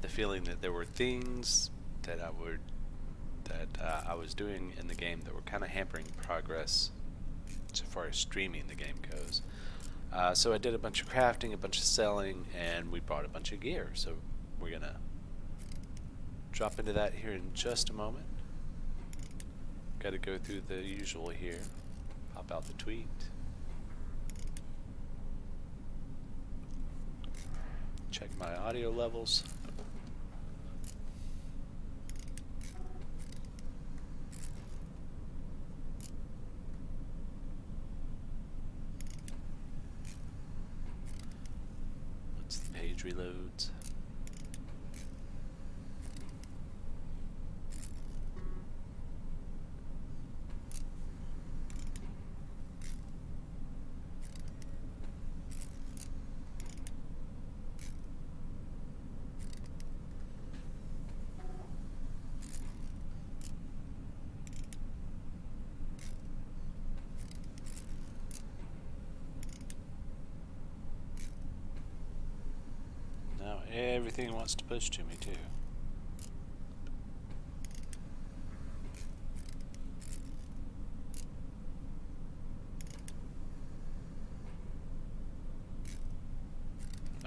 the feeling that there were things that I was doing in the game that were kind of hampering progress so far as streaming the game goes. So I did a bunch of crafting, a bunch of selling, and we bought a bunch of gear. So we're gonna drop into that here in just a moment. Got to go through the usual here. Pop out the tweet. Check my audio levels. Once the page reloads. Now everything wants to push to me too.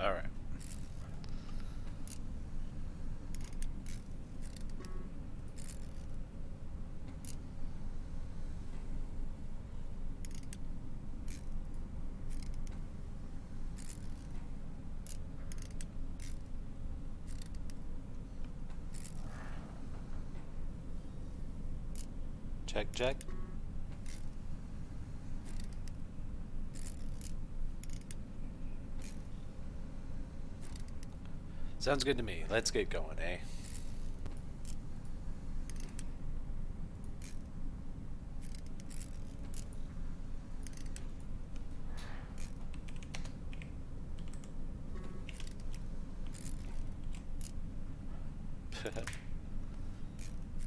All right. Check, check. Sounds good to me. Let's get going, eh?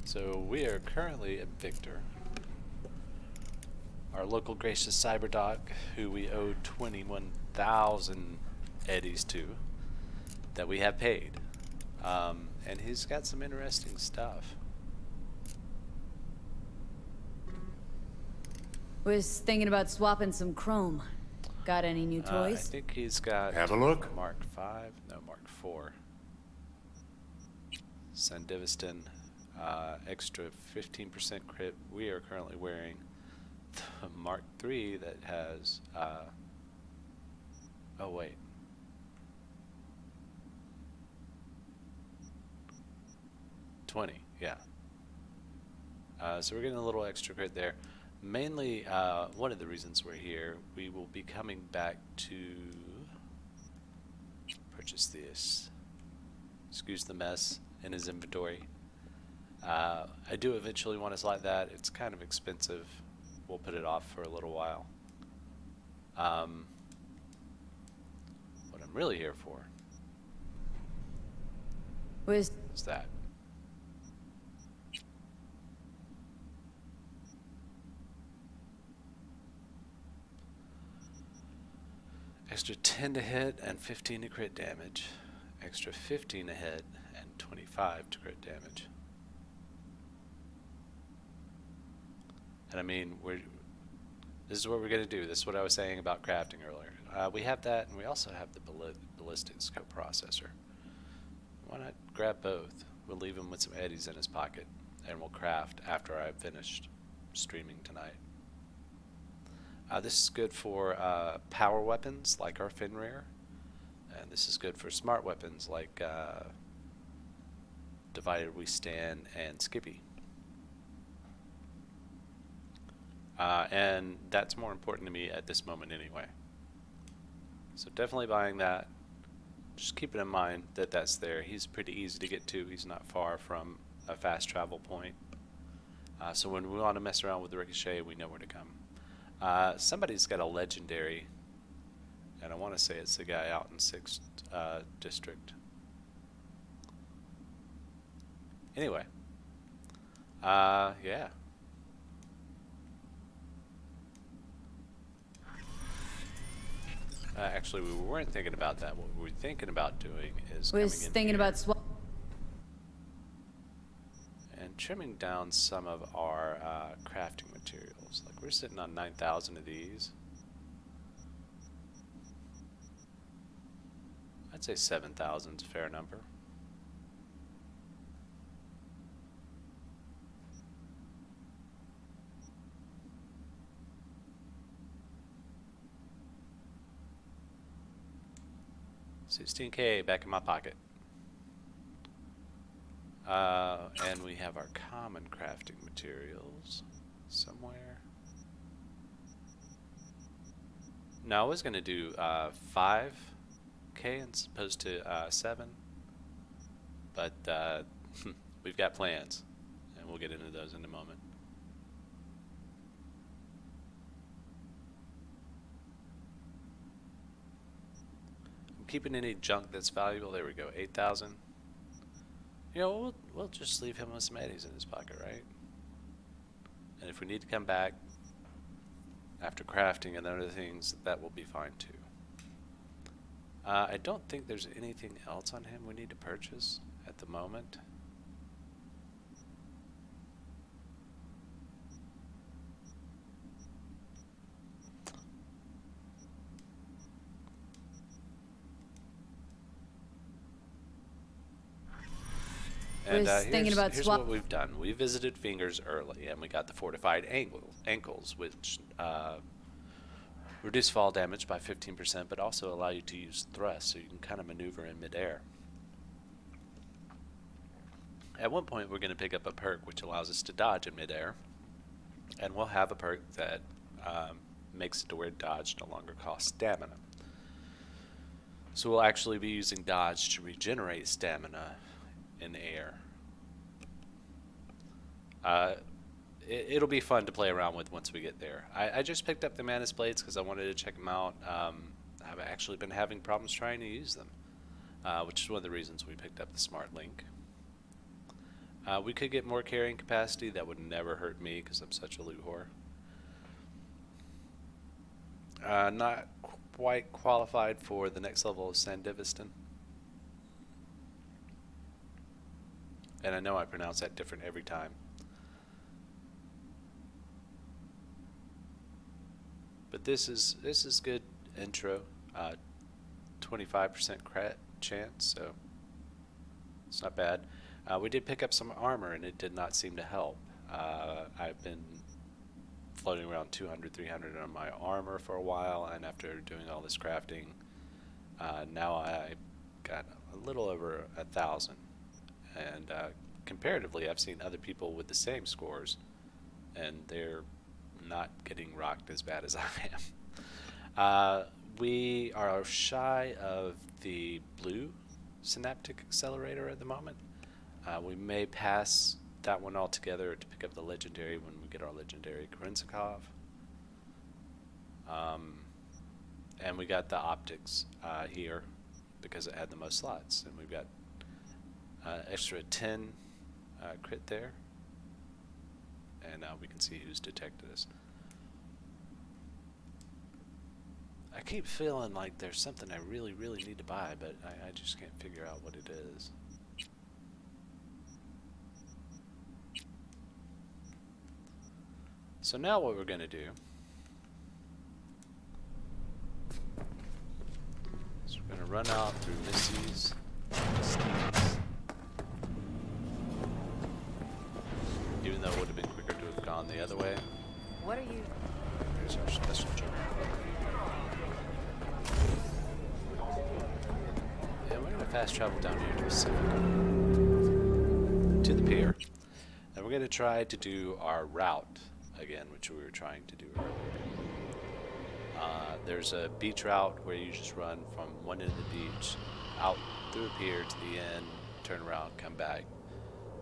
So we are currently at Victor, our local gracious cyberdoc, who we owe 21,000 eddies to, that we have paid. And he's got some interesting stuff. Was thinking about swapping some chrome. Got any new I toys? think he's got Have a look. Mark 5, no, Mark 4. Sandivistan, extra 15% crit. We are currently wearing the Mark 3 that has, oh wait. $20, yeah. So we're getting a little extra crit there. Mainly, one of the reasons we're here, we will be coming back to purchase this. Excuse the mess in his inventory. I do eventually want to slide that. It's kind of expensive. We'll put it off for a little while. What I'm really here for Was is that. Extra 10 to hit and 15 to crit damage. Extra 15 to hit and 25 to crit damage. And I mean, this is what we're going to do. This is what I was saying about crafting earlier. We have that, and we also have the ballistics coprocessor. Why not grab both? We'll leave him with some eddies in his pocket, and we'll craft after I've finished streaming tonight. This is good for power weapons like our Fenrir, and this is good for smart weapons like Divided We Stand and Skippy. And that's more important to me at this moment anyway. So definitely buying that. Just keep it in mind that that's there. He's pretty easy to get to. He's not far from a fast travel point. So when we want to mess around with the Ricochet, we know where to come. Somebody's got a legendary, and I want to say it's the guy out in 6th District. Anyway, yeah. Actually, we weren't thinking about that. What we were thinking about doing is was thinking about swap. trimming down some of our crafting materials. Like we're sitting on 9,000 of these. I'd say 7,000 is a fair number. $16K back in my pocket. And we have our common crafting materials somewhere. No, I was going to do 5K as opposed to 7. But we've got plans, and we'll get into those in a moment. I'm keeping any junk that's valuable. There we go, 8,000. You know, we'll just leave him with some eddies in his pocket, right? And if we need to come back after crafting and other things, that will be fine too. I don't think there's anything else on him we need to purchase at the moment. And here's what we've done. We visited Fingers early, and we got the fortified ankles, which reduce fall damage by 15%, but also allow you to use thrust, so you can kind of maneuver in midair. At one point, we're going to pick up a perk which allows us to dodge in midair, and we'll have a perk that makes it to where dodge no longer costs stamina. So we'll actually be using dodge to regenerate stamina in the air. It'll be fun to play around with once we get there. I just picked up the Manus Blades because I wanted to check them out. I've actually been having problems trying to use them, which is one of the reasons we picked up the Smart Link. We could get more carrying capacity. That would never hurt me because I'm such a loot whore. Not quite qualified for the next level of Sandevistan. And I know I pronounce that different every time. But this is good intro. 25% crit chance, so it's not bad. We did pick up some armor, and it did not seem to help. I've been floating around 200, 300 on my armor for a while, and after doing all this crafting, now I got a little over 1,000. And comparatively, I've seen other people with the same scores, and they're not getting rocked as bad as I am. We are shy of the blue synaptic accelerator at the moment. We may pass that one altogether to pick up the legendary when we get our legendary Korenzikov. And we got the optics here because it had the most slots, and we've got extra 10 crit there, and we can see who's detected us. I keep feeling like there's something I really need to buy, but I just can't figure out what it is. So now what we're going to do is we're going to run out through Missy's schemes. Even though it would have been quicker to have gone the other way. What are you? Here's our special jump. And we're going to fast travel down here to Pacific. To the pier. And we're going to try to do our route again, which we were trying to do earlier. There's a beach route where you just run from one end of the beach out through the pier to the end, turn around, come back,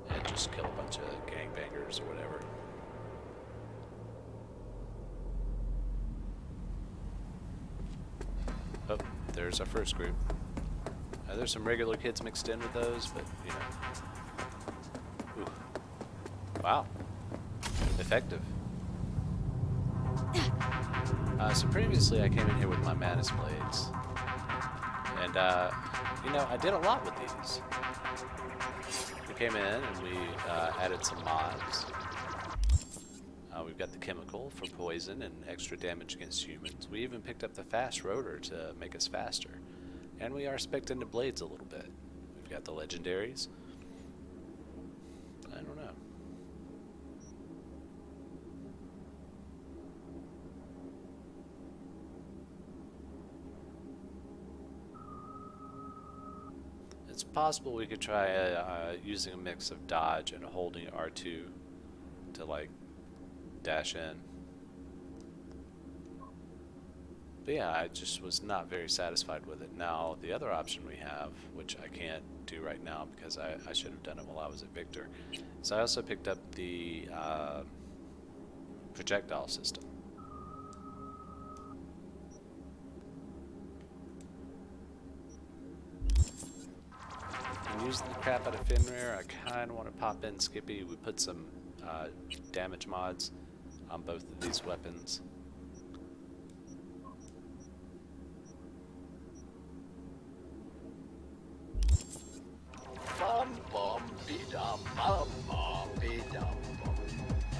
and just kill a bunch of gangbangers or whatever. Oh, there's our first group. There's some regular kids mixed in with those, but you know. Ooh. Wow. Effective. So previously I came in here with my Manus Blades. And, you know, I did a lot with these. came in and we added some mods. We've got the chemical for poison and extra damage against humans. We even picked up the fast rotor to make us faster. And we are spec'ing the blades a little bit. We've got the legendaries. I don't know. It's possible we could try using a mix of dodge and holding R2 to like dash in. But yeah, I just was not very satisfied with it. Now, the other option we have, which I can't do right now because I should have done it while I was at Victor, is I also picked up the projectile system. I'm using the crap out of Fenrir. I kind of want to pop in Skippy. We put some damage mods on both of these weapons.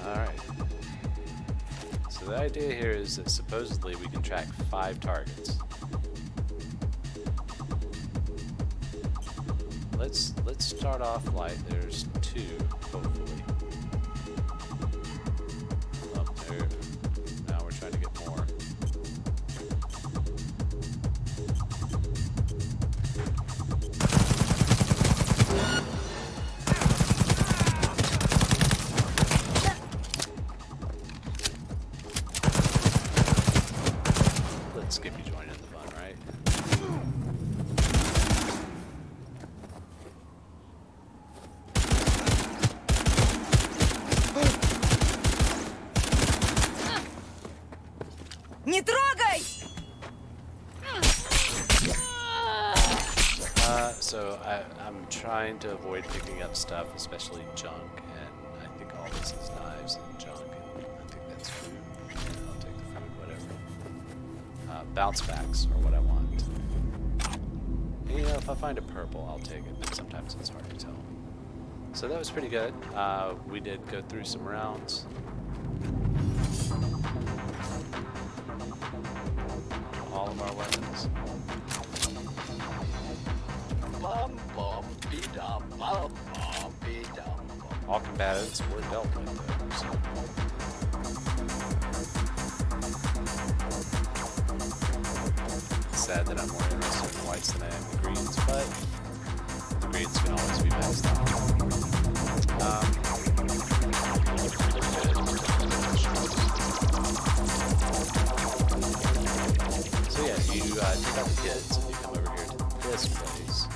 Alright. So the idea here is that supposedly we can track 5 targets. Let's start off light. There's 2, hopefully. Oh, there. Now we're trying to get more. Let Skippy join in the fun, right? Не трогай! So I'm trying to avoid picking up stuff, especially junk, and I think all this is knives and junk, and I think that's food. Yeah, I'll take the food, whatever. Bounce backs are what I want. And, you know, if I find a purple, I'll take it, but sometimes it's hard to tell. So that was pretty good. We did go through some rounds. All of our weapons. All combatants were dealt with, though, so. It's sad that I'm more interested in the whites than I am the greens, but the greens can always be passed on. So yeah, you take out the kids and you come over here to this place.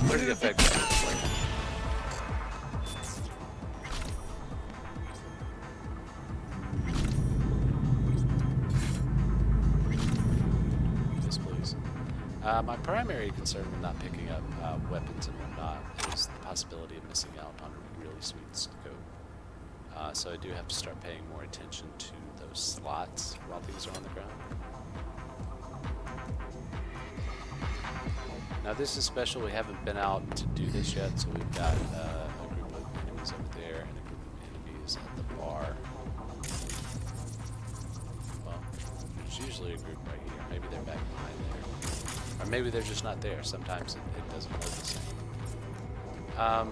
Pretty effective. Yes, please. My primary concern with not picking up weapons and whatnot is the possibility of missing out on a really sweet scope. So I do have to start paying more attention to those slots while things are on the ground. Now this is special, we haven't been out to do this yet, so we've got a group of enemies over there and a group of enemies at the bar. Well, there's usually a group right here. Maybe they're back behind there. Or maybe they're just not there. Sometimes it doesn't look the same. I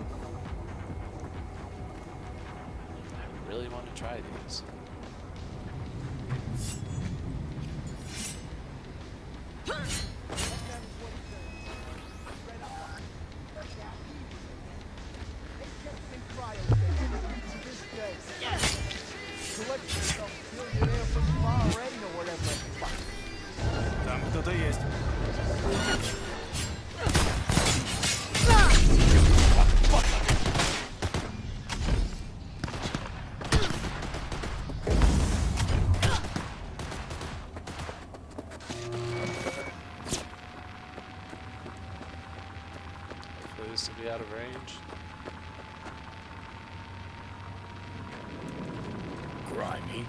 really want to try these. Там кто-то есть. Hopefully this will be out of range. try me.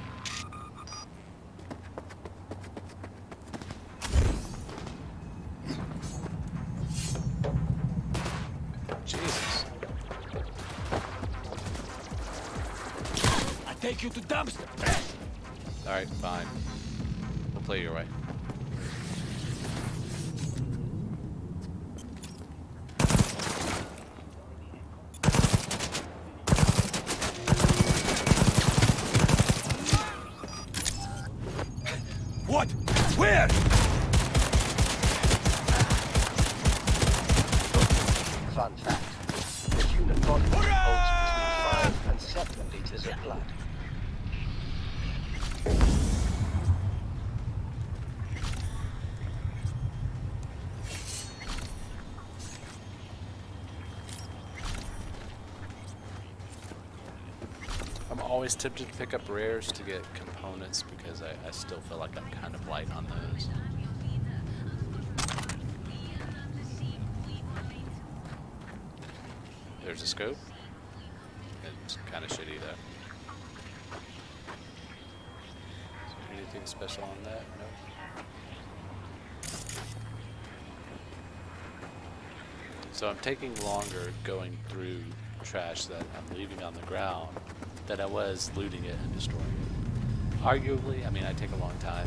Jesus. I take you to dumpster. Alright, fine. We'll play your way. What? Where? Fun fact. The human body holds between 5 and 7 liters of blood. I'm always tempted to pick up rares to get components because I still feel like I'm kind of light on those. There's a scope. It's kind of shitty though. Is there anything special on that? No. So I'm taking longer going through trash that I'm leaving on the ground than I was looting it and destroying it. Arguably, I mean, I take a long time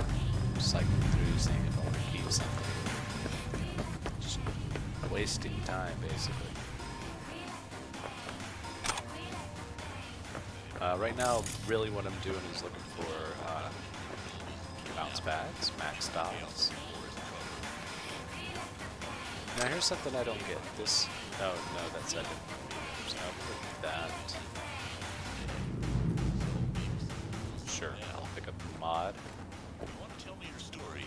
cycling through, seeing if I want to keep something. Just wasting time, basically. Right now, really what I'm doing is looking for bounce backs, max styles. Now here's something I don't get. This, no, that's I didn't. So I'll put that. Sure, I'll pick up the mod. Want to tell me your story?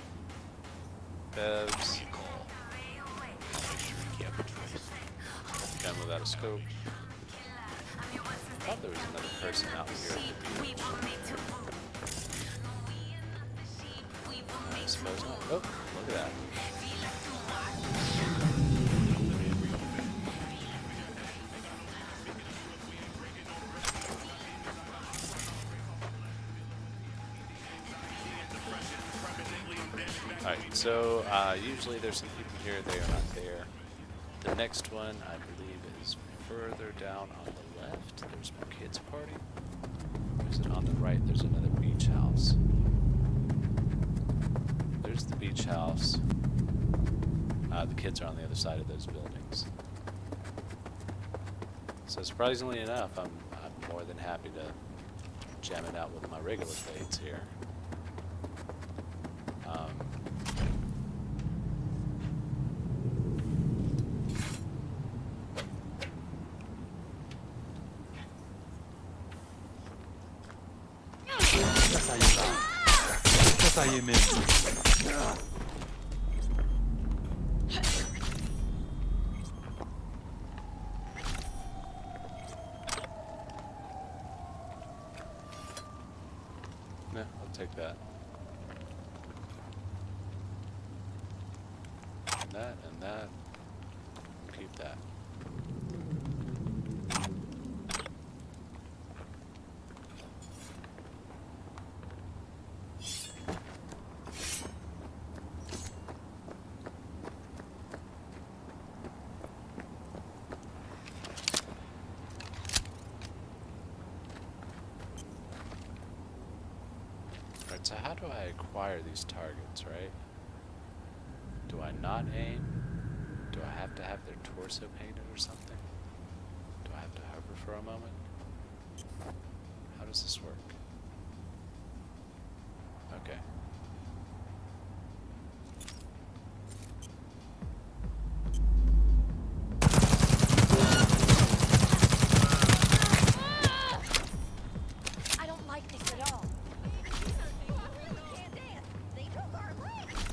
Bevs. Call. I'll make sure you can't betray us. Gun without a scope. I thought there was another person out here. I suppose not. Oh, look at that. Alright, so usually there's some people here, they are not there. The next one, I believe, is further down on the left. There's more kids party. Or is it on the right? There's another beach house. There's the beach house. The kids are on the other side of those buildings. So surprisingly enough, I'm more than happy to jam it out with my regular fades here. Yeah, I'll take that. And that, and that. Keep that. Alright, so how do I acquire these targets, right? Do I not aim? Do I have to have their torso painted or something? Do I have to hover for a moment? How does this work? Okay. I don't like this at all. They took our legs.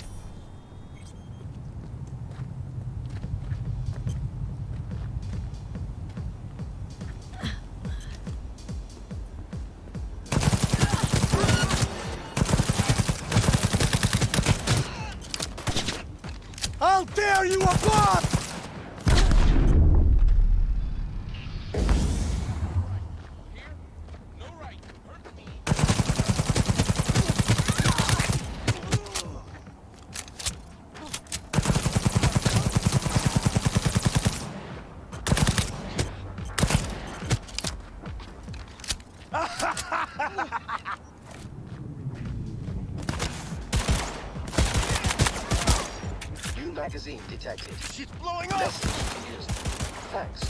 New magazine detected. She's blowing up! Message used. Thanks, team.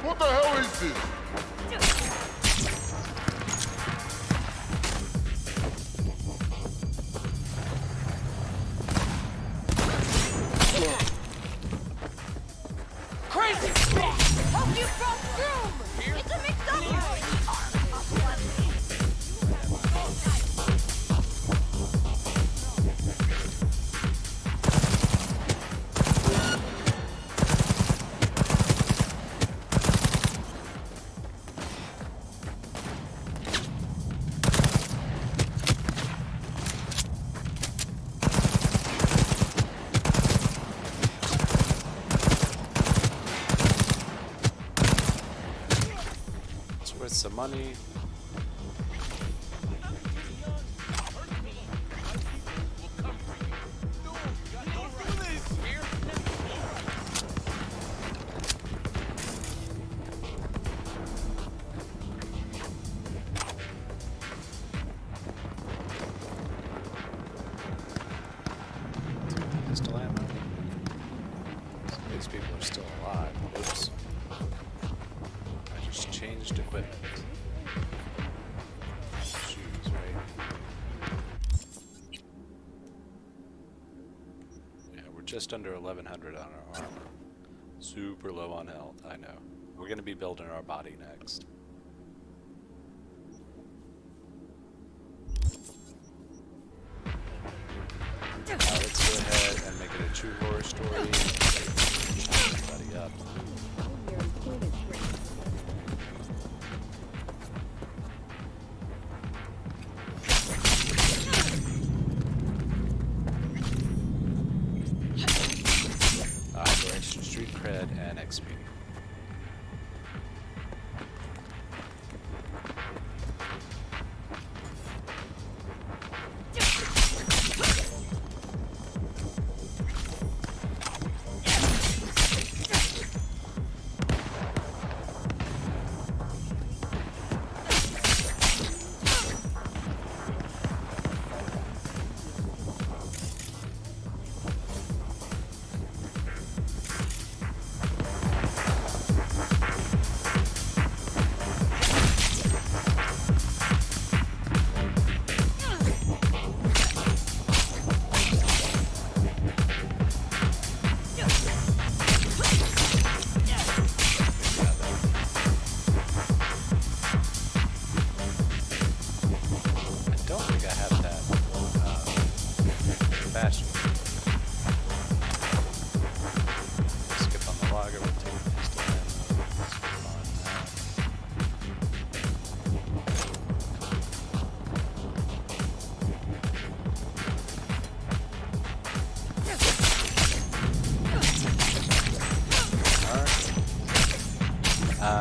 What the hell is this? Crazy! Hope you broke through! It's a mix-up! It's worth some money. Pistol ammo. Some of these people are still alive. Oops. I just changed equipment. Shoes, right? Yeah, we're just under 1100 on our armor. Super low on health, I know. We're gonna be building our body next. Let's go ahead and make it a true horror story. Shut everybody up. Operation Street Cred and XP.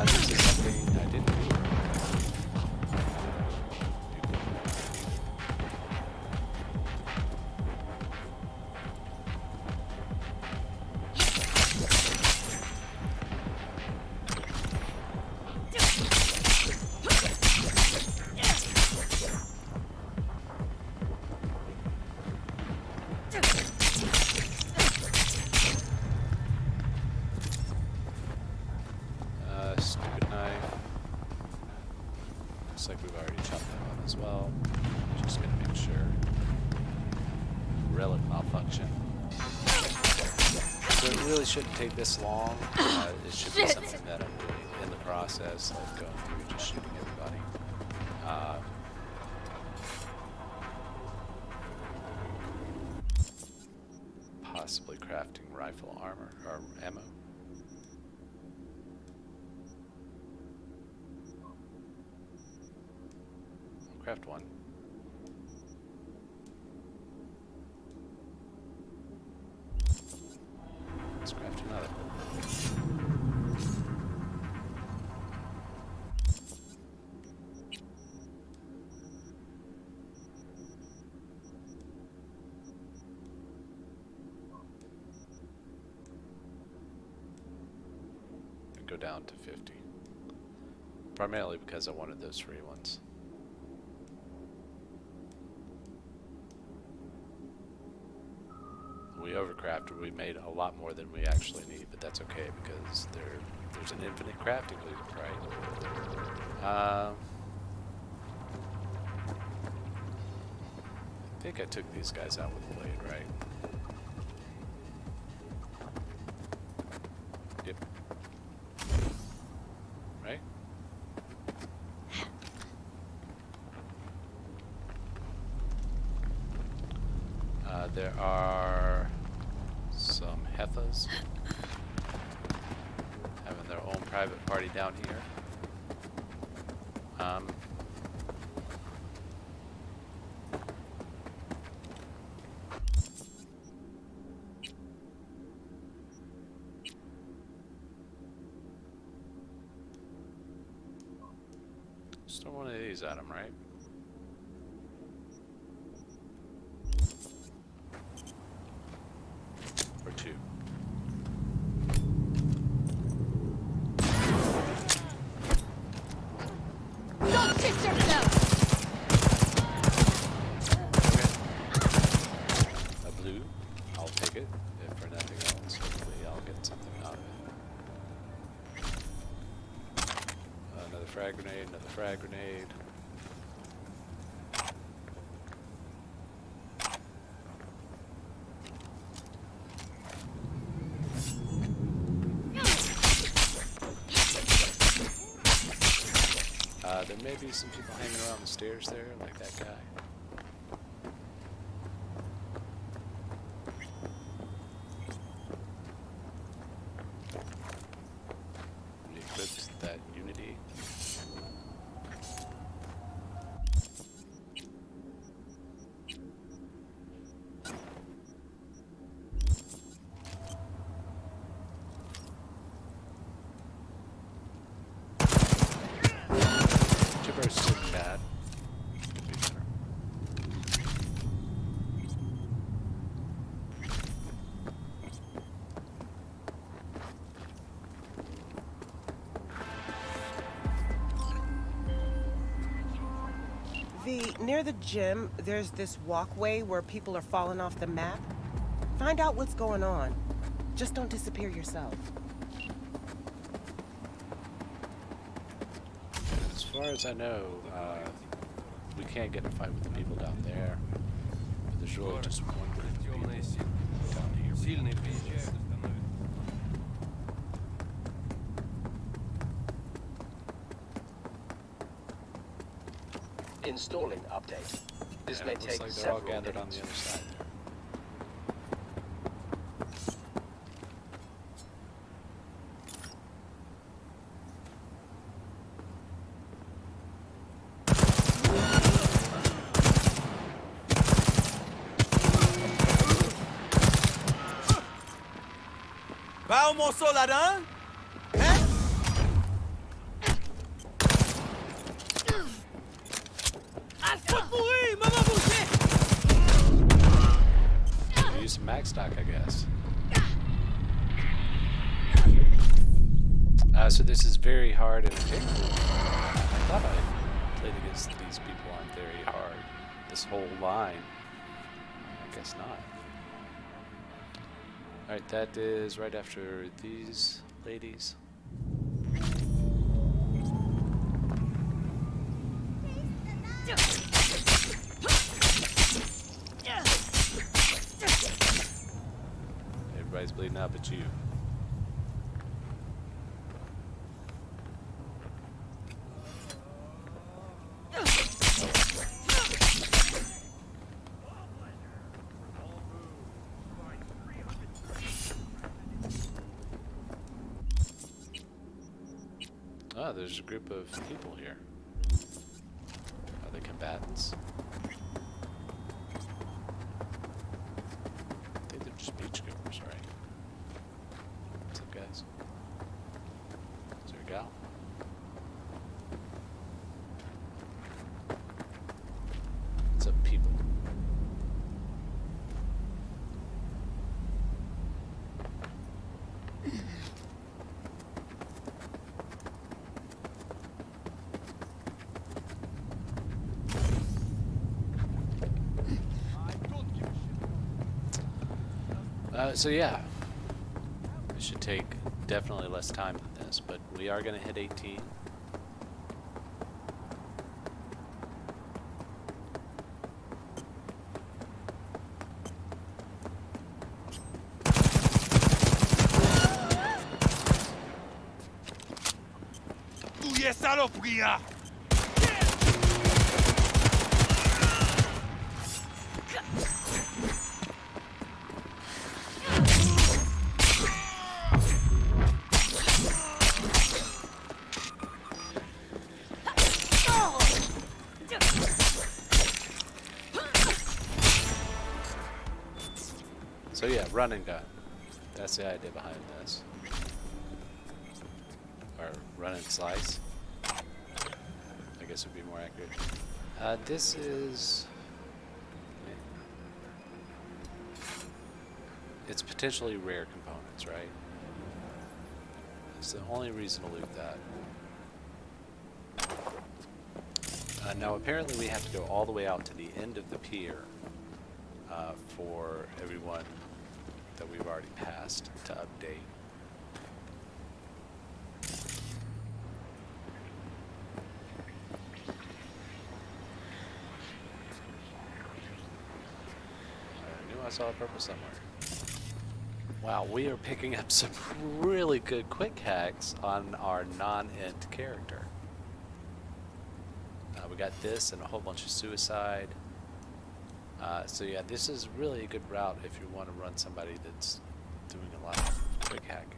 This is something I didn't do. Stupid knife. Looks like we've already chopped that one as well. Just gonna make sure. Relic malfunction. So it really shouldn't take this long. It should be something that I'm really in the process of going through, just shooting everybody. Possibly crafting rifle armor or ammo. Craft one. Let's craft another. go down to 50. Primarily because I wanted those free ones. We overcrafted. We made a lot more than we actually need, but that's okay because there's an infinite crafting loop, right? I think I took these guys out with the blade, right? Yep. Right? There are some heifers having their own private party down here. Still one of these at him, right? Or two. Don't fix yourself! Okay. A blue. I'll take it. If for nothing else, hopefully I'll get something out of it. Another frag grenade, another frag grenade. There may be some people hanging around the stairs there, like that guy. We equipped that unity. Versus bad. Could be better. V, near the gym, there's this walkway where people are falling off the map. Find out what's going on. Just don't disappear yourself. As far as I know, we can't get in a fight with the people down there. But there's really just one group of people down here. Installing update. This And may it looks take like they're all several gathered on the minutes. other side there. Pas au morceau là-dedans? Hein? Ah, faut mourir! Maman bouger! Use some mag stock, I guess. So this is very hard and addictive. I thought I played against these people on very hard. This whole line. I guess not. Alright, that is right after these ladies. Everybody's bleeding out but you. Ah, there's a group of people here. Are they combatants? I think they're just beachgoers, right? What's up, guys? Is there a gal? What's up, people? So yeah, it should take definitely less time than this, but we are going to hit 18. So yeah, run and gun. That's the idea behind this. Or run and slice. I guess would be more accurate. This is... It's potentially rare components, right? It's the only reason to loot that. Now apparently we have to go all the way out to the end of the pier for everyone that we've already passed to update. I knew I saw a purple somewhere. Wow, we are picking up some really good quick hacks on our non-int character. We got this and a whole bunch of suicide. So yeah, this is really a good route if you want to run somebody that's doing a lot of quick hacking.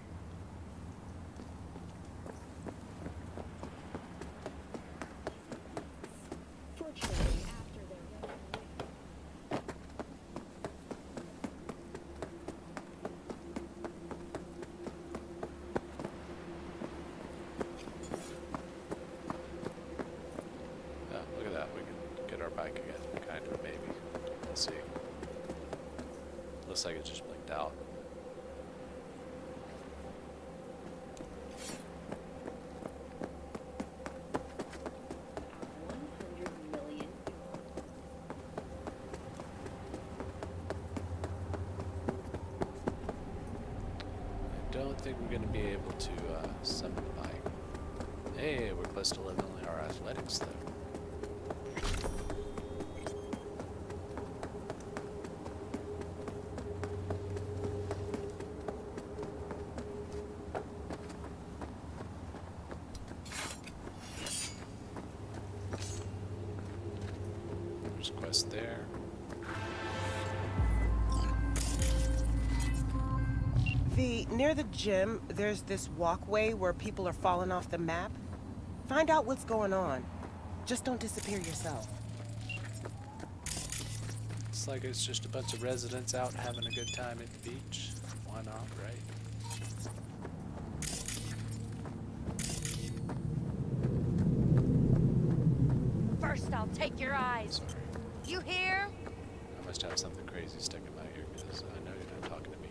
Look at that, we can get our bike again, kind of, maybe. Let's see. Looks like it just blinked out. I don't think we're going to be able to summon the bike. Hey, we're close to leveling our athletics, though. Quest there. Near the gym, there's this walkway where people are falling off the map. Find out what's going on. Just don't disappear yourself. It's like it's just a bunch of residents out having a good time at the beach. Why not, right? First, I'll take your eyes. Sorry. You hear? I must have something crazy stuck in my ear because I know you're not talking to me.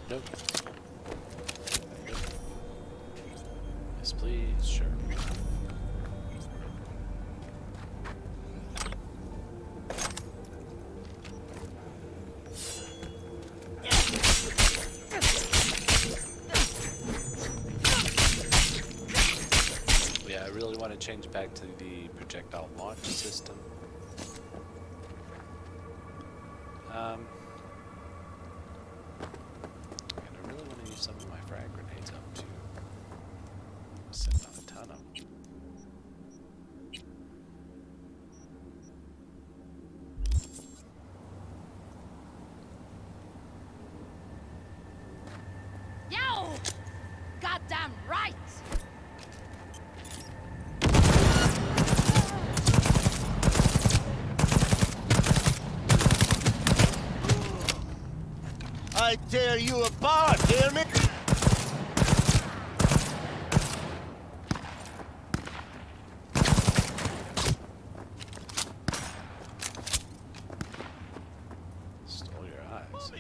Nope. Nope. Yes, please. Sure. Yeah, I really want to change back to the projectile launch system. And I really want to use some of my frag grenades up to set off a ton of them. Yo! Goddamn right! I tear you apart, hear me? Stole your eyes.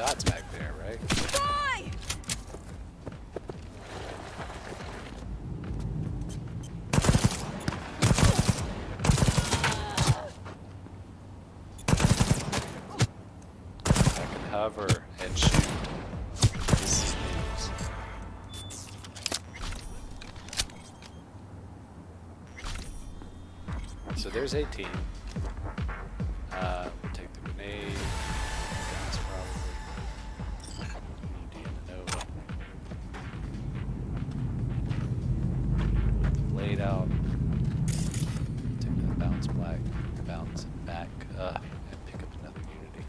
shots back there, right? Die! I can hover and shoot. This is news. So there's 18. We'll take the grenade. Guns probably. DMO. Put the blade out. Take that bounce back. And pick up another unity.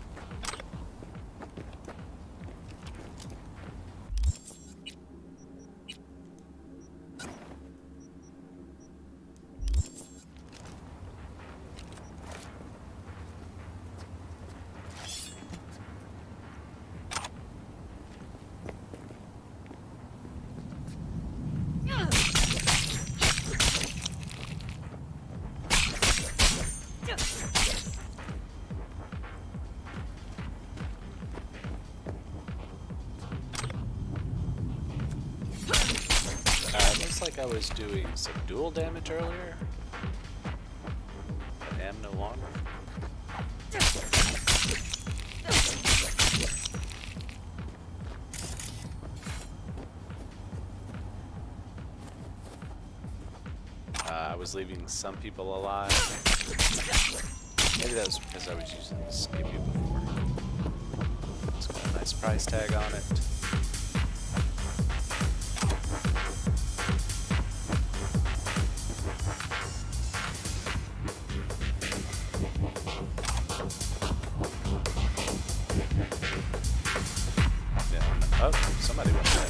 Looks like I was doing some dual damage earlier, but am no longer. I was leaving some people alive. Maybe that was because I was using the skippy before. It's got a nice price tag on it. Oh, somebody went there.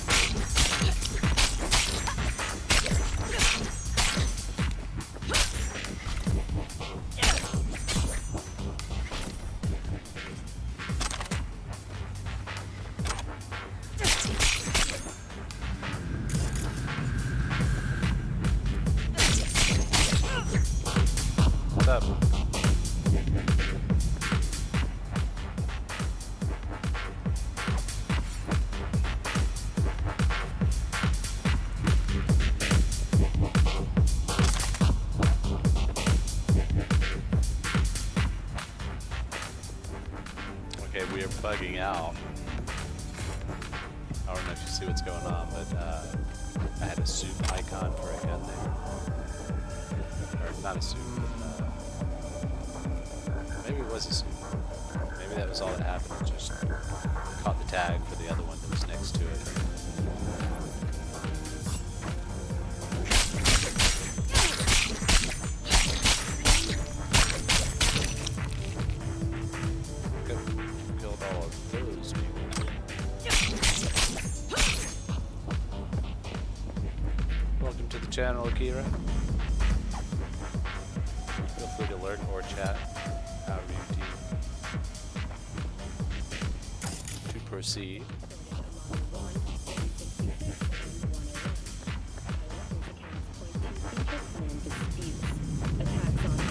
What's up? Okay, we are bugging out. I don't know if you see what's going on, but I had a soup icon for a gun there. Or not a soup, but maybe it was a soup. Maybe that was all that happened. It just caught the tag for the other one that was next to it. Killed all of those people. Welcome to the channel, Akira. Feel free to lurk or chat, however you deem to proceed.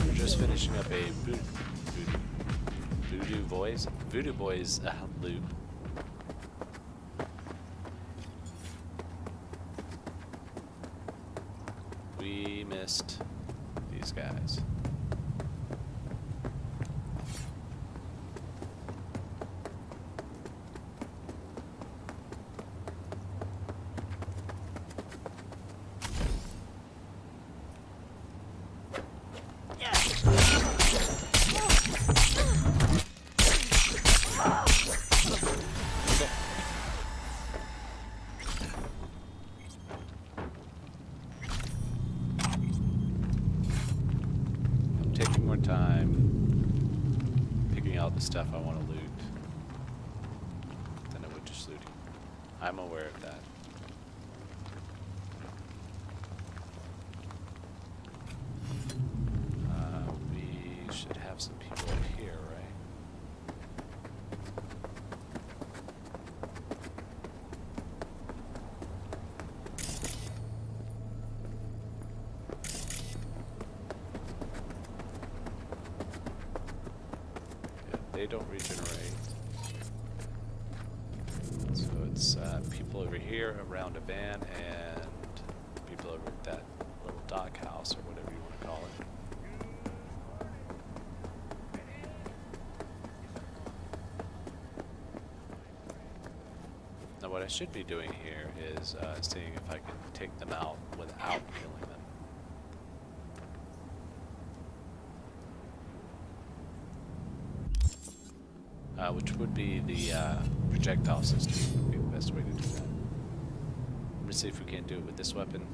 We're just finishing up a Voodoo Boys loop. We missed these guys. Taking more time picking out the stuff I want to loot than I would just looting. I'm aware of that. We should have some people up here, right? They don't regenerate. people over here around a van and people over at that little dock house or whatever you want to call it. Now what I should be doing here is seeing if I can take them out without killing them. Which would be the projectile system would be the best way to do that. I'm gonna see if we can't do it with this weapon.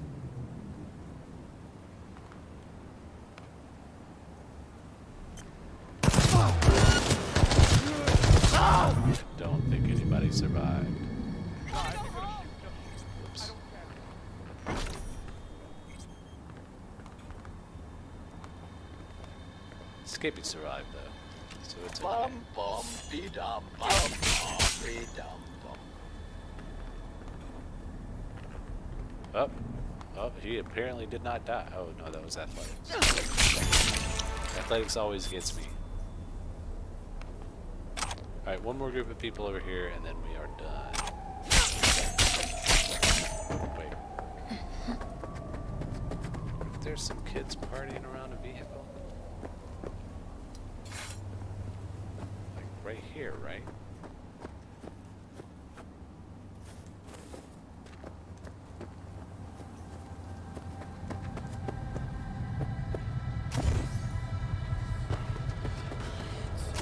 Don't think anybody survived. Whoops. Escaping survived though, so it's okay. Bum bum be dum bum bum be dum bum. Oh, oh, he apparently did not die. Oh no, that was athletics. Athletics always gets me. Alright, one more group of people over here and then we are done. Wait. There's some kids partying around a vehicle. Like right here, right?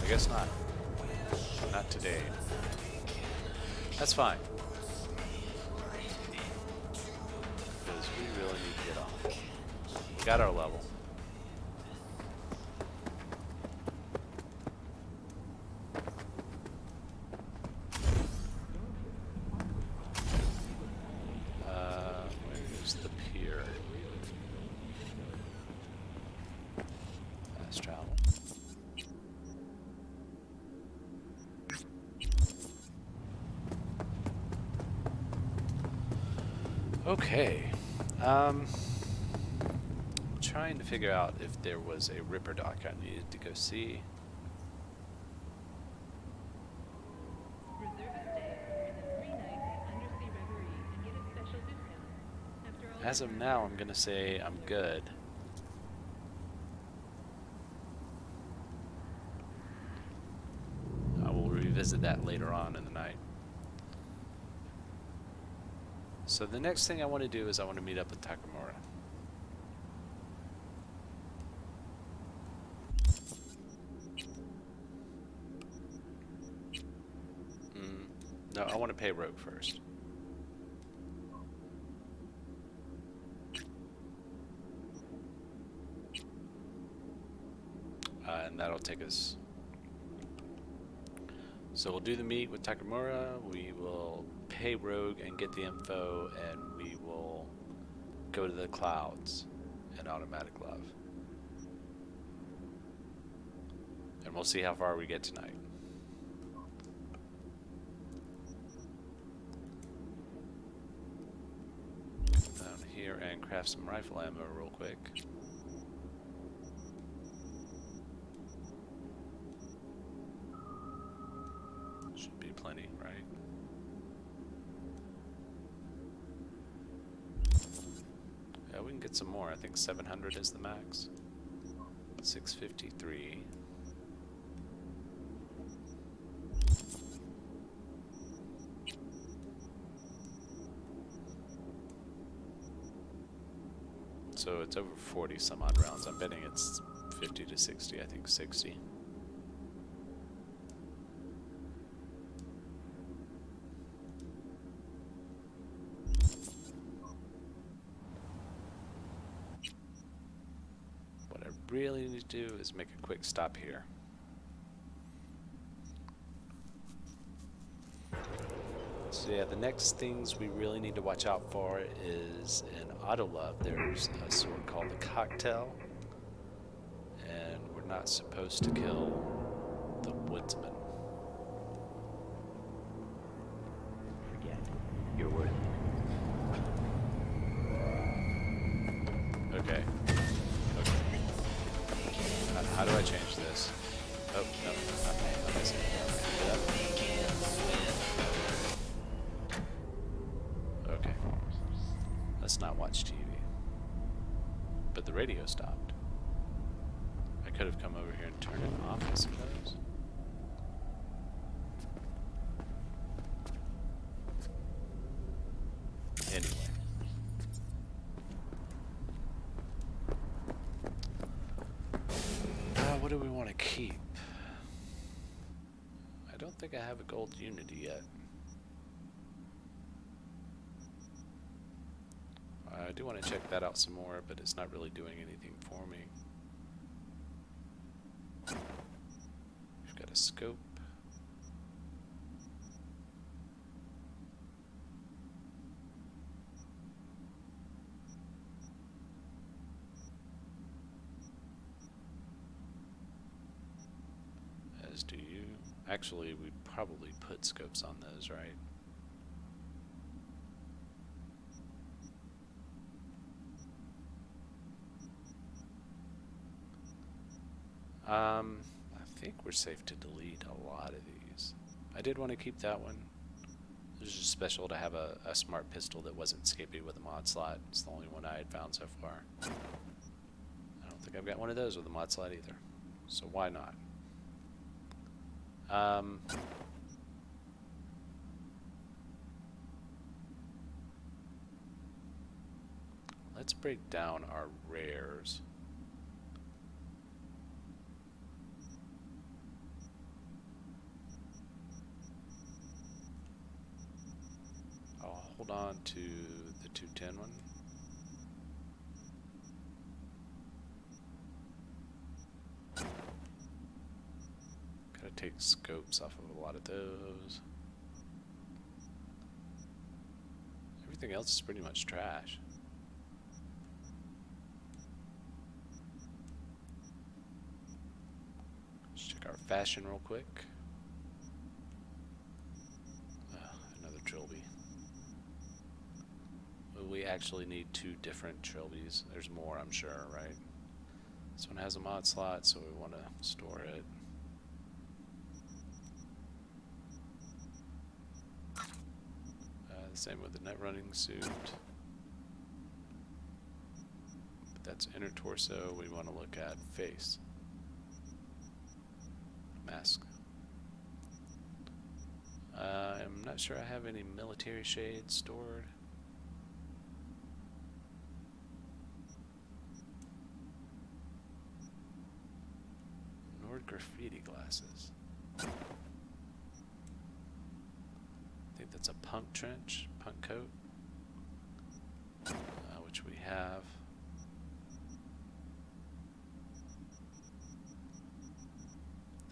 I guess not. Not today. That's fine. Because we really need to get on. We got our level. Where's the pier? Fast travel. Okay, trying to figure out if there was a ripper dock I needed to go see. As of now, I'm gonna say I'm good. I will revisit that later on in the night. So the next thing I want to do is I want to meet up with Takamura. No, I want to pay Rogue first. And that'll take us. So we'll do the meet with Takamura, we will pay Rogue and get the info, and we will go to the clouds in Automatic Love. And we'll see how far we get tonight. Come down here and craft some rifle ammo real quick. Should be plenty, right? Yeah, we can get some more. I think 700 is the max. 653. So it's over 40 some odd rounds. I'm betting it's 50 to 60. I think 60. What I really need to do is make a quick stop here. So yeah, the next things we really need to watch out for is in Autolove, there's a sword called the Cocktail, and we're not supposed to kill the woodsman. Forget. You're worth it. Okay. Okay. How do I change this? Oh, no, not missing. radio stopped. I could have come over here and turned it off, I suppose. Anyway. What do we want to keep? I don't think I have a gold Unity yet. I do want to check that out some more, but it's not really doing anything for me. We've got a scope. As do you. Actually, we probably put scopes on those, right? I think we're safe to delete a lot of these. I did want to keep that one. It was just special to have a smart pistol that wasn't skippy with a mod slot. It's the only one I had found so far. I don't think I've got one of those with a mod slot either. So why not? Let's break down our rares. I'll hold on to the 210 one. Gotta take scopes off of a lot of those. Everything else is pretty much trash. Let's check our fashion real quick. Another trilby. Well, we actually need two different trilbies. There's more, I'm sure, right? This one has a mod slot, so we want to store it. Same with the net running suit. But that's inner torso. We want to look at face. Mask. I'm not sure I have any military shades stored. Nord graffiti glasses. That's a punk trench, punk coat, which we have.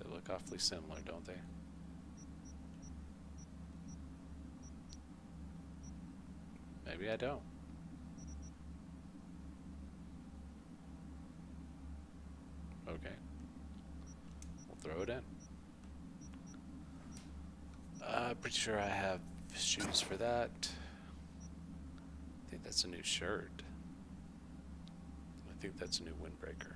They look awfully similar, don't they? Maybe I don't. Okay. We'll throw it in. Pretty sure I have shoes for that. I think that's a new shirt. I think that's a new windbreaker.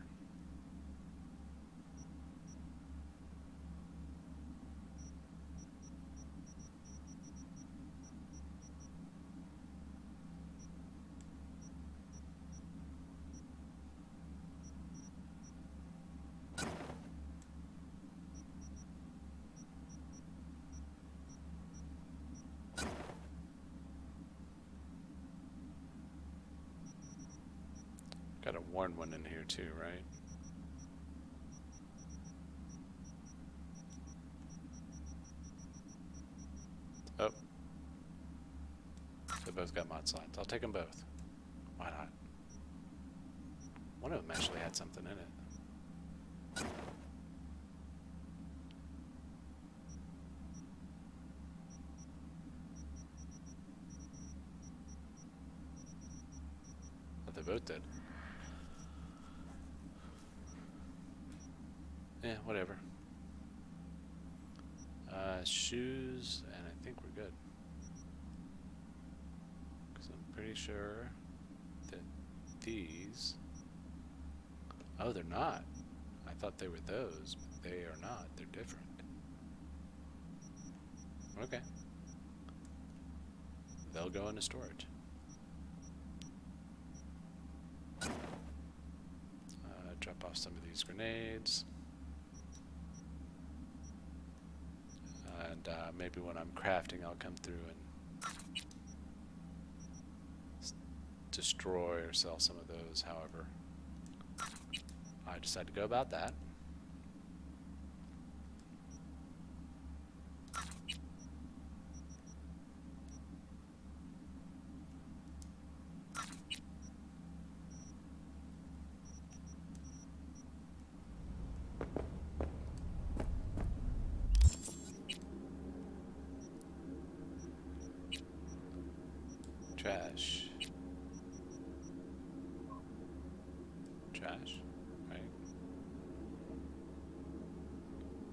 Got a worn one in here too, right? Oh. They both got mod slots. I'll take them both. Why not? One of them actually had something in it. But they both did. Yeah, whatever. Shoes, and I think we're good. Because I'm pretty sure that these... Oh, they're not. I thought they were those, but they are not. They're different. Okay. They'll go into storage. Drop off some of these grenades. And maybe when I'm crafting, I'll come through and destroy or sell some of those, however I decide to go about that. Trash. Trash, right?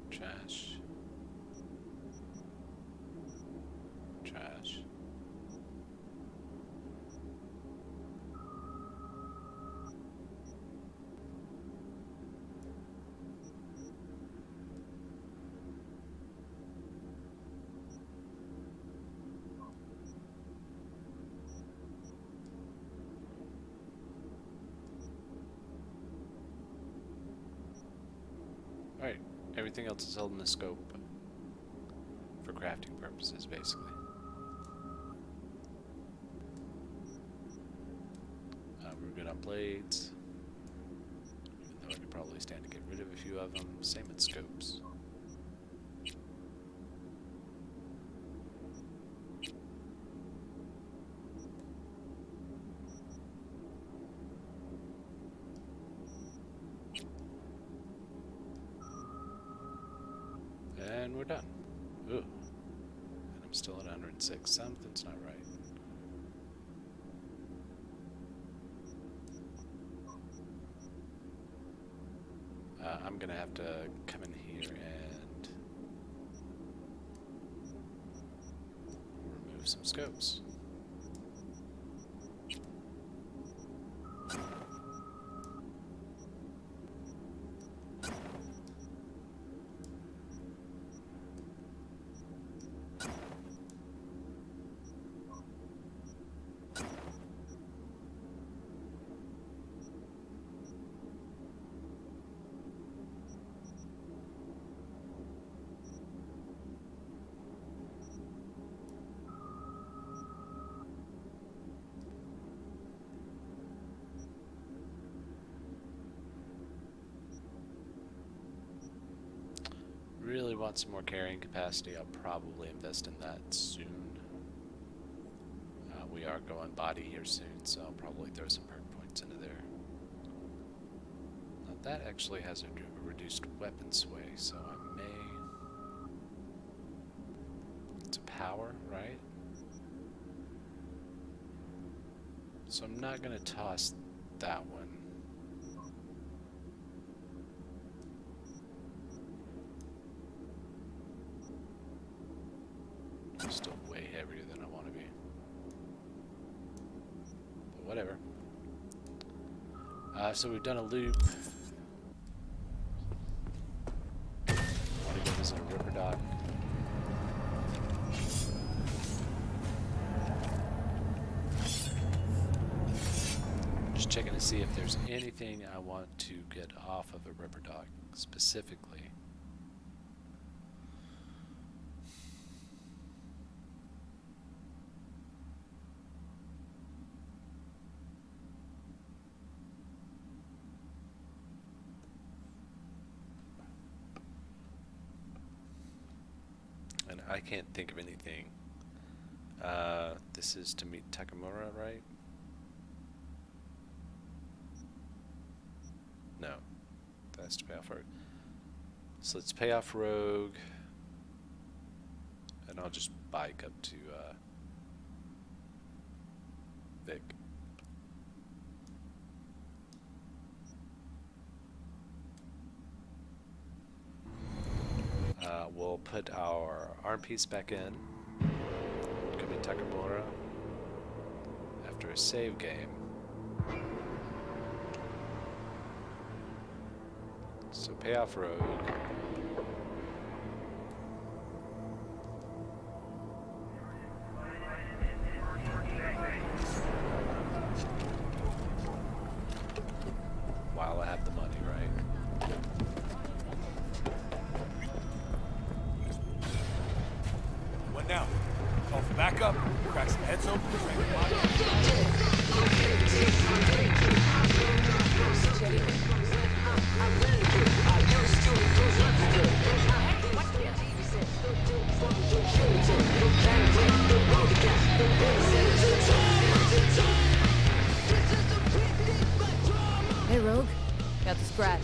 Trash. Trash. Alright, everything else is held in the scope for crafting purposes, basically. We're good on blades, even though I could probably stand to get rid of a few of them. Same with scopes. And we're done. Ooh. And I'm still at 106. Something's not right. I'm gonna have to come in here and remove some scopes. Really want some more carrying capacity. I'll probably invest in that soon. We are going body here soon, so I'll probably throw some perk points into there. Now that actually has a reduced weapon sway, so I may... It's a power, right? So I'm not going to toss that one. I'm still way heavier than I want to be. But whatever. So we've done a loop. I want to go visit a river dock. Just checking to see if there's anything I want to get off of a river dock specifically. And I can't think of anything. This is to meet Takamura, right? No. That's to pay off Rogue. So let's pay off Rogue. And I'll just bike up to Vic. We'll put our arm piece back in. Could be Takamura after a save game. So pay off Rogue. While I have the money, right? back up. Crack some heads open. Drag the body. Hey, Rogue. Got the scratch.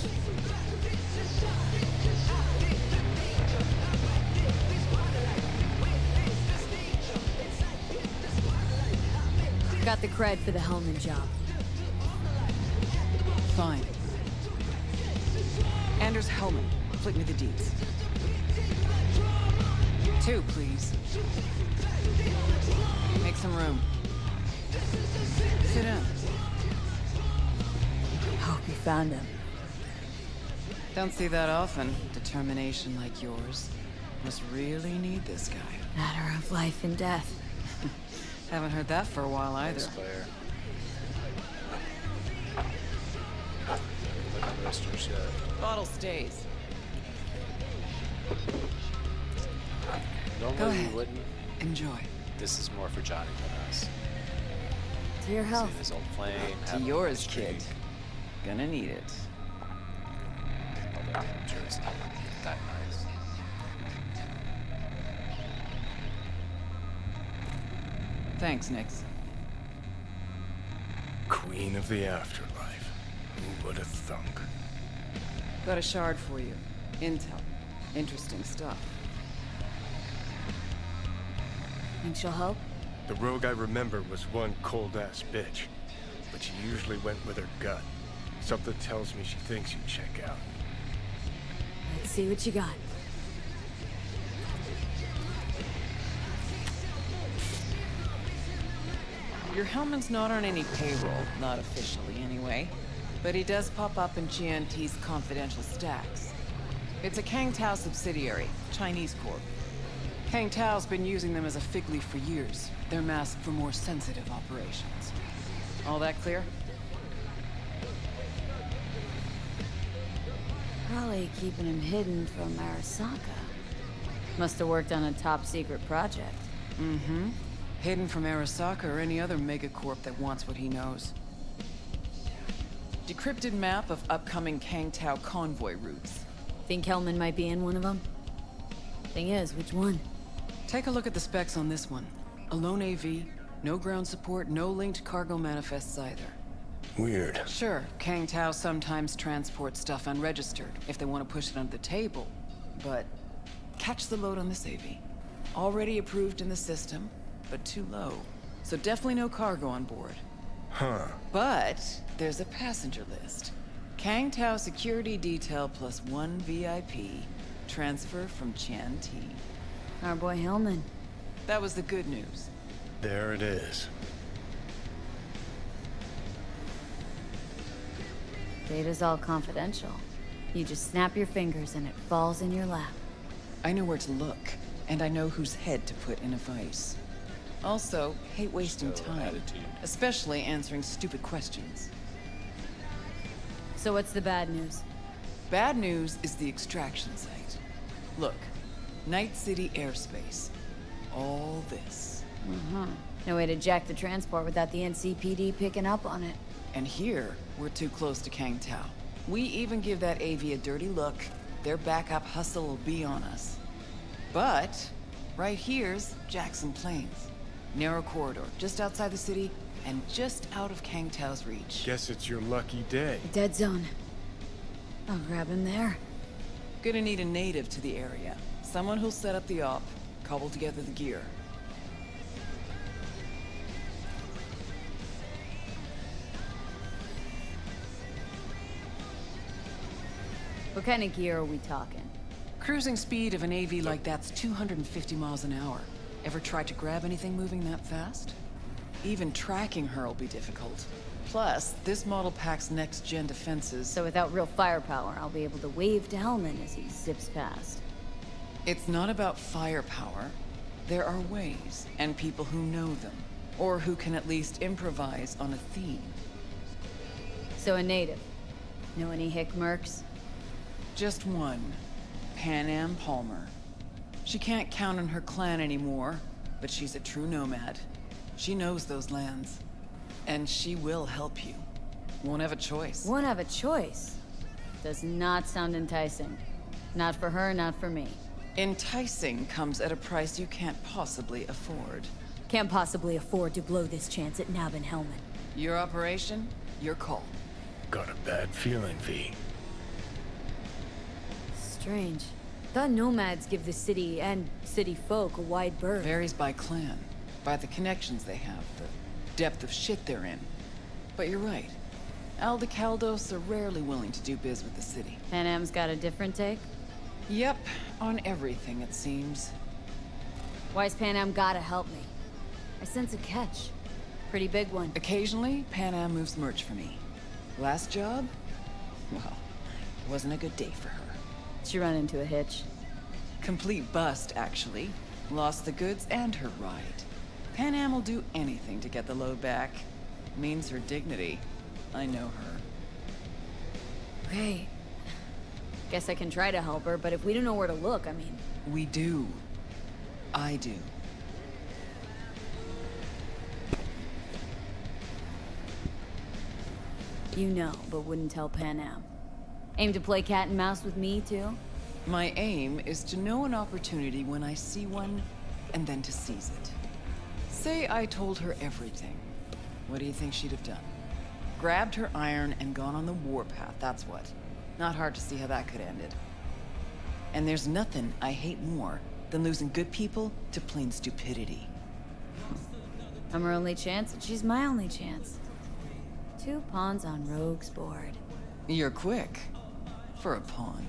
Got the cred for the Hellman job. Fine. Anders Hellman, flick me the deeds. 2, please. Make some room. Sit down. Hope you found him. Don't see that often. Determination like yours. Must really need this guy. Matter of life and death. Haven't heard that for a while either. Thanks, Claire. Look at the rest of your shift. Bottle stays. Normally Go we ahead. wouldn't. Enjoy. This is more for Johnny than us. To your health. Seeing his old flame. To having yours, a kid. streak. Gonna need it. Although I'm sure it's not that nice. Thanks, Nix. Queen of the afterlife. Who would have thunk? Got a shard for you. Intel. Interesting stuff. Think she'll help? The rogue I remember was one cold-ass bitch. But she usually went with her gut. Something tells me she thinks you check out. Let's see what you got. Your Hellman's not on any payroll, not officially anyway. But he does pop up in GNT's confidential stacks. It's a Kang Tao subsidiary, Chinese corp. Kang Tao's been using them as a fig leaf for years. They're masked for more sensitive operations. All that clear? Probably keeping him hidden from Arasaka. Must have worked on a top secret project. Mm-hmm. Hidden from Arasaka or any other megacorp that wants what he knows. Decrypted map of upcoming Kang Tao convoy routes. Think Hellman might be in one of them? Thing is, which one? Take a look at the specs on this one. A lone AV, no ground support, no linked cargo manifests either. Weird. Sure, Kang Tao sometimes transports stuff unregistered if they want to push it under the table. But catch the load on this AV. Already approved in the system, but too low. So definitely no cargo on board. Huh. But there's a passenger list. Kang Tao security detail plus 1 VIP. Transfer from Qian T. Our boy Hellman. That was the good news. There it is. Data's all confidential. You just snap your fingers and it falls in your lap. I know where to look, and I know whose head to put in a vice. Also, hate wasting So, time, attitude. especially answering stupid questions. So what's the bad news? Bad news is the extraction site. Look, Night City airspace. All this. No way to jack the transport without the NCPD picking up on it. And here, we're too close to Kang Tao. We even give that AV a dirty look, their backup hustle will be on us. But, right here's Jackson Plains. Narrow corridor, just outside the city, and just out of Kang Tao's reach. Guess it's your lucky day. A dead zone. I'll grab him there. Gonna need a native to the area. Someone who'll set up the op, cobble together the gear. What kind of gear are we talking? Cruising speed of an AV like that's 250 miles an hour. Ever tried to grab anything moving that fast? Even tracking her will be difficult. Plus, this model packs next-gen defenses, So without real firepower, I'll be able to wave to Hellman as he zips past. it's not about firepower. There are ways, and people who know them, or who can at least improvise on a theme. So a native. Know any hick mercs? Just one. Pan Am Palmer. She can't count on her clan anymore, But she's a true nomad. She knows those lands. And she will help you. Won't have a choice. Won't have a choice. Does not sound enticing. Not for her, not for me. Enticing comes at a price you can't possibly afford. Can't possibly afford to blow this chance at Nab and Hellman. Your operation, your call. Got a bad feeling, V. Strange. Thought nomads give the city and city folk a wide berth. Varies by clan, by the connections they have, the depth of shit they're in. But you're right. Aldecaldos are rarely willing to do biz with the city. Pan Am's got a different take? Yep, on everything it seems. Why's Pan Am gotta help me? I sense a catch. Pretty big one. Occasionally, Pan Am moves merch for me. Last job? Well, wasn't a good day for her. She run into a hitch. Complete bust, actually. Lost the goods and her ride. Pan Am will do anything to get the load back. Means her dignity. I know her. Okay. Guess I can try to help her, but if we don't know where to look, I mean... We do. I do. You know, but wouldn't tell Pan Am. Aim to play cat and mouse with me, too? My aim is to know an opportunity when I see one, and then to seize it. Say I told her everything. What do you think she'd have done? Grabbed her iron and gone on the warpath, that's what. Not hard to see how that could have ended. And there's nothing I hate more than losing good people to plain stupidity. I'm her only chance, and she's my only chance. 2 pawns on Rogue's board. You're quick. For a pawn.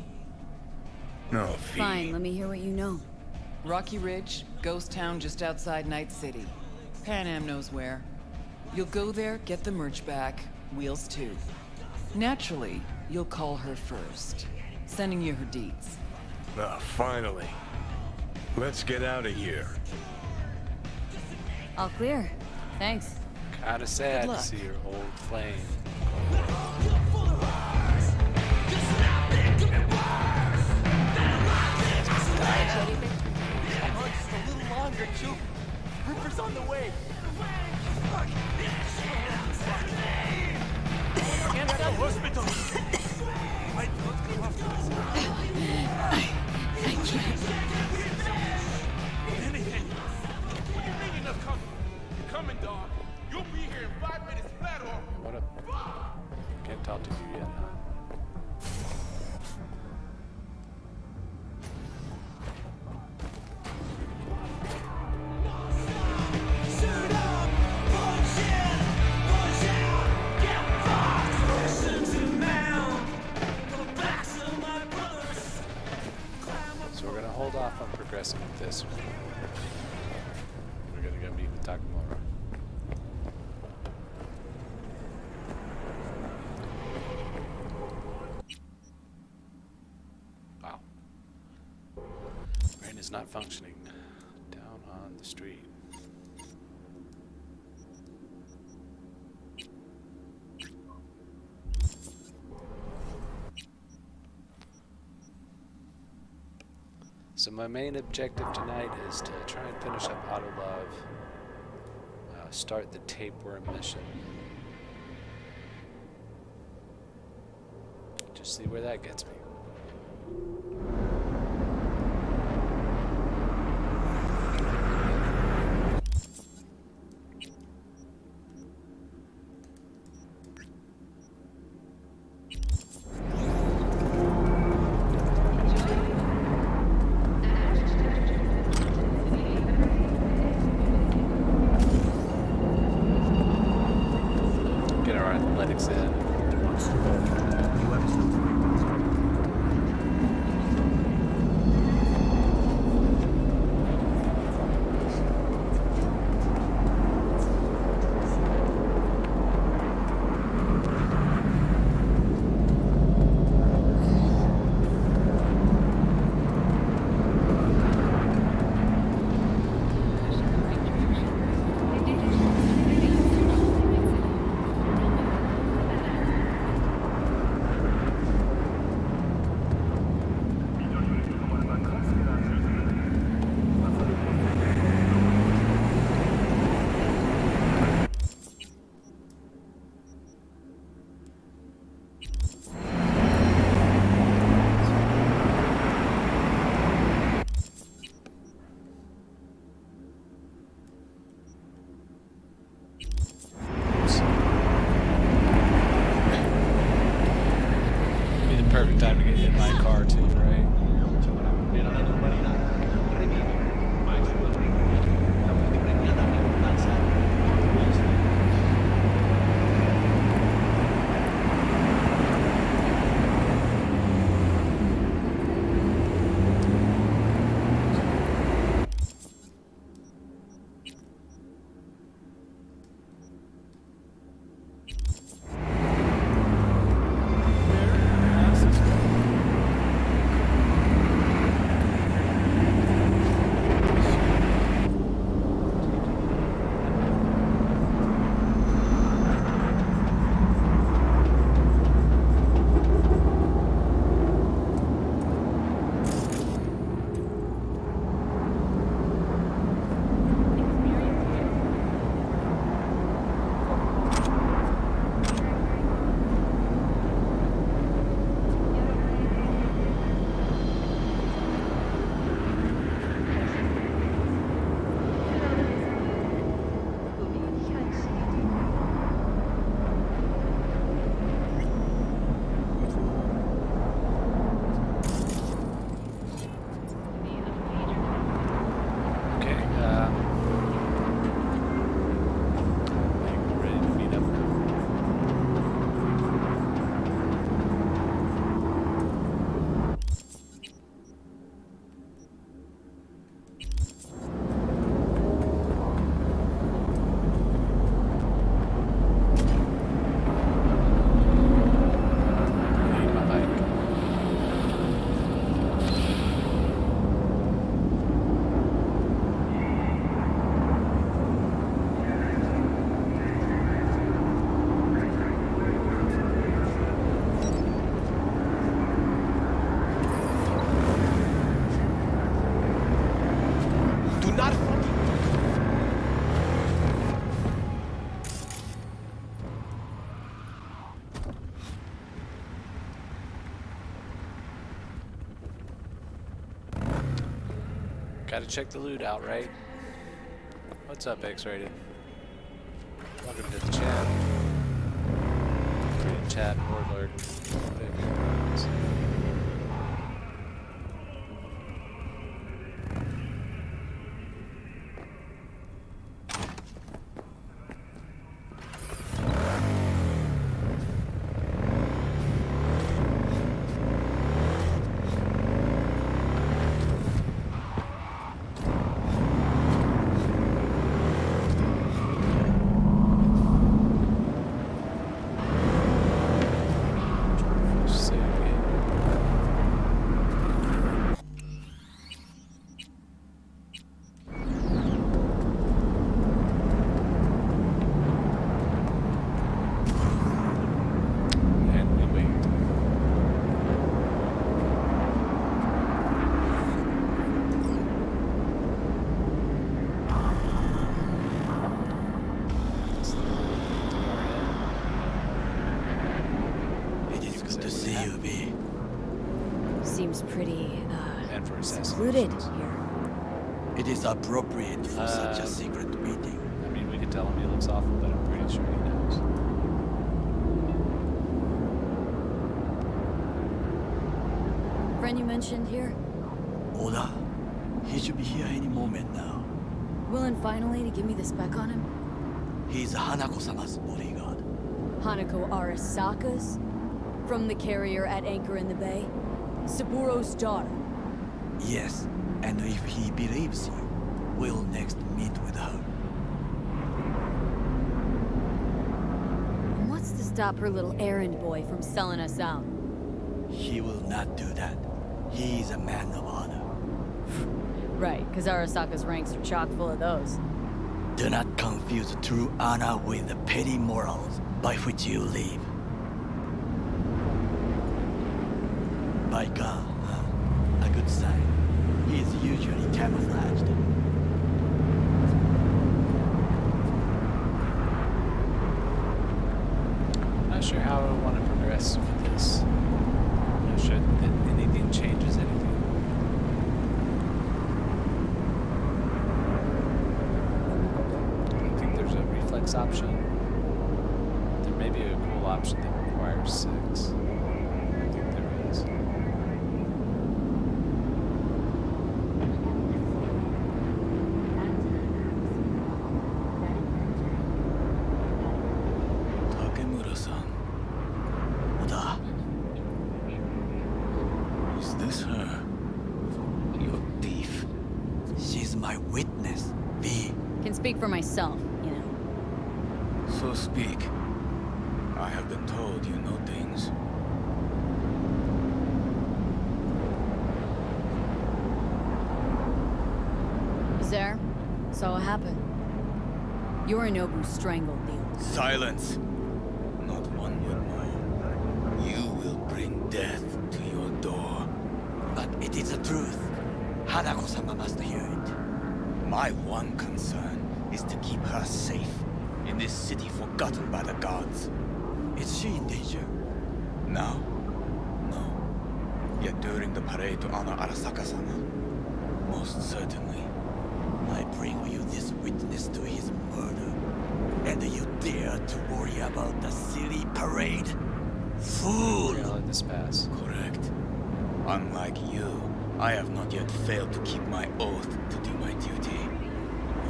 No, V. Fine, let me hear what you know. Rocky Ridge, ghost town just outside Night City. Pan Am knows where. You'll go there, get the merch back, wheels too. Naturally, you'll call her first, sending you her deeds. Ah, finally. Let's get out of here. All clear. Thanks. Kinda sad to luck. see your old flame. Just a little longer, too. Ripper's on the way. Get to the hospital. Anything. What do you mean you're not coming? You're coming, dog. You'll be here in 5 minutes flat or... What up? Can't talk to you yet, huh? So we're gonna hold off on progressing with this one. We're gonna go meet with Takamura. Wow. Brain is not functioning. Down on the street. So my main objective tonight is to try and finish up Auto Love, start the tapeworm mission. Just see where that gets me. Get our athletics in. time to get in my car too, right? Gotta check the loot out, right? What's up, X-Rated? Welcome to the chat. Reading chat, Warlord. Whatever your is. Seems pretty, And for secluded assassinations. here. It is appropriate for such a secret meeting. I mean, we could tell him he looks awful, but I'm pretty sure he knows. Friend you mentioned here? Oda, he should be here any moment now. Willing finally to give me the spec on him? He's Hanako-sama's bodyguard. Hanako Arasaka's? From the carrier at anchor in the bay? Saburo's daughter? Yes, and if he believes you, we'll next meet with her. And what's to stop her little errand boy from selling us out? He will not do that. He is a man of honor. Right, because Arasaka's ranks are chock full of those. Do not confuse true honor with the petty morals by which you live. By God, a good sign. He is usually camouflaged. Not sure how I want to progress with this. Not sure that anything changes anything. I think there's a reflex option. There may be a cool option that requires 6. I think there is. Is this her? You thief. She's my witness, V. Can speak for myself, you know. So speak. I have been told you know things. There, saw what happened. Yorinobu strangled the old. Silence! Not one word more. You will bring death to your door. But it is the truth. Hanako-sama must hear it. My one concern is to keep her safe in this city forgotten by the gods. Is she in danger? No. No. Yet during the parade to honor Arasaka-sama, most certainly. I bring you this witness to his murder, and you dare to worry about the silly parade? Fool! We're gonna let this pass. Correct. Unlike you, I have not yet failed to keep my oath to do my duty.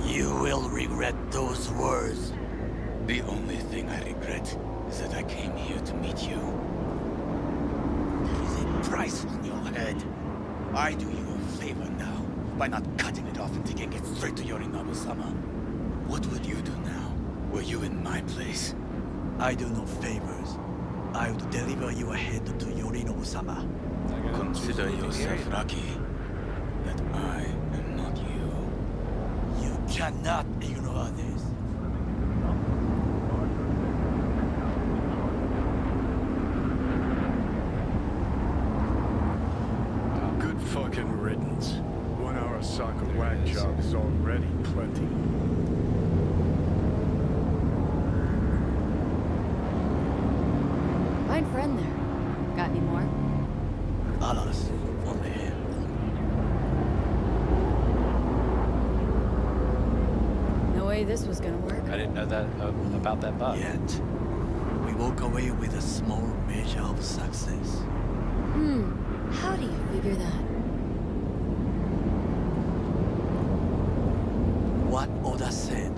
You will regret those words. The only thing I regret is that I came here to meet you. There is a price on your head. I do you a favor now by not cutting it off and taking it straight to Yorinobu-sama. What would you do now, were you in my place? I do no favors. I would deliver your head to Yorinobu-sama. Consider yourself lucky that I am not you. You cannot ignore this. Good fucking riddance. 1 hour soccer whack job is already plenty. Fine friend there. Got any more? Alas, only him. No way this was gonna work. I didn't know that about that bug. Yet, we walk away with a small measure of success. How do you figure that? What Oda said.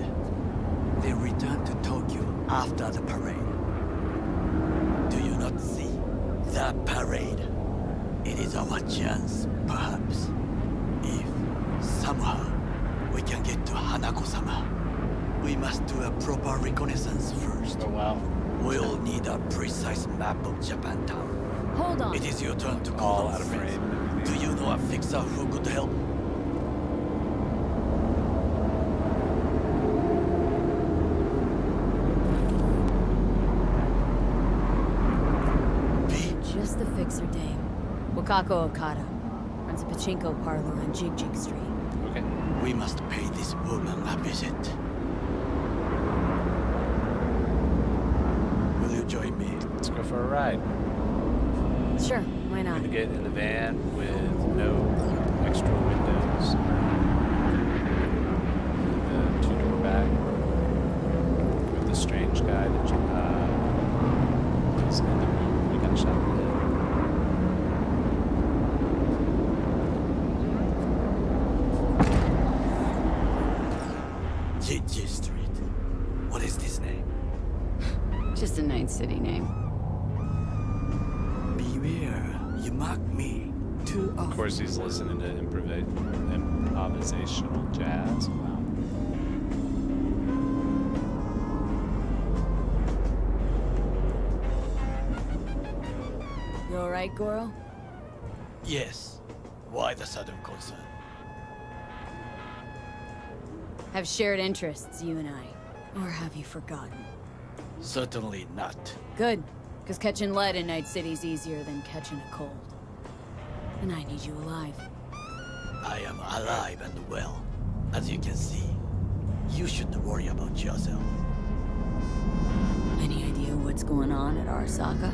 They returned to Tokyo after the parade. Do you not see? The parade. It is our chance, perhaps. If, somehow, we can get to Hanako-sama, we must do a proper reconnaissance first. Oh wow. We'll need a precise map of Japantown. Hold on. It is your turn to All call out out of friends. frame and Do everything. you know a fixer who could help? V? Just the fixer dame. Wakako Okada. Runs a pachinko parlor on Jig Jig Street. Okay. We must pay this woman a visit. Will you join me? Let's go for a ride. Sure, why I'm not? gonna get in the van with no extra windows. The two-door back with the strange guy that is in the room. We got shot in the head. Jiji Street. What is this name? Just a nice city name. Beware, you mock me too often. Of course, he's listening to improvisational jazz. Wow. You alright, Goro? Yes. Why the sudden concern? Have shared interests, you and I. Or have you forgotten? Certainly not. Good, because catching lead in Night City's easier than catching a cold. And I need you alive. I am alive and well. As you can see, you shouldn't worry about yourself. Any idea what's going on at Arasaka?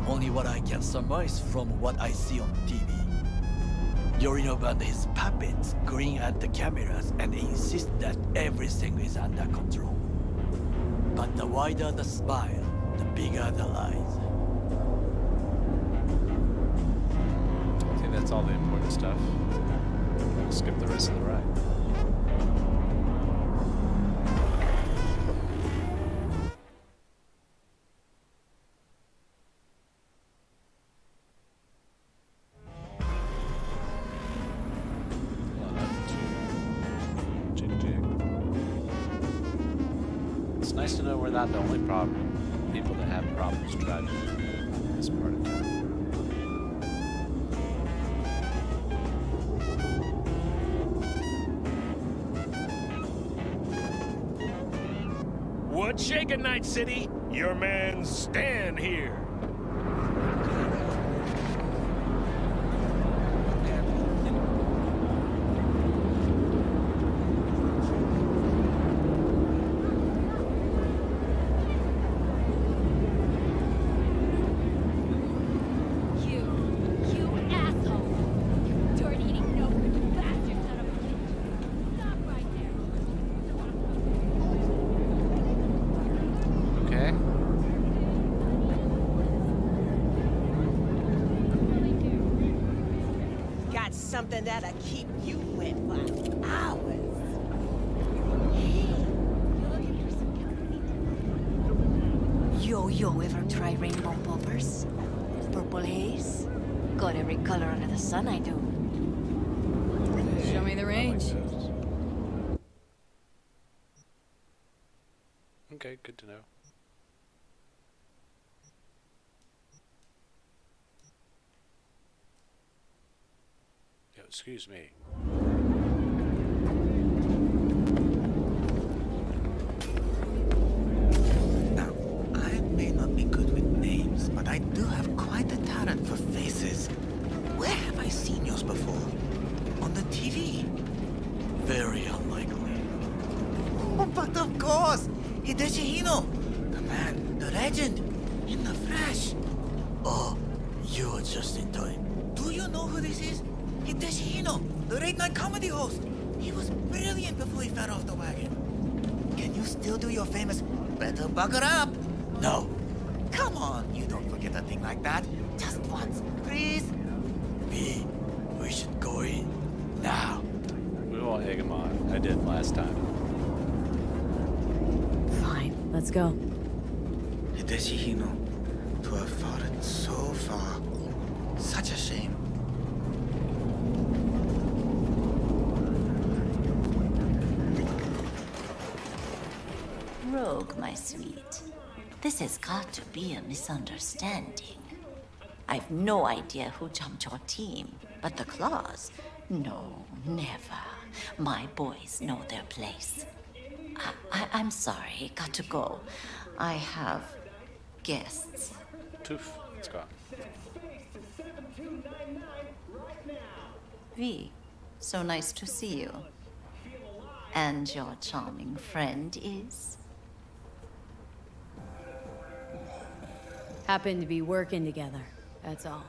Only what I can surmise from what I see on TV. Yorinobu and his puppets grin at the cameras and insist that everything is under control. But the wider the smile, the bigger the lies. I think that's all the important stuff. We'll skip the rest of the ride. nice to know we're not the only people that have problems driving in this part of town. What's shaking, Night City? Your man Stan here. You asshole! Dirt-eating no-good bastard son of a bitch! Stop right there! Okay. Got something that'll keep you wet for hours. Yo, ever try rainbow poppers? Purple haze? Got every color under the sun, I do. Show me the range. Okay, good to know. Yo, excuse me. Now, I may not be good with names, but I do have quite a talent for faces. Where have I seen yours before? On the TV? Very unlikely. Oh, but of course! Hideshi Hino! The man, the legend, in the flesh. Oh, you are just in time. Do you know who this is? Hideshi Hino, the late-night comedy host. He was brilliant before he fell off the wagon. Can you still do your famous "better buckle up"? No. Come on, you don't forget a thing like that. Just once, please. V, we should go in now. We won't egg him on. I did last time. Fine, let's go. Hideshi Hino, to have fallen so far. Such a shame. Rogue, my sweet. This has got to be a misunderstanding. I've no idea who jumped your team, but the Claws? No, never. My boys know their place. I'm sorry, got to go. I have guests. Toof, it's gone. V, so nice to see you. And your charming friend is? Happen to be working together, that's all.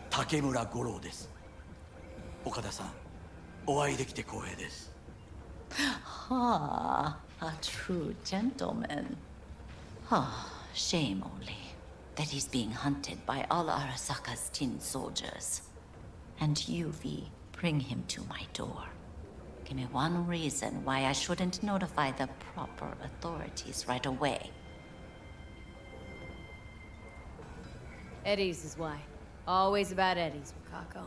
竹村五郎です。岡田さん、お会いできて光栄です。Ah, a true gentleman. Ah, shame only that he's being hunted by all Arasaka's tin soldiers. And you, V, bring him to my door. Give me one reason why I shouldn't notify the proper authorities right away. Eddie's is why. Always about Eddie's, Wakako.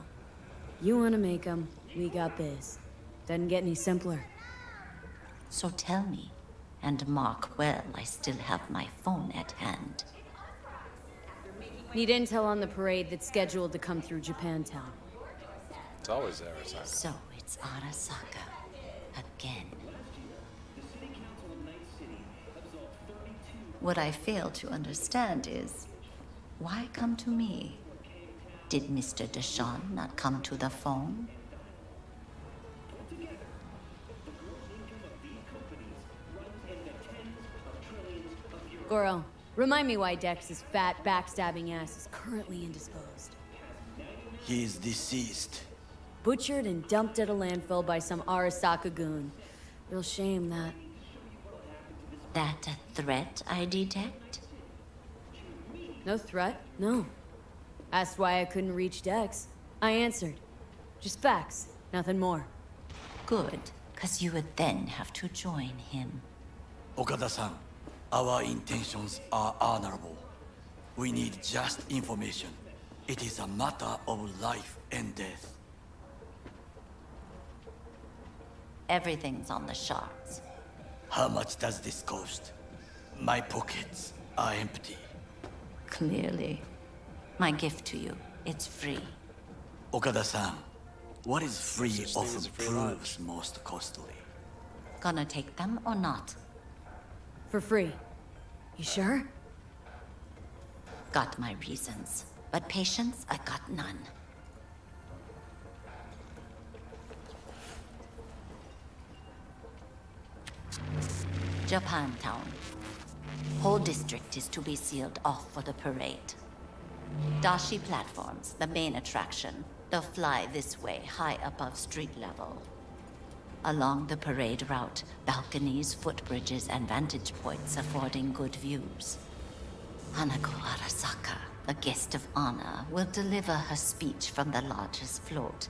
You wanna make them, we got biz. Doesn't get any simpler. So tell me, and mark well I still have my phone at hand. Need intel on the parade that's scheduled to come through Japantown. It's always Arasaka. So it's Arasaka. Again. What I fail to understand is, why come to me? Did Mr. Deshawn not come to the phone? Goro, remind me why Dex's fat, backstabbing ass is currently indisposed. He is deceased. Butchered and dumped at a landfill by some Arasaka goon. Real shame that. That a threat I detect? No threat, no. Asked why I couldn't reach Dex. I answered. Just facts, nothing more. Good, because you would then have to join him. Okada-san, our intentions are honorable. We need just information. It is a matter of life and death. Everything's on the shards. How much does this cost? My pockets are empty. Clearly. My gift to you, it's free. Okada-san, what is free Such thing often as a free proves lunch. most costly. Gonna take them or not? For free. You sure? Got my reasons, but patience, I got none. Japantown. Whole district is to be sealed off for the parade. Dashi platforms, the main attraction. They'll fly this way, high above street level. Along the parade route, balconies, footbridges, and vantage points affording good views. Hanako Arasaka, the guest of honor, will deliver her speech from the largest float.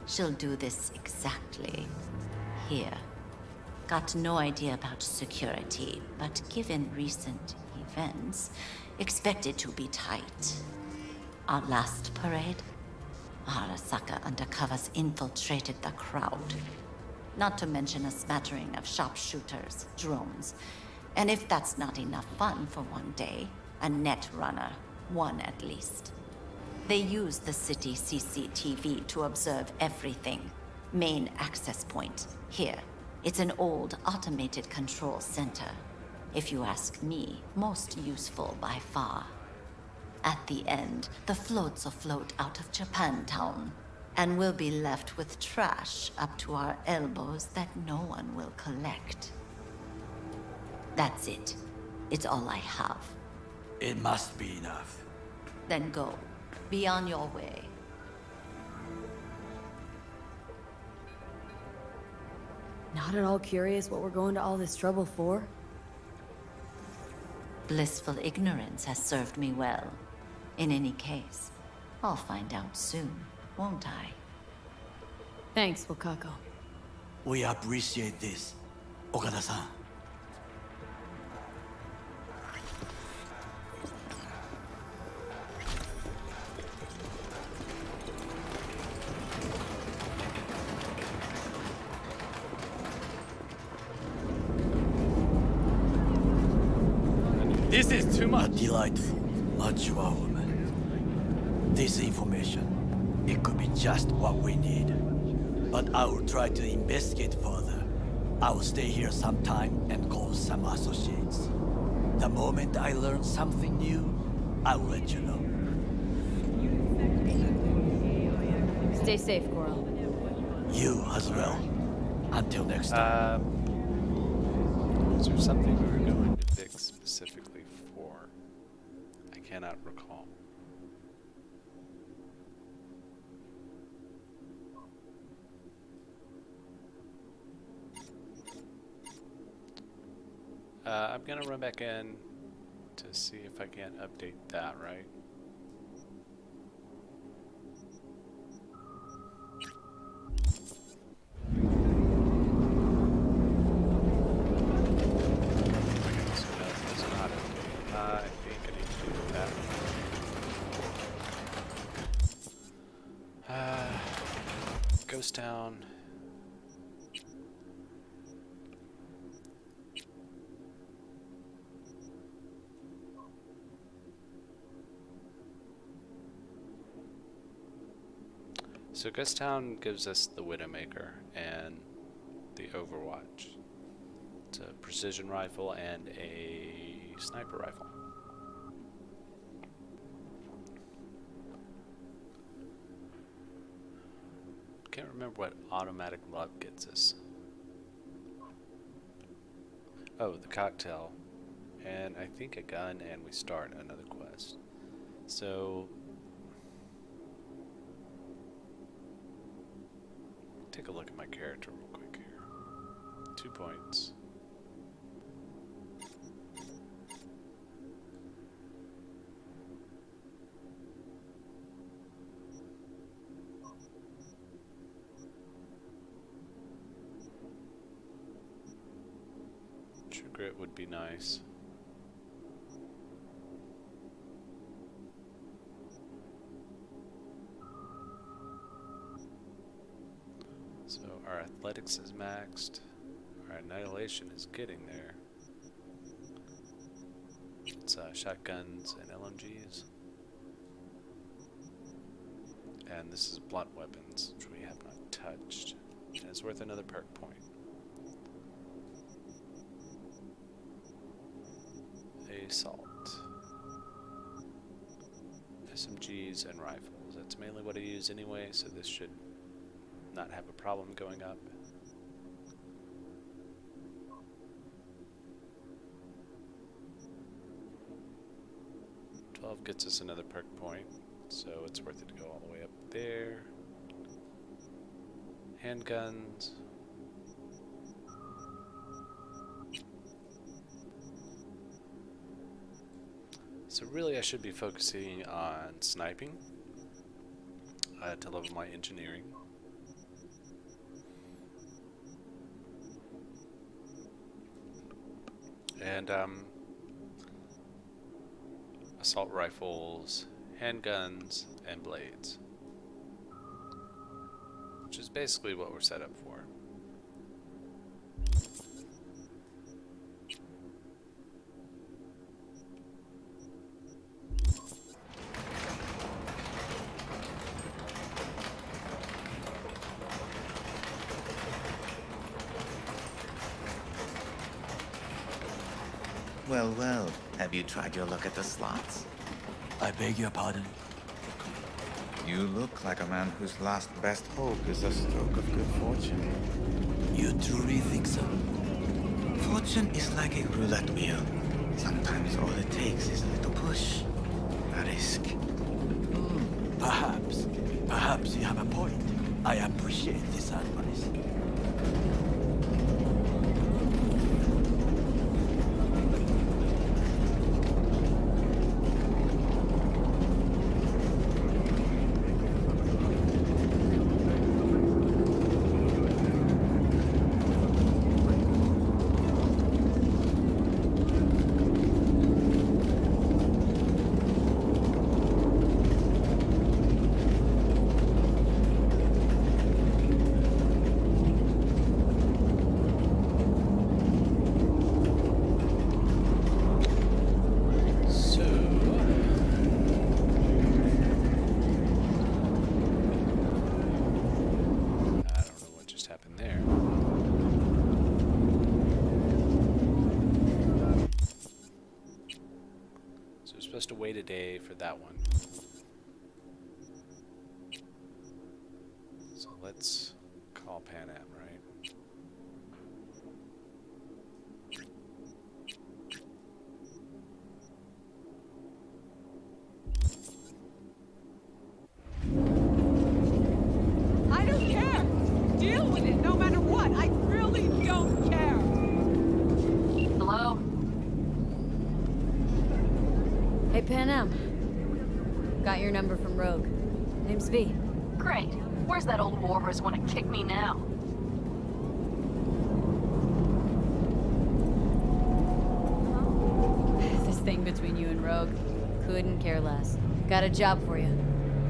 She'll do this exactly here. Got no idea about security, but given recent events, expect it to be tight. Our last parade, Arasaka undercovers infiltrated the crowd. Not to mention a smattering of sharpshooters, drones, and if that's not enough fun for one day, a net runner, one at least. They use the city CCTV to observe everything. Main access point, here. It's an old automated control center. If you ask me, most useful by far. At the end, the floats will float out of Japantown, and we'll be left with trash up to our elbows that no one will collect. That's it. It's all I have. It must be enough. Then go. Be on your way. Not at all curious what we're going to all this trouble for? Blissful ignorance has served me well. In any case, I'll find out soon, won't I? Thanks, Wakako. We appreciate this, Okada-san. This is too A much. delightful, mature woman. This information, it could be just what we need. But I will try to investigate further. I will stay here some time and call some associates. The moment I learn something new, I will let you know. Stay safe, Coral. You as well. Until next time. Is there something we were going to fix specifically for? I cannot recall. I'm gonna run back in to see if I can update that, right? So no, it does not update. I think I need to do that. Ghost Town. So Ghost Town gives us the Widowmaker and the Overwatch. It's a precision rifle and a sniper rifle. Can't remember what automatic love gets us. Oh, the cocktail. And I think a gun, and we start another quest. So take a look at my character real quick here. 2 points. True Grit would be nice. So our athletics is maxed. Our annihilation is getting there. shotguns and LMGs. And this is blunt weapons, which we have not touched. And it's worth another perk point. Assault. SMGs and rifles. That's mainly what I use anyway, so this should not have a problem going up. Gets us another perk point, so it's worth it to go all the way up there. Handguns. So really I should be focusing on sniping to level my engineering. And assault rifles, handguns, and blades. Which is basically what we're set up for. Well, well. Have you tried your luck at the slots? I beg your pardon? You look like a man whose last best hope is a stroke of good fortune. You truly think so? Fortune is like a roulette wheel. Sometimes all it takes is a little push. A risk. Perhaps. Perhaps you have a point. I appreciate this advice. Supposed to wait a day for that one. So let's call Pan Am, right? I don't care! Deal with it no matter what! I really don't care! Hello? Hey, Pan Am. Got your number from Rogue. Name's V. Great. Where's that old warhorse want to kick me now? This thing between you and Rogue. Couldn't care less. Got a job for you.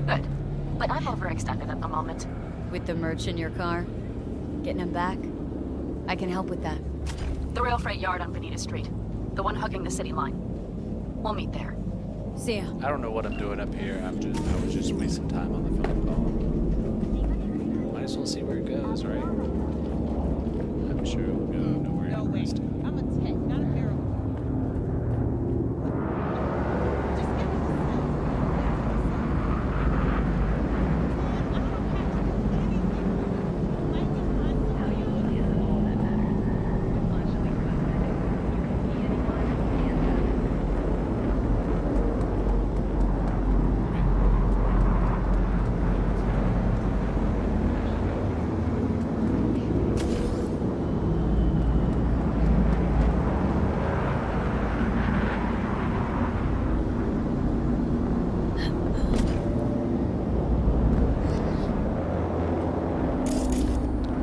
Good. But I'm overextended at the moment. With the merch in your car? Getting him back? I can help with that. The rail freight yard on Bonita Street. The one hugging the city line. We'll meet there. See ya. I don't know what I'm doing up here. I was just wasting time on the phone call. Might as well see where it goes, right? I'm sure it will go nowhere interesting. I'm a tech, not a miracle.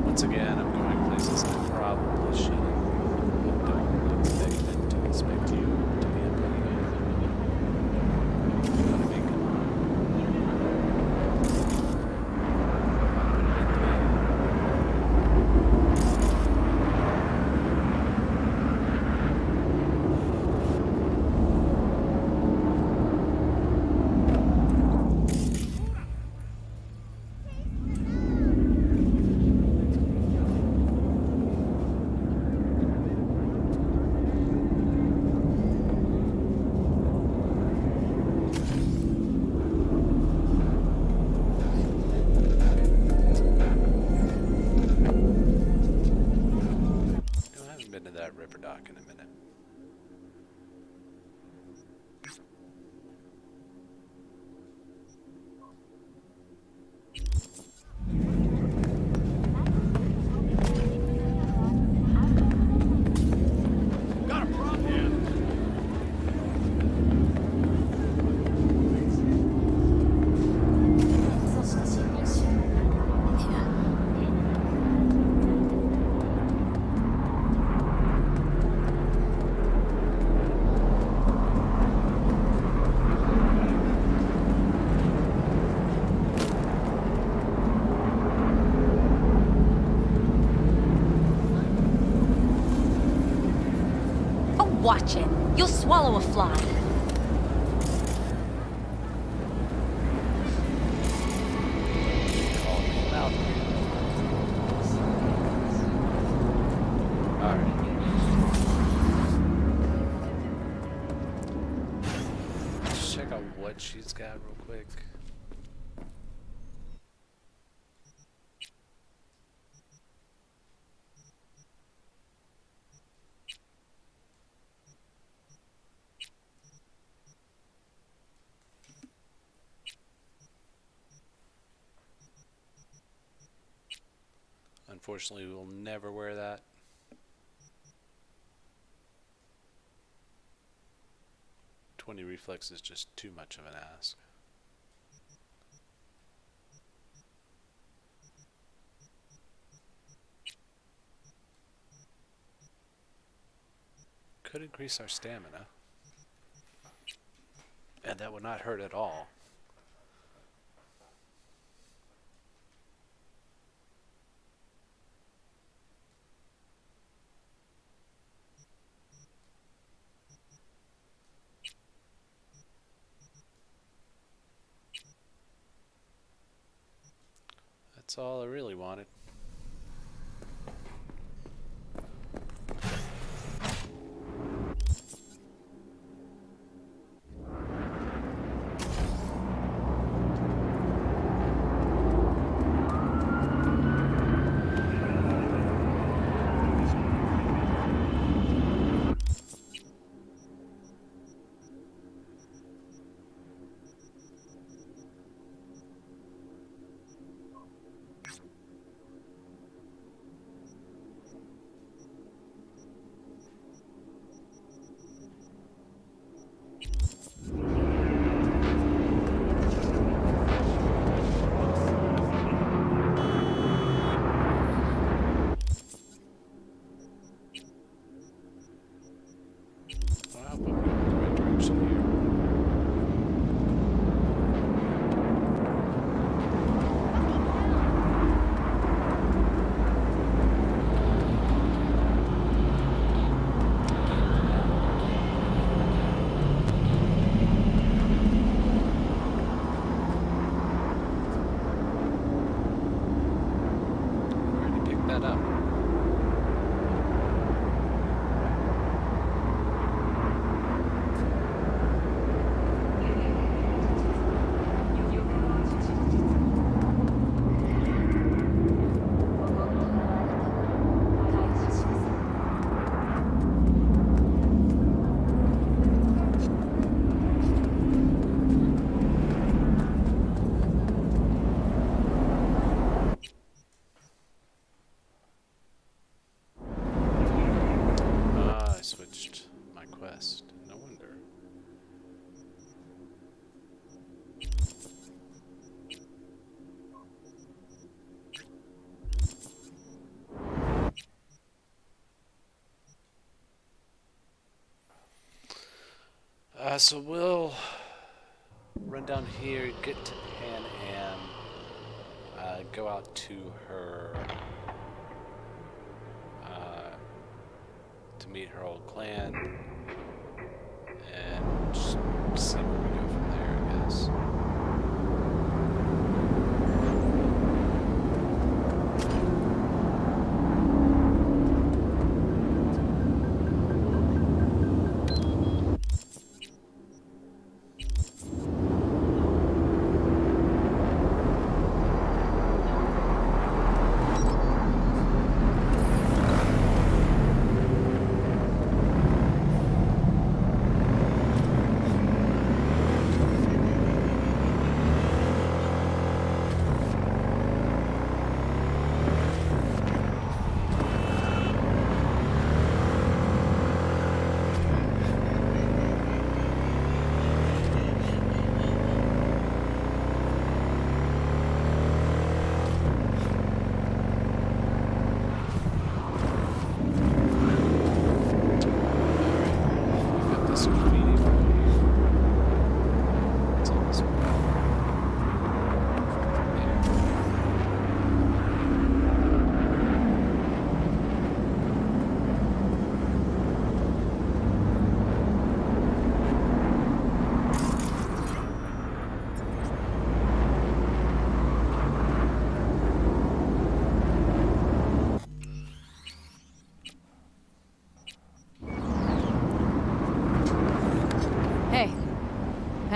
Once again, I'm going places I probably shouldn't. I don't expect them to expect you to be a player. I mean, come on. talk in a minute. Got a problem here. Oh, watch it. You'll swallow a fly. Let's check out what she's got real quick. Unfortunately, we will never wear that. "20 reflex is just too much of an ask. Could increase our stamina, and that would not hurt at all. That's all I really wanted. Wow, but we're going in the right direction here. We already picked that up. I switched my quest. No wonder. So we'll run down here, get to Pan Am, go out to her, to meet her old clan, and just see where we go from there, I guess.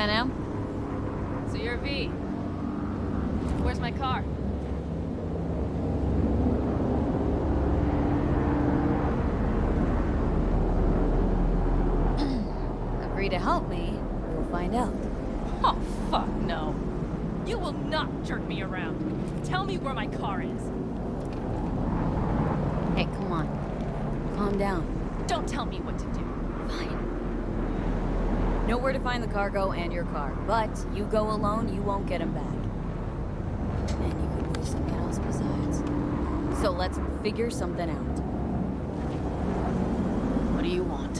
Pan Am? So you're V. Where's my car? Agree to help me, we'll find out. Oh, fuck no. You will not jerk me around. Tell me where my car is. Hey, come on. Calm down. Don't tell me what to do. Fine. Know where to find the cargo and your car, but you go alone, you won't get him back. And you could lose something else besides. So let's figure something out. What do you want?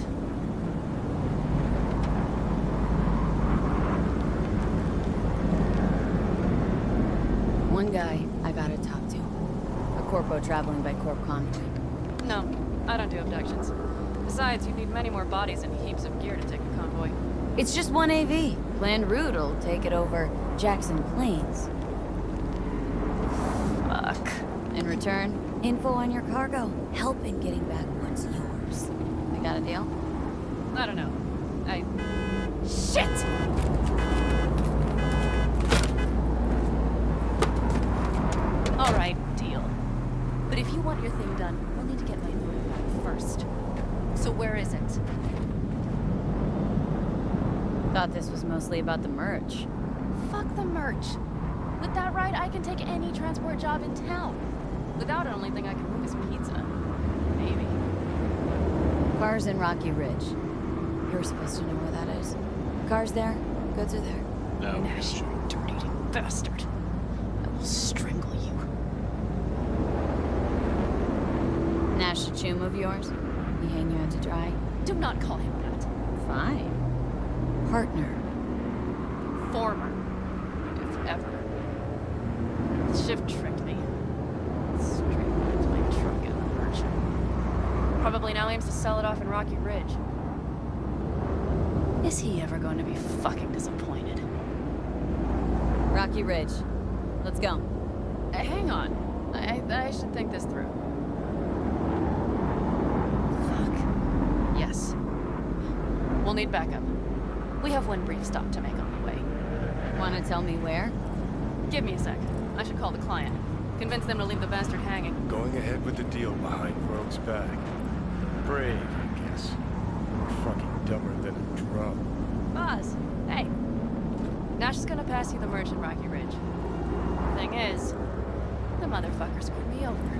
One guy I gotta talk to. A corpo traveling by corp convoy. No, I don't do abductions. Besides, you need many more bodies and heaps of gear to take a convoy. It's just one AV. Planned route will take it over Jackson Plains. Fuck. In return, info on your cargo. Help in getting back what's yours. We got a deal? I don't know. Shit! Alright, deal. But if you want your thing done, we'll need to get my room back first. So where is it? Thought this was mostly about the merch. Fuck the merch. With that ride, I can take any transport job in town. Without it, only thing I can move is pizza. Maybe. Car's in Rocky Ridge. You're supposed to know where that is. Car's there, goods are there. No. Nash, you dirty bastard. I will strangle you. Nash a chum of yours? He hang you out to dry? Do not call him that. Fine. Partner. Former. If ever. The shift tricked me. Straight into my truck and the merch. Probably now aims to sell it off in Rocky Ridge. Is he ever going to be fucking disappointed? Rocky Ridge. Let's go. Hang on. I should think this through. Fuck. Yes. We'll need backup. We have one brief stop to make on the way. Wanna tell me where? Give me a sec. I should call the client. Convince them to leave the bastard hanging. Going ahead with the deal behind Rogue's back. Brave, I guess. Or fucking dumber than a drum. Boz, hey. Nash is gonna pass you the merch in Rocky Ridge. Thing is, the motherfucker screwed me over.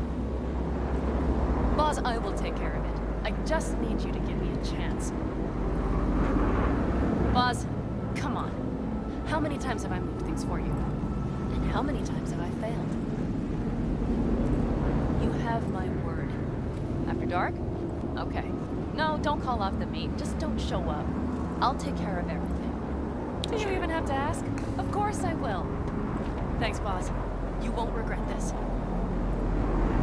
Boz, I will take care of it. I just need you to give me a chance. Boz, come on. How many times have I moved things for you? And how many times have I failed? You have my word. After dark? Okay. No, don't call off the meet. Just don't show up. I'll take care of everything. Do you even have to ask? Of course I will. Thanks, boss. You won't regret this.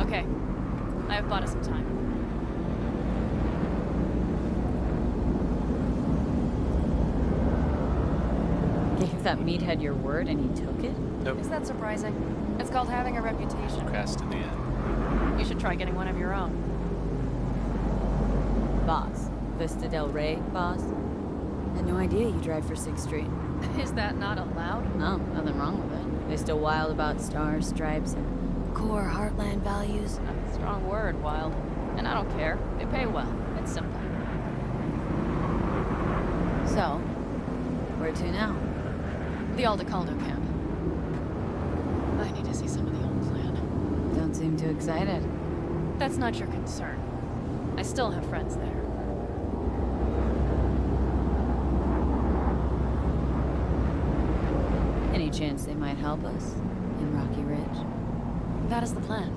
Okay. I have bought us some time. Gave that meathead your word and he took it? Nope. Is that surprising? It's called having a reputation. Crashed in the end. You should try getting one of your own. Boss. Vista Del Rey, boss. Had no idea you drive for 6th Street. Is that not allowed? No, nothing wrong with it. They still wild about stars, stripes, and core heartland values. A strong word, wild. And I don't care. They pay well. It's simple. So, where to now? The Aldecaldo camp. I need to see some of the old plan. Don't seem too excited. That's not your concern. I still have friends there. Any chance they might help us in Rocky Ridge? That is the plan.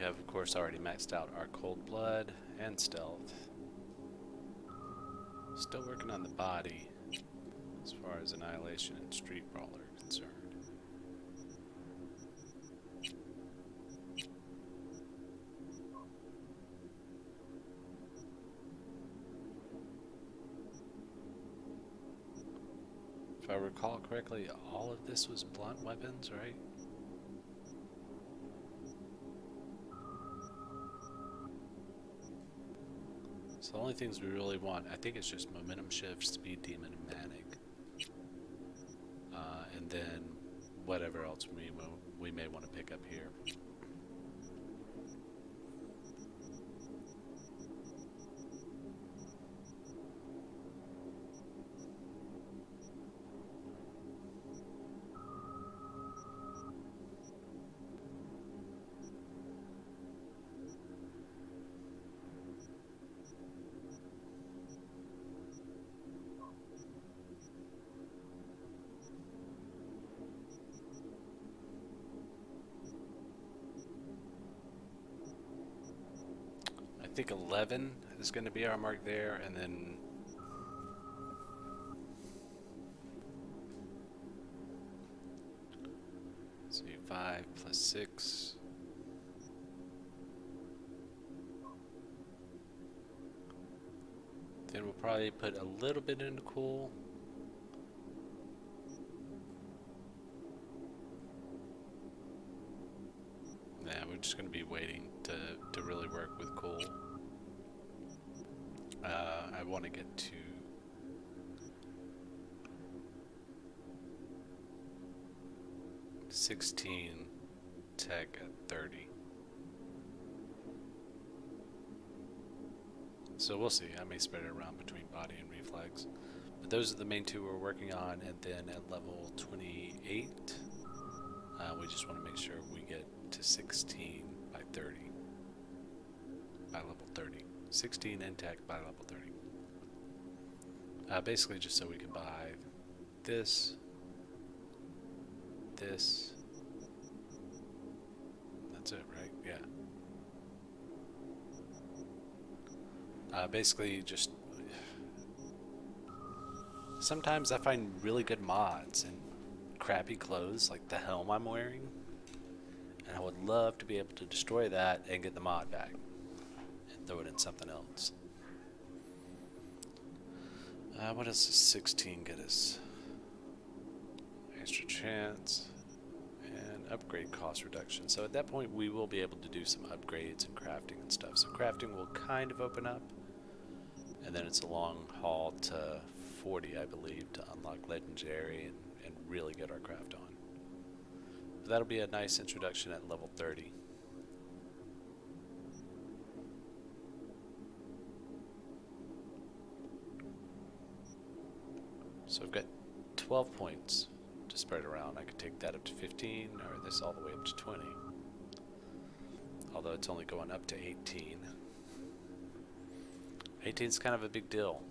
have, of course, already maxed out our cold blood and stealth. Still working on the body as far as annihilation and street brawl are concerned. If I recall correctly, all of this was blunt weapons, right? So the only things we really want, I think it's just momentum shift, speed demon, and manic. And then whatever else we may want to pick up here. I think 11 is going to be our mark there, and then let's see, 5 plus 6. Then we'll probably put a little bit into cool. Nah, we're just going to be waiting to really work with cool. I want to get to 16 tech at 30. So we'll see. I may spread it around between body and reflex. But those are the main two we're working on. And then at level 28, we just want to make sure we get to 16 by 30. By level 30. 16 in tech by level 30. Basically just so we can buy this, this. That's it, right? Yeah. Basically just sometimes I find really good mods and crappy clothes like the helm I'm wearing, and I would love to be able to destroy that and get the mod back and throw it in something else. What does 16 get us? Extra chance and upgrade cost reduction. So at that point we will be able to do some upgrades and crafting and stuff. So crafting will kind of open up, and then it's a long haul to 40, I believe, to unlock legendary and really get our craft on. But that'll be a nice introduction at level 30. So I've got 12 points to spread around. I could take that up to 15, or this all the way up to 20. Although it's only going up to 18. 18 is kind of a big deal.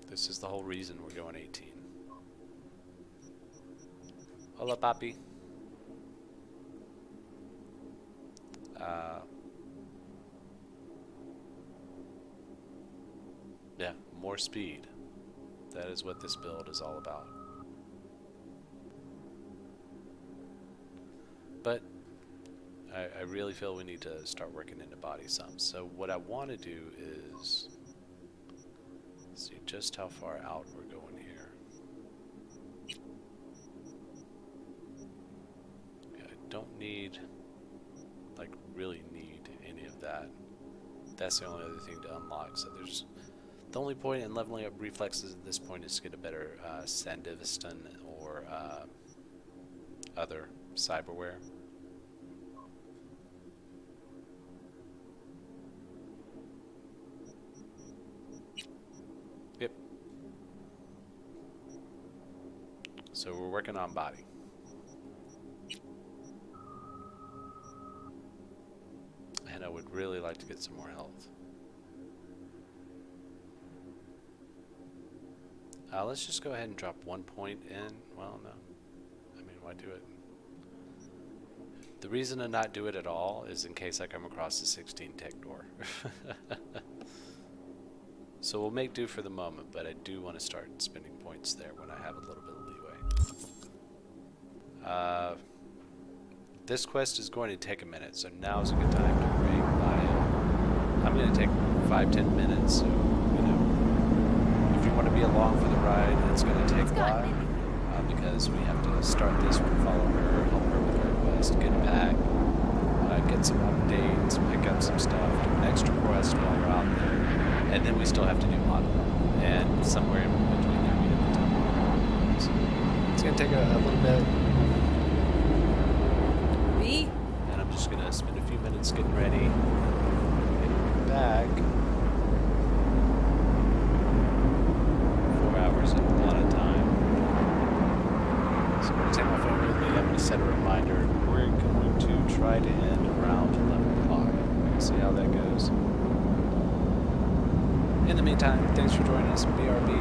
This is the whole reason we're going 18. Hola, papi. Yeah, more speed. That is what this build is all about. But I really feel we need to start working into body some. So what I want to do is see just how far out we're going here. Yeah, I don't need, like, really need any of that. That's the only other thing to unlock. So there's the only point in leveling up reflexes at this point is to get a better Sandivistan or other cyberware. Yep. So we're working on body. And I would really like to get some more health. Let's just go ahead and drop 1 point in. Well, no. I mean, why do it? The reason to not do it at all is in case I come across the 16 tech door. So we'll make do for the moment, but I do want to start spending points there when I have a little bit of leeway. This quest is going to take a minute, so now is a good time to break by. I'm going to take 5-10 minutes, so, you know, if you want to be along for the ride, it's going to take a while, because we have to start this one, follow her, help her with her quest, get back, get some updates, pick up some stuff, do an extra quest while we're out there, and then we still have to do Ottawa, and somewhere in between there we have the time. So it's going to take a little bit. And I'm just gonna spend a few minutes getting ready, getting back. 4 hours is a lot of time. So I'm gonna take my phone with me. I'm gonna set a reminder. We're going to try to end around 11 o'clock. We'll see how that goes. In the meantime, thanks for joining us, BRB.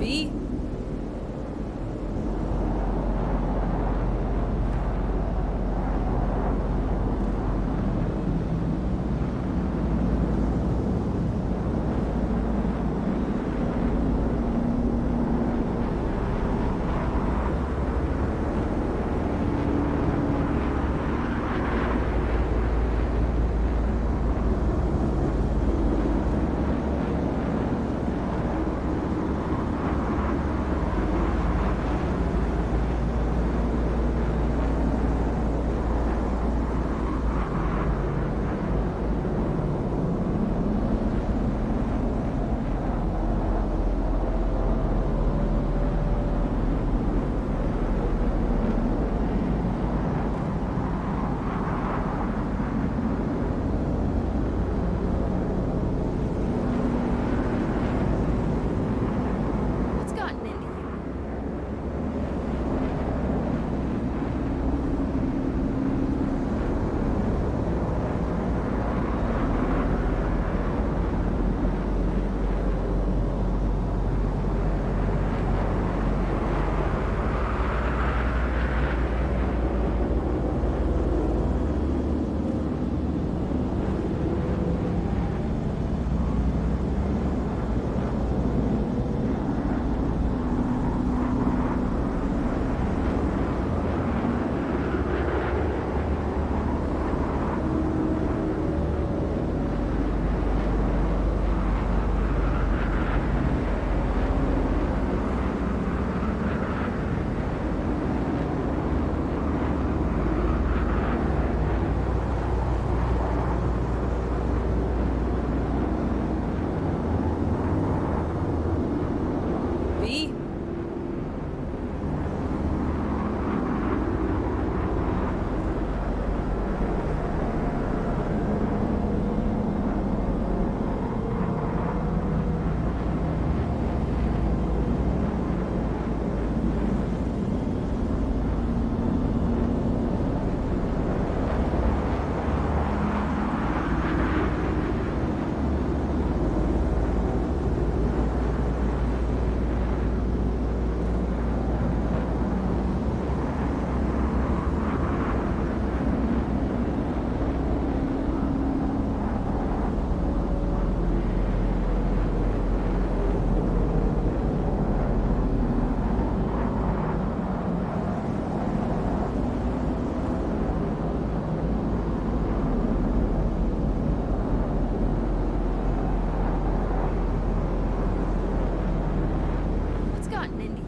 V? What's gotten into you? V? What's gotten into you?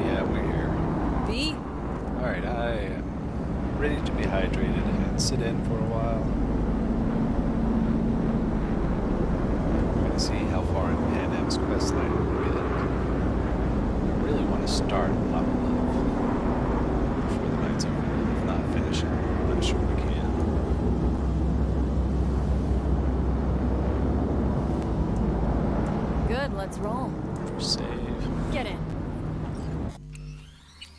Yeah, we're here. V? Alright, I am ready to be hydrated and sit in for a while. We're gonna see how far in Pan Am's questline we get. I really want to start Lava Love before the night's over. If not, finish it. I'm sure we can. Good, let's roll. For save. Get in.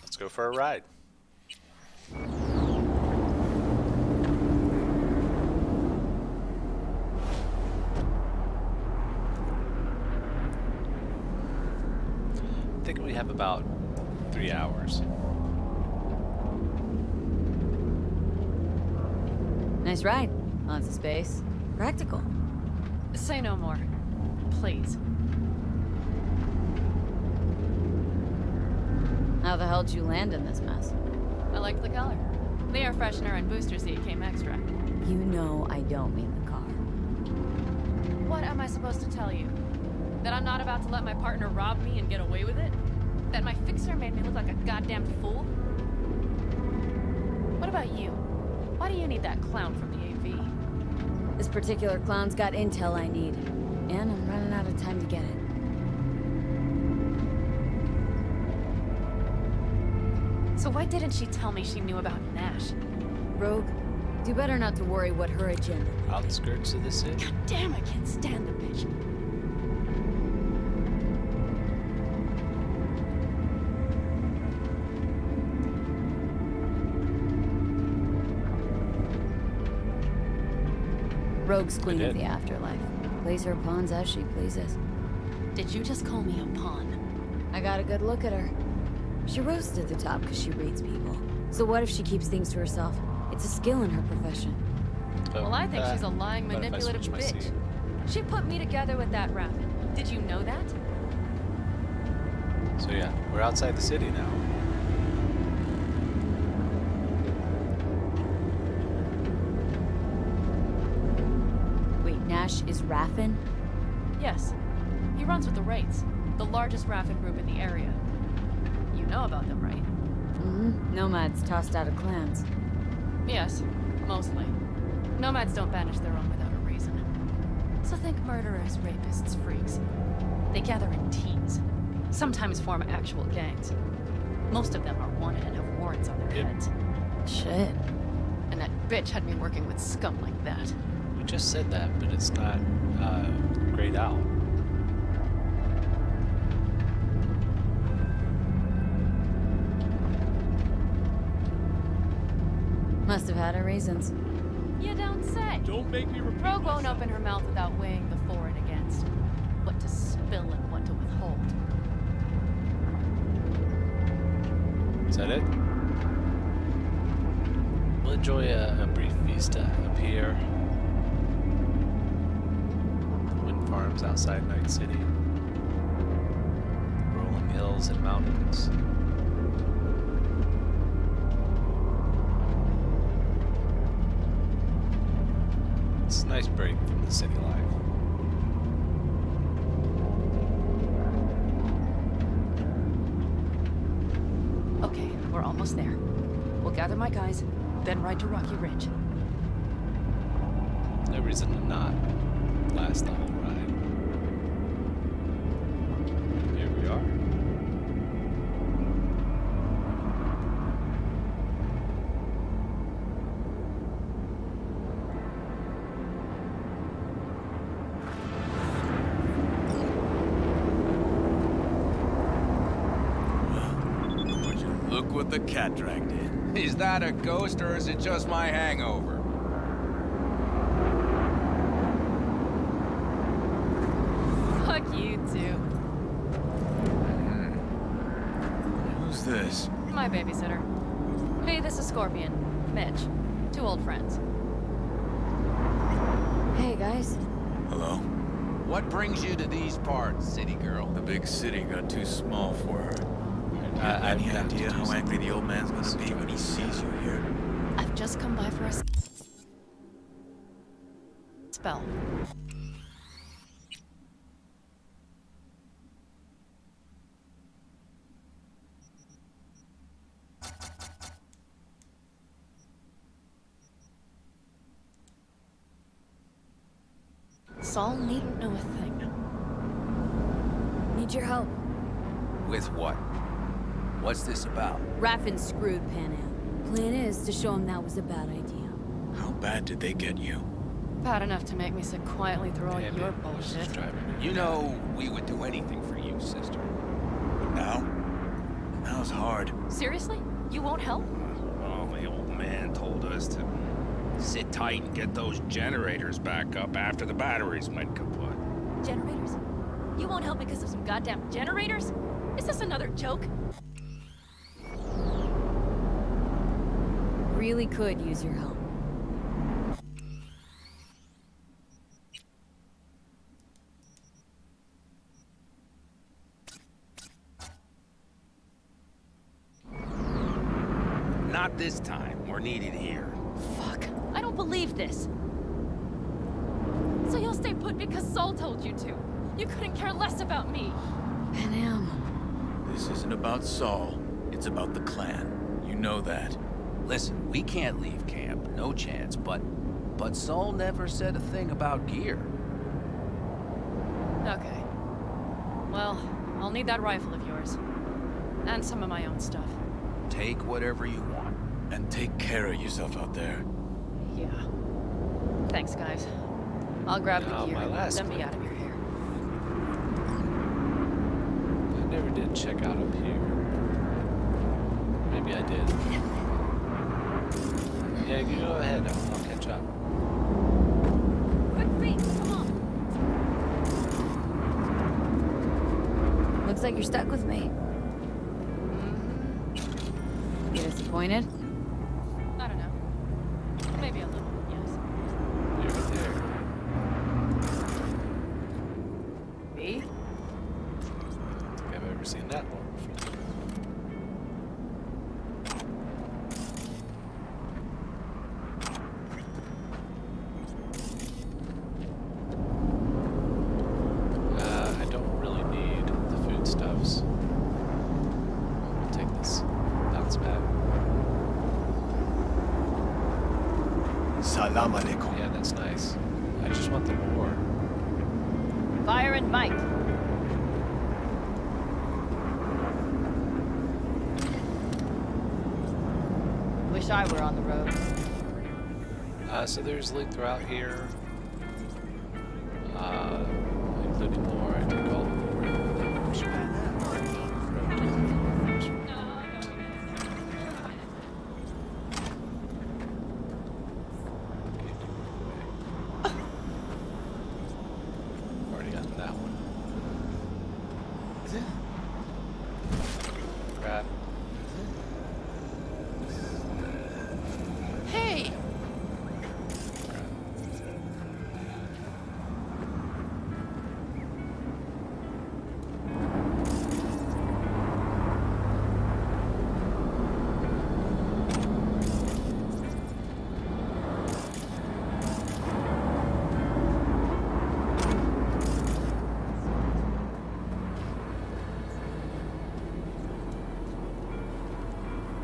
Let's go for a ride. I think we have about 3 hours. Nice ride. Lots of space. Practical. Say no more. Please. How the hell did you land in this mess? I liked the color. The air freshener and booster seat came extra. You know I don't mean the car. What am I supposed to tell you? That I'm not about to let my partner rob me and get away with it? That my fixer made me look like a goddamn fool? What about you? Why do you need that clown from the AV? This particular clown's got intel I need. And I'm running out of time to get it. So why didn't she tell me she knew about Nash? Rogue, do better not to worry what her agenda. Outskirts of the city. God damn, I can't stand the bitch. Rogue's queen of the afterlife. Plays her pawns as she pleases. Did you just call me a pawn? I got a good look at her. She rose to the top because she reads people. So what if she keeps things to herself? It's a skill in her profession. Well, I think she's a lying, manipulative bitch. She put me together with that rabbit. Did you know that? So yeah, we're outside the city now. Wait, Nash is Raffin? Yes. He runs with the Wraiths, the largest Raffin group in the area. You know about them, right? Mm-hmm. Nomads tossed out of clans. Yes, mostly. Nomads don't banish their own without a reason. So think murderers, rapists, freaks. They gather in teams, sometimes form actual gangs. Most of them are wanted and have warrants on their heads. Shit. And that bitch had me working with scum like that. We just said that, but it's not grayed out. Must have had her reasons. You don't say. Don't make me repeat Rogue won't myself. open her mouth without weighing the for and against. What to spill and what to withhold. Is that it? We'll enjoy a brief vista up here. The wind farms outside Night City. Rolling hills and mountains. It's a nice break from the city life. Okay, we're almost there. We'll gather my guys, then ride to Rocky Ridge. No reason to not last the whole ride. Here we are. Look what the cat dragged in. Is that a ghost or is it just my hangover? Fuck you too. Who's this? My babysitter. Hey, this is Scorpion. Mitch. Two old friends. Hey, guys. Hello? What brings you to these parts, city girl? The big city got too small for her. I've Any got to idea do how something. angry the old man's gonna be when he sees you here? I've just come by for a spell. Saul needn't know a thing. Need your help. With what? What's this about? Raffin screwed Pan Am. Plan is to show him that was a bad idea. How bad did they get you? Bad enough to make me sit quietly through all Damn your it, I was bullshit. just driving me You know, we would do anything for you, sister. But now? Now's hard. Seriously? You won't help? Oh, the old man told us to sit tight and get those generators back up after the batteries went kaput. Generators? You won't help because of some goddamn generators? Is this another joke? Really could use your help. not this time. We're needed here. Fuck. I don't believe this. So you'll stay put because Saul told you to. You couldn't care less about me. And him. This isn't about Saul. It's about the clan. You know that. Listen, we can't leave camp. No chance, but Saul never said a thing about gear. Okay. Well, I'll need that rifle of yours. And some of my own stuff. Take whatever you want. And take care of yourself out there. Yeah. Thanks, guys. I'll grab the Now, gear my and last then be clip. out of your hair. I never did check out up here. Maybe I did. Yeah, you go ahead. I'll catch up. Quick feet, come on. Looks like you're stuck with me. You disappointed? I don't know. Maybe a little, yes. You're right there. B? I don't think I've ever seen that one before. I don't really need the foodstuffs. I'll take this bounce pad. Salam alaikum. Yeah, that's nice. I just want the ore. Fire and Mike. Wish I were on the road. So there's loot throughout here, including more. I took all of the already got that one. Crap. Hey!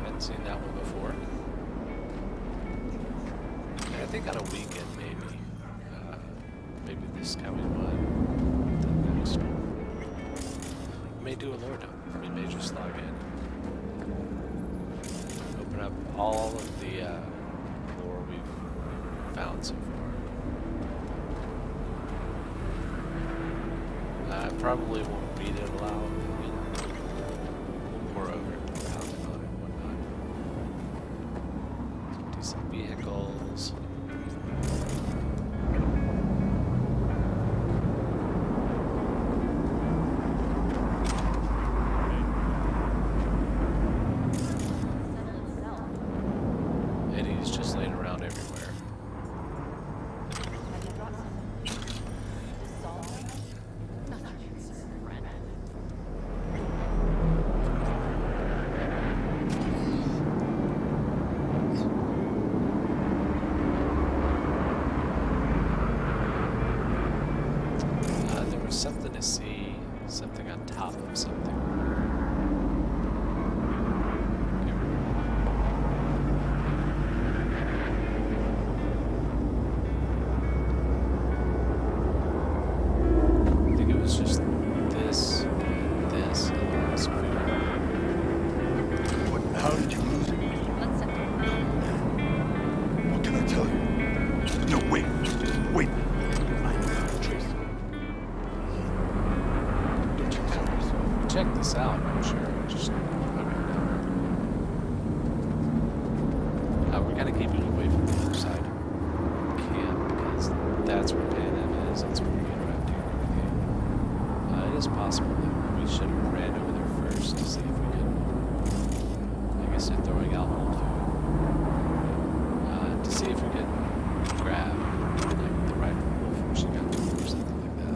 Hadn't seen that one before. I think on a weekend, maybe. Maybe this coming one. The next one. I may do a lore dump. We may just log in. Open up all of the lore we've found so far. I probably won't read it aloud. You know, we'll pour over it, comment on it, whatnot. Do some vehicles. Eddie's just laying around everywhere. There was something to see, something on top of something. I think it was just this, and then this food. How did you lose it? One second. What can I tell you? No, wait. Wait. I know how to trace it. Don't you tell yourself. Check this out, I'm sure. Just we're kind of keeping away from the other side of camp because that's where Pan Am is. That's where we interact here and everything. It is possible that we should have ran over there first to see if we could. I guess they're throwing out old food to see if we could grab like the right wolf or she got to or something like that.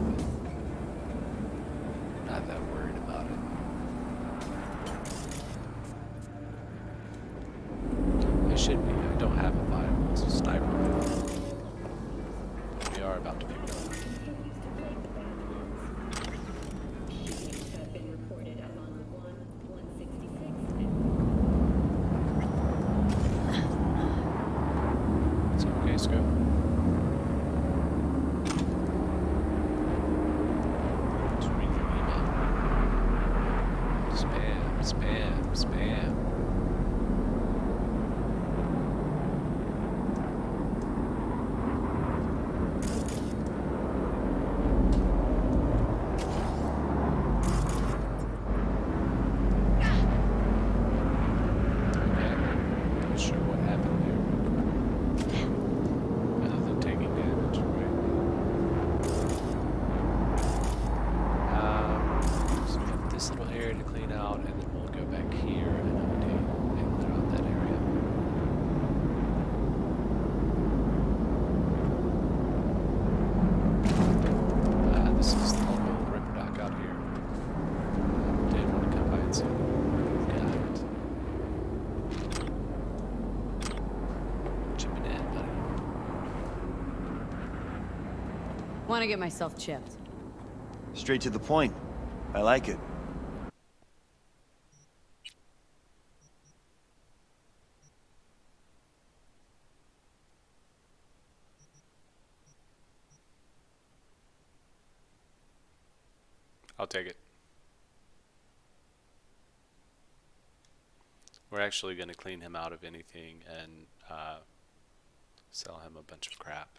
But not that worried about it. go. Just read your email. Spam, spam, spam. Want to get myself chipped. Straight to the point. I like it. I'll take it. We're actually going to clean him out of anything and sell him a bunch of crap.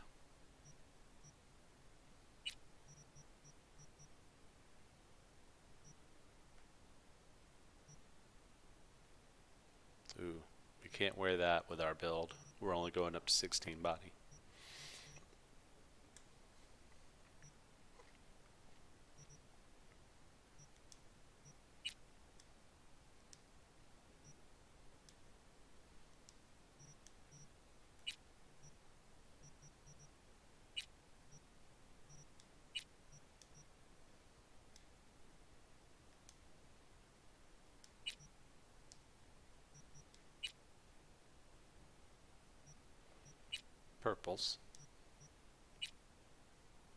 Ooh, we can't wear that with our build. We're only going up to 16 body. Purples.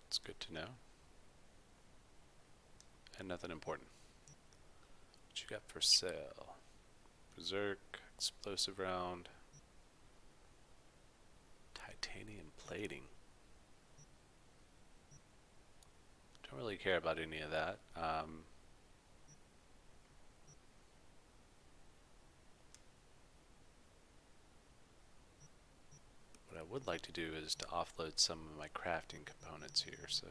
It's good to know. And nothing important. What you got for sale? Berserk, explosive round, titanium plating. Don't really care about any of that. What I would like to do is to offload some of my crafting components here, so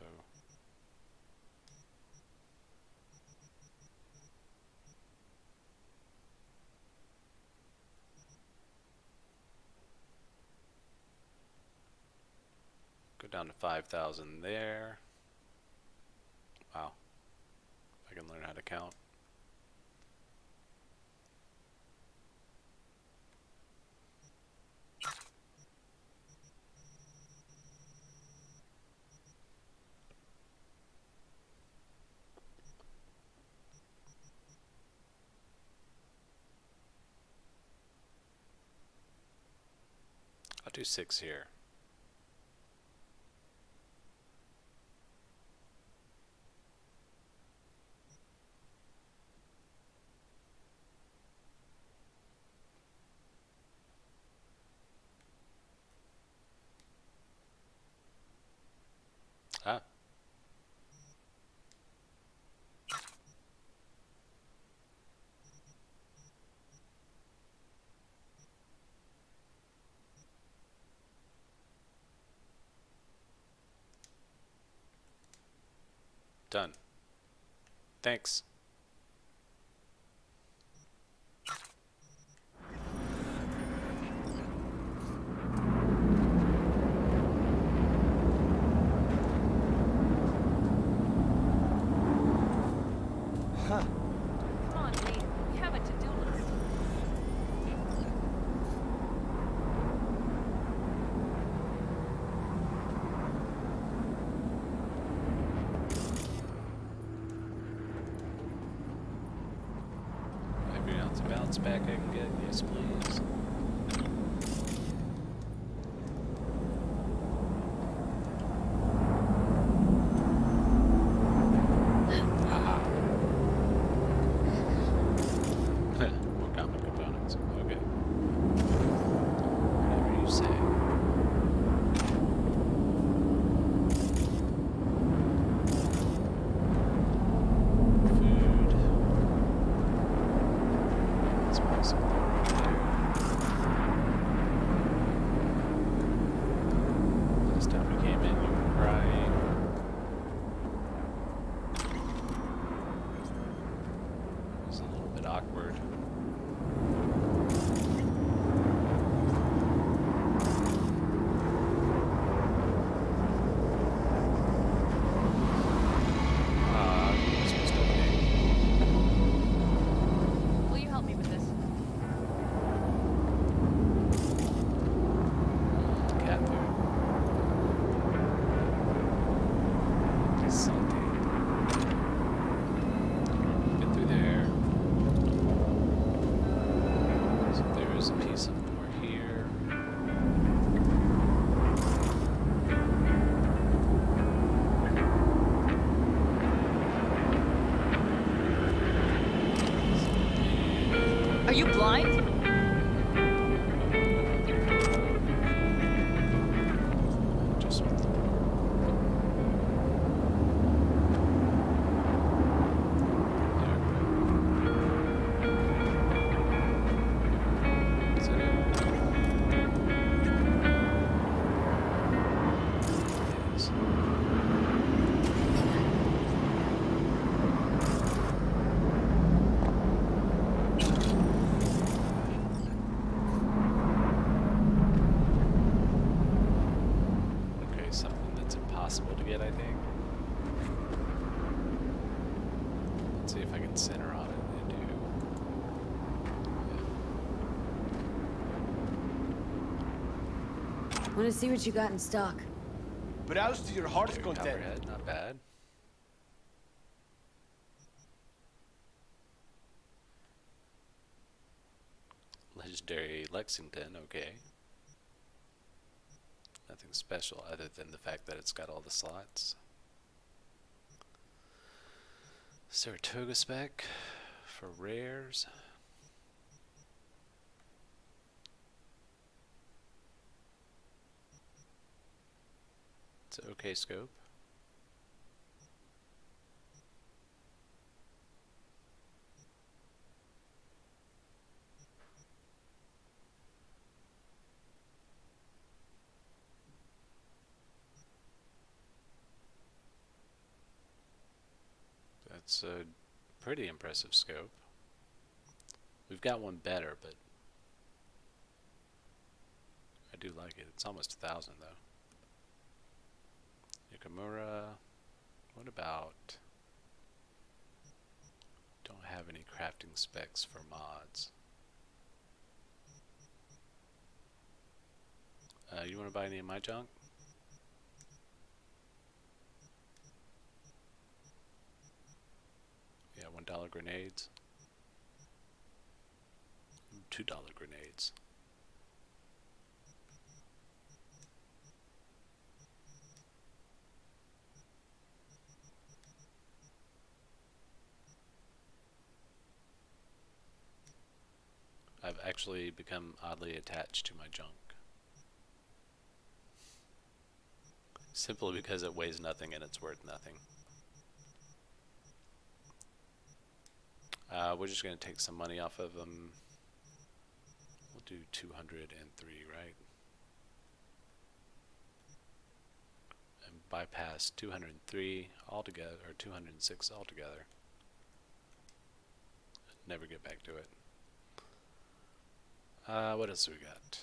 go down to 5,000 there. Wow, if I can learn how to count. I'll do 6 here. Ah. Done. Thanks. Come on, Lee. We have a to-do list. Every ounce of bounce back I can get, yes please. More common components. Okay. Whatever you say. Are you blind? Just with the something that's impossible to get, I think. Let's see if I can center on it and do. Want to see what you got in stock? Browse to your heart's content. Copperhead, not bad. Legendary Lexington, okay. Nothing special other than the fact that it's got all the slots. Saratoga spec for rares. It's an okay scope. That's a pretty impressive scope. We've got one better, but I do like it. It's almost 1,000 though. Nakamura, what about? Don't have any crafting specs for mods. You want to buy any of my junk? Yeah, $1 grenades. $2 grenades. I've actually become oddly attached to my junk. Simply because it weighs nothing and it's worth nothing. We're just going to take some money off of them. We'll do 203, right? And bypass 203 altogether, or 206 altogether. Never get back to it. What else do we got?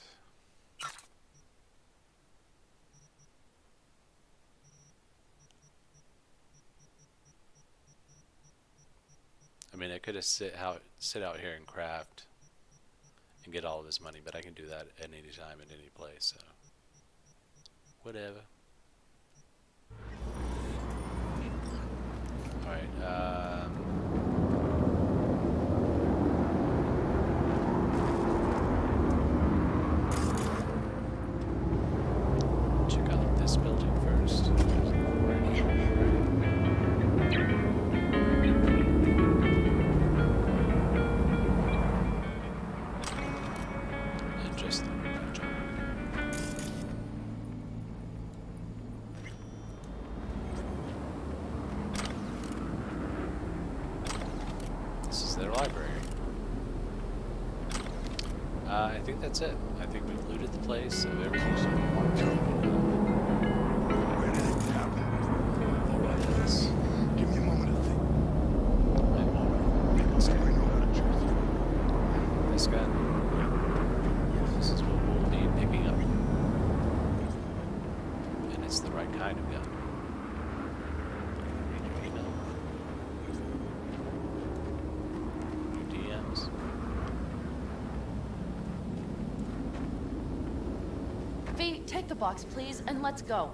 I mean, I could have sit out here and craft and get all of his money, but I can do that at any time, at any place, so whatever. Alright, check out this building first. I think that's it. I think we've looted the place, so everything's Where did it happen? Give me a moment to think. So I know how to choose. This gun. This is what we'll be picking up. And it's the right kind of gun. New DMs. V, take the box, please, and let's go.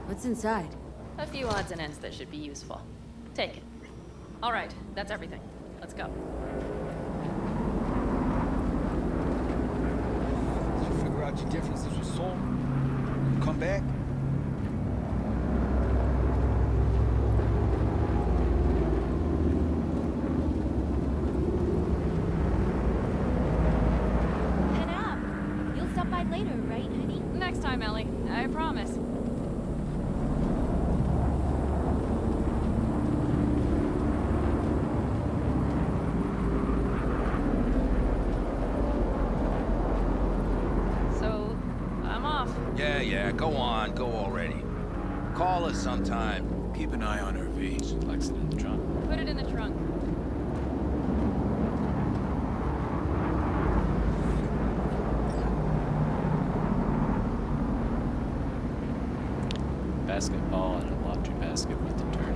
What's inside? A few odds and ends that should be useful. Take it. All right, that's everything. Let's go. Did you figure out your differences with Soul? Come back? later, right, honey? Next time, Ellie. I promise. So, I'm off. Yeah, go on, go already. Call us sometime. Keep an eye on her, V. She likes it in the trunk. Put it in the trunk. Basketball and a laundry basket with the turn.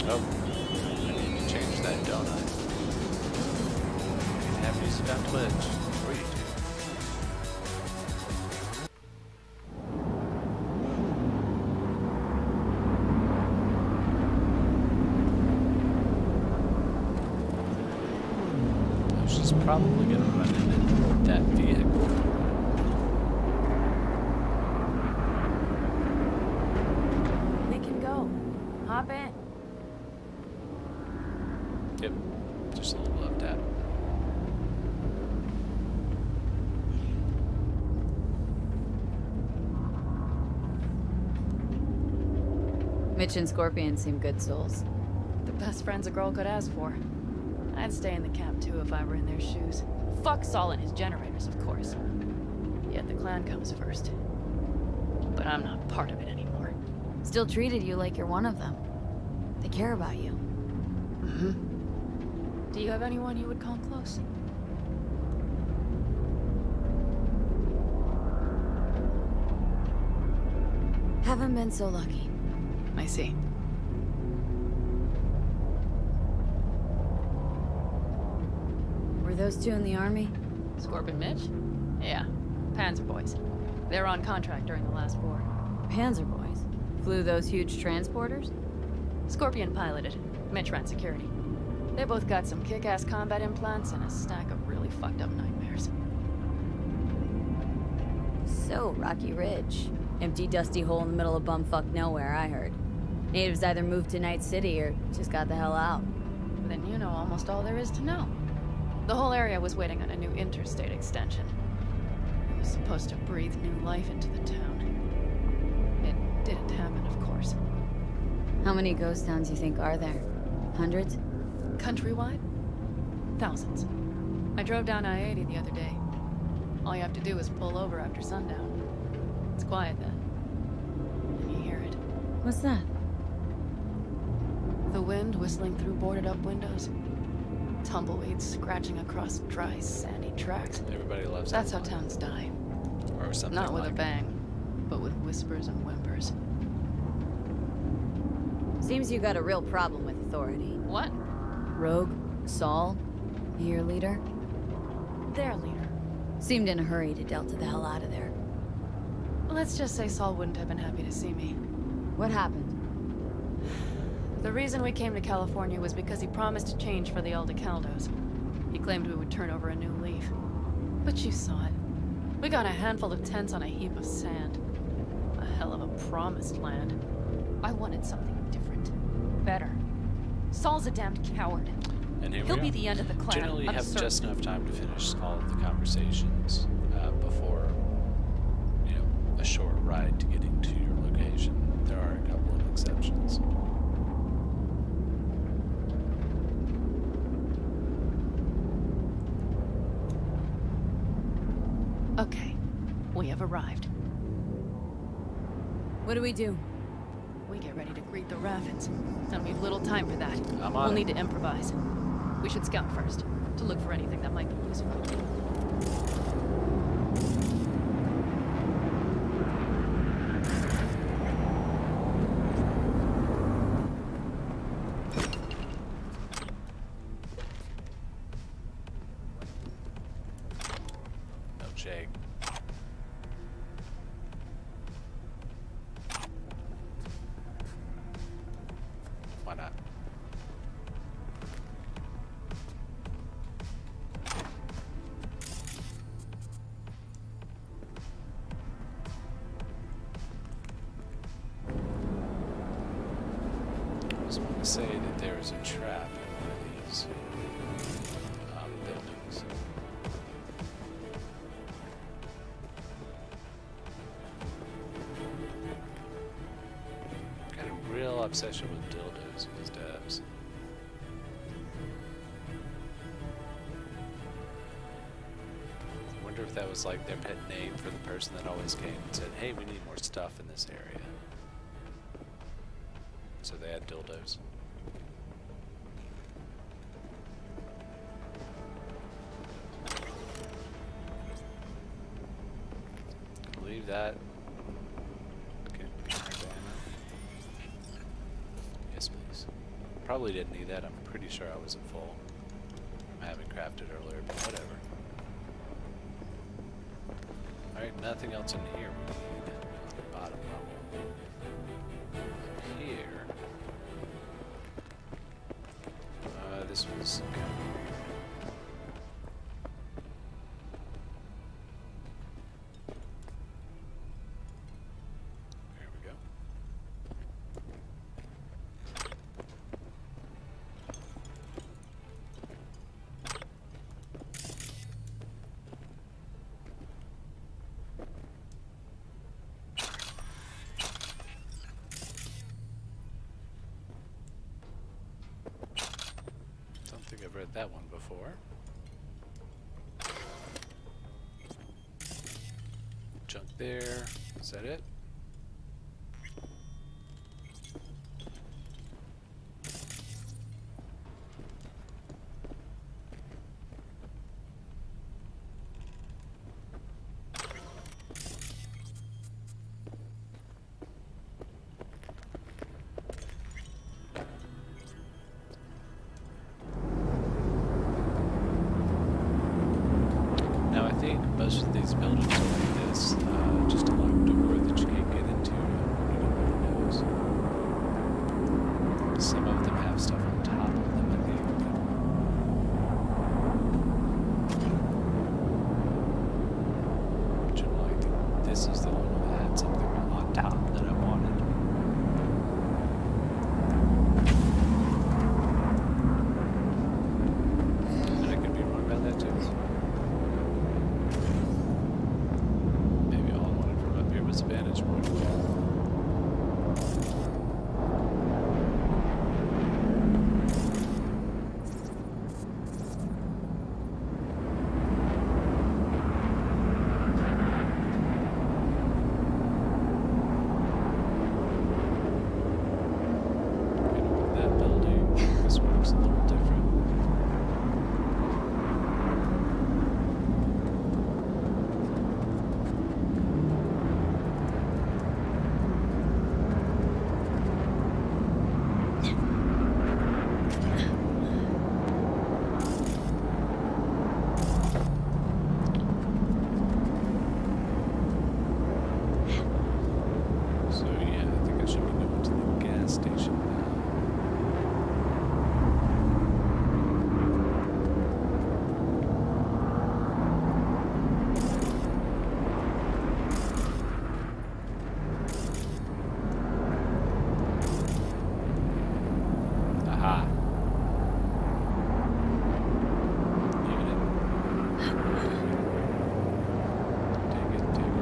Oh, I need to change that, don't I? Have music on Twitch or YouTube. She's probably gonna run into that vehicle. We can go. Hop in. Yep, just a little love tap. Mitch and Scorpion seem good souls. The best friends a girl could ask for. I'd stay in the camp too if I were in their shoes. Fuck Saul and his generators, of course. Yet the clan comes first. But I'm not part of it anymore. Still treated you like you're one of them. They care about you. Mm-hmm. Do you have anyone you would call close? Haven't been so lucky. I see. Were those two in the army? Scorp and Mitch? Yeah, Panzer boys. They were on contract during the last war. Panzer boys? Flew those huge transporters? Scorpion piloted. Mitch ran security. They both got some kick-ass combat implants and a stack of really fucked up nightmares. So, Rocky Ridge. Empty, dusty hole in the middle of bumfuck nowhere, I heard. Natives either moved to Night City or just got the hell out. Then you know almost all there is to know. The whole area was waiting on a new interstate extension. It was supposed to breathe new life into the town. It didn't happen, of course. How many ghost towns you think are there? Hundreds? Countrywide? Thousands. I drove down I-80 the other day. All you have to do is pull over after sundown. It's quiet then. And you hear it. What's that? The wind whistling through boarded-up windows. Tumbleweeds scratching across dry, sandy tracks. Everybody loves That's that how line. towns die. Or something Not with like a bang, but with whispers and whimpers. Seems you got a real problem with authority. What? Rogue? Saul? Your leader? Their leader. Seemed in a hurry to delta the hell out of there. Let's just say Saul wouldn't have been happy to see me. What happened? The reason we came to California was because he promised to change for the Aldecaldos. He claimed we would turn over a new leaf. But you saw it. We got a handful of tents on a heap of sand. A hell of a promised land. I wanted something different. Better. Saul's a damned coward. And here He'll we be are. the end of the clan. Generally I'm have certain. just enough time to finish all of the conversations before, a short ride to getting to your location. There are a couple of exceptions. Okay, we have arrived. What do we do? We get ready to greet the Raffins, and we've little time for that. I'm on We'll it. need to improvise. We should scout first, to look for anything that might be useful. No shake. Why not? to say that there is a trap in one of these buildings. Got a real obsession with dildos, these devs. I wonder if that was like their pet name for the person that always came and said, hey, we need more stuff in this area. So they had dildos. Leave that. Okay, yes, please. Probably didn't need that. I'm pretty sure I wasn't full from having crafted earlier, but whatever. Alright, nothing else in here we need on the bottom level. Up here. This was kind of weird. There we go. Don't think I've read that one before. Junk there. Is that it? Now I think most of these buildings are like this, just a locked door that you can't get into when you don't know those. Some of them have stuff on top of them, I think. Generally, I think this is the one that had something on top that I wanted. And I could be wrong about that too. Was a vantage point. That building, this one looks a little different. So yeah, I think I should be going to the gas station now. Aha. Even it. Take it, take it.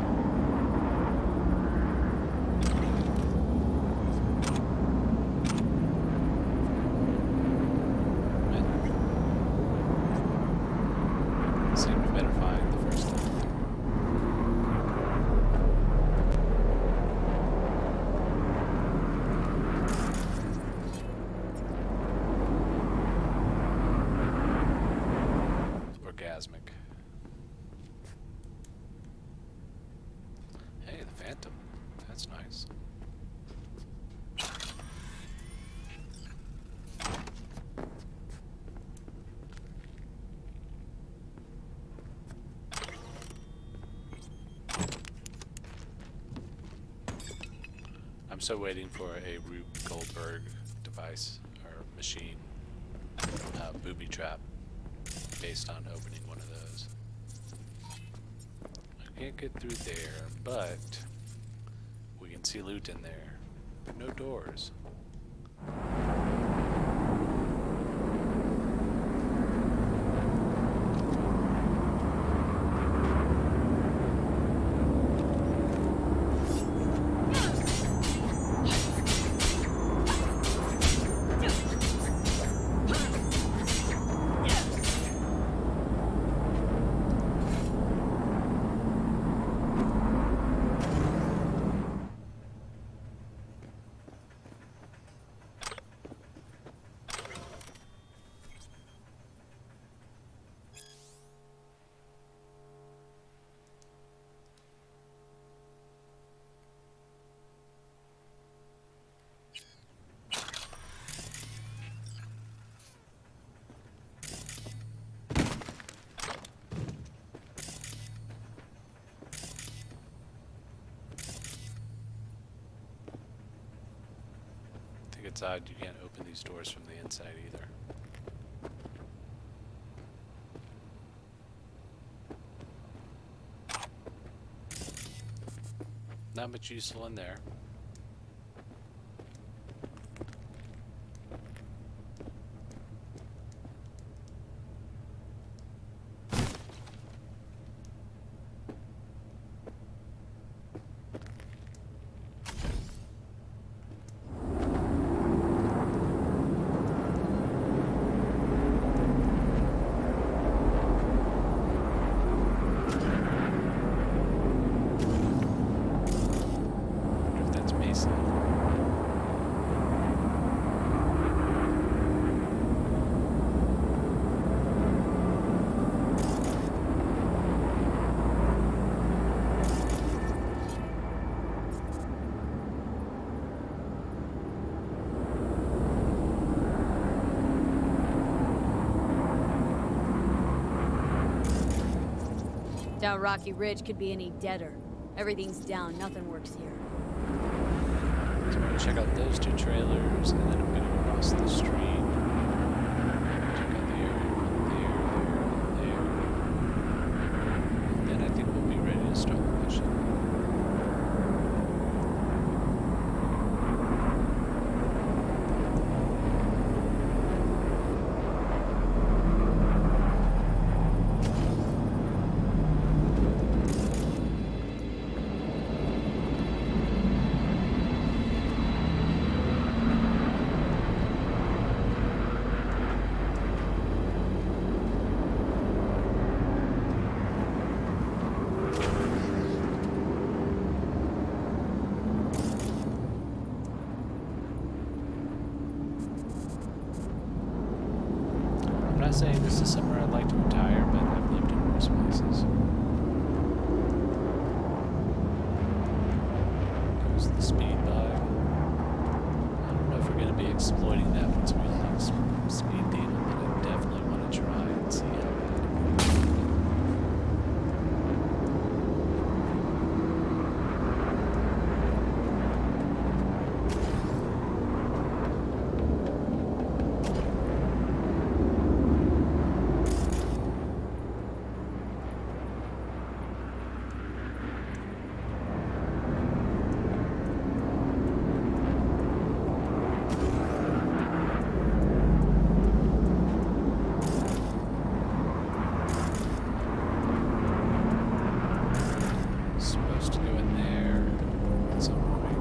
Seemed better find the first time. Orgasmic. Hey, the Phantom. That's nice. I'm still waiting for a Rube Goldberg device or machine booby trap based on opening one of those. I can't get through there, but we can see loot in there. No doors. outside, you can't open these doors from the inside either. Not much useful in there. Down Rocky Ridge could be any deader. Everything's down, nothing works here. So I'm gonna check out those two trailers, and then I'm gonna cross the street. Check out the area there. And then I think we'll be ready to start the mission. I'm not saying this is somewhere I'd like to retire, but I've lived in worse places. There's the speed bug. I don't know if we're going to be exploiting that once we unlock speed demon, but I definitely want to try and see how bad it goes. Supposed to go in there at some point.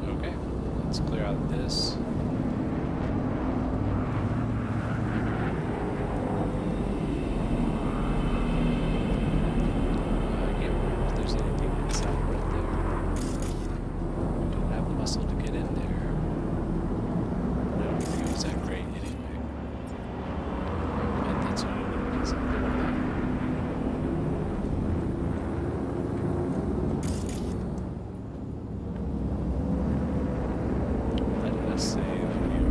Okay, let's clear out this. I can't remember if there's anything inside right there. Didn't have the muscle to get in there. I don't think it was that great anyway. But that's what I'm gonna do something like that. Let us save here.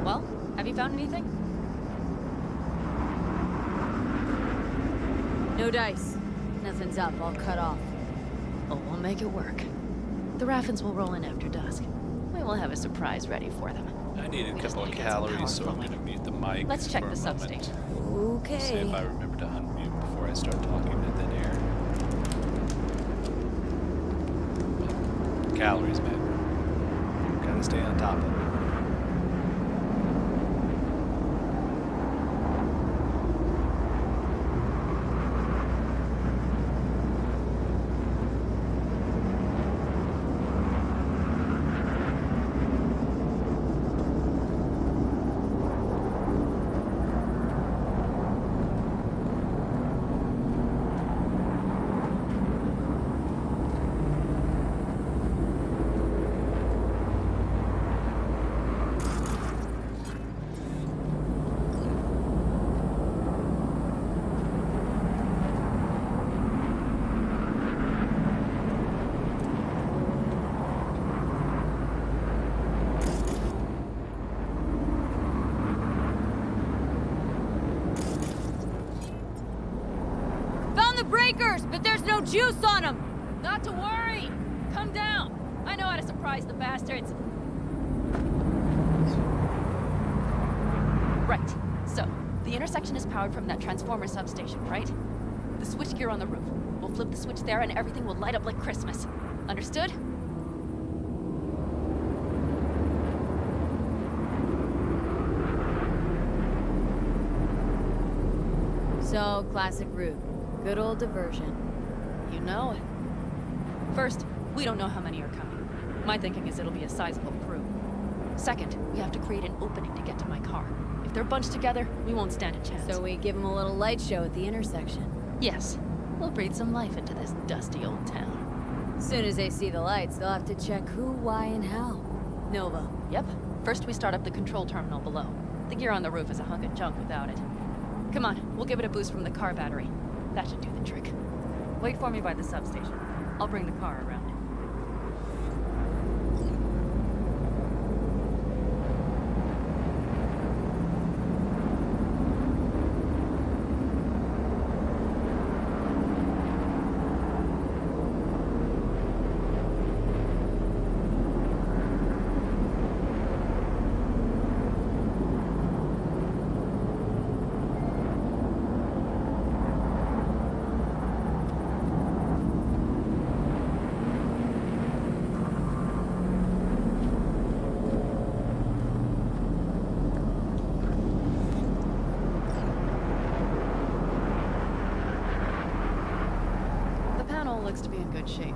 Well, have you found anything? No dice. Nothing's up. All cut off. Oh, we'll make it work. The Raffins will roll in after dusk. We will have a surprise ready for them. I need a We just couple of need to get some calories, so power I'm flowing. gonna mute the mic. Let's check for the a moment. substation. Okay. See if I remember to unmute before I start talking in thin air. Calories, man. Gotta stay on top of it. Found the breakers, but there's no juice on them. Not to worry! Come down! I know how to surprise the bastards. Right. So, the intersection is powered from that transformer substation, right? The switchgear on the roof. We'll flip the switch there and everything will light up like Christmas. Understood? So, classic route. Good old diversion. You know it. First, we don't know how many are coming. My thinking is it'll be a sizable crew. Second, we have to create an opening to get to my car. If they're bunched together, we won't stand a chance. So we give them a little light show at the intersection. Yes. We'll breathe some life into this dusty old town. Soon as they see the lights, they'll have to check who, why, and how. Nova. Yep. First we start up the control terminal below. The gear on the roof is a hunk of junk without it. Come on, we'll give it a boost from the car battery. That should do the trick. Wait for me by the substation. I'll bring the car around. Looks to be in good shape.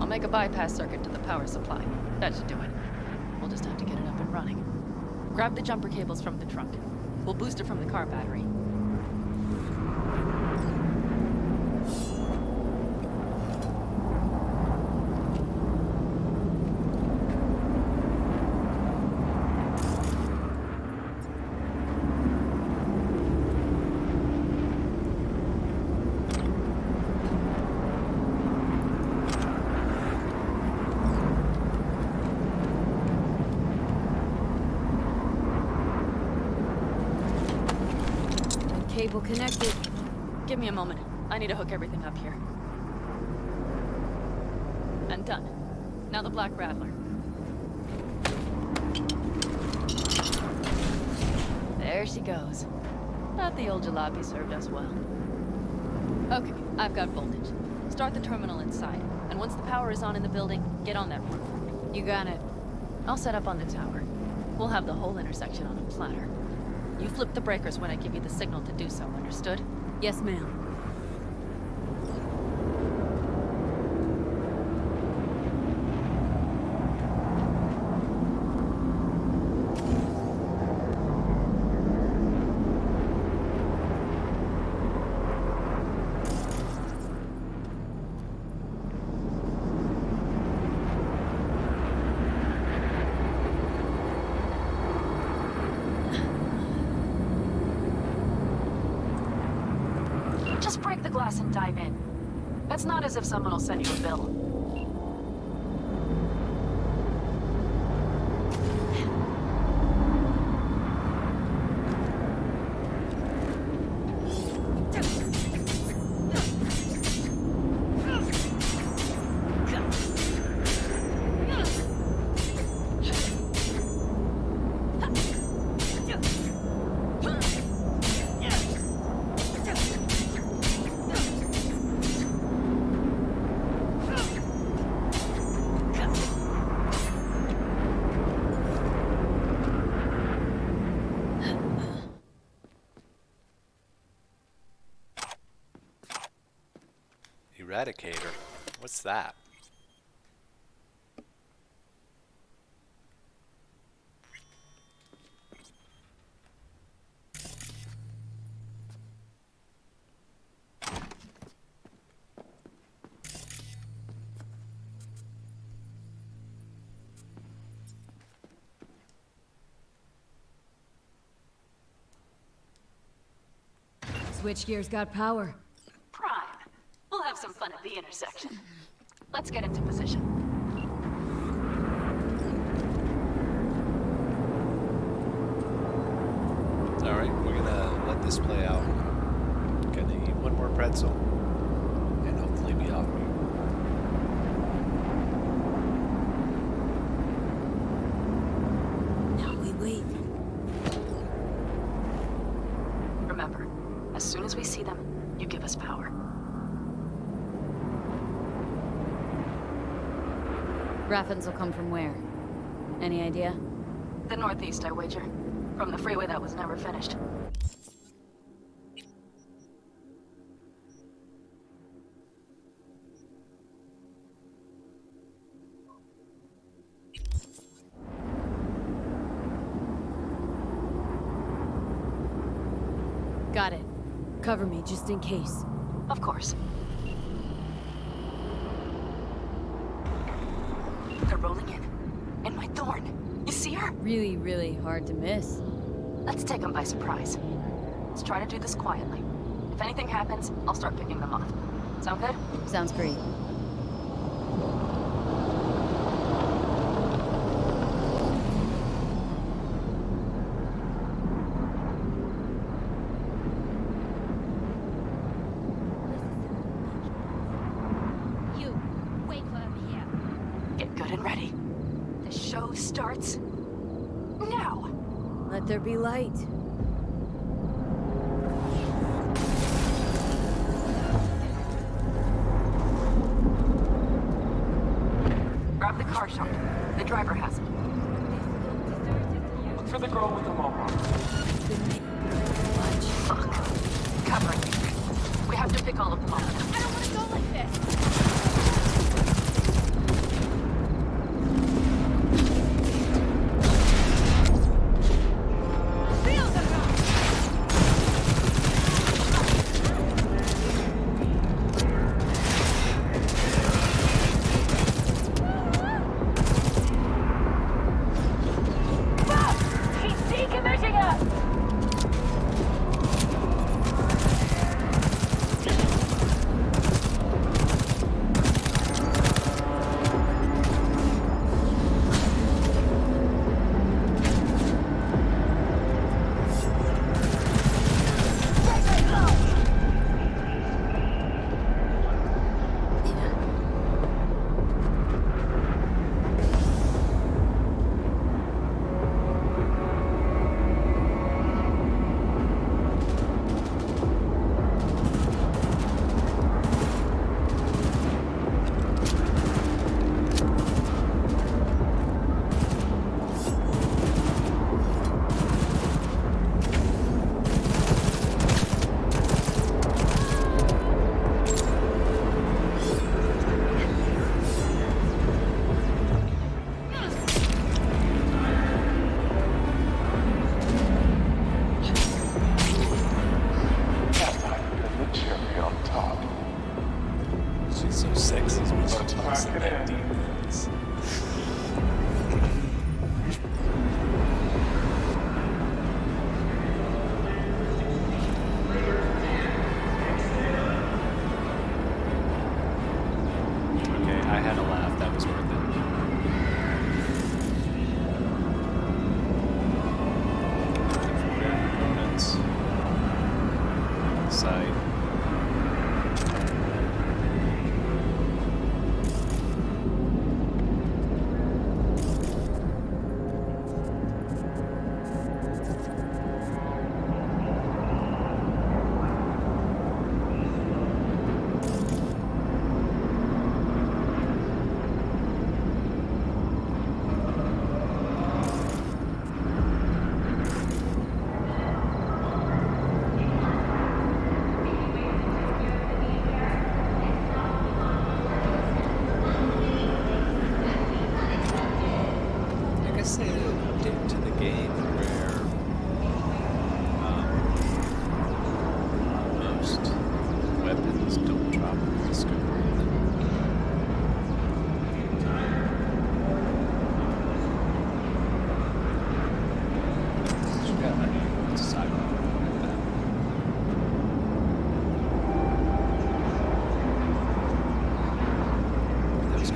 I'll make a bypass circuit to the power supply. That should do it. We'll just have to get it up and running. Grab the jumper cables from the trunk. We'll boost it from the car battery. Cable connected. Give me a moment. I need to hook everything up here. And done. Now the Black Rattler. There she goes. Thought the old jalopy served us well. Okay, I've got voltage. Start the terminal inside. And once the power is on in the building, get on that roof. You got it. I'll set up on the tower. We'll have the whole intersection on a platter. You flip the breakers when I give you the signal to do so, understood? Yes, ma'am. Just break the glass and dive in. It's not as if someone will send you a bill. Eradicator. What's that? Switchgear's got power. Prime. We'll have some fun at the intersection. Let's get into position. Alright, we're gonna let this play out. Gonna eat one more pretzel and hopefully be off mute. Now we wait. Remember, as soon as we see them, you give us power. Raffins will come from where? Any idea? The northeast, I wager. From the freeway that was never finished. Got it. Cover me, just in case. Of course. They're rolling in. And my thorn. You see her? Really, really hard to miss. Let's take them by surprise. Let's try to do this quietly. If anything happens, I'll start picking them off. Sound good? Sounds great. You, wait for him here. Get good and ready. The show starts now. Let there be light. Grab the car shot. The driver has it. Look for the girl with the mohawk. Fuck. Covering me. We have to pick all of them off. I don't want to go like this.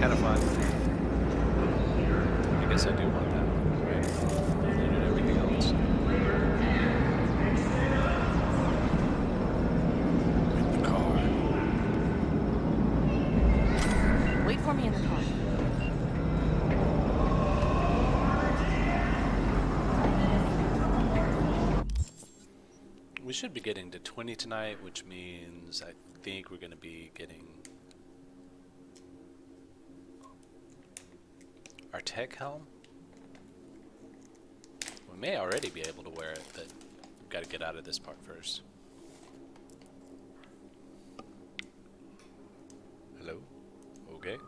kind of fun. I guess I do want that, right? And everything else. In the car. Wait for me in the car. We should be getting to 20 tonight, which means I think we're going to be getting our tech helm. We may already be able to wear it, but we've got to get out of this part first. Hello? Okay.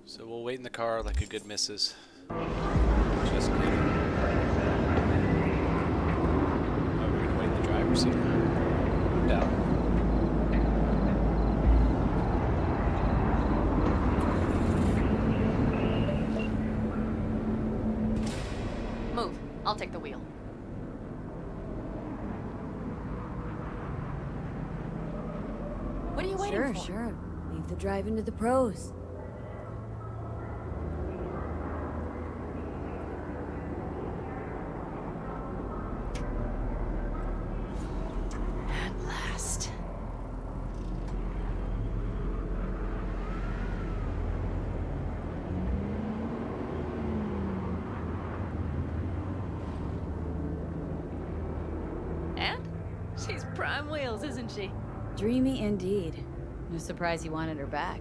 So we'll wait in the car like a good missus. Just kidding. Driver's seat. I'm down. Move. I'll take the wheel. What are you waiting for? Sure. Leave the driving to the pros. She's prime wheels, isn't she? Dreamy indeed. No surprise you wanted her back.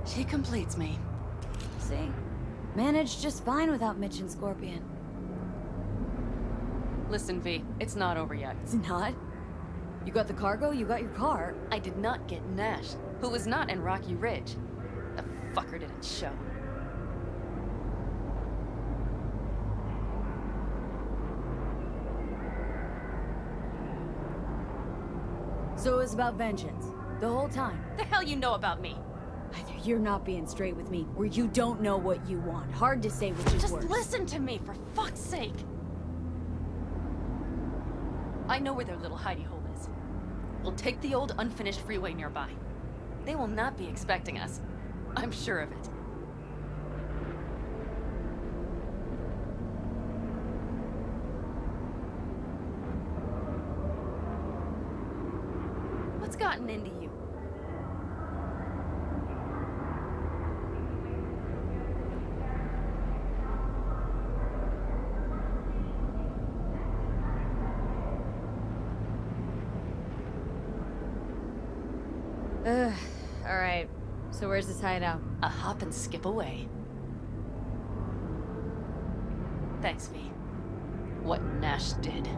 She completes me. See? Managed just fine without Mitch and Scorpion. Listen, V, it's not over yet. It's not? You got the cargo, you got your car. I did not get Nash, who was not in Rocky Ridge. The fucker didn't show. So it was about vengeance. The whole time. The hell you know about me? Either you're not being straight with me, or you don't know what you want. Hard to say which is worse. Just listen to me, for fuck's sake. I know where their little hidey hole is. We'll take the old unfinished freeway nearby. They will not be expecting us. I'm sure of it. What's gotten into you? Alright. So where's this hideout? A hop and skip away. Thanks, V. What Nash did.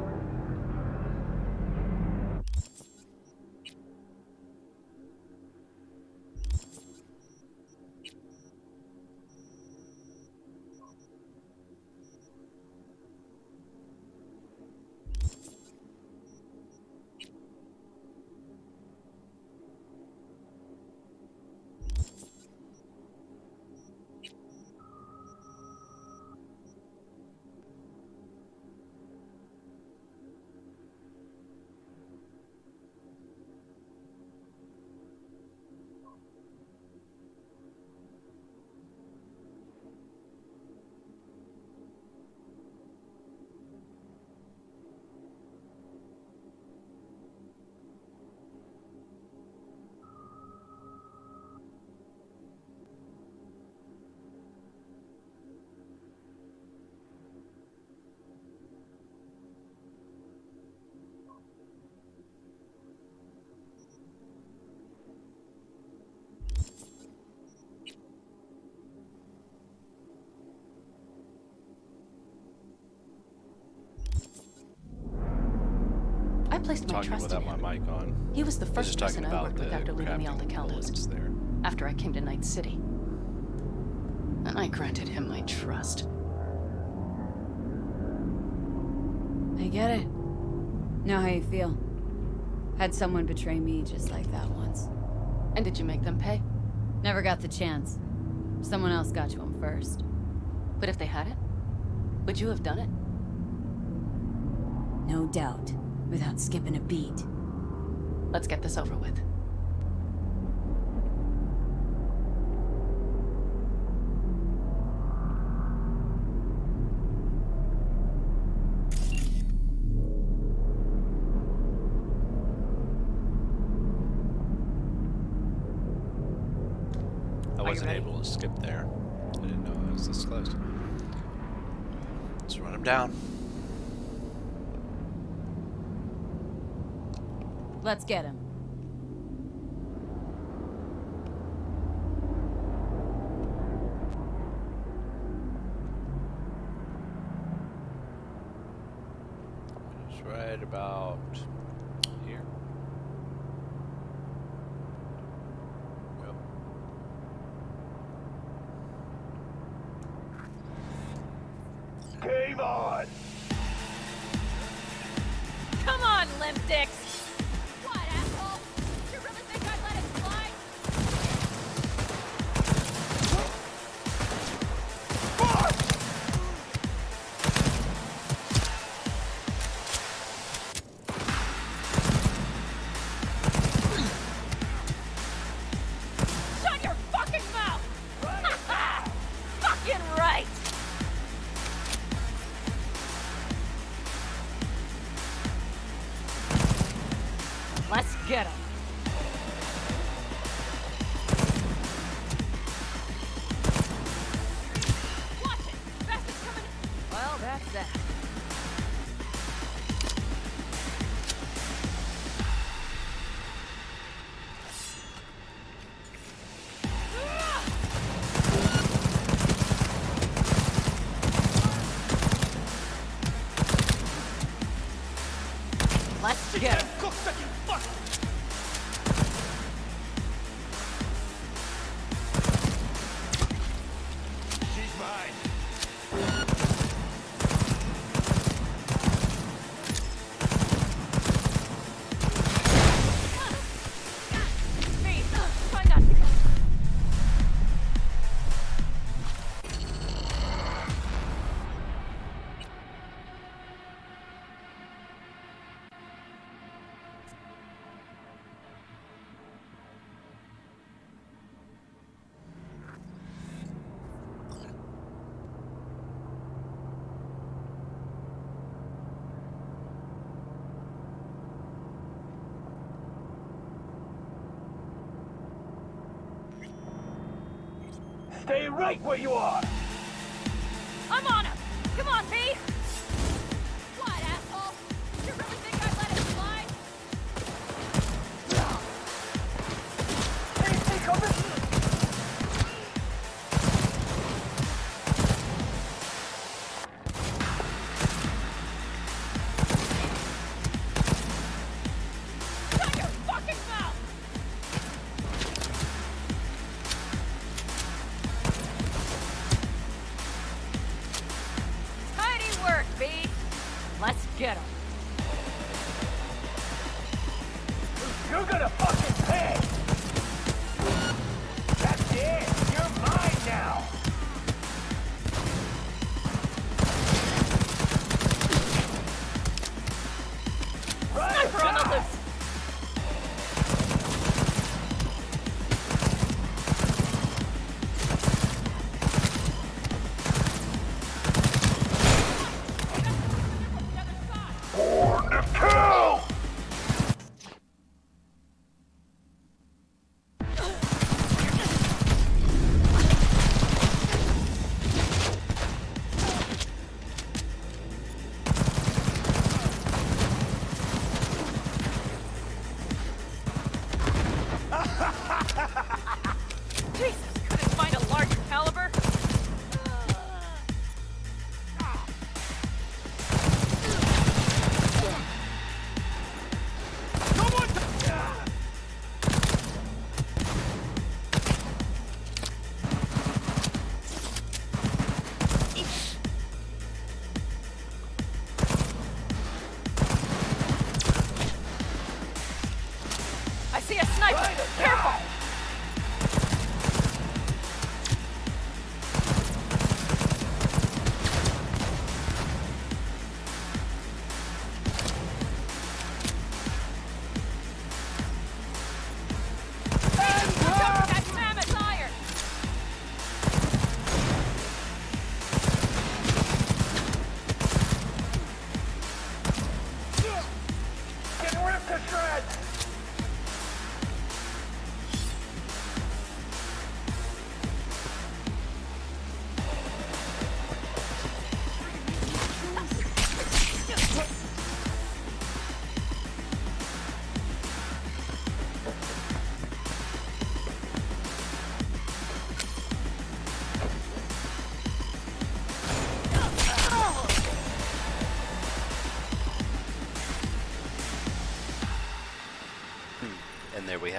I placed my trust in him. My mic on. He was the first person I worked with after leaving the Aldecaldos, after I came to Night City. And I granted him my trust. I get it. Know how you feel. Had someone betray me just like that once. And did you make them pay? Never got the chance. Someone else got to him first. But if they hadn't, would you have done it? No doubt. Without skipping a beat. Let's get this over with. I wasn't able to skip there. I didn't know it was this close. Let's run him down. Let's get him. It's right about here. Yep. Game on! Come on, limp dicks! What, asshole? You really think I'd let it slide? Shut your fucking mouth! Fucking right! Let's get him. Watch it! Bastard's coming. Well, that's that. Let's get him. She's mine. Me. Try not to. Stay right where you are! I'm on him! Come on, B! What, asshole? You really think I'd let it slide? Hey, take cover! Shut your fucking mouth! Tidy work, B! Let's get him. You're gonna fucking pay! That's it! You're mine now! Sniper on the loose!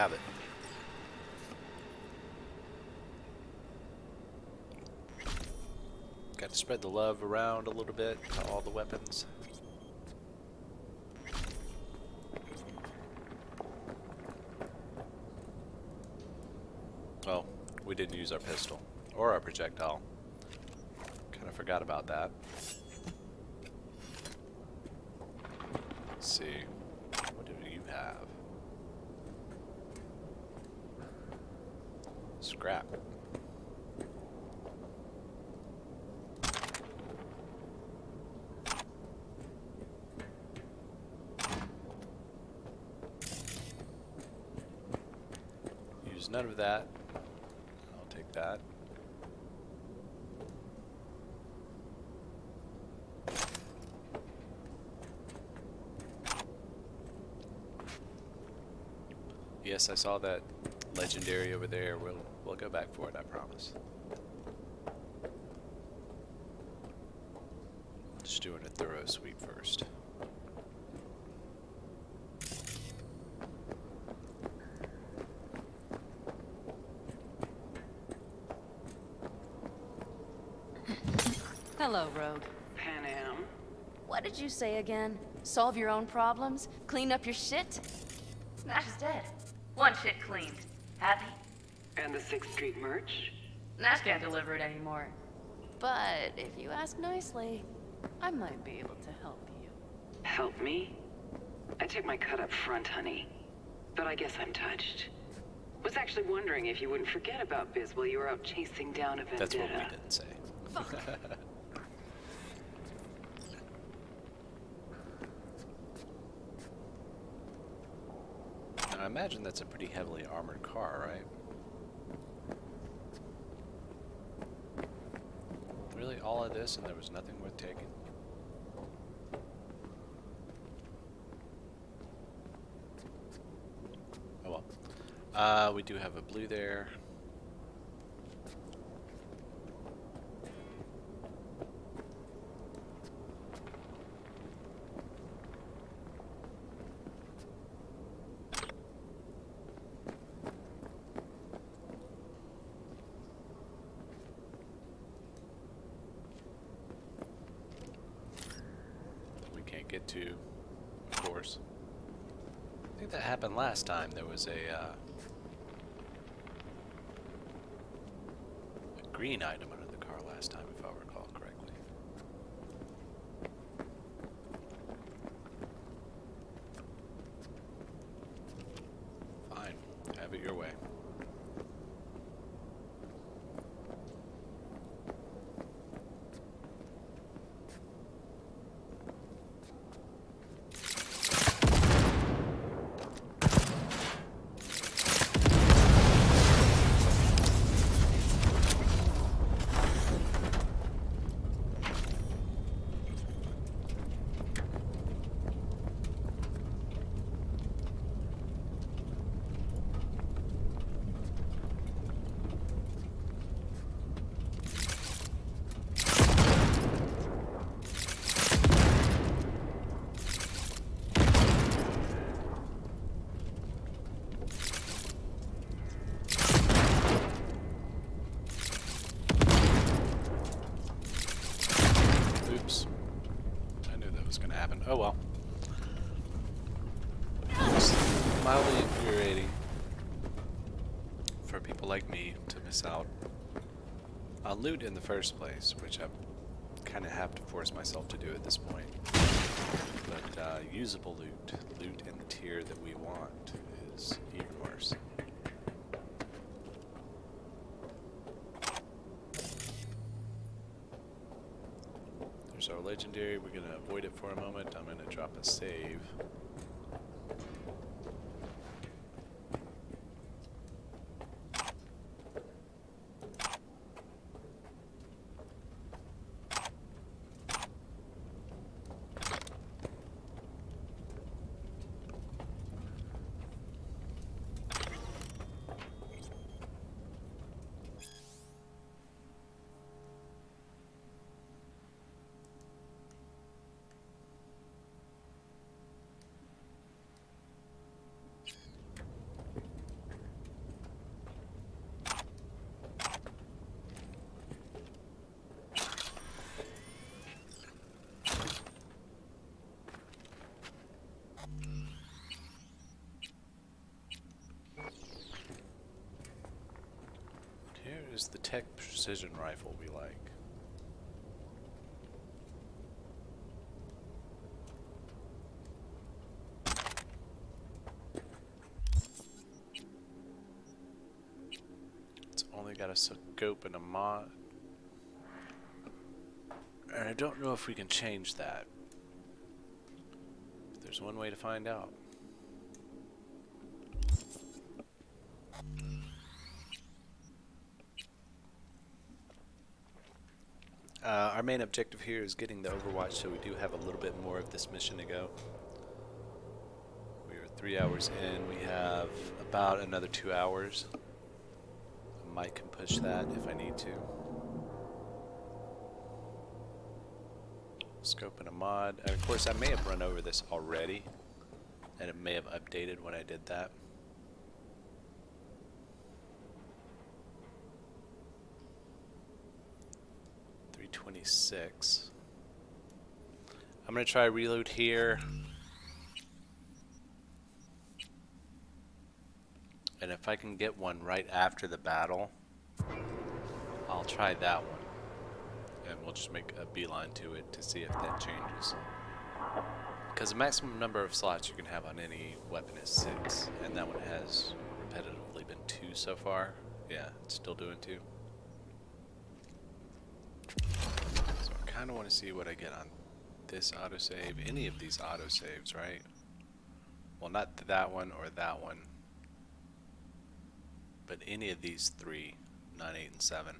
have it. Got to spread the love around a little bit to all the weapons. Oh, we didn't use our pistol or our projectile. Kind of forgot about that. Let's see. What do you have? Scrap. Use none of that. I'll take that. Yes, I saw that legendary over there. We'll go back for it, I promise. Just doing a thorough sweep first. Hello, Rogue. Pan Am. What did you say again? Solve your own problems? Clean up your shit? Nash is dead. One shit cleaned. Happy? And the 6th Street merch? Nash can't deliver it anymore. But if you ask nicely, I might be able to help you. Help me? I took my cut up front, honey. But I guess I'm touched. Was actually wondering if you wouldn't forget about Biz while you were out chasing down a vendetta. That's what we didn't say. Now, I imagine that's a pretty heavily armored car, right? Really, all of this and there was nothing worth taking? Oh well. We do have a blue there. Get to, of course. I think that happened last time. There was a green item under the car last time, if I recall correctly. Fine, have it your way. Oh well. It's mildly infuriating for people like me to miss out on loot in the first place, which I kind of have to force myself to do at this point. But usable loot in the tier that we want, is even worse. There's our legendary. We're going to avoid it for a moment. I'm going to drop a save. is the tech precision rifle we like? It's only got a scope and a mod. And I don't know if we can change that. But there's one way to find out. Our main objective here is getting the Overwatch, so we do have a little bit more of this mission to go. We are 3 hours in. We have about another 2 hours. I might can push that if I need to. Scope and a mod. And of course, I may have run over this already, and it may have updated when I did that. .26. I'm gonna try reload here, and if I can get one right after the battle, I'll try that one, and we'll just make a beeline to it to see if that changes. Because the maximum number of slots you can have on any weapon is 6, and that one has repetitively been 2 so far. Yeah, it's still doing 2. So I kind of want to see what I get on this autosave. Any of these autosaves, right? Well, not that one or that one, but any of these 3, 9, 8, and 7.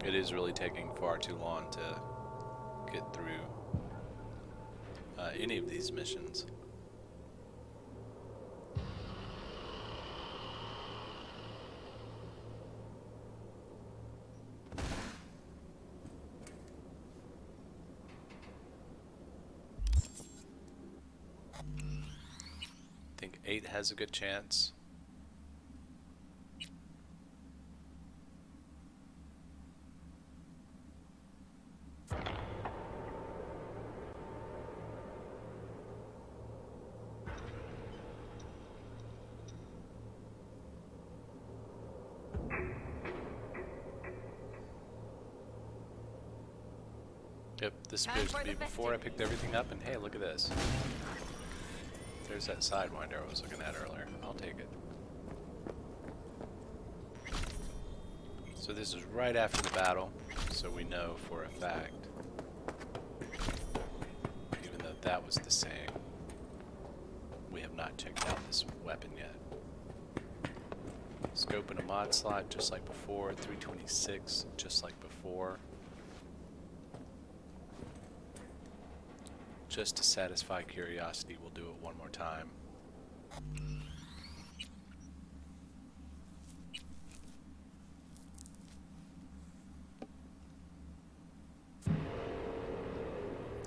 It is really taking far too long to get through any of these missions. I think 8 has a good chance. Yep, this appears to be before I picked everything up, and hey, look at this. There's that Sidewinder I was looking at earlier. I'll take it. So this is right after the battle, so we know for a fact. Even though that was the same, we have not checked out this weapon yet. Scope and a mod slot, just like before. 326, just like before. Just to satisfy curiosity, we'll do it one more time.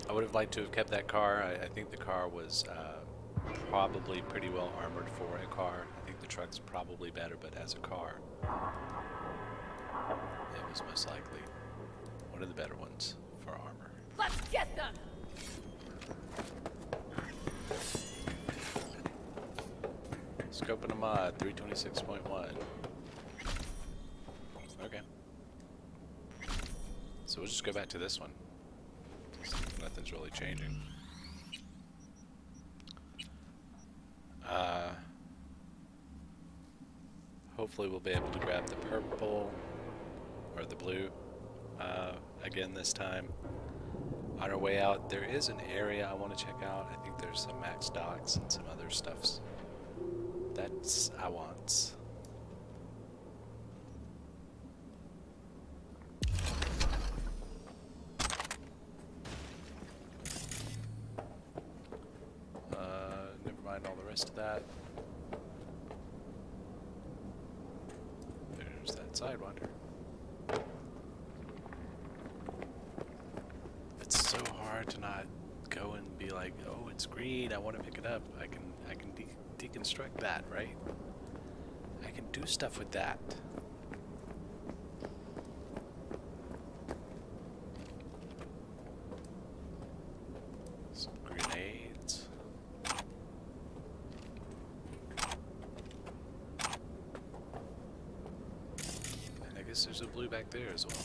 I would have liked to have kept that car. I think the car was probably pretty well armored for a car. I think the truck's probably better, but as a car, it was most likely one of the better ones for armor. Let's get them! Scope and a mod, 326.1. Okay. So we'll just go back to this one. Nothing's really changing. Hopefully we'll be able to grab the purple or the blue again this time. On our way out, there is an area I want to check out. I think there's some max docks and some other stuffs. That's I want. Never mind all the rest of that. There's that Sidewinder. It's so hard to not go and be like, oh, it's green, I want to pick it up. I can deconstruct that, right? I can do stuff with that. also blue back there as well.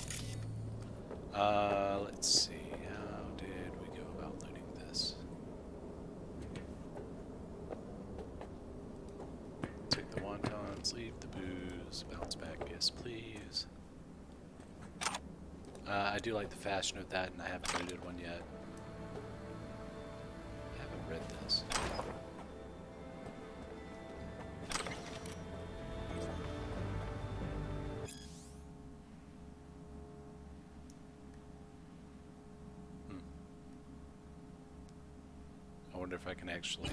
Let's see. How did we go about looting this? Take the wontons, leave the booze, bounce back, yes please. I do like the fashion of that, and I haven't looted one yet. I haven't read this. I wonder if I can actually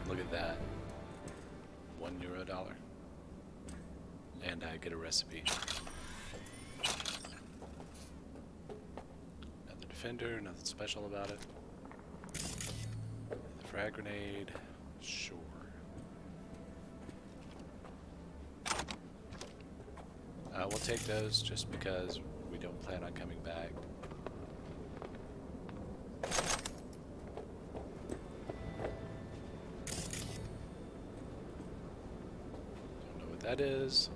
look at that. $1 and I get a recipe. Another defender, nothing special about it. The frag grenade, sure. We'll take those just because we don't plan on coming back. That is.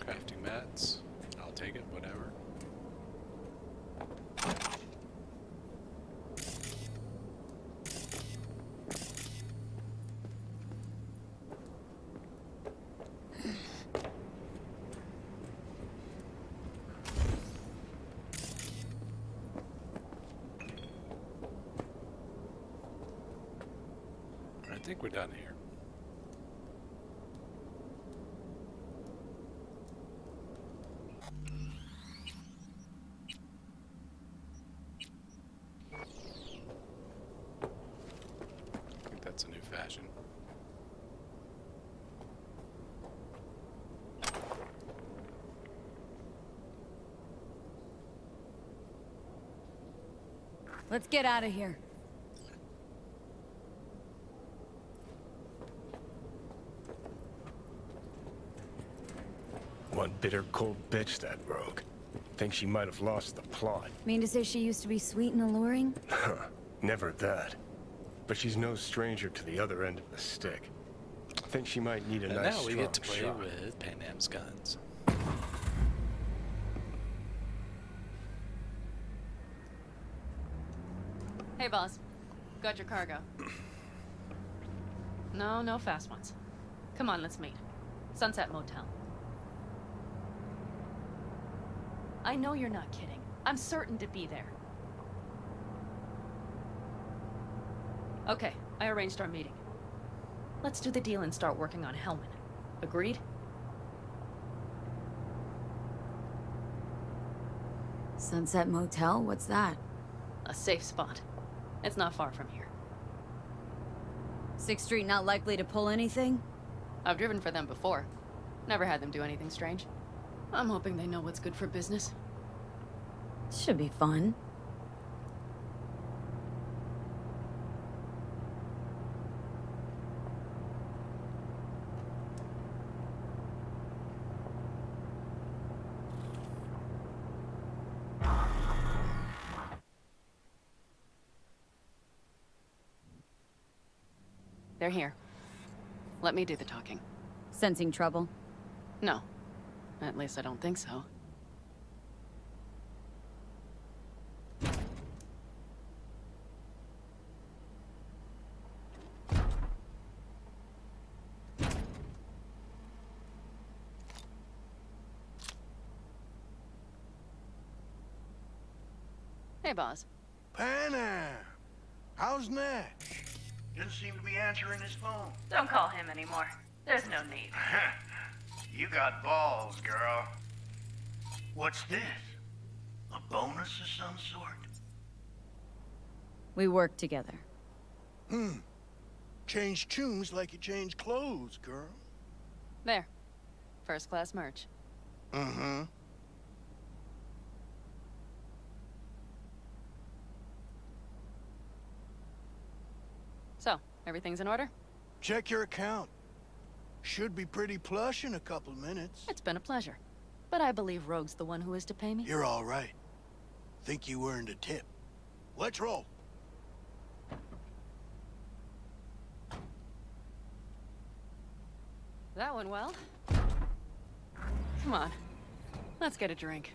Crafting mats. I'll take it, whatever. I think we're done here. I think that's a new fashion. Let's get out of here. One bitter, cold bitch, that rogue. Think she might have lost the plot. Mean to say she used to be sweet and alluring? Never that. But she's no stranger to the other end of the stick. Think she might need a And nice now we strong get to play shot. with Pan Am's guns. Hey, boss. Got your cargo. No fast ones. Come on, let's meet. Sunset Motel. I know you're not kidding. I'm certain to be there. Okay, I arranged our meeting. Let's do the deal and start working on Hellman. Agreed? Sunset Motel? What's that? A safe spot. It's not far from here. 6th Street not likely to pull anything? I've driven for them before. Never had them do anything strange. I'm hoping they know what's good for business. Should be fun. They're here. Let me do the talking. Sensing trouble? No. At least I don't think so. Hey, boss. Panna! How's Natch? Doesn't seem to be answering his phone. Don't call him anymore. There's no need. You got balls, girl. What's this? A bonus of some sort? We work together. Change tunes like you change clothes, girl. There. First class merch. Mm-hmm. So, everything's in order? Check your account. Should be pretty plush in a couple minutes. It's been a pleasure. But I believe Rogue's the one who is to pay me. You're all right. Think you earned a tip. Let's roll. That went well. Come on. Let's get a drink.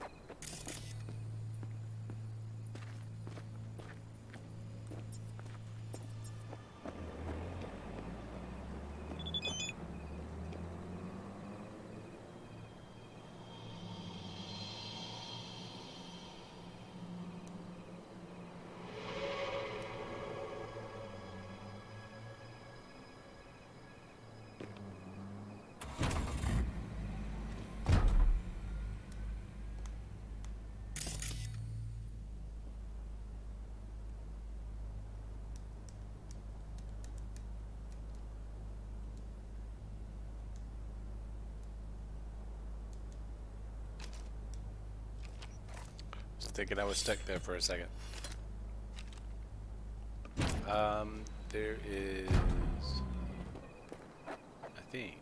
Thinking I was stuck there for a second. There is a thing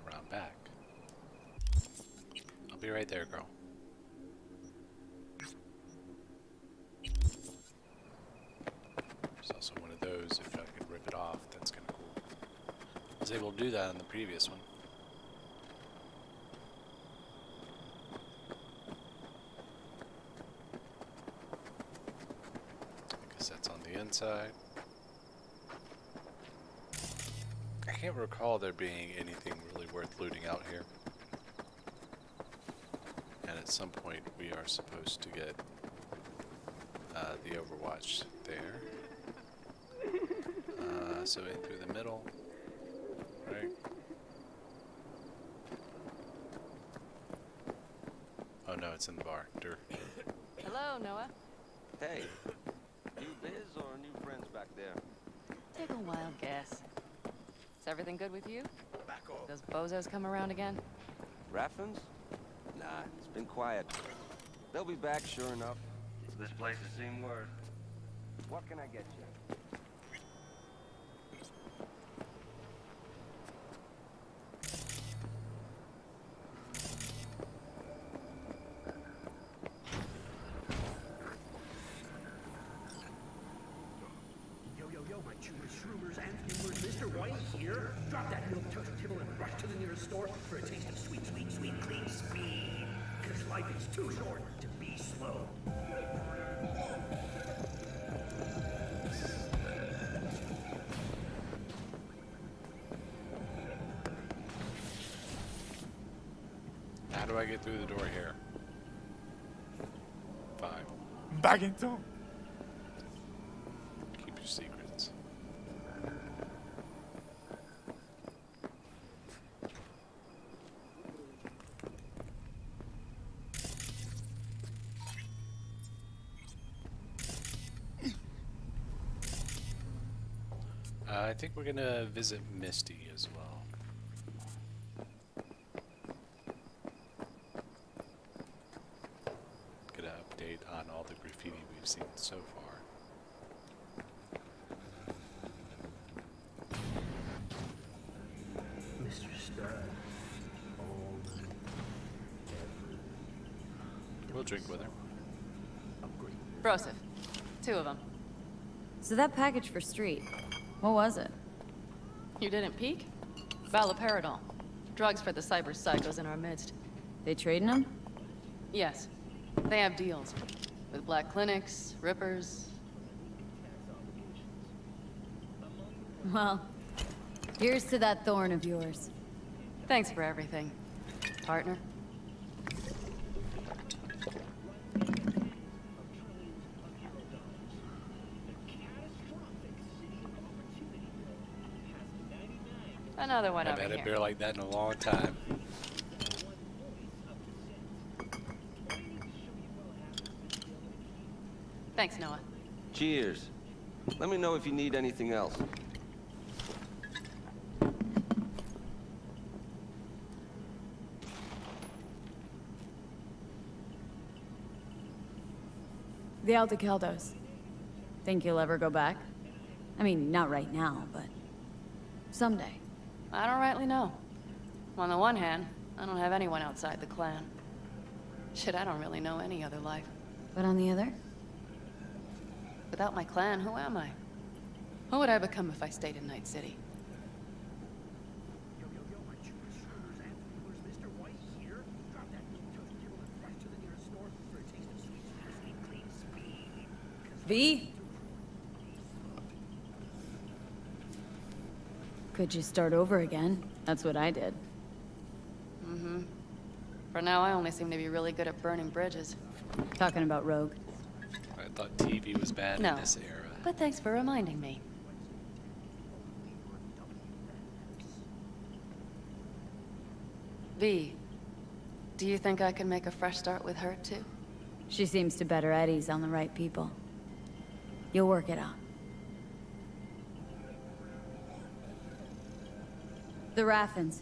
around back. I'll be right there, girl. There's also one of those, if I could rip it off, that's kind of cool. I was able to do that on the previous one. Inside. I can't recall there being anything really worth looting out here. And at some point we are supposed to get the Overwatch there. So in through the middle, right? Oh no, it's in the bar. Dur. Hello, Noah. Hey. New biz or new friends back there? Take a wild guess. Is everything good with you? Back off. Those bozos come around again? Raffins? Nah, it's been quiet. They'll be back sure enough. This place has seen worse. What can I get you? Drop that milk toast kibble and rush to the nearest store for a taste of sweet, sweet, sweet, clean speed. Because life is too short to be slow. How do I get through the door here? 5. Back in town. Keep your secrets. I think we're gonna visit Misty as well. Get an update on all the graffiti we've seen so far. Mr. Stud. We'll drink with her. Broseph. 2 of them. So that package for Street, what was it? You didn't peek? Valoperidol. Drugs for the cyber psychos in our midst. They trading them? Yes. They have deals. With black clinics, rippers. Well, here's to that thorn of yours. Thanks for everything, partner. Another one I've over had here. a beer like that in a long time. Thanks, Noah. Cheers. Let me know if you need anything else. The Aldecaldos. Think you'll ever go back? I mean, not right now, but Someday. I don't rightly know. On the one hand, I don't have anyone outside the clan. Shit, I don't really know any other life. But on the other? Without my clan, who am I? Who would I become if I stayed in Night City? V? Could you start over again? That's what I did. Mm-hmm. For now, I only seem to be really good at burning bridges. Talking about Rogue. I thought TV was bad No, in this era. but thanks for reminding me. V, do you think I can make a fresh start with her, too? She seems to better at ease on the right people. You'll work it out. The Raffins.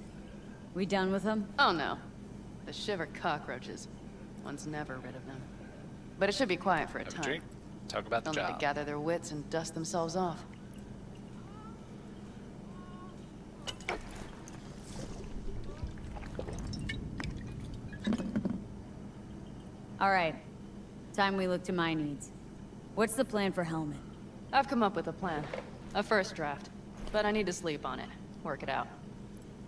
We done with them? Oh, no. The shiver cockroaches. One's never rid of them. But it should be quiet for a Have time. a drink. Talk about the They'll need to job. gather their wits and dust themselves off. All right. Time we look to my needs. What's the plan for Helmet? I've come up with a plan. A first draft. But I need to sleep on it. Work it out.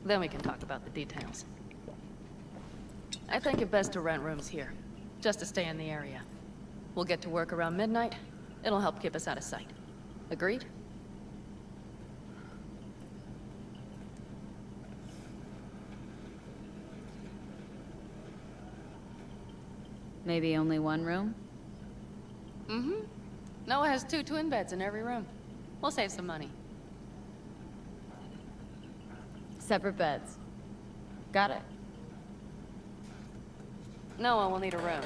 Then we can talk about the details. I think it best to rent rooms here. Just to stay in the area. We'll get to work around midnight. It'll help keep us out of sight. Agreed? Maybe only one room? Mm-hmm. Noah has 2 twin beds in every room. We'll save some money. Separate beds. Got it. Noah will need a room.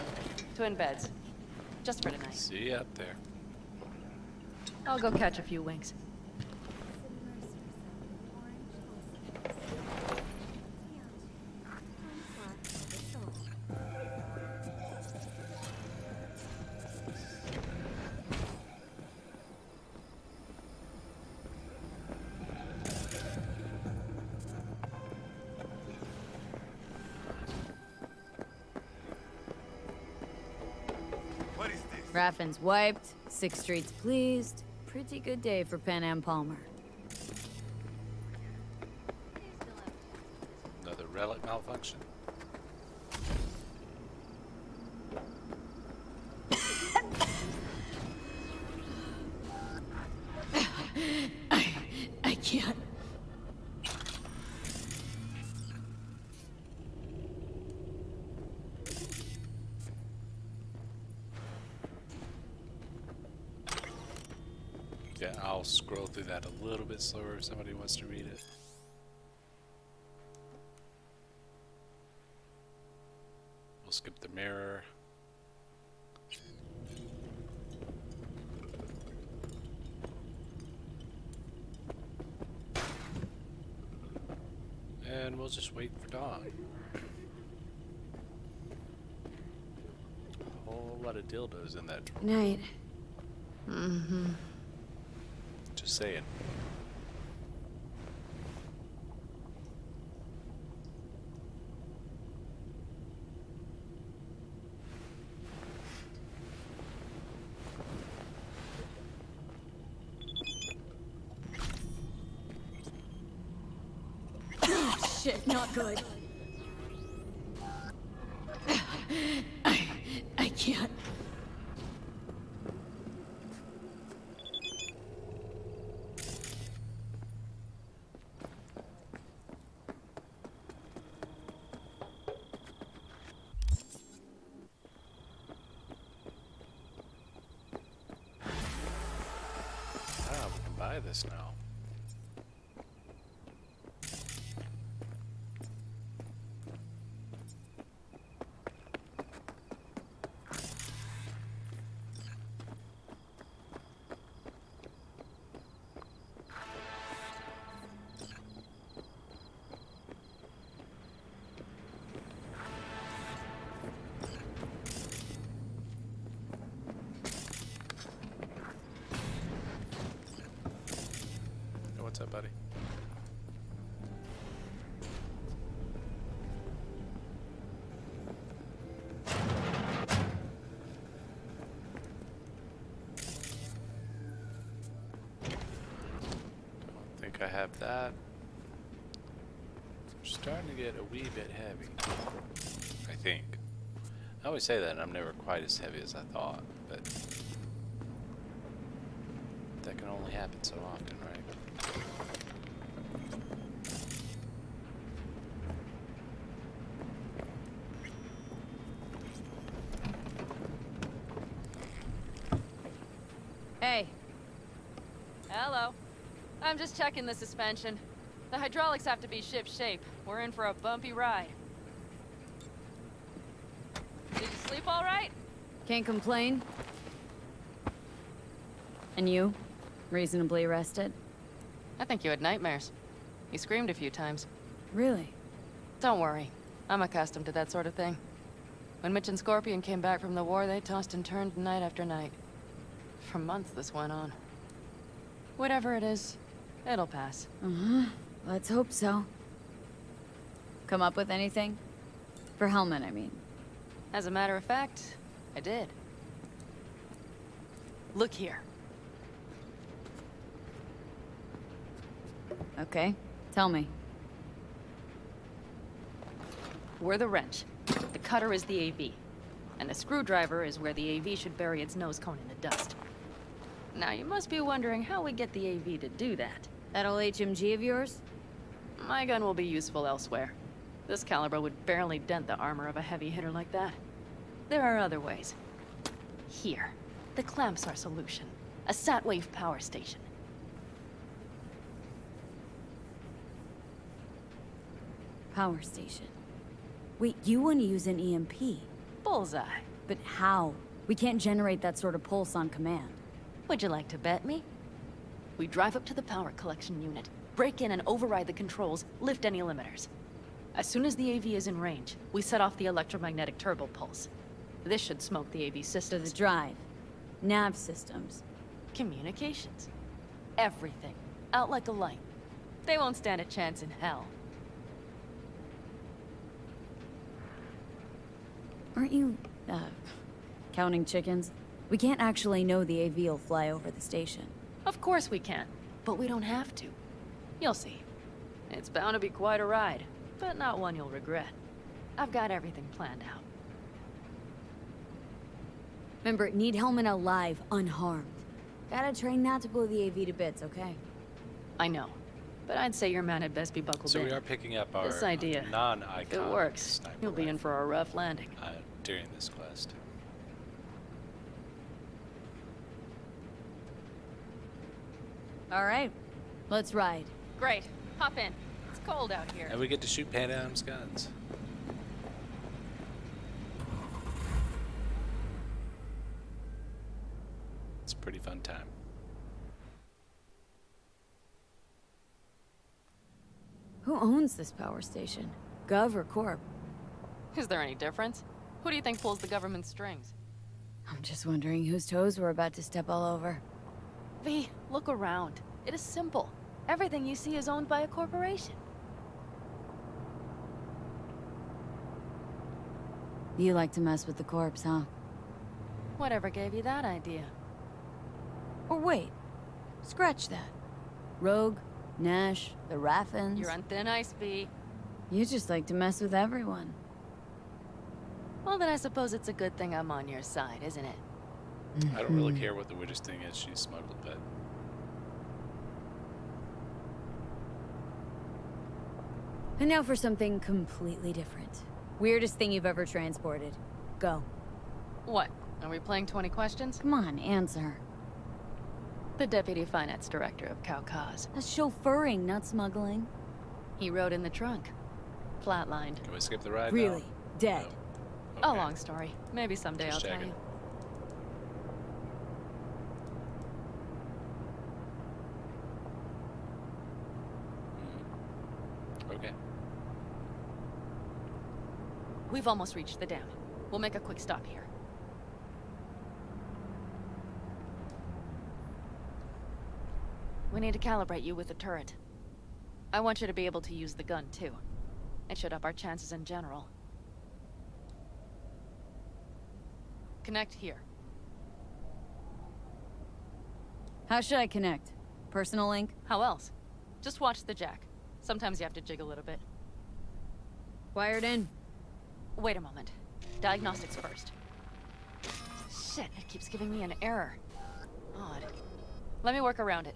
Twin beds. Just for tonight. See you up there. I'll go catch a few winks. Raffin's wiped, 6 streets pleased. Pretty good day for Pan Am Palmer. Another relic malfunction. I can't. Yeah, I'll scroll through that a little bit slower if somebody wants to read it. We'll skip the mirror. And we'll just wait for dawn. A whole lot of dildos in that drawer. Night. Mm-hmm. Just saying. Shit, not good. I can't. Ah, we can buy this now. What's up, buddy? have that. We're starting to get a wee bit heavy, I think. I always say that, and I'm never quite as heavy as I thought, but that can only happen so often, right? Hey. Hello. I'm just checking the suspension. The hydraulics have to be ship shape. We're in for a bumpy ride. Did you sleep all right? Can't complain. And you? Reasonably rested? I think you had nightmares. You screamed a few times. Really? Don't worry. I'm accustomed to that sort of thing. When Mitch and Scorpion came back from the war, they tossed and turned night after night. For months this went on. Whatever it is, it'll pass. Let's hope so. Come up with anything? For Hellman, I mean. As a matter of fact, I did. Look here. Okay, tell me. We're the wrench. The cutter is the AV. And the screwdriver is where the AV should bury its nose cone in the dust. Now, you must be wondering how we get the AV to do that. That old HMG of yours? My gun will be useful elsewhere. This caliber would barely dent the armor of a heavy hitter like that. There are other ways. Here. The clamps are solution. A sat-wave power station. Power station. Wait, you want to use an EMP? Bullseye. But how? We can't generate that sort of pulse on command. Would you like to bet me? We drive up to the power collection unit, break in and override the controls, lift any limiters. As soon as the AV is in range, we set off the electromagnetic turbo pulse. This should smoke the AV So systems. the drive, nav systems. Communications. Everything. Out like a light. They won't stand a chance in hell. Aren't you, counting chickens? We can't actually know the AV will fly over the station. Of course we can, but we don't have to. You'll see. It's bound to be quite a ride, but not one you'll regret. I've got everything planned out. Remember, need Hellman alive, unharmed. Gotta train not to blow the AV to bits, okay? I know, but I'd say your man had best be buckled So in. we are picking up our This idea, non-icon if it works, sniper you'll be in for a rough landing. during this quest. All right, let's ride. Great. Hop in. It's cold out here. And we get to shoot Pan Adam's guns. It's a pretty fun time. Who owns this power station? Gov or Corp? Is there any difference? Who do you think pulls the government's strings? I'm just wondering whose toes we're about to step all over. V, look around. It is simple. Everything you see is owned by a corporation. You like to mess with the corpse, huh? Whatever gave you that idea? Or wait, scratch that. Rogue, Nash, the Raffins. You're on thin ice, V. You just like to mess with everyone. Well, then I suppose it's a good thing I'm on your side, isn't it? I don't really care what the weirdest thing is she's smuggled, but... And now for something completely different. Weirdest thing you've ever transported. Go. What? Are we playing 20 questions? Come on, answer. The Deputy Finance Director of Kaukaz. That's chauffeuring, not smuggling. He rode in the trunk. Flatlined. Can we skip the ride Really? now? Dead. No. A long story. Maybe someday Just I'll tell checking. you. Okay. We've almost reached the dam. We'll make a quick stop here. We need to calibrate you with the turret. I want you to be able to use the gun, too. It should up our chances in general. Connect here. How should I connect? Personal link? How else? Just watch the jack. Sometimes you have to jig a little bit. Wired in. Wait a moment. Diagnostics first. Shit, it keeps giving me an error. Odd. Let me work around it.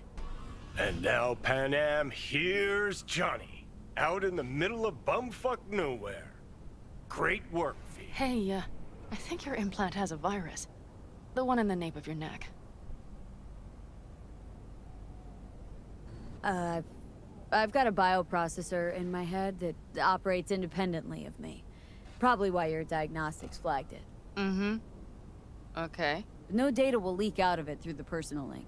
And now, Pan Am, here's Johnny. Out in the middle of bumfuck nowhere. Great work, V. Hey, I think your implant has a virus. The one in the nape of your neck. I've got a bioprocessor in my head that operates independently of me. Probably why your diagnostics flagged it. Mm-hmm. Okay. No data will leak out of it through the personal link.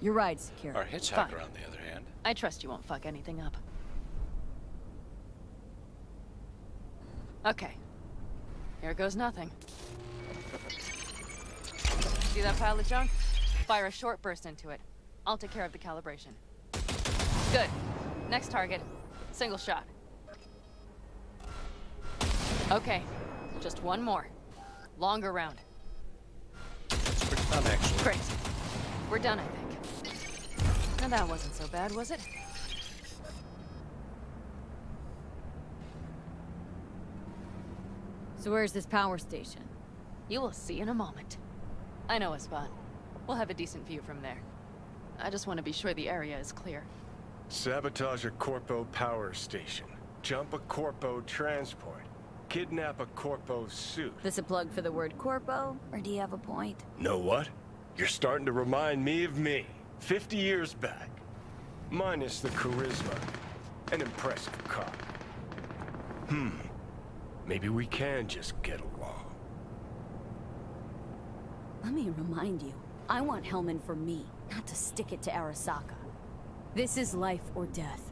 Your ride's secure. Our hitchhiker, on the other hand. I trust you won't fuck anything up. Okay. Here goes nothing. See that pile of junk? Fire a short burst into it. I'll take care of the calibration. Good. Next target. Single shot. Okay. Just one more. Longer round. It's pretty fun, actually. Great. We're done, I think. Now that wasn't so bad, was it? So where's this power station? You will see in a moment. I know a spot. We'll have a decent view from there. I just want to be sure the area is clear. Sabotage a Corpo power station. Jump a Corpo transport. Kidnap a Corpo suit. This a plug for the word corpo, or do you have a point? Know what? You're starting to remind me of me. 50 years back. Minus the charisma. An impressive cop. Maybe we can just get along. Let me remind you, I want Hellman for me, not to stick it to Arasaka. This is life or death.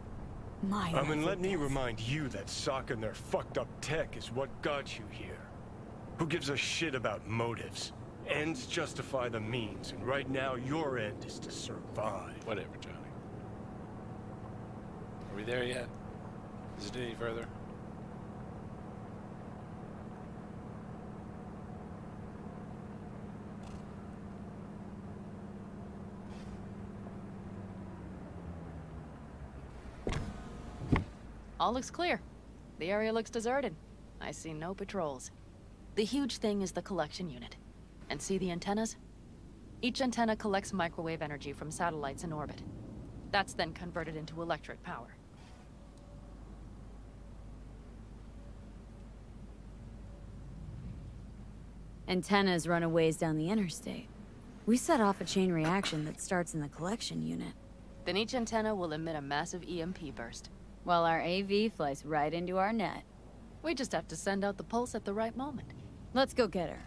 My life or Let me death. remind you that Sokka and their fucked up tech is what got you here. Who gives a shit about motives? Ends justify the means, and right now your end is to survive. Whatever, Johnny. Are we there yet? Is it any further? All looks clear. The area looks deserted. I see no patrols. The huge thing is the collection unit. And see the antennas? Each antenna collects microwave energy from satellites in orbit. That's then converted into electric power. Antennas run a ways down the interstate. We set off a chain reaction that starts in the collection unit. Then each antenna will emit a massive EMP burst. While our AV flies right into our net. We just have to send out the pulse at the right moment. Let's go get her.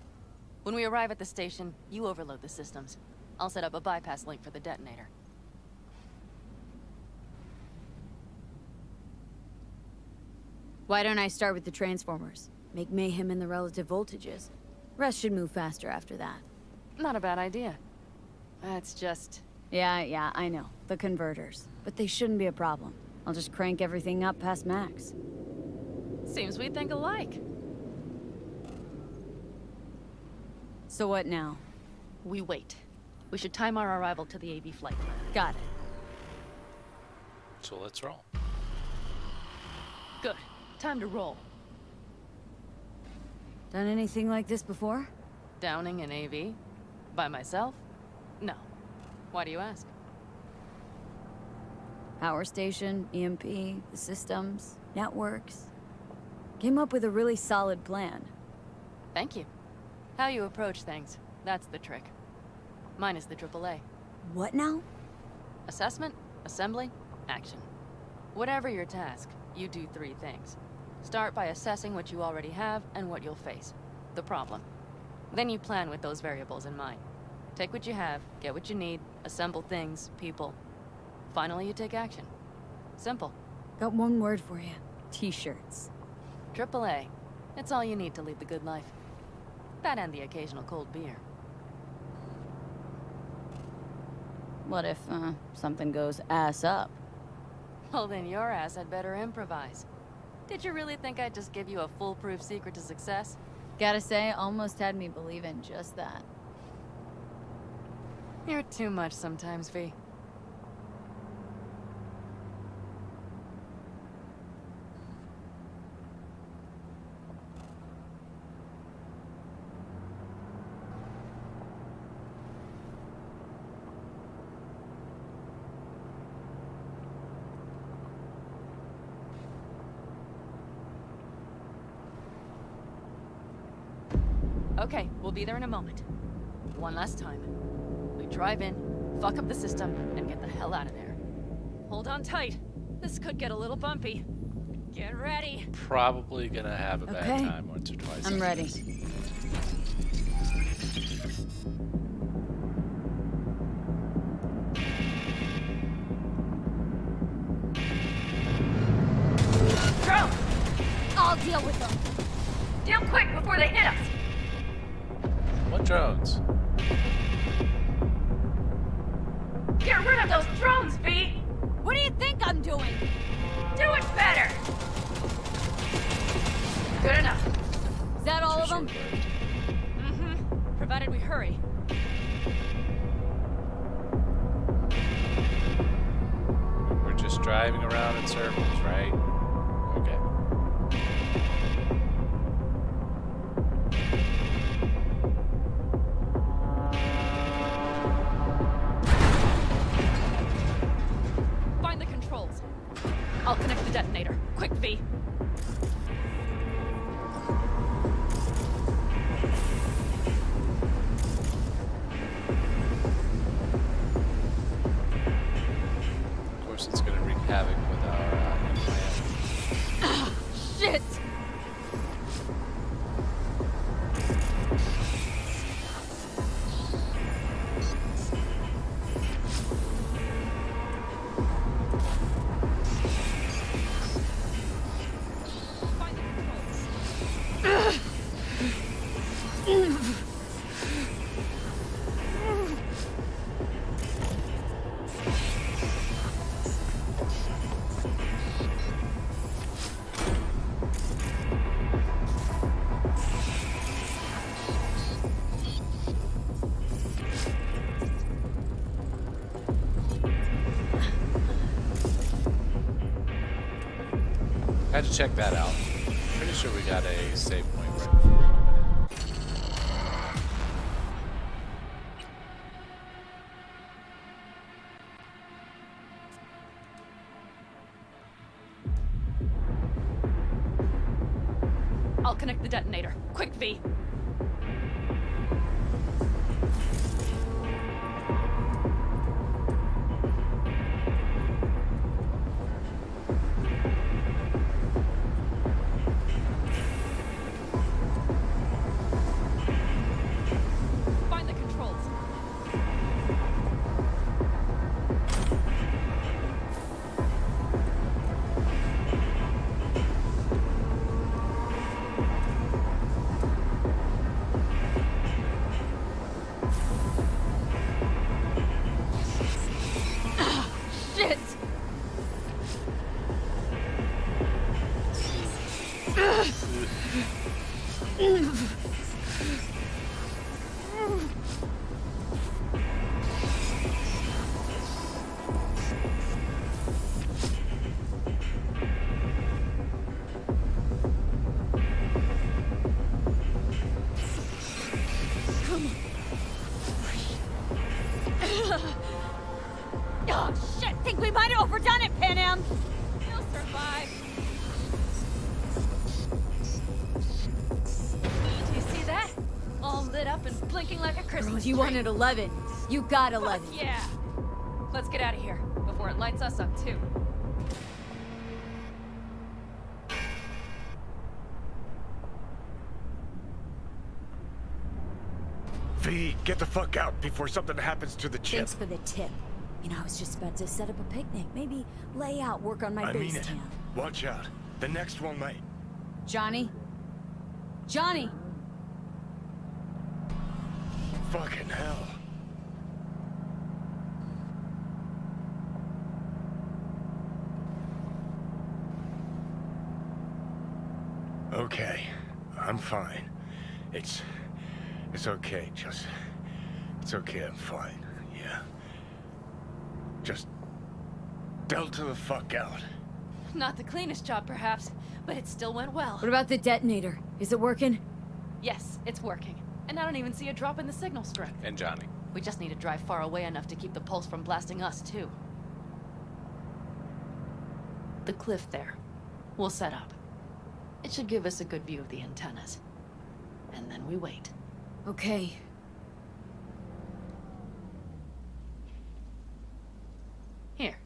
When we arrive at the station, you overload the systems. I'll set up a bypass link for the detonator. Why don't I start with the transformers? Make mayhem in the relative voltages. Rest should move faster after that. Not a bad idea. That's just... Yeah, I know. The converters. But they shouldn't be a problem. I'll just crank everything up past max. Seems we think alike. So what now? We wait. We should time our arrival to the AV flight. Got it. So let's roll. Good. Time to roll. Done anything like this before? Downing an AV? By myself? No. Why do you ask? Power station, EMP, the systems, networks. Came up with a really solid plan. Thank you. How you approach things, that's the trick. Mine is the AAA. What now? Assessment, assembly, action. Whatever your task, you do 3 things. Start by assessing what you already have and what you'll face. The problem. Then you plan with those variables in mind. Take what you have, get what you need, assemble things, people. Finally, you take action. Simple. Got one word for you. T-shirts. AAA. It's all you need to lead the good life. That and the occasional cold beer. What if, something goes ass up? Well, then your ass had better improvise. Did you really think I'd just give you a foolproof secret to success? Gotta say, almost had me believe in just that. You're too much sometimes, V. Okay, we'll be there in a moment. One last time. We drive in, fuck up the system, and get the hell out of there. Hold on tight. This could get a little bumpy. Get ready. Probably gonna have a bad Okay. time once or twice. I'm ready. Drone! I'll deal with them. Deal quick before they hit us. What drones? Get rid of those drones, V! What do you think I'm doing? Do it better! Good enough. Is that all of them? Mm-hmm. Provided we hurry. We're just driving around in circles, right? Okay. Find the controls. I'll connect the detonator. Quick, V. Of course, it's gonna wreak havoc with our implant. Shit! Had to check that out. Pretty sure we got a save point right before we went in. I'll connect the detonator. Quick, V. Find the controls. Shit! Oh shit! Think we might have overdone it, Pan Am. You'll survive. Do you see that? All lit up and blinking like a Christmas Girl, you tree. wanted 11. You got Fuck 11. yeah. Let's get out of here before it lights us up too. V, get the fuck out before something happens to the chip. Thanks for the tip. You know, I was just about to set up a picnic. Maybe lay out, work on my I base mean it. camp. Watch out. The next one might. Johnny? Johnny! Fucking hell. Okay, I'm fine. It's okay, just... It's okay, I'm fine, yeah. Just... Delta the fuck out. Not the cleanest job, perhaps, but it still went well. What about the detonator? Is it working? Yes, it's working. And I don't even see a drop in the signal strength. And Johnny. We just need to drive far away enough to keep the pulse from blasting us, too. The cliff there. We'll set up. It should give us a good view of the antennas. And then we wait. Okay. Here.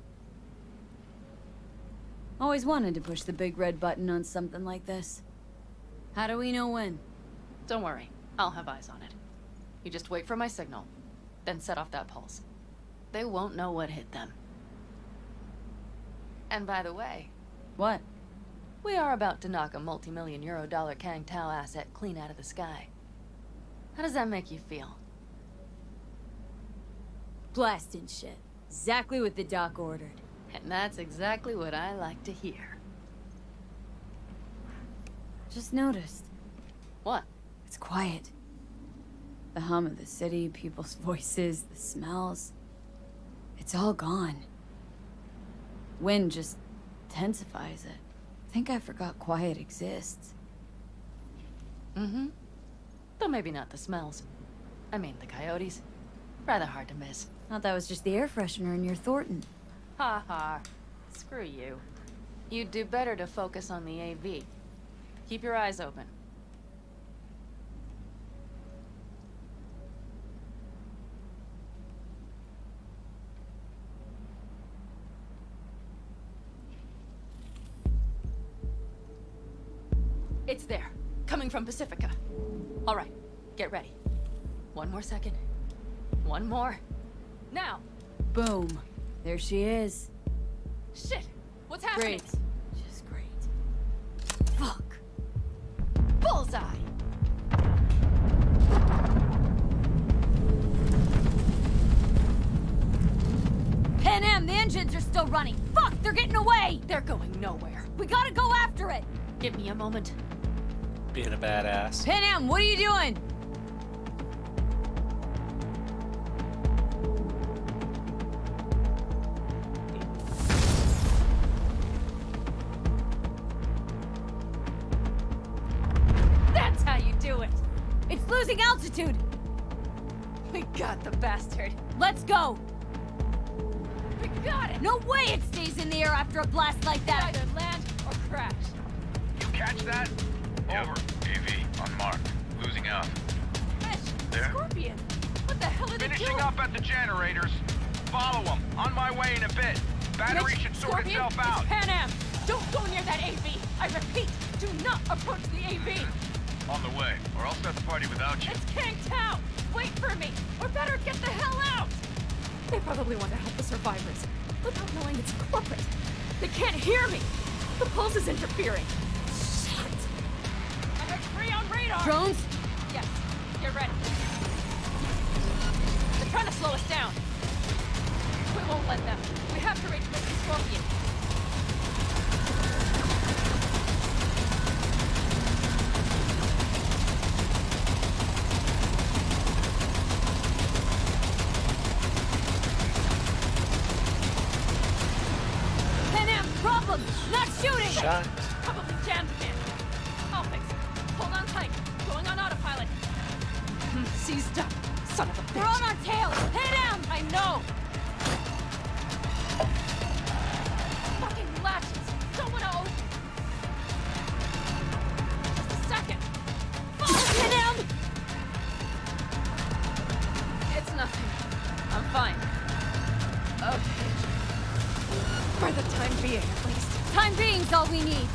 Always wanted to push the big red button on something like this. How do we know when? Don't worry. I'll have eyes on it. You just wait for my signal, then set off that pulse. They won't know what hit them. And by the way... What? We are about to knock a multi-million euro dollar Kang Tao asset clean out of the sky. How does that make you feel? Blasting shit. Exactly what the doc ordered. And that's exactly what I like to hear. Just noticed. What? It's quiet. The hum of the city, people's voices, the smells. It's all gone. Wind just intensifies it. I think I forgot quiet exists. Mm-hmm. Though maybe not the smells. I mean, the coyotes. Rather hard to miss. Thought that was just the air freshener in your Thornton. Ha ha. Screw you. You'd do better to focus on the AV. Keep your eyes open. It's there. Coming from Pacifica. All right. Get ready. One more second. One more. Now! Boom. There she is. Shit! What's happening? Great. Just great. Fuck. Bullseye! Pan Am, the engines are still running. Fuck, they're getting away! They're going nowhere. We gotta go after it! Give me a moment. Being a badass. Pan Am, what are you doing? That's how you do it! It's losing altitude! We got the bastard. Let's go! We got it! No way it stays in the air after a blast like that! Either land or crash. You catch that? Over. AV on mark. Losing out. Fish! There? Scorpion! What the hell are they doing? Finishing up at the generators. Follow them. On my way in a bit. Battery Mitch, should sort Scorpion, itself out. It's Pan Am! Don't go near that AV! I repeat, do not approach the AV! On the way, or I'll start the party without you. It's Kang Tao! Wait for me! Or better get the hell out! They probably want to help the survivors, without knowing it's corporate. They can't hear me! The pulse is interfering. Shit! I have 3 on radar! Drones? Yes, get ready. They're trying to slow us down. We won't let them. We have to reach Mr. Scorpion. Pan Am, problem! Not shooting! Shot. Probably jammed again. I'll fix it. Hold on tight. Going on autopilot. Seized up. Son of a bitch. We're on our tail! Pan Am! I know! Fucking latches! Don't want to open! Just a second! Pan Am! It's nothing. I'm fine. Okay. For the time being, at least. Time being's all we need.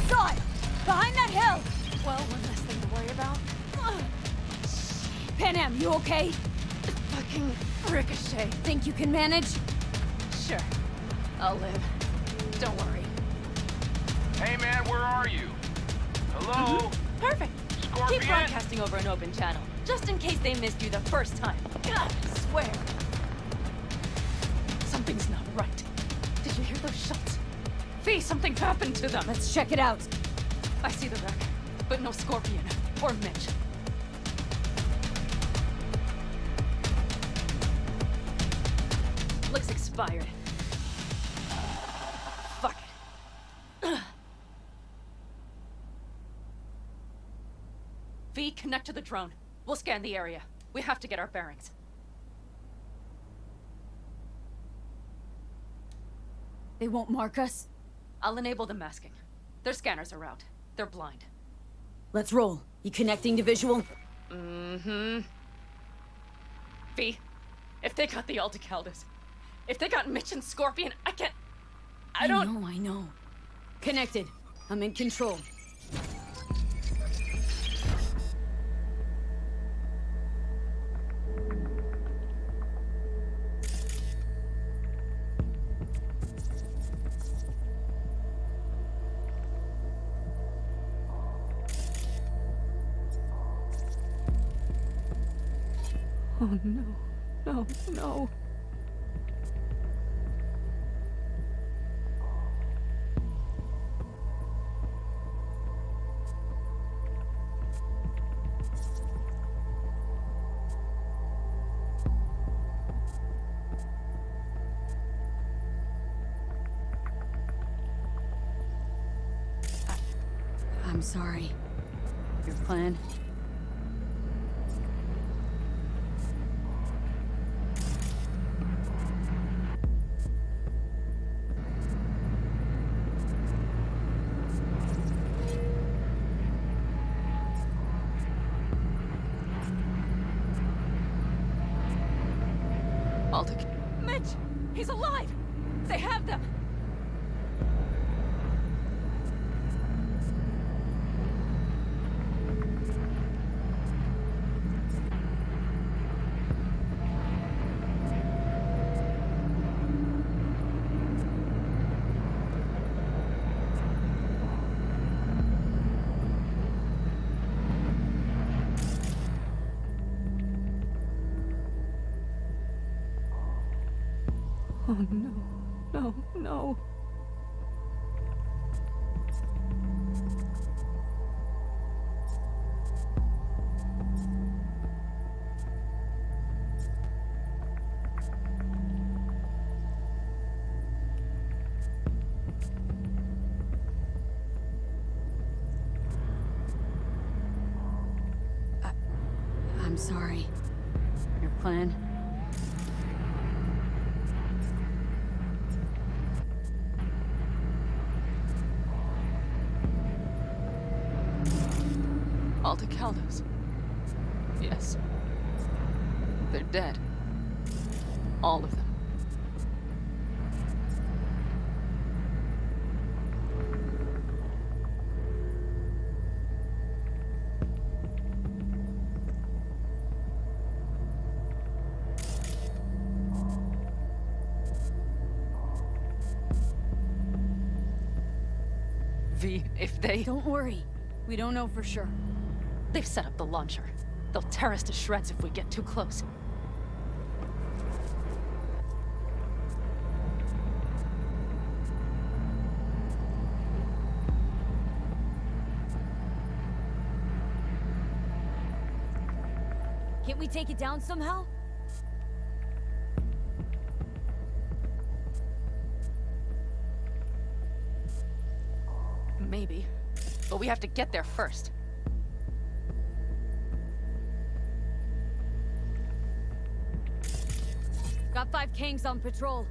Saw it! Behind that hill! Well, one less thing to worry about. Pan Am, you okay? Fucking ricochet. Think you can manage? Sure. I'll live. Don't worry. Hey man, where are you? Hello? Perfect. Scorpion? Keep broadcasting over an open channel, just in case they missed you the first time. God, I swear. Something's not right. Did you hear those shots? Fee, something happened to them. Let's check it out. I see the wreck, but no Scorpion. Or Mitch. Looks expired. Fuck it. V, connect to the drone. We'll scan the area. We have to get our bearings. They won't mark us? I'll enable the masking. Their scanners are out. They're blind. Let's roll. You connecting to visual? Mm-hmm. V, if they got the Aldecaldos, if they got Mitch and Scorpion, I don't... I know. Connected. I'm in control. Oh no, no, no. I'm sorry. Your plan? Mitch! He's alive! They have them! Oh no, no, no. I'm sorry. Your plan? Aldecaldos. Yes. They're dead. All of them. V, if they... Don't worry. We don't know for sure. They've set up the launcher. They'll tear us to shreds if we get too close. Can't we take it down somehow? Maybe. But we have to get there first. Got 5 Kangs on patrol.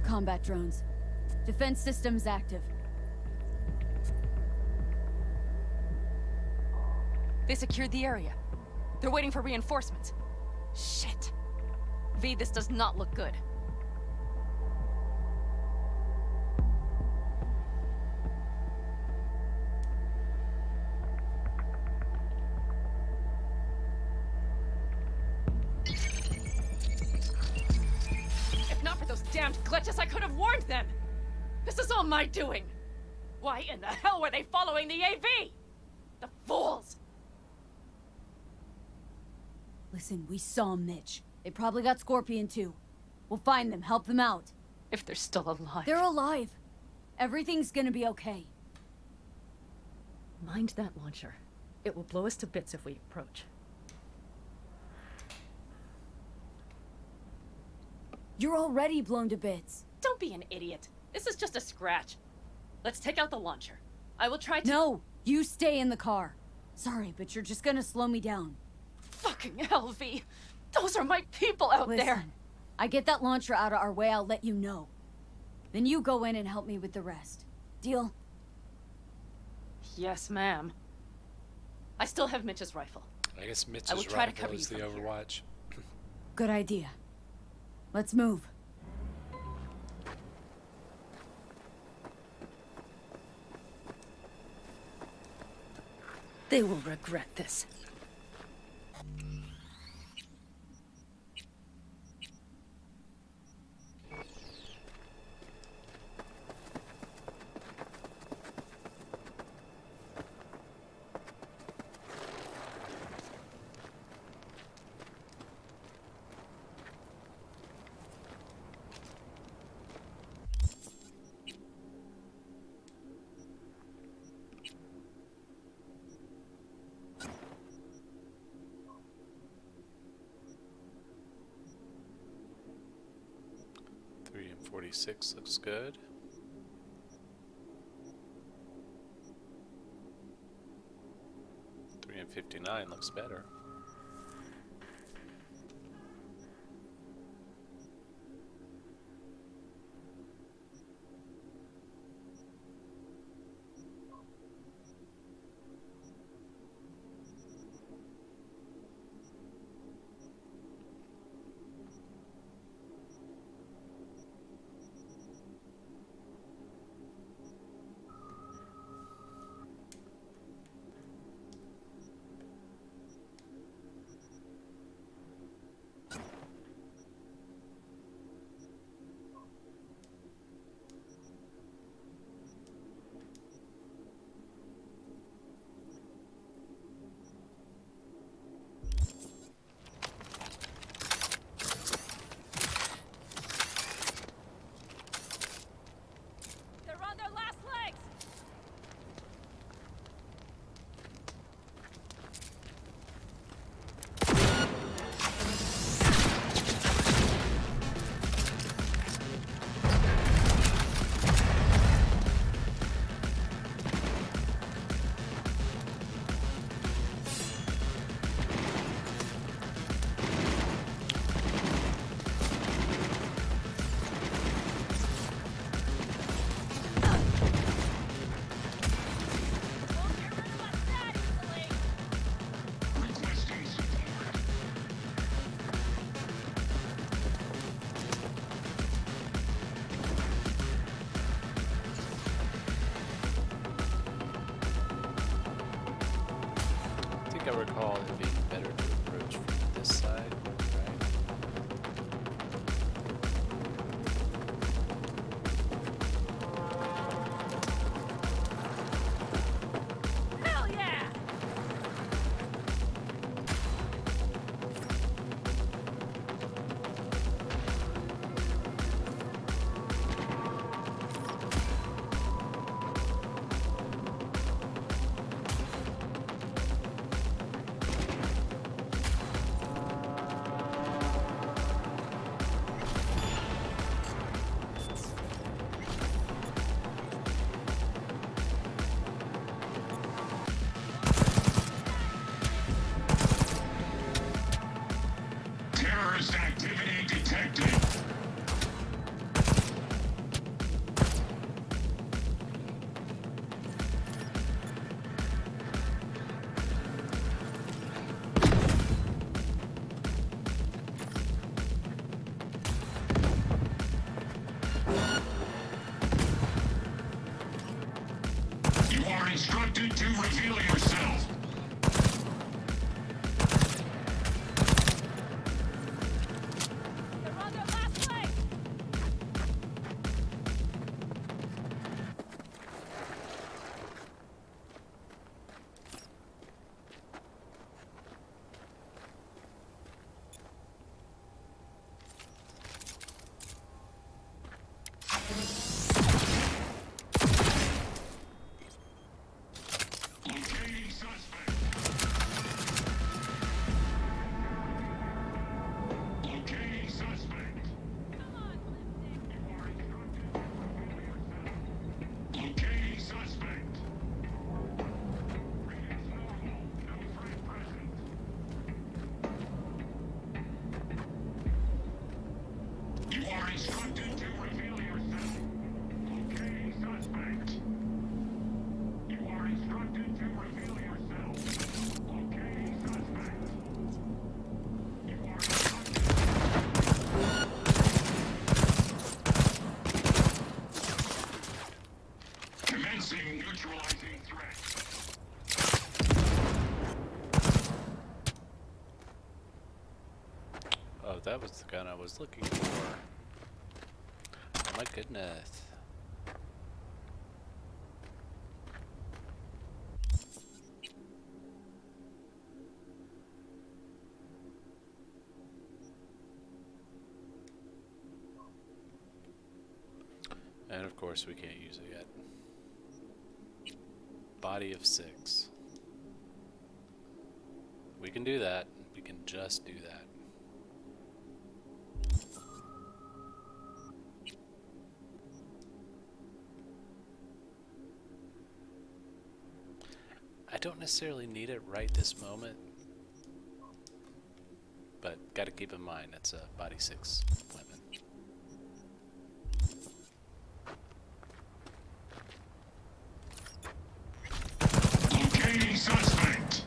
Combat drones. Defense systems active. They secured the area. They're waiting for reinforcements. Shit. V, this does not look good. damned glitches, I could have warned them! This is all my doing! Why in the hell were they following the AV? The fools! Listen, we saw Mitch. They probably got Scorpion too. We'll find them, help them out. If they're still alive. They're alive. Everything's gonna be okay. Mind that launcher. It will blow us to bits if we approach. You're already blown to bits. Don't be an idiot. This is just a scratch. Let's take out the launcher. I will try to— No! You stay in the car. Sorry, but you're just gonna slow me down. Fucking hell, V. Those are my people out there. Listen, I get that launcher out of our way, I'll let you know. Then you go in and help me with the rest. Deal? Yes, ma'am. I still have Mitch's rifle. I guess I will Mitch's try to cover rifle you is the from here. Overwatch. Good idea. Let's move. They will regret this. Three and 46 looks good. Three and 59 looks better. They're on their last legs! I think I recall it being better to approach from this side, right? Hell yeah! that was the gun I was looking for. Oh my goodness. And of course we can't use it yet. Body of 6. We can do that. We can just do that. I don't necessarily need it right this moment, but gotta keep in mind it's a body 6 weapon. Locating suspect.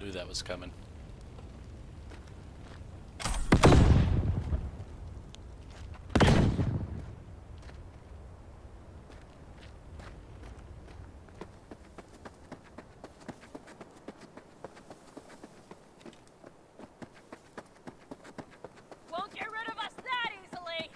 Knew that was coming. Won't get rid of us that easily!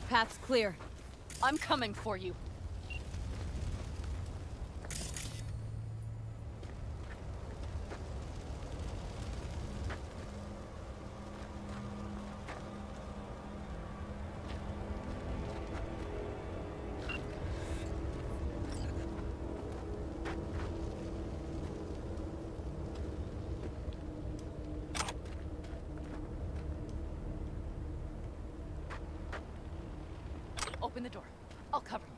Path's clear. I'm coming for you. Open the door. I'll cover you.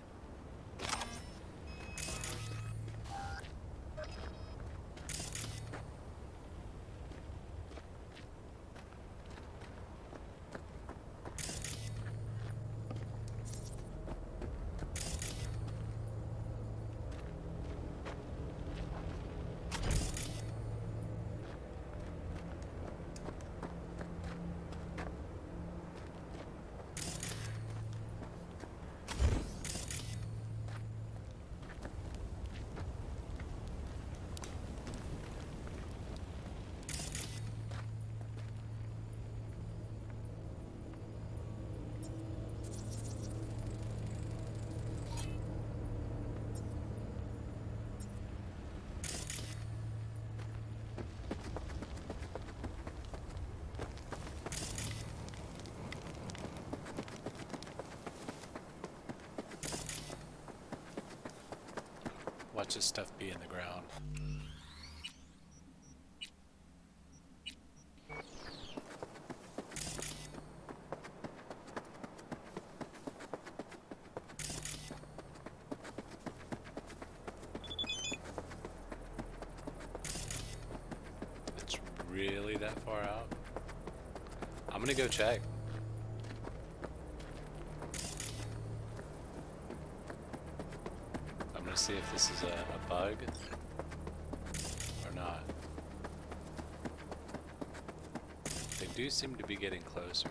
bunch of stuff be in the ground. It's really that far out? I'm gonna go check. I'm gonna see if this is a bug or not. They do seem to be getting closer.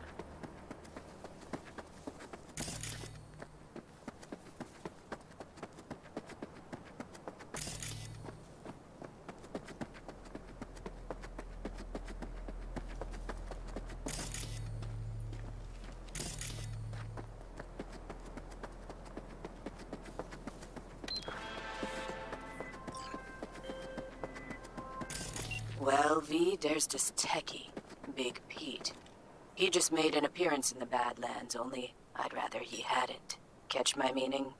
Well, V, there's this techie, Big Pete. He just made an appearance in the Badlands, only I'd rather he hadn't. Catch my meaning?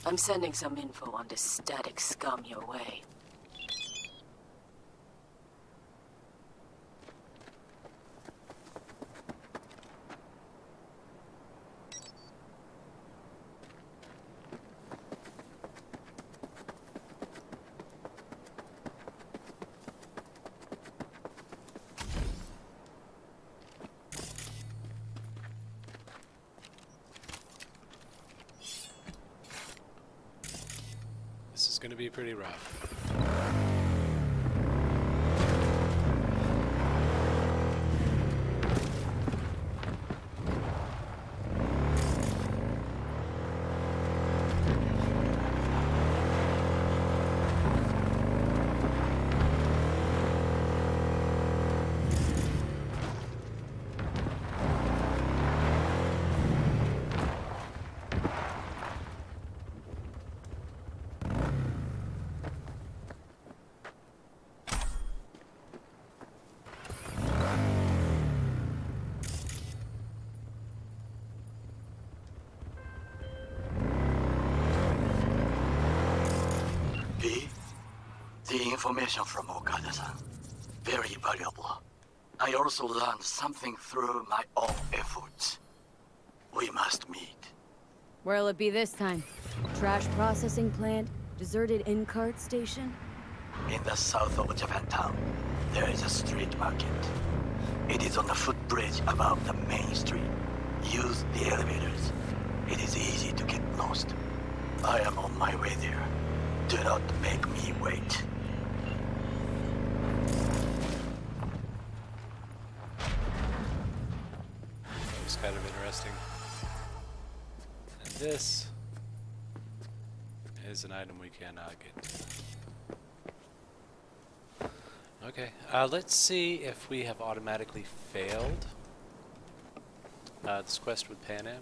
I'm sending some info on this static scum your way. This is going to be pretty rough. The information from Okada-san, very valuable. I also learned something through my own efforts. We must meet. Where'll it be this time? Trash processing plant? Deserted in-cart station? In the south of Japantown, there is a street market. It is on the footbridge above the main street. Use the elevators. It is easy to get lost. I am on my way there. Do not make me wait. That was kind of interesting. And this is an item we cannot get to. Okay, let's see if we have automatically failed this quest with Pan Am.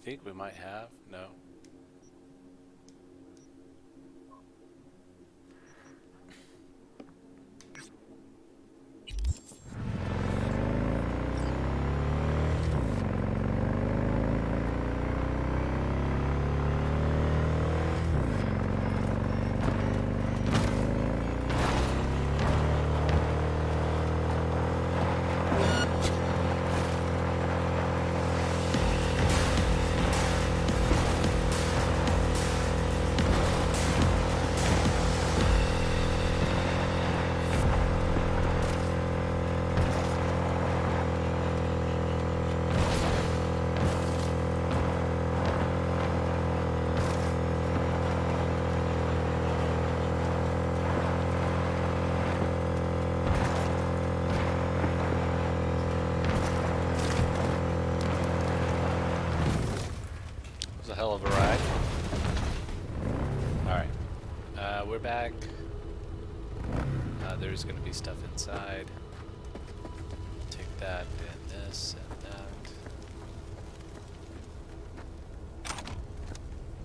I think we might have. No. A hell of a ride. Alright. We're back. There's gonna be stuff inside. Take that and this and that.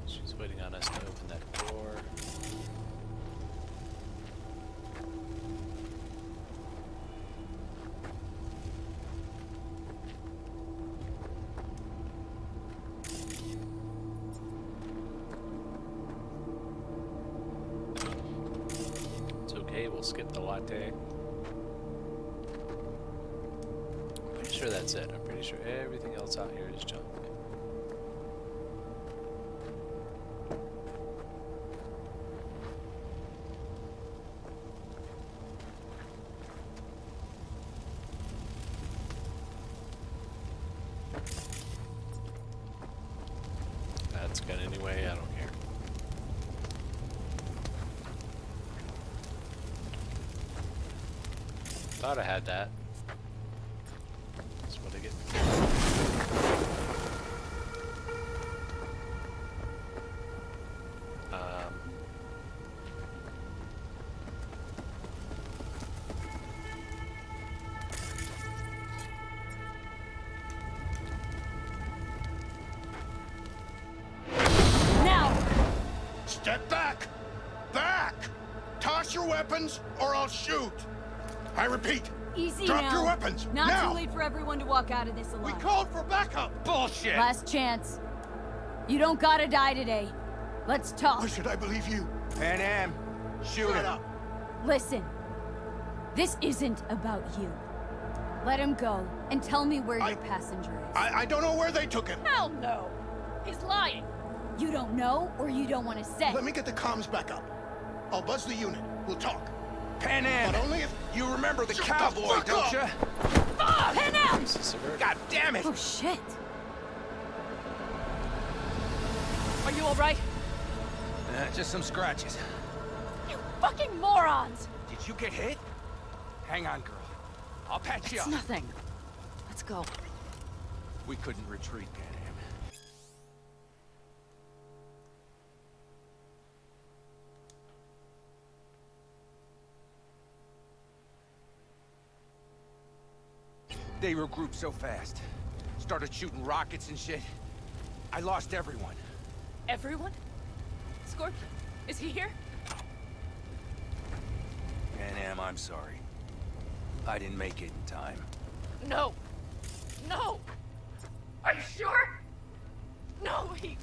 She's waiting on us to open that door. It's okay, we'll skip the latte. I'm pretty sure that's it. I'm pretty sure everything else out here is junk. That's good anyway, I don't care. Thought I had that. That's what I get. Now! Step back! Back! Toss your weapons, or I'll shoot! I repeat, Easy drop now. your weapons, Not now! too late for everyone to walk out of this alive. We called for backup! Bullshit! Last chance. You don't gotta die today. Let's talk. Why should I believe you? Pan Am, shoot Shut it. up! Listen. This isn't about you. Let him go and tell me where your passenger is. I don't know where they took him. Hell no! He's lying! You don't know or you don't want to say? Let me get the comms back up. I'll buzz the unit. We'll talk. Pan Am, But only if you remember the Shut cowboy, fuck don't up! you? Pan Am! God damn it! Oh shit. Are you alright? Just some scratches. You fucking morons! Did you get hit? Hang on, girl. I'll patch you It's up. nothing. Let's go. We couldn't retreat, Pan Am. They regrouped so fast. Started shooting rockets and shit. I lost everyone. Everyone? Scorpion, is he here? Pan Am, I'm sorry. I didn't make it in time. No. No! Are you sure? No, he...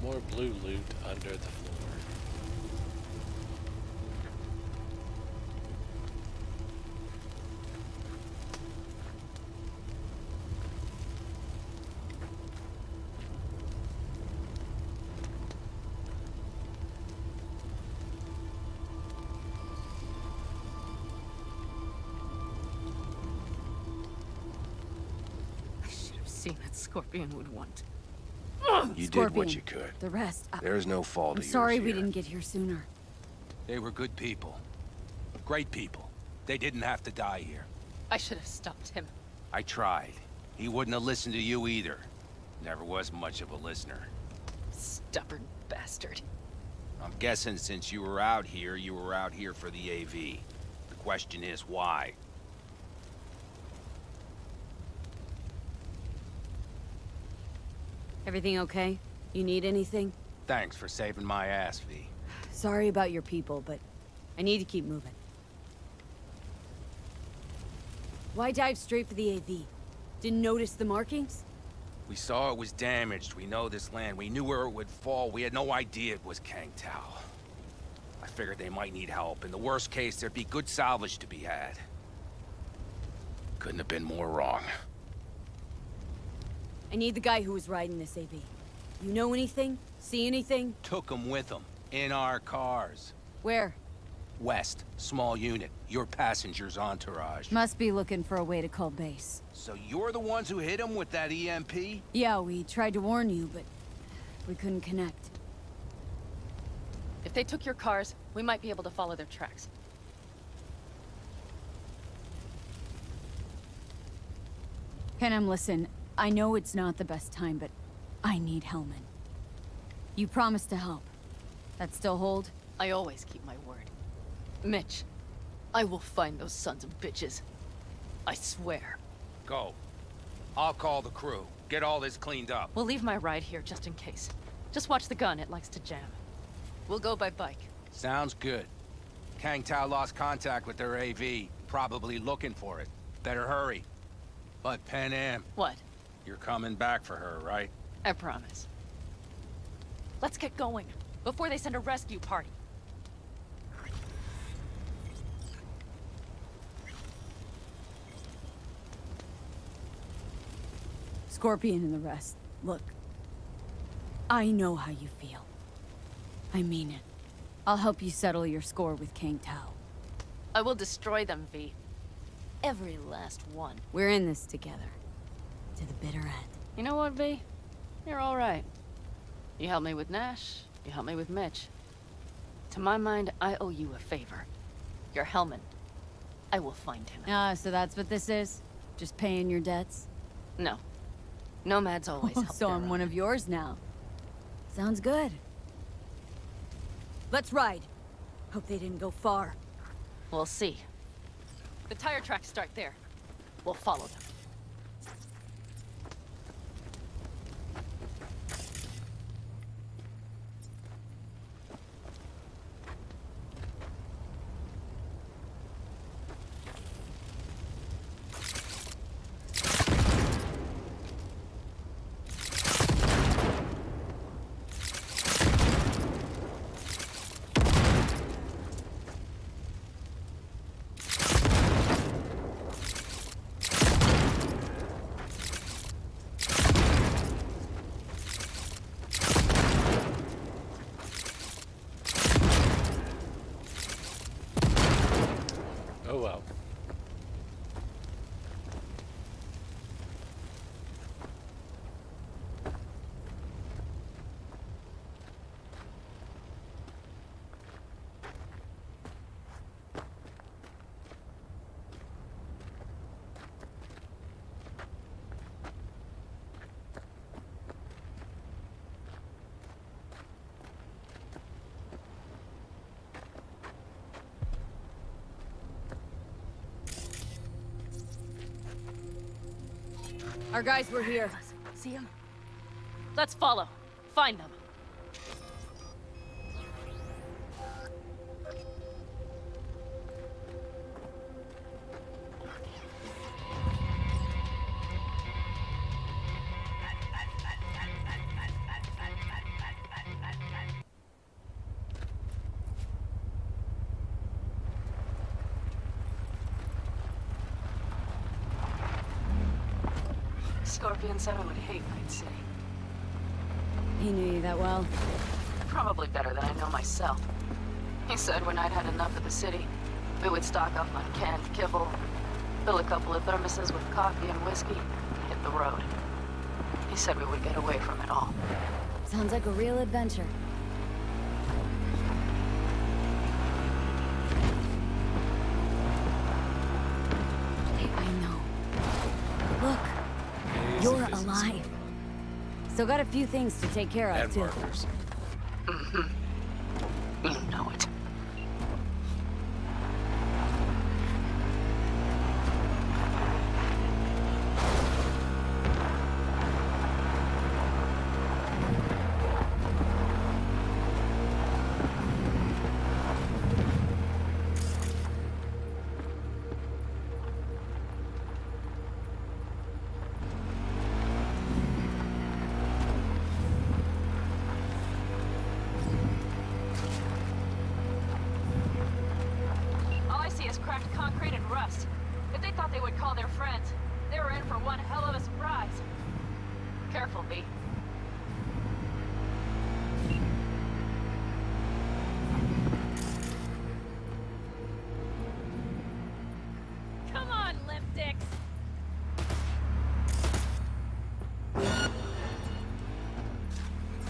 More blue loot under the floor. I should have seen that Scorpion would want. You Scorpion. did what you could. The rest. There's no fault I'm of yours sorry we here. didn't get here sooner. They were good people. Great people. They didn't have to die here. I should have stopped him. I tried. He wouldn't have listened to you either. Never was much of a listener. Stubborn bastard. I'm guessing since you were out here for the AV. The question is, why? Everything okay? You need anything? Thanks for saving my ass, V. Sorry about your people, but I need to keep moving. Why dive straight for the AV? Didn't notice the markings? We saw it was damaged. We know this land. We knew where it would fall. We had no idea it was Kang Tao. I figured they might need help. In the worst case, there'd be good salvage to be had. Couldn't have been more wrong. I need the guy who was riding this AV. You know anything? See anything? Took them with them. In our cars. Where? West. Small unit. Your passenger's entourage. Must be looking for a way to call base. So you're the ones who hit him with that EMP? Yeah, we tried to warn you, but we couldn't connect. If they took your cars, we might be able to follow their tracks. Panem, listen. I know it's not the best time, but I need Hellman. You promised to help. That still hold? I always keep my word. Mitch, I will find those sons of bitches. I swear. Go. I'll call the crew. Get all this cleaned up. We'll leave my ride here just in case. Just watch the gun, it likes to jam. We'll go by bike. Sounds good. Kang Tao lost contact with their AV. Probably looking for it. Better hurry. But Pan Am. What? You're coming back for her, right? I promise. Let's get going, before they send a rescue party. Scorpion and the rest. Look. I know how you feel. I mean it. I'll help you settle your score with Kang Tao. I will destroy them, V. Every last one. We're in this together. To the bitter end. You know what, V? You're all right. You helped me with Nash. You helped me with Mitch. To my mind, I owe you a favor. Your Hellman. I will find him. Ah, so that's what this is? Just paying your debts? No. Nomads always help So their I'm own. one of yours now. Sounds good. Let's ride. Hope they didn't go far. We'll see. The tire tracks start there. We'll follow them. Oh well. Our guys were here. See him? Let's follow. Find them. Scorpion said I would hate Night City. He knew you that well? Probably better than I know myself. He said when I'd had enough of the city, we would stock up on canned kibble, fill a couple of thermoses with coffee and whiskey, and hit the road. He said we would get away from it all. Sounds like a real adventure. I know. Look, you're alive. Still got a few things to take care of, And too. markers. Mm-hmm. You know it. All I see is cracked concrete and rust. If they thought they would call their friends, they were in for one hell of a surprise. Careful, V. Come on, limp dicks.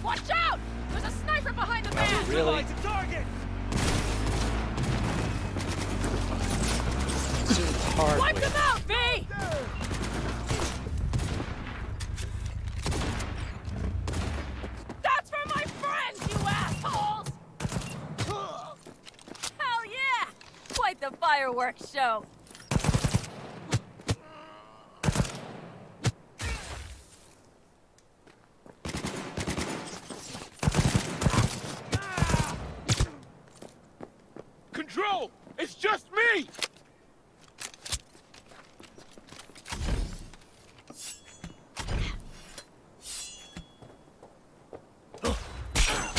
Watch out! There's a sniper behind the van! Really? Target! Hardly. Wipe them out, V! That's for my friends, you assholes! Hell yeah! Quite the fireworks show.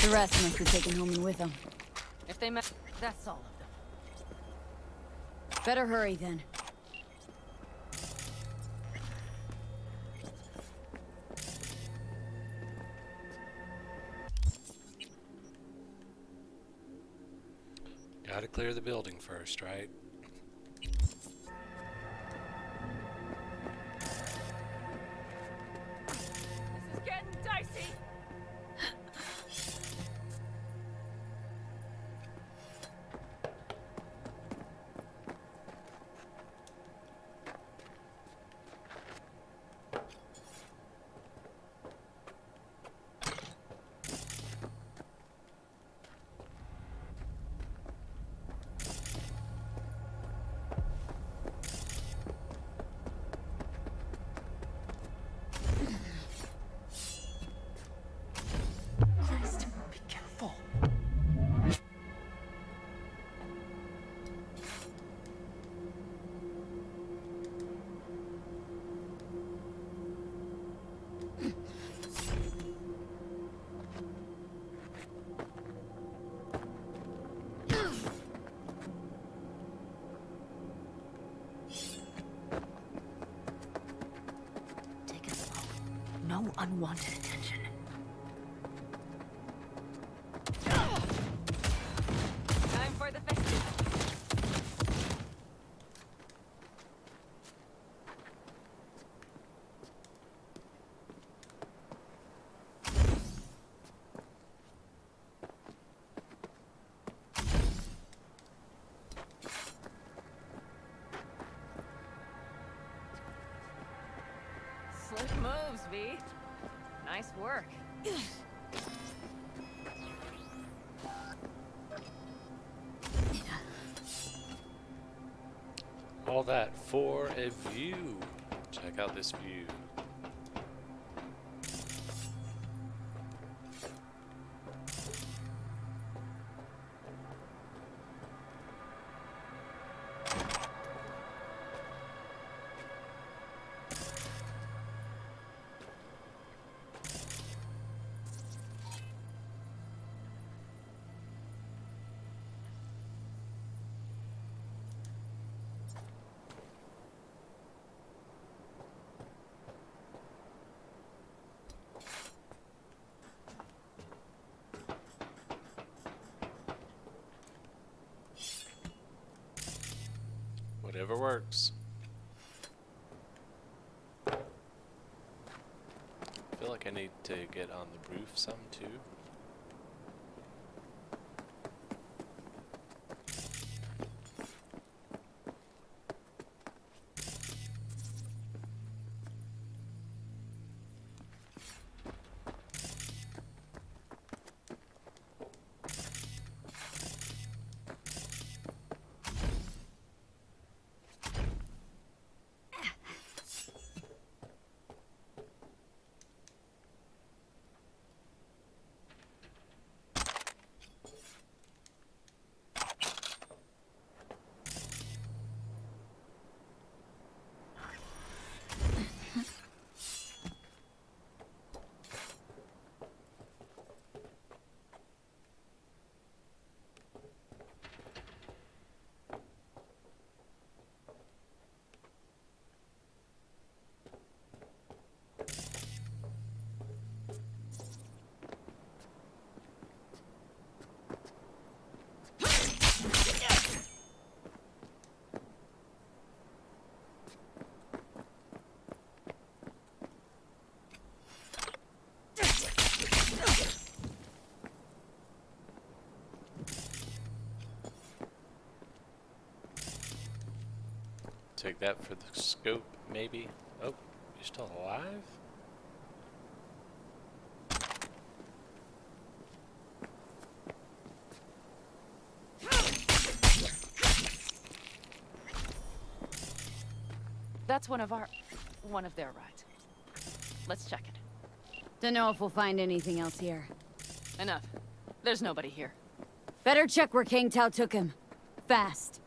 The rest must be taken home and with them. If they met, that's all of them. Better hurry then. Gotta clear the building first, right? This is getting dicey. Christ, be careful. Take it slow. No unwanted attention. Time for the festival. Slick moves, V. Nice work. All that for a view. Check out this view. Whatever works. I feel like I need to get on the roof some too. Take that for the scope, maybe. Oh, you're still alive? That's one of their rides. Let's check it. Don't know if we'll find anything else here. Enough. There's nobody here. Better check where King Tao took him. Fast.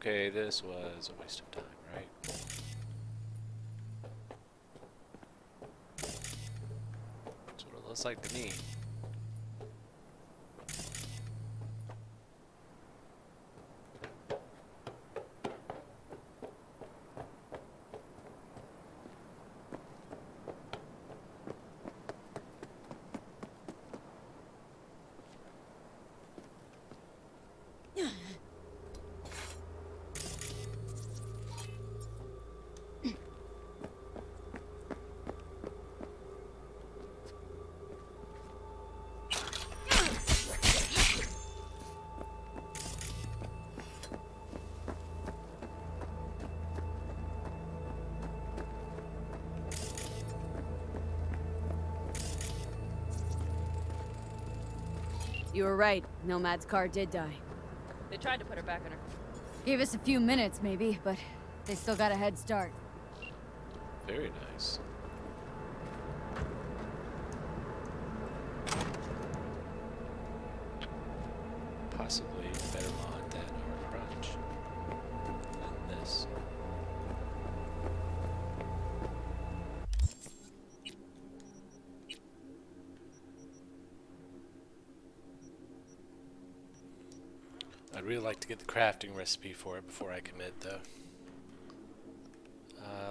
Okay, this was a waste of time, right? That's what it looks like to me. You were right. Nomad's car did die. They tried to put her back on her. Gave us a few minutes, maybe, but they still got a head start. Very nice. Possibly better mod than our crunch. Than this. I'd really like to get the crafting recipe for it before I commit, though.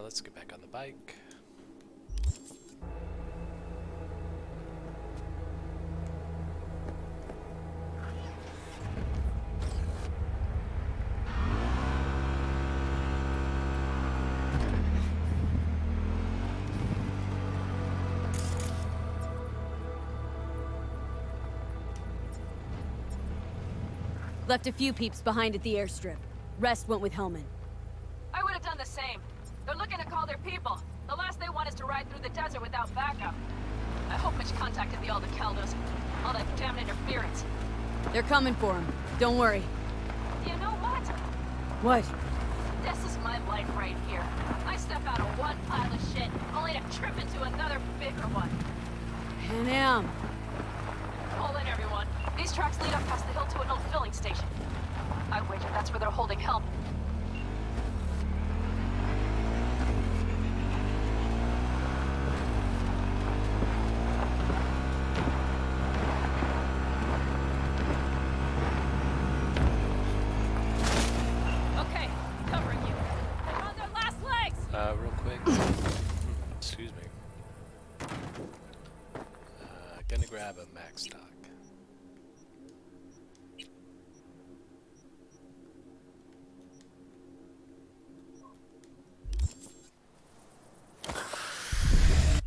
Let's get back on the bike. Left a few peeps behind at the airstrip. Rest went with Hellman. I would have done the same. They're looking to call their people. The last they want is to ride through the desert without backup. I hope Mitch contacted the Aldecaldos. All that damn interference. They're coming for him. Don't worry. You know what? What? This is my life right here. I step out of one pile of shit, only to trip into another bigger one. Pan Am. Hold in, everyone. These tracks lead up past the hill to an old filling station. I wager that's where they're holding help. Okay, covering you. They're on their last legs! Real quick. Excuse me. Gonna grab a max stock.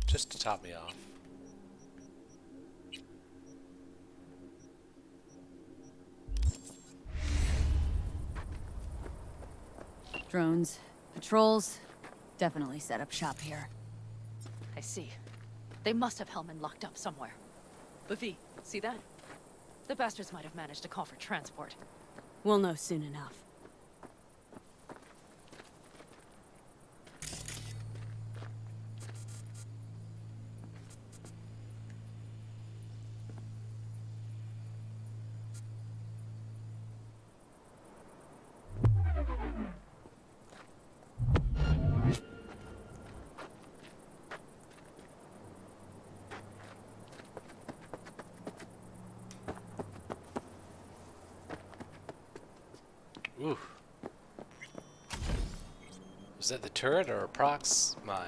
Just to top me off. Drones. Patrols. Definitely set up shop here. I see. They must have Hellman locked up somewhere. But V, see that? The bastards might have managed to call for transport. We'll know soon enough. Ooh. Was that the turret or a prox mine?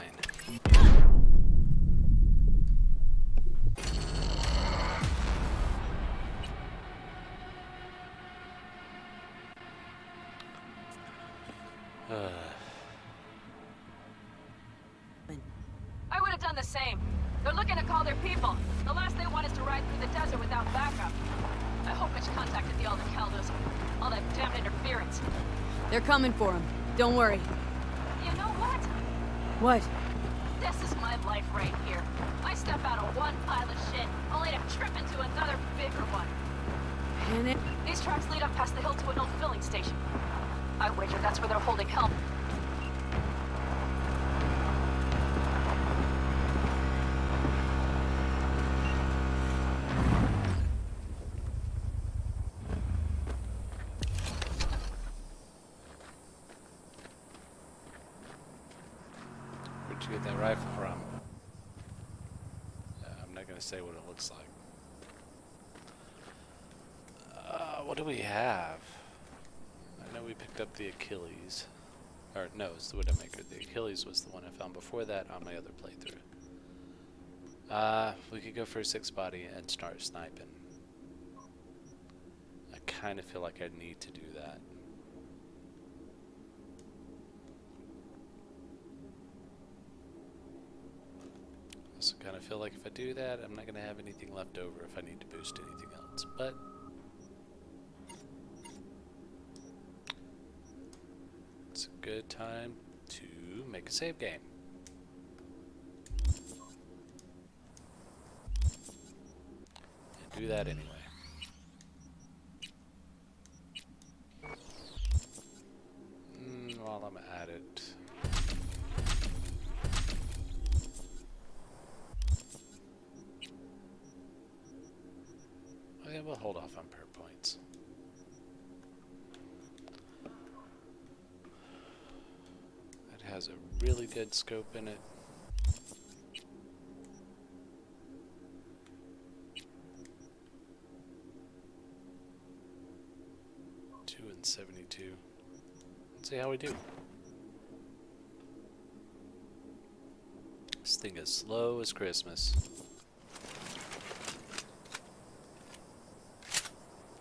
I would have done the same. They're looking to call their people. The last they want is to ride through the desert without backup. I hope Mitch contacted the Aldecaldos. All that damn interference. They're coming for him. Don't worry. You know what? What? This is my life right here. I step out of one pile of shit, only to trip into another bigger one. Pan Am. These tracks lead up past the hill to an old filling station. I wager that's where they're holding help. say what it looks like. What do we have? I know we picked up the Achilles. Or no, it's the Widowmaker. The Achilles was the one I found before that on my other playthrough. We could go for a 6-body and start sniping. I kind of feel like I need to do that. I also kind of feel like if I do that, I'm not going to have anything left over if I need to boost anything else. But it's a good time to make a save game. And do that anyway. While I'm at it, okay, we'll hold off on perk points. It has a really good scope in it. Two and 72. Let's see how we do. This thing is slow as Christmas.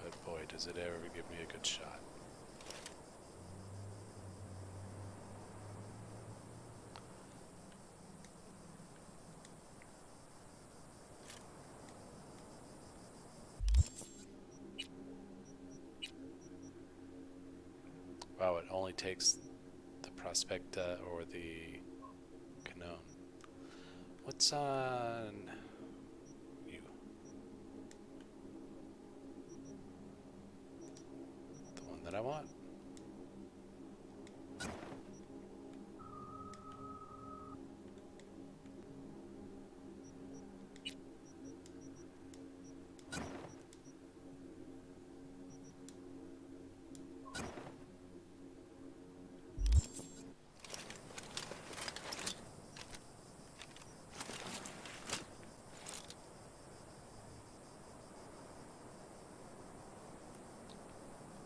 But boy, does it ever give me a good shot. Wow, it only takes the Prospecta or the Canon. What's on you? The one that I want.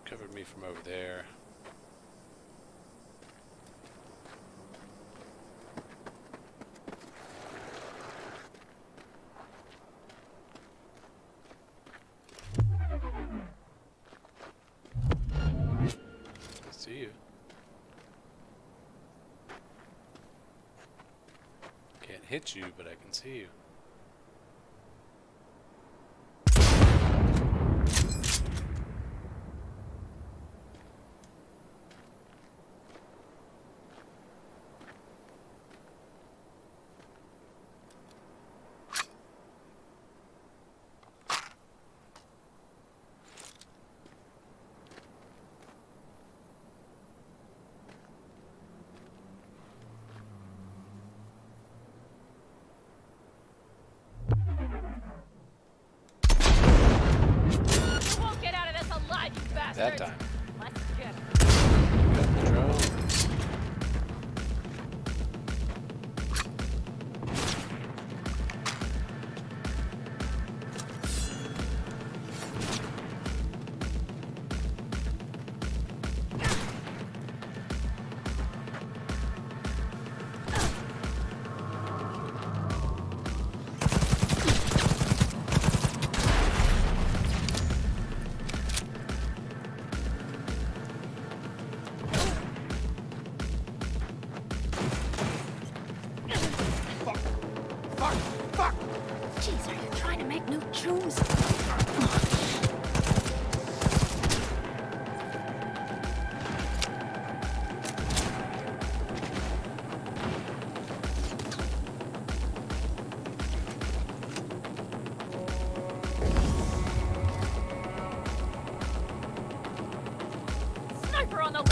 Covered me from over there. I see you. Can't hit you, but I can see you. That time. Let's get it. Got the drones. Jeez, are you trying to make new tunes? Sniper on the loose!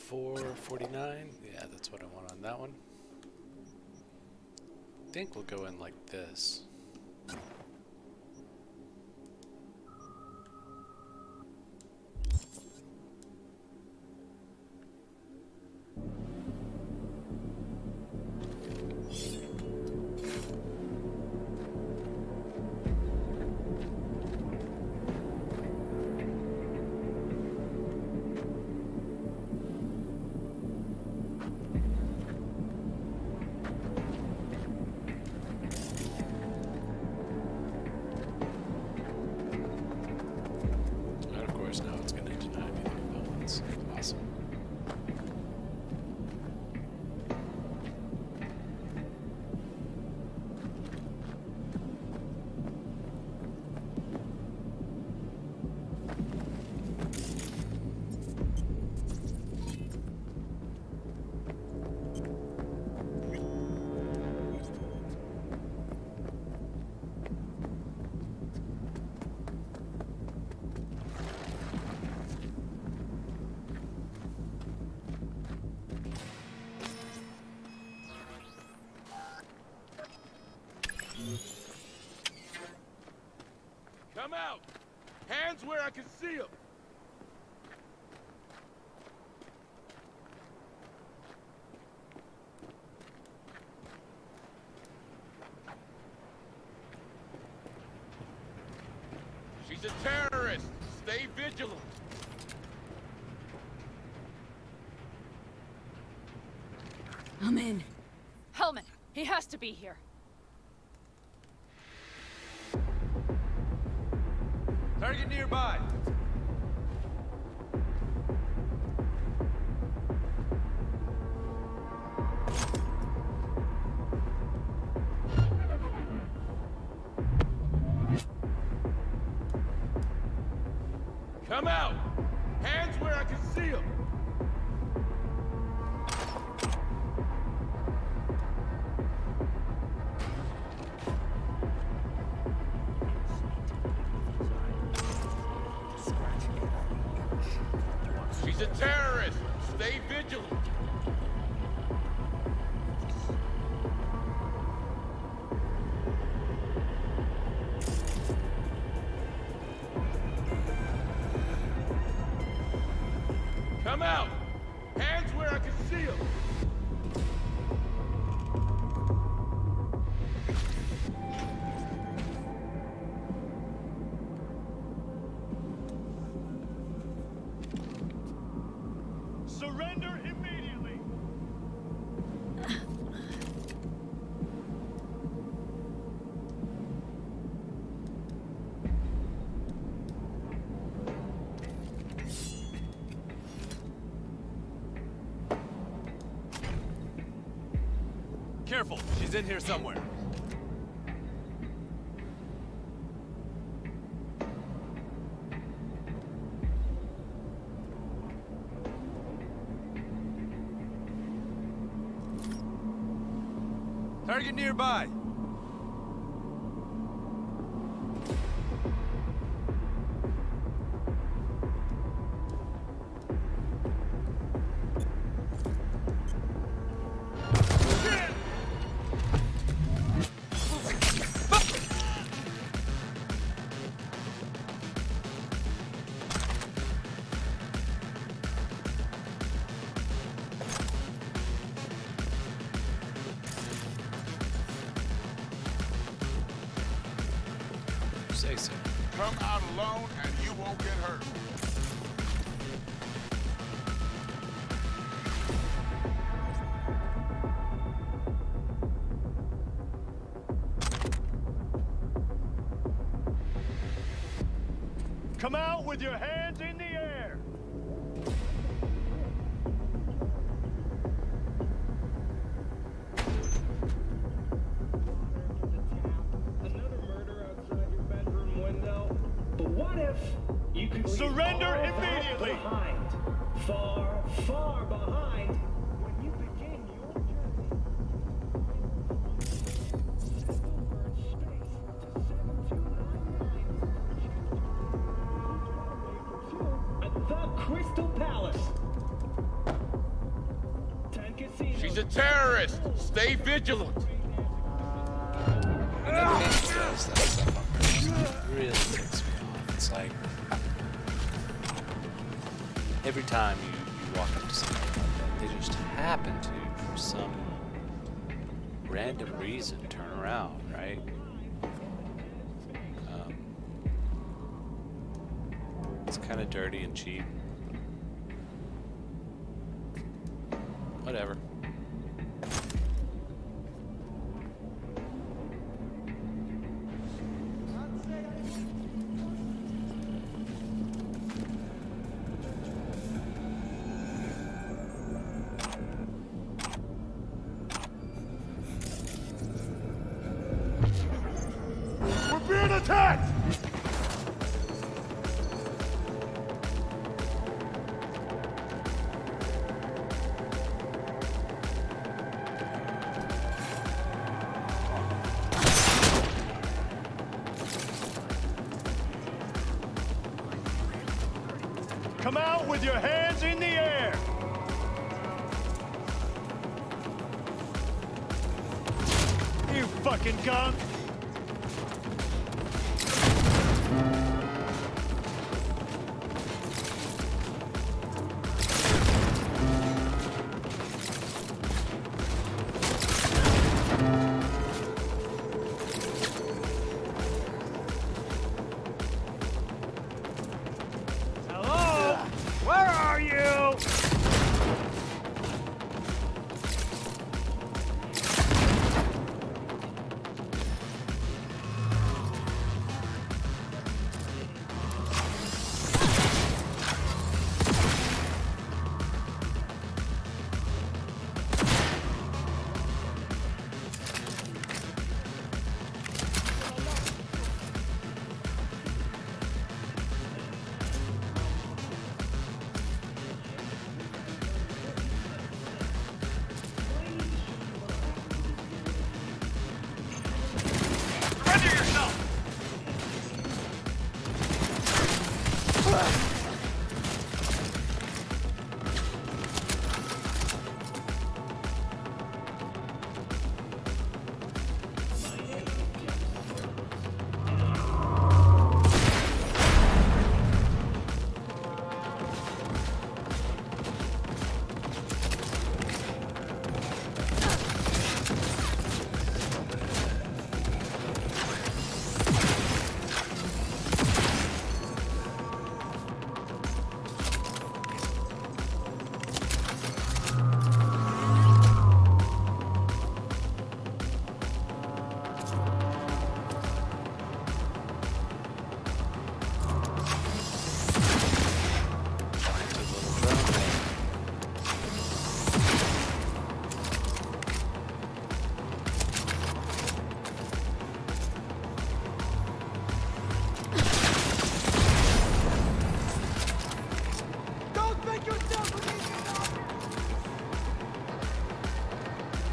$4.49. Yeah, that's what I want on that one. I think we'll go in like this. Now it's going to deny me the components. Awesome. Come out! Hands where I can see them! She's a terrorist! Stay vigilant! I'm in. Hellman, he has to be here. Target nearby. Come out! Hands where I can see them! She's a terrorist! Stay vigilant! Come out! Hands where I can see them! Surrender immediately! Careful, she's in here somewhere. Target nearby. Say so. Come out alone and you won't get hurt. Come out with your hands in the air! Another murder outside your bedroom window? But what if you could Surrender leave all that immediately! behind? Far, far behind when you begin your journey. At the Crystal Palace. He's a terrorist. Stay vigilant. And then the game says that stuff on purpose. It really ticks me off. It's like every time you walk up to something like that, they just happen to, for some random reason, turn around, right? It's kind of dirty and cheap. Whatever. We're being attacked! Come out with your hands in the air! You fucking cunt! Hello? Where are you?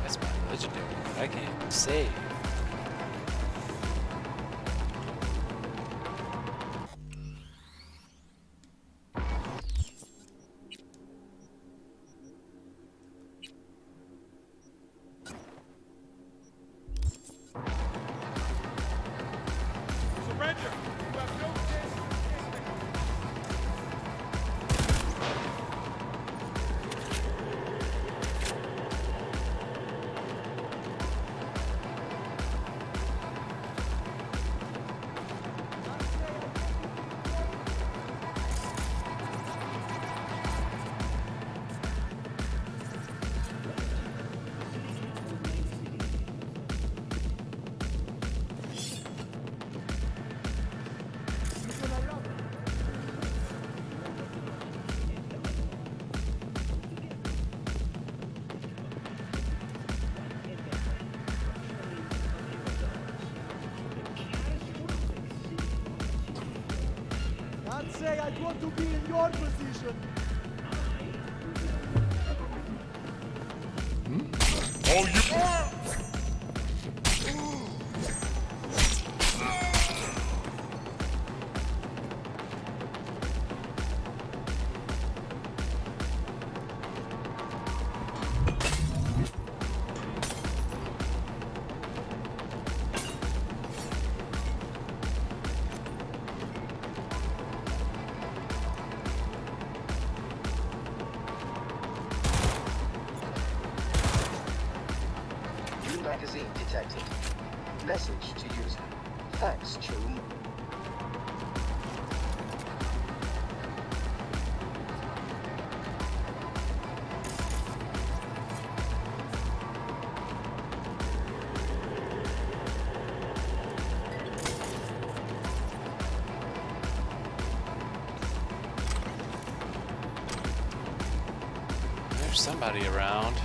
That's my legendary. I can't save. Surrender! You have no chance. Can't say I'd want to be in your position. Oh, you... Message to user. Thanks, Chum. There's somebody around.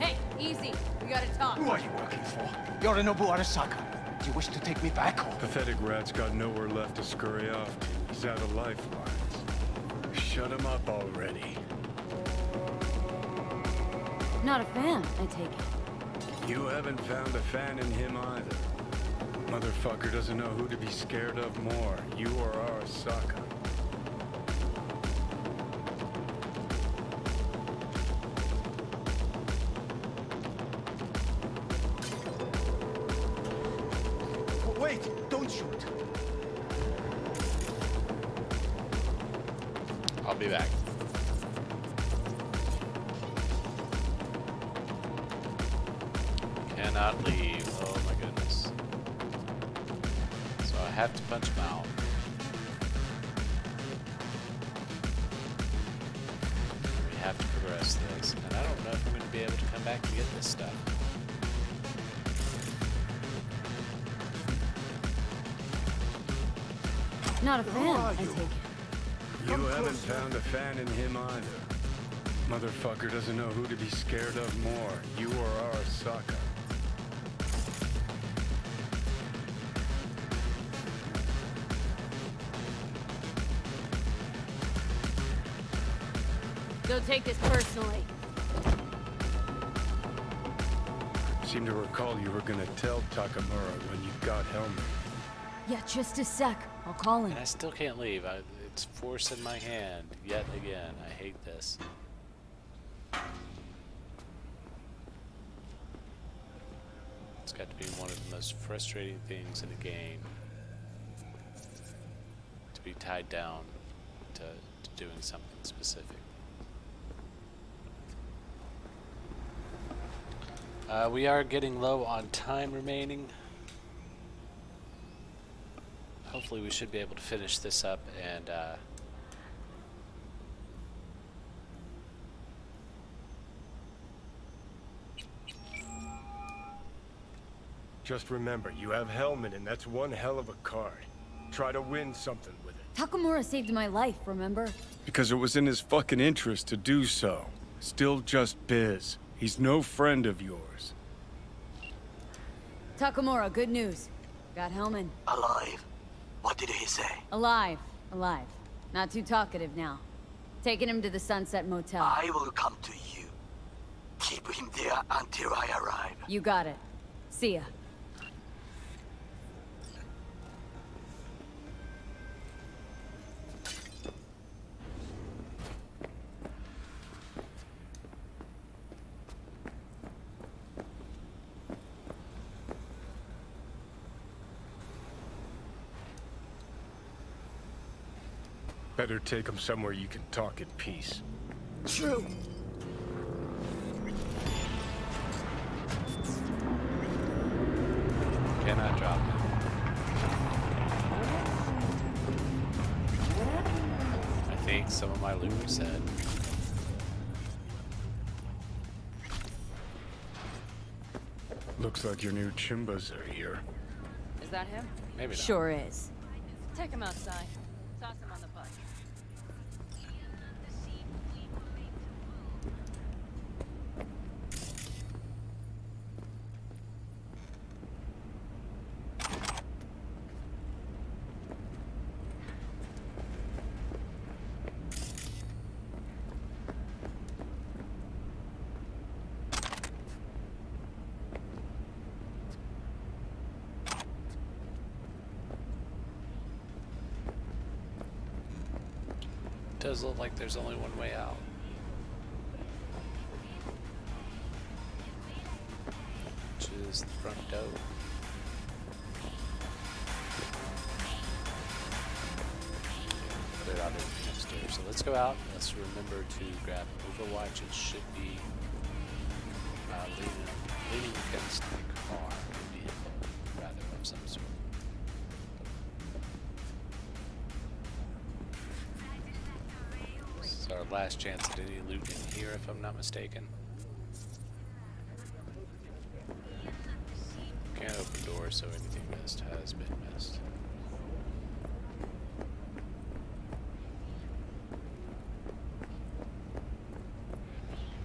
Hey, easy. We gotta talk. Who are you working for? Yorinobu Arasaka. Do you wish to take me back home? Pathetic rat's got nowhere left to scurry off to. He's out of lifelines. Shut him up already. Not a fan, I take it. You haven't found a fan in him either. Motherfucker doesn't know who to be scared of more, you or Arasaka. Wait, don't shoot. I'll be back. Cannot leave. Oh my goodness. So I have to punch him out. We have to progress this. And I don't know if I'm going to be able to come back and get this stuff. Not a fan, I take it. You haven't found a fan in him either. Motherfucker doesn't know who to be scared of more, you or Arasaka. Don't take this personally. Seem to recall you were gonna tell Takamura when you got Helmet. Yeah, just a sec. I'll call him. And I still can't leave. It's force in my hand yet again. I hate this. It's got to be one of the most frustrating things in a game. To be tied down to doing something specific. We are getting low on time remaining. Hopefully we should be able to finish this up and Just remember, you have Helmet and that's one hell of a card. Try to win something with it. Takamura saved my life, remember? Because it was in his fucking interest to do so. Still just Biz. He's no friend of yours. Takamura, good news. Got Hellman. Alive? What did he say? Alive. Alive. Not too talkative now. Taking him to the Sunset Motel. I will come to you. Keep him there until I arrive. You got it. See ya. Better take him somewhere you can talk in peace. True. cannot drop it. I think some of my loot reset. Looks like your new Chimbas are here. Is that him? Maybe not. Sure is. Take him outside. Toss him on the bus. does look like there's only one way out. Which is the front door. Cleared out everything upstairs. So let's go out. Let's remember to grab Overwatch. It should be leaning against the car. Vehicle, rather, of some sort. This is our last chance at any loot in here, if I'm not mistaken. Can't open doors, so anything missed has been missed.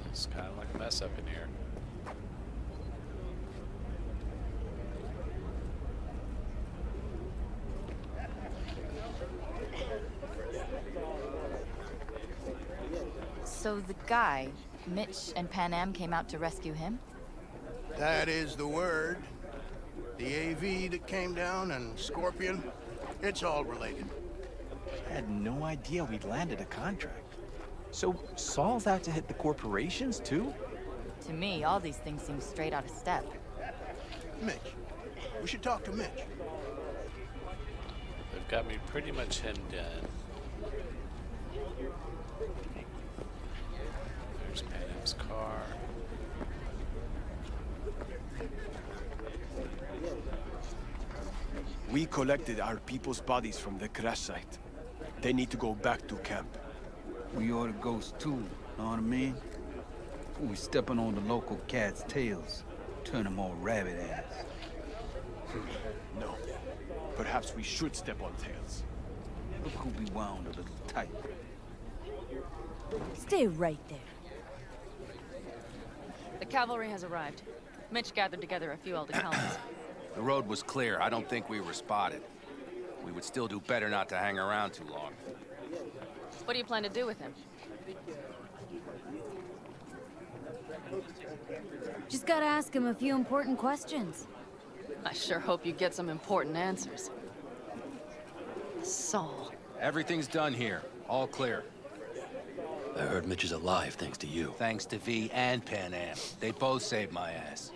It's kind of like a mess up in here. So the guy, Mitch and Pan Am came out to rescue him? That is the word. The AV that came down and Scorpion, it's all related. I had no idea we'd landed a contract. So Saul's out to hit the corporations too? To me, all these things seem straight out of step. Mitch. We should talk to Mitch. They've got me pretty much hemmed in. There's Pan Am's car. We collected our people's bodies from the crash site. They need to go back to camp. We ought to ghost too, know what I mean? We stepping on the local cats' tails, turn them all rabbit ass. No. Perhaps we should step on tails. Look who we wound a little tight. Stay right there. The cavalry has arrived. Mitch gathered together a few Elder-Kelmans. The road was clear. I don't think we were spotted. We would still do better not to hang around too long. What do you plan to do with him? Just gotta ask him a few important questions. I sure hope you get some important answers. Saul. Everything's done here. All clear. I heard Mitch is alive thanks to you. Thanks to V and Pan Am. They both saved my ass.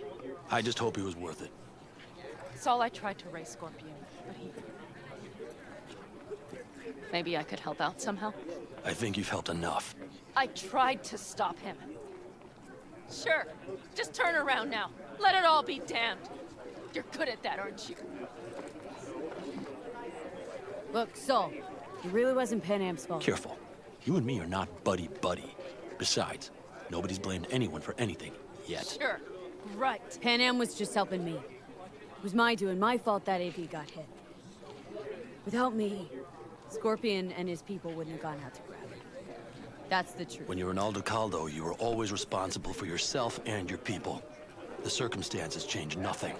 I just hope he was worth it. Saul, I tried to raise Scorpion, but he... Maybe I could help out somehow? I think you've helped enough. I tried to stop him. Sure. Just turn around now. Let it all be damned. You're good at that, aren't you? Look, Saul, it really wasn't Pan Am's fault. Careful. You and me are not buddy-buddy. Besides, nobody's blamed anyone for anything, yet. Sure. Right. Pan Am was just helping me. It was my doing, my fault that AV got hit. Without me, Scorpion and his people wouldn't have gone out to grab it. That's the truth. When you're an Aldo Caldo, you are always responsible for yourself and your people. The circumstances change nothing.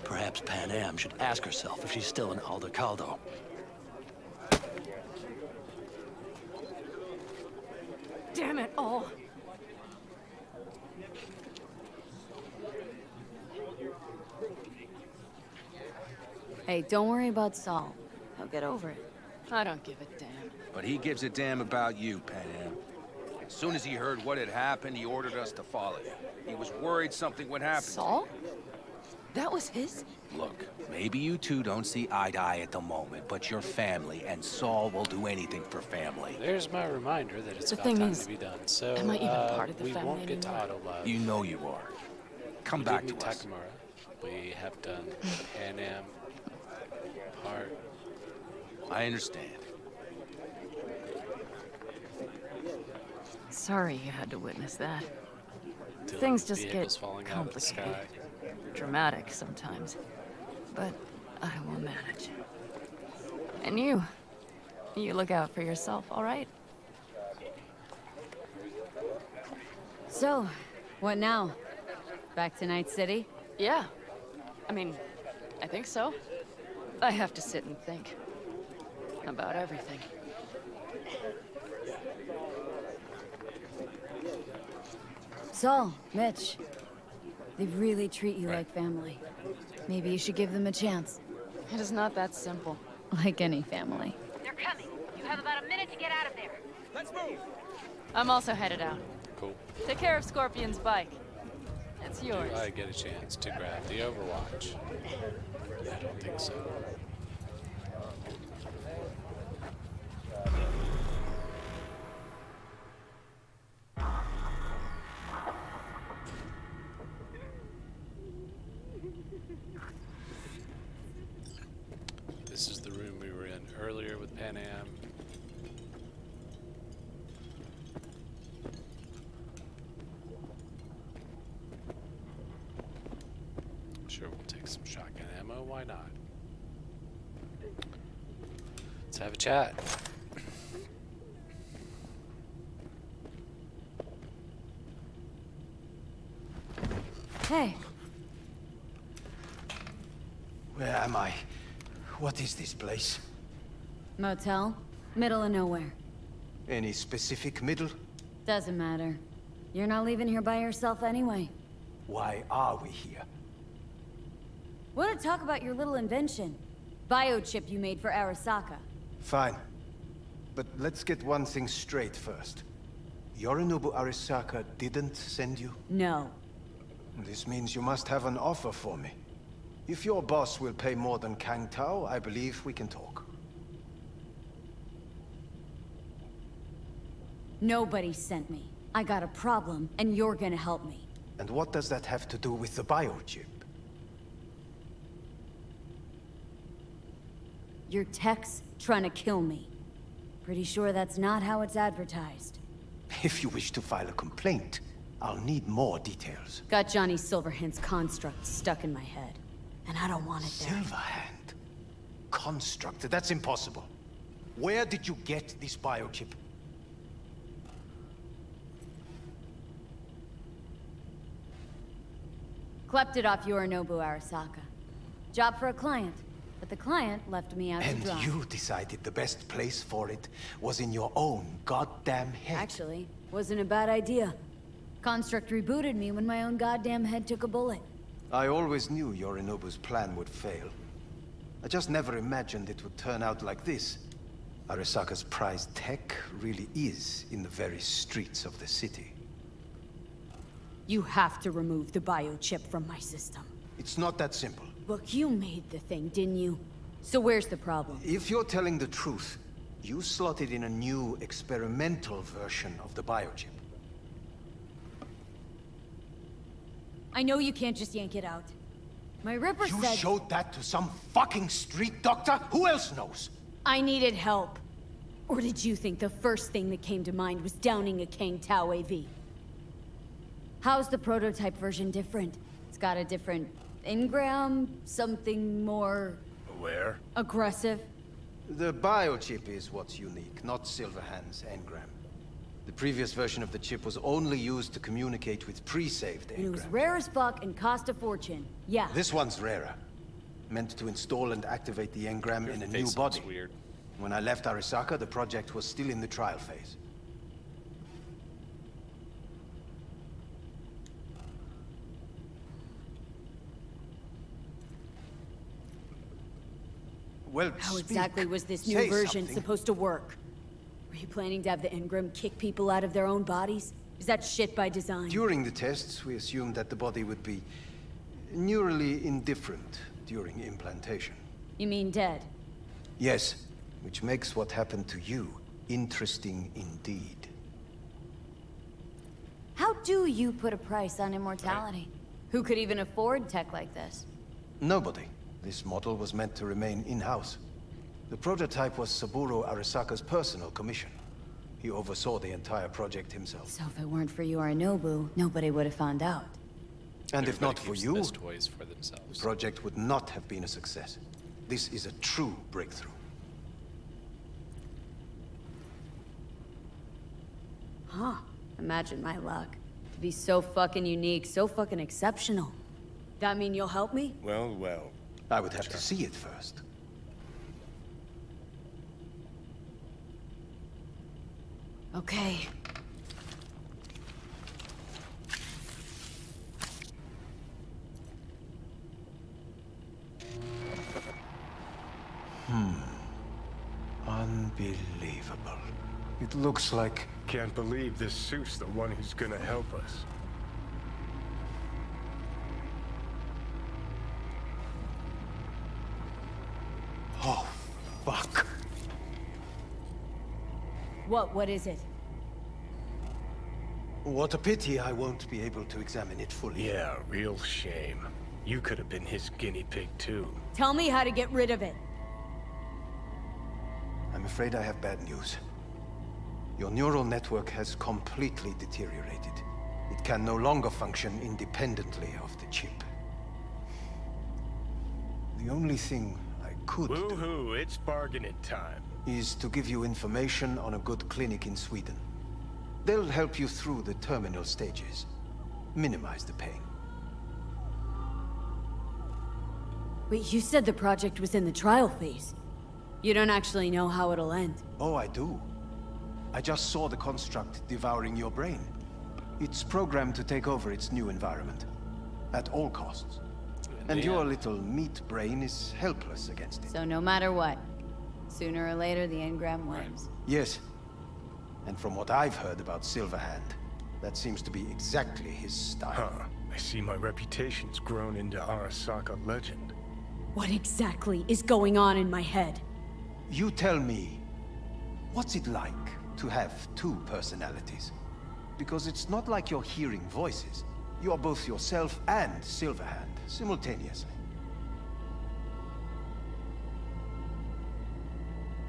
Perhaps Pan Am should ask herself if she's still an Aldo Caldo. Damn it all. Hey, don't worry about Saul. He'll get over it. I don't give a damn. But he gives a damn about you, Pan Am. As soon as he heard what had happened, he ordered us to follow you. He was worried something would happen. Saul? That was his? Look, maybe you two don't see eye to eye at the moment, but you're family, and Saul will do anything for family. There's my reminder that it's The about thing time is, to be done. So, am I even part of the we family won't get to anymore? Auto Love. You know you are. Come We back did meet to us. Takamura. We have done Pan Am part. I understand. Sorry you had to witness that. Till Things just vehicles get falling out of the complicated. sky. Dramatic sometimes. But I will manage. And you look out for yourself, all right? So, what now? Back to Night City? Yeah. I mean, I think so. I have to sit and think. About everything. Saul, Mitch, they really treat you like family. Maybe you should give them a chance. It is not that simple. Like any family. They're coming. You have about a minute to get out of there. Let's move! I'm also headed out. Cool. Take care of Scorpion's bike. It's yours. Do I get a chance to grab the Overwatch? I don't think so. This is the room we were in earlier with Pan Am. Sure, we'll take some shotgun ammo. Why not? Let's have a chat. Hey. Where am I? What is this place? Motel? Middle of nowhere. Any specific middle? Doesn't matter. You're not leaving here by yourself anyway. Why are we here? Want to talk about your little invention? Biochip you made for Arasaka. Fine. But let's get one thing straight first. Yorinobu Arasaka didn't send you? No. This means you must have an offer for me. If your boss will pay more than Kang Tao, I believe we can talk. Nobody sent me. I got a problem, and you're gonna help me. And what does that have to do with the biochip? Your tech's trying to kill me. Pretty sure that's not how it's advertised. If you wish to file a complaint, I'll need more details. Got Johnny Silverhand's construct stuck in my head. And I don't want it there. Silverhand? Construct? That's impossible. Where did you get this biochip? Clept it off Yorinobu Arasaka. Job for a client. But the client left me out to dry. And you decided the best place for it was in your own goddamn head. Actually, wasn't a bad idea. Construct rebooted me when my own goddamn head took a bullet. I always knew Yorinobu's plan would fail. I just never imagined it would turn out like this. Arasaka's prized tech really is in the very streets of the city. You have to remove the biochip from my system. It's not that simple. Look, you made the thing, didn't you? So where's the problem? If you're telling the truth, you slotted in a new experimental version of the biochip. I know you can't just yank it out. My Ripper said... You showed that to some fucking street doctor? Who else knows? I needed help. Or did you think the first thing that came to mind was downing a Kang Tao AV? How's the prototype version different? It's got a different engram, something more... Aware? Aggressive? The biochip is what's unique, not Silverhand's engram. The previous version of the chip was only used to communicate with pre-saved engrams. And it was rare as fuck and cost a fortune. Yeah. This one's rarer. Meant to install and activate the engram in a new body. Weird. When I left Arasaka, the project was still in the trial phase. Well, how exactly was this new version supposed to work? Were you planning to have the engram kick people out of their own bodies? Is that shit by design? During the tests, we assumed that the body would be neurally indifferent during implantation. You mean dead? Yes, which makes what happened to you interesting indeed. How do you put a price on immortality? Who could even afford tech like this? Nobody. This model was meant to remain in-house. The prototype was Saburo Arasaka's personal commission. He oversaw the entire project himself. So if it weren't for Yorinobu, nobody would have found out. And if not for you, toys for themselves. The project would not have been a success. This is a true breakthrough. Huh. Imagine my luck. To be so fucking unique, so fucking exceptional. That mean you'll help me? Well, well. I would have to see it first. Okay. Unbelievable. It looks like... Can't believe this suit's the one who's gonna help us. Oh, fuck. What is it? What a pity I won't be able to examine it fully. Yeah, real shame. You could have been his guinea pig too. Tell me how to get rid of it. I'm afraid I have bad news. Your neural network has completely deteriorated. It can no longer function independently of the chip. The only thing I could do Woohoo, it's bargaining time. is to give you information on a good clinic in Sweden. They'll help you through the terminal stages. Minimize the pain. Wait, you said the project was in the trial phase. You don't actually know how it'll end. Oh, I do. I just saw the construct devouring your brain. It's programmed to take over its new environment. At all costs. And your little meat brain is helpless against it. So no matter what, sooner or later the engram wins. Yes. And from what I've heard about Silverhand, that seems to be exactly his style. Huh. I see my reputation's grown into Arasaka legend. What exactly is going on in my head? You tell me, what's it like to have two personalities? Because it's not like you're hearing voices. You are both yourself and Silverhand, simultaneously.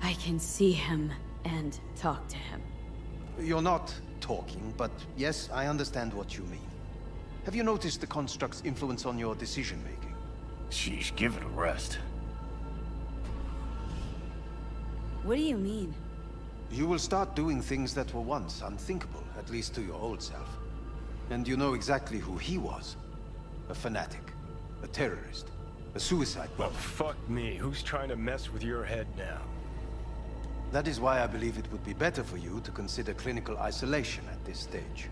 I can see him and talk to him. You're not talking, but yes, I understand what you mean. Have you noticed the construct's influence on your decision-making? Sheesh, give it a rest. What do you mean? You will start doing things that were once unthinkable, at least to your old self. And you know exactly who he was. A fanatic, a terrorist, a suicide bomber. Well, fuck me. Who's trying to mess with your head now? That is why I believe it would be better for you to consider clinical isolation at this stage.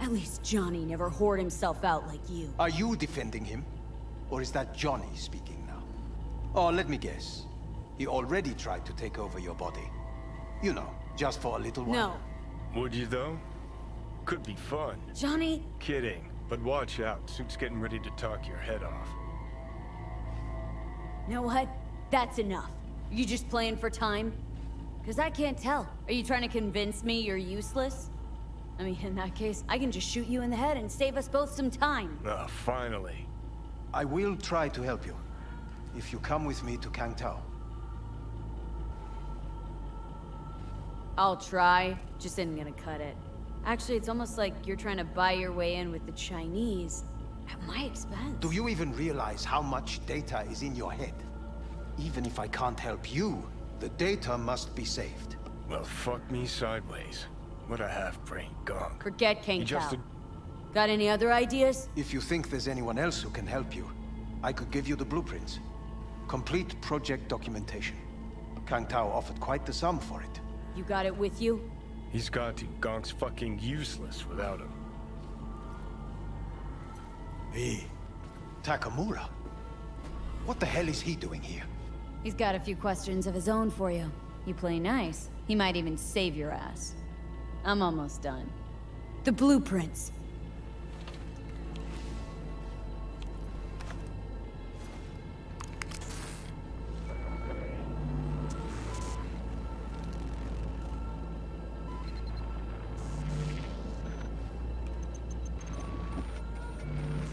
At least Johnny never whored himself out like you. Are you defending him? Or is that Johnny speaking now? Oh, let me guess. He already tried to take over your body. You know, just for a little while. No. Would you, though? Could be fun. Johnny? Kidding. But watch out. Suit's getting ready to talk your head off. You know what? That's enough. Are you just playing for time? Because I can't tell. Are you trying to convince me you're useless? I mean, in that case, I can just shoot you in the head and save us both some time. Ah, finally. I will try to help you. If you come with me to Kangtao. I'll try, just isn't gonna cut it. Actually, it's almost like you're trying to buy your way in with the Chinese. At my expense. Do you even realize how much data is in your head? Even if I can't help you, the data must be saved. Well, fuck me sideways. What a half-brain gunk. Forget King He just Tao. Got any other ideas? If you think there's anyone else who can help you, I could give you the blueprints. Complete project documentation. Kang Tao offered quite the sum for it. You got it with you? He's got to. Gonk's fucking useless without him. Hey, Takamura? What the hell is he doing here? He's got a few questions of his own for you. You play nice, he might even save your ass. I'm almost done. The blueprints.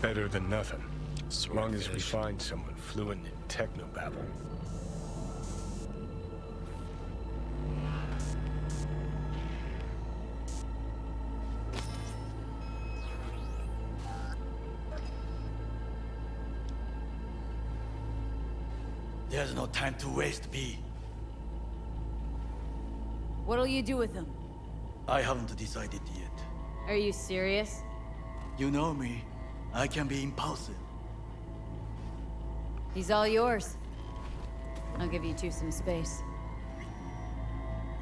Better than nothing. As long as we find someone fluent in technobabble. There's no time to waste, B. What'll you do with him? I haven't decided yet. Are you serious? You know me. I can be impulsive. He's all yours. I'll give you two some space.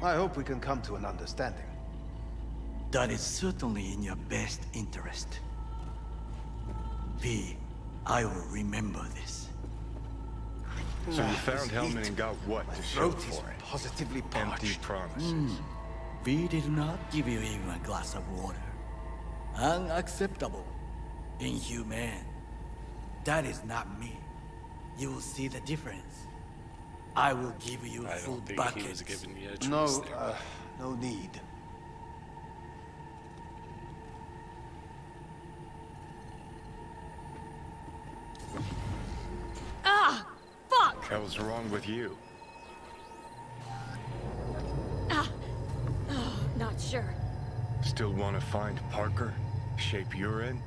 I hope we can come to an understanding. That is certainly in your best interest. V, I will remember this. So you found Hellman and got what to show throat is for it? positively Empty parched. promises. We did not give you even a glass of water. Unacceptable. Inhumane. That is not me. You will see the difference. I will give you I full don't think buckets. he was giving you a choice No, there. no need. Ah! Fuck! Hell's wrong with you? Ah! Oh, not sure. Still want to find Parker? Shape you're in?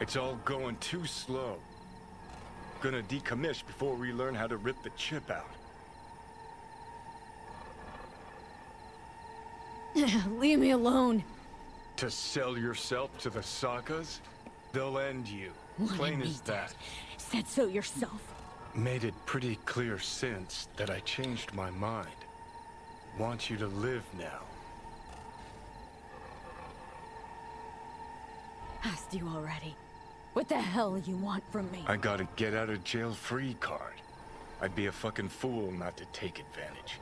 It's all going too slow. Gonna decommiss before we learn how to rip the chip out. Leave me alone. To sell yourself to the Sakas? They'll end you. Plain as that. Said so yourself. Made it pretty clear since that I changed my mind. Want you to live now. Asked you already. What the hell you want from me? I got a get out of jail free card. I'd be a fucking fool not to take advantage.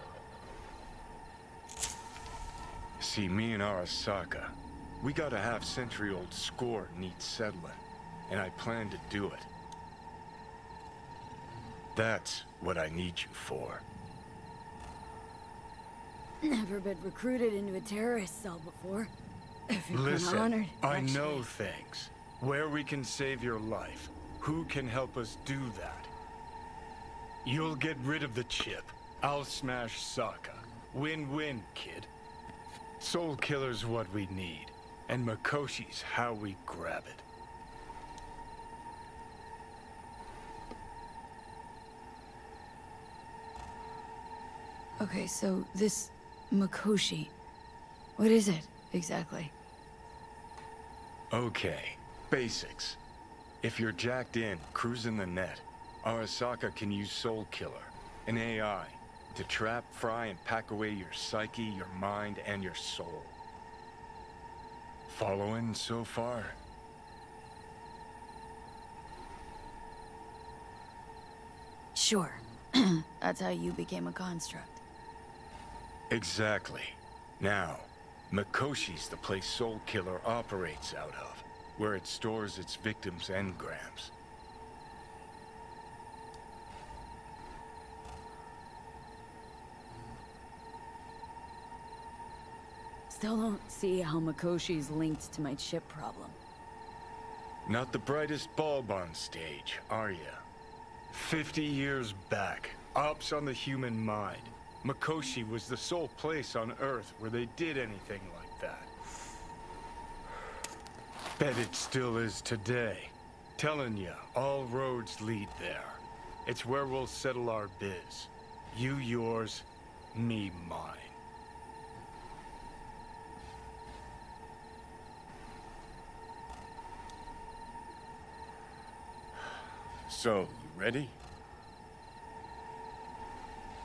See, me and Arasaka, we got a half-century-old score needs settling, and I plan to do it. That's what I need you for. Never been recruited into a terrorist cell before. If you're Listen, honored, I actually. know things. Where we can save your life. Who can help us do that? You'll get rid of the chip. I'll smash Sokka. Win-win, kid. Soul Killer's what we need. And Mikoshi's how we grab it. Okay, so this Mikoshi, what is it exactly? Okay, basics. If you're jacked in, cruising the net, Arasaka can use Soul Killer, an AI, to trap, fry, and pack away your psyche, your mind, and your soul. Following so far? Sure. That's how you became a construct. Exactly. Now, Mikoshi's the place Soul Killer operates out of, where it stores its victims' engrams. Still don't see how Mikoshi's linked to my chip problem. Not the brightest bulb on stage, are ya? 50 years back, ops on the human mind. Mikoshi was the sole place on Earth where they did anything like that. Bet it still is today. Telling ya, all roads lead there. It's where we'll settle our biz. You yours, me mine. So, you ready?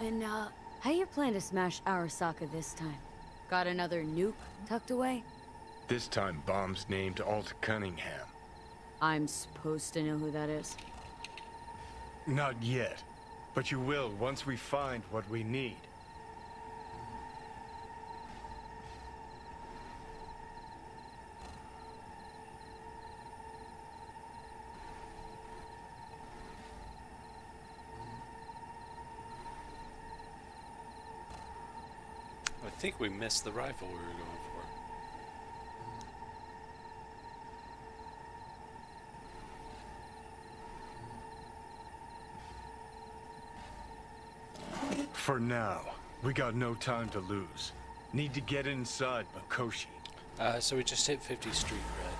And, how you plan to smash Arasaka this time? Got another nuke tucked away? This time, bomb's named Alt Cunningham. I'm supposed to know who that is. Not yet, but you will once we find what we need. I think we missed the rifle we were going For now, we got no time to lose. Need to get inside Mikoshi. for. So we just hit 50th Street, right?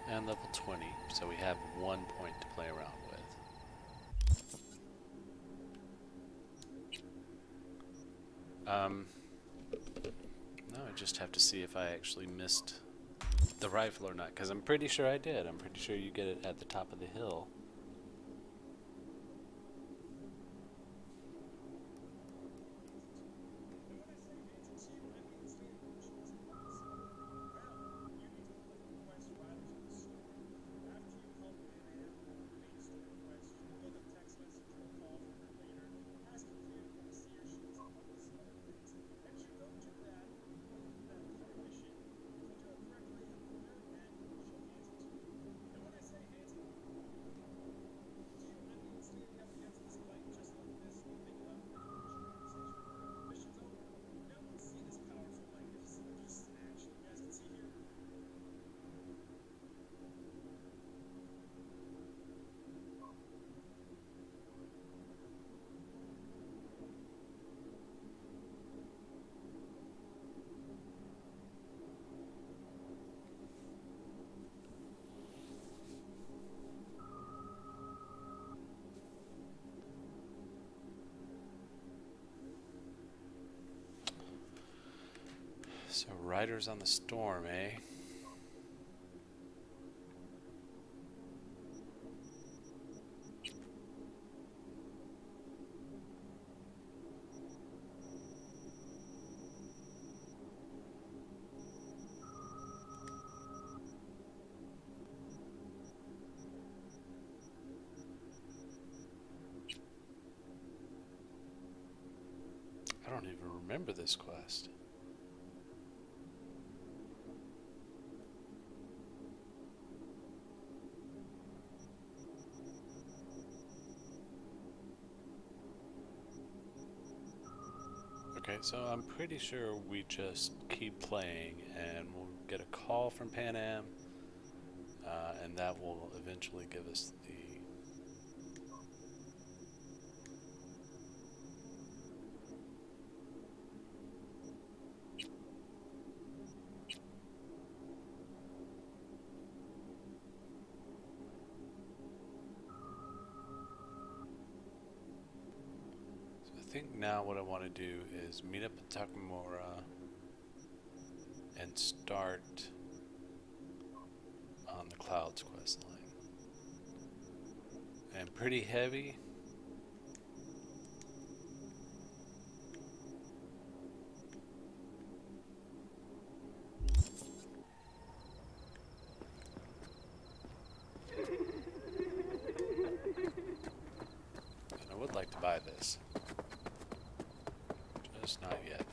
And level 20, so we have 1 point to play around with. No, I just have to see if I actually missed the rifle or not, because I'm pretty sure I did. I'm pretty sure you get it at the top of the hill. So Riders on the Storm, eh? I don't even remember this quest. Okay, so I'm pretty sure we just keep playing and we'll get a call from Pan Am, and that will eventually give us the... I think now what I want to do is meet up with Takamura and start on the Clouds quest line. And pretty heavy. And I would like to buy this. Just not yet.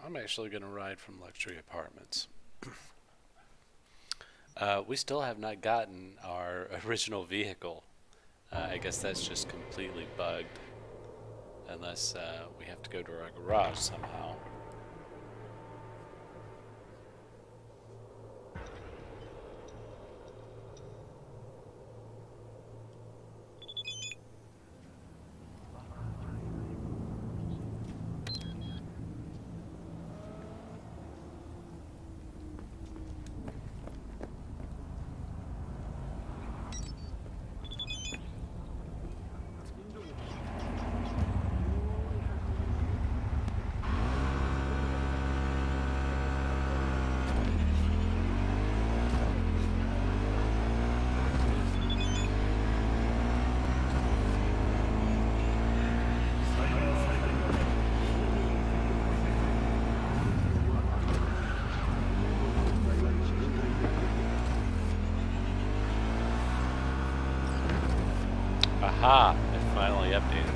I'm actually going to ride from Luxury Apartments. We still have not gotten our original vehicle. I guess that's just completely bugged. Unless we have to go to our garage somehow. Aha! It finally updated.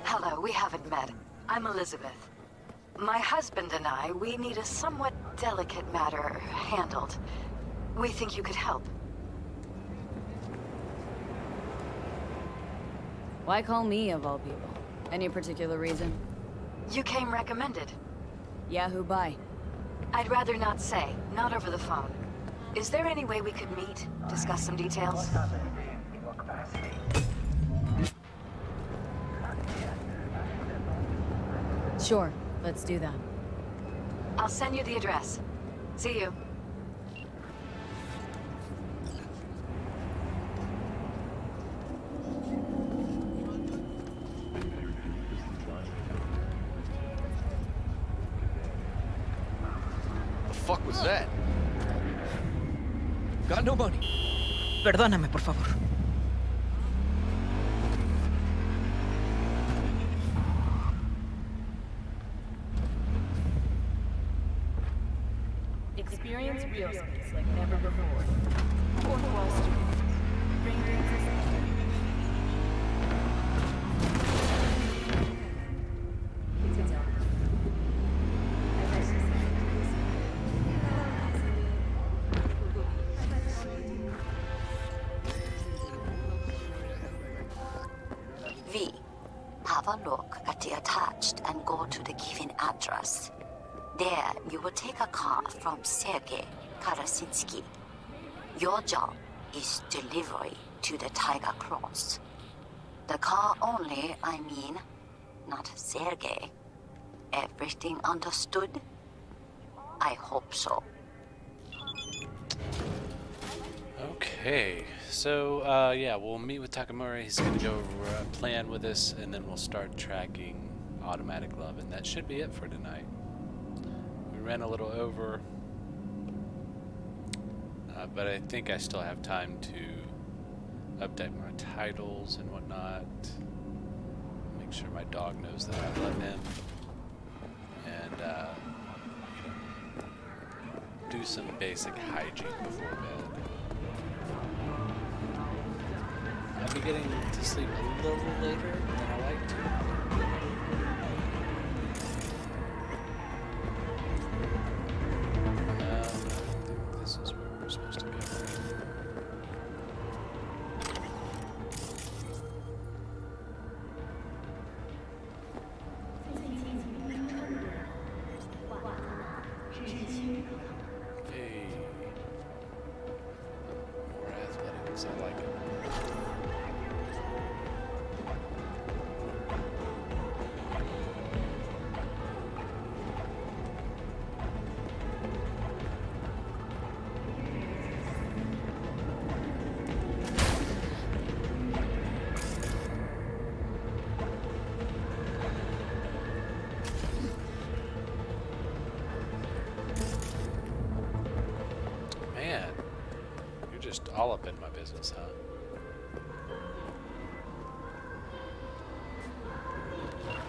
Hello, we haven't met. I'm Elizabeth. My husband and I, we need a somewhat delicate matter handled. We think you could help. Why call me, of all people? Any particular reason? You came recommended. Yeah, who by? I'd rather not say, not over the phone. Is there any way we could meet, discuss some details? Sure, let's do that. I'll send you the address. See you. The fuck was that? Got no money. Perdóname, por favor. Experience real space like never before. Fourth Wall Street. Bring V, have a look at the attached and go to the given address. There, you will take a car from Sergei Karasinski. Your job is delivery to the Tiger Cross. The car only, I mean, not Sergei. Everything understood? I hope so. Okay, so yeah, we'll meet with Takamura. He's gonna go plan with us, and then we'll start tracking Automatic Love, and that should be it for tonight. We ran a little over, but I think I still have time to update my titles and whatnot. Make sure my dog knows that I love him, and do some basic hygiene before bed. I'll be getting to sleep a little later than I like to. This is where we're supposed to go. Hey. More athletics, I like it. Man, you're just all up in my business, huh?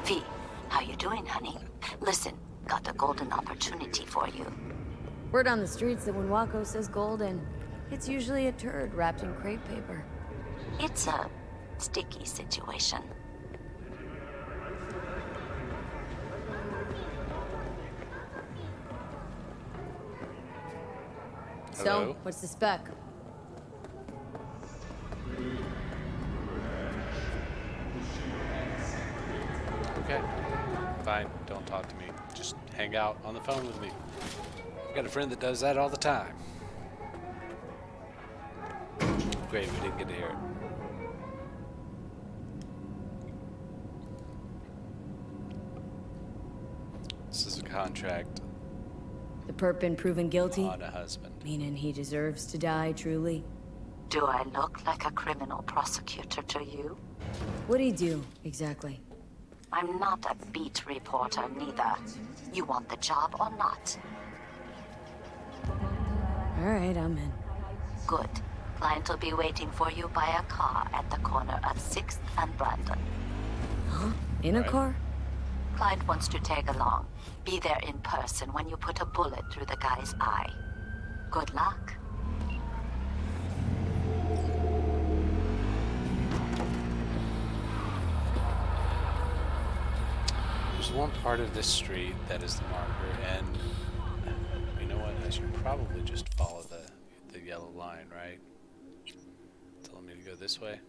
V, how you doing, honey? Listen, got a golden opportunity for you. Word on the streets that when Wako says golden, it's usually a turd wrapped in crepe paper. It's a sticky situation. So, what's the spec? Okay, fine, don't talk to me. Just hang out on the phone with me. I've got a friend that does that all the time. Great, we didn't get to hear it. This is a contract The perp been proven guilty? on a husband. Meaning he deserves to die, truly? Do I look like a criminal prosecutor to you? What'd he do, exactly? I'm not a beat reporter, neither. You want the job or not? Alright, I'm in. Good. Client will be waiting for you by a car at the corner of 6th and Brandon. Huh? In a car? Client wants to tag along. Be there in person when you put a bullet through the guy's eye. Good luck. There's one part of this street that is the marker, and you know what? I should probably just follow the yellow line, right? Telling me to go this way.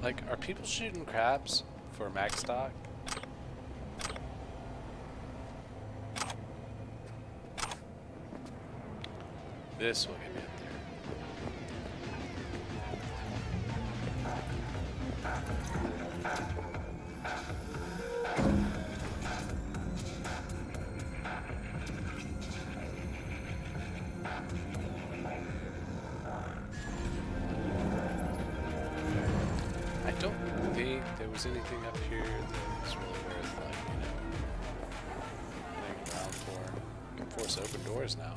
Like, are people shooting crabs for mag stock? This will get me up I don't think there was anything up here that was really worth, like, you know, hanging around for. I can force open doors now.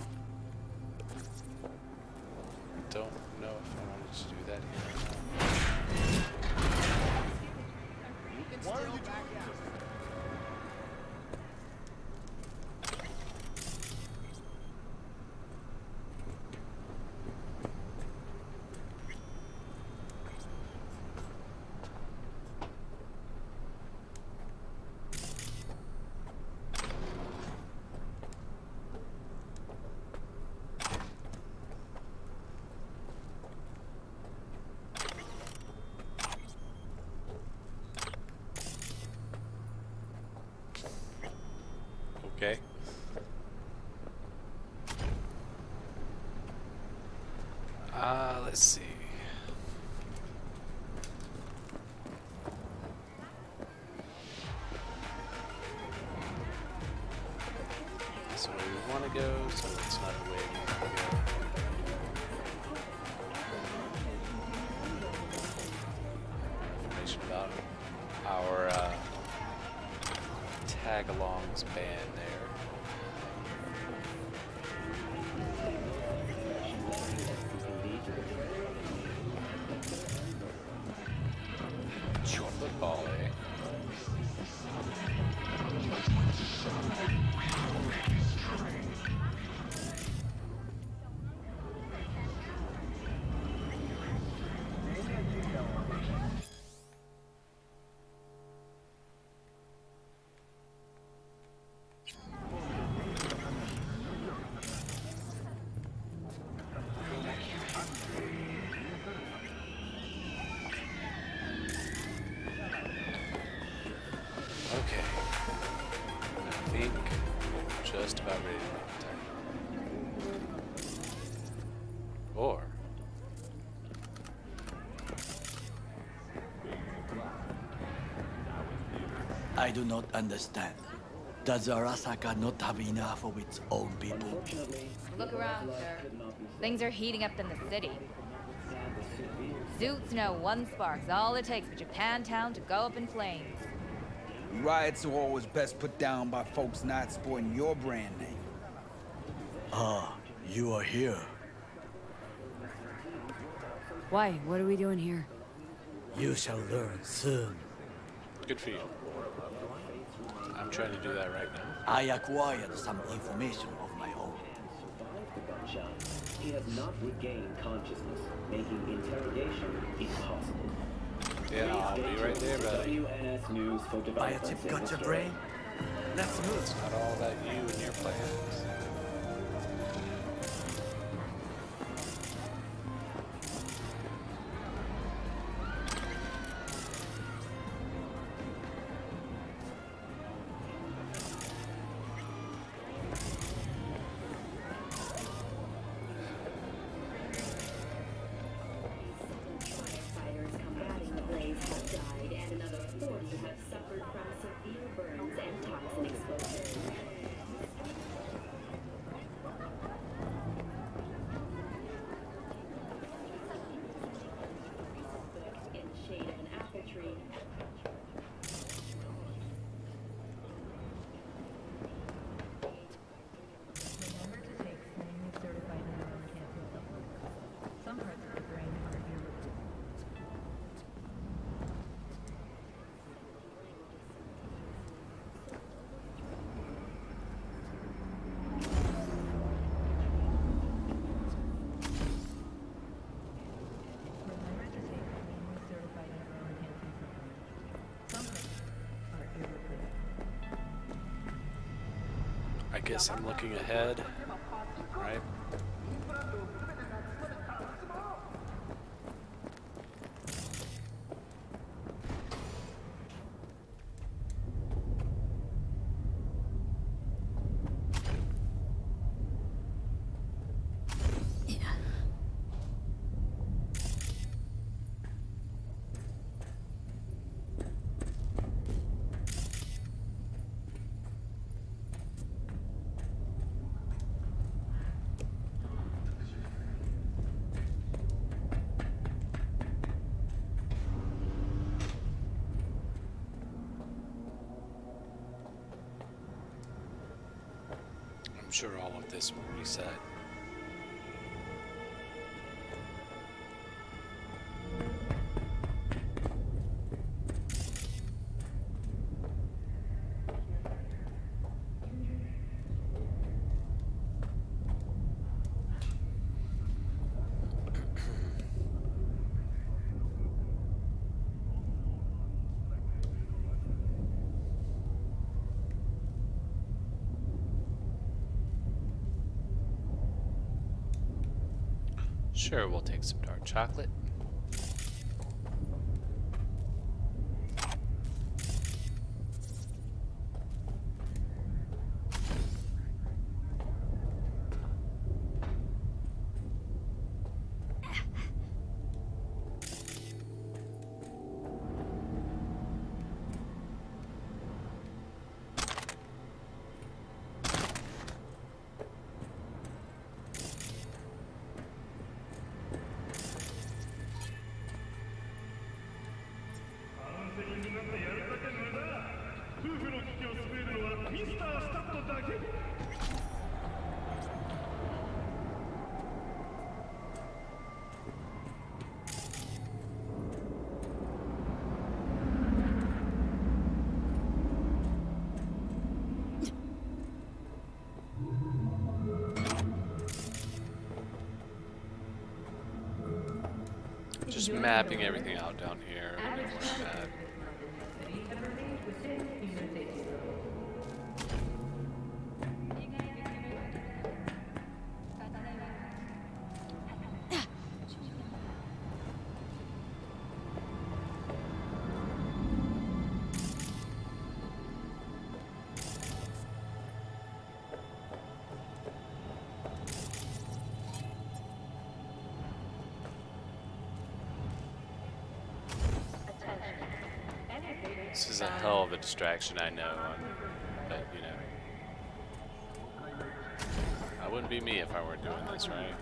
Don't know if I wanted to do that here or not. Why are you doing Okay. Let's see. That's where we want to go, so it's not the way we want to go. Information about our tag-alongs band there. Football, eh? Okay, I think we're just about ready to make attack. Or I do not understand. Does Arasaka not have enough of its own people? Look around, sir. Things are heating up in the city. Zoots know one spark's all it takes for Japantown to go up in flames. Riots are always best put down by folks not sporting your brand name. Ah, you are here. Why? What are we doing here? You shall learn soon. good for you. I'm trying to do that right now. I acquired some information of my own. He has not regained consciousness, making interrogation impossible. Yeah, I'll be right there, buddy. WNS News for Buy a chip got your brain? Let's move. It's not all about you and your plans. I guess I'm looking ahead, right? sure all of this will reset. Sure, we'll take some dark chocolate. Just mapping everything out down here. A little bit more map. This is a hell of a distraction, I know, but you know, that wouldn't be me if I weren't doing this, right?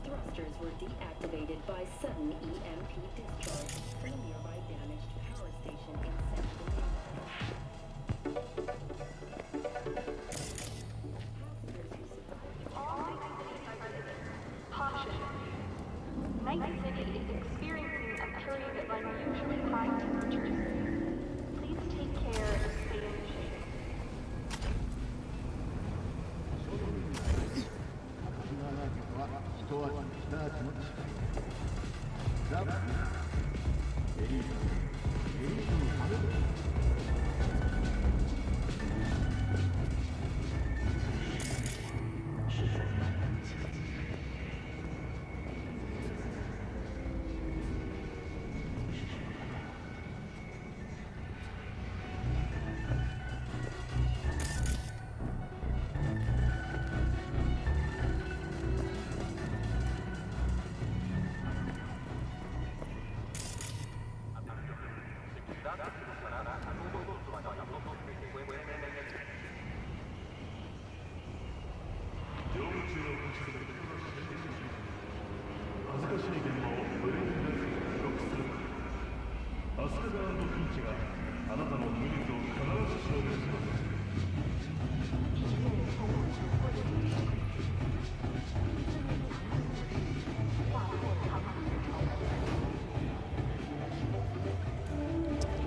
Thrusters were deactivated by sudden EMP discharge from a nearby damaged power station in central Night City is experiencing a period of unusually high temperatures. Please take care and stay in shape.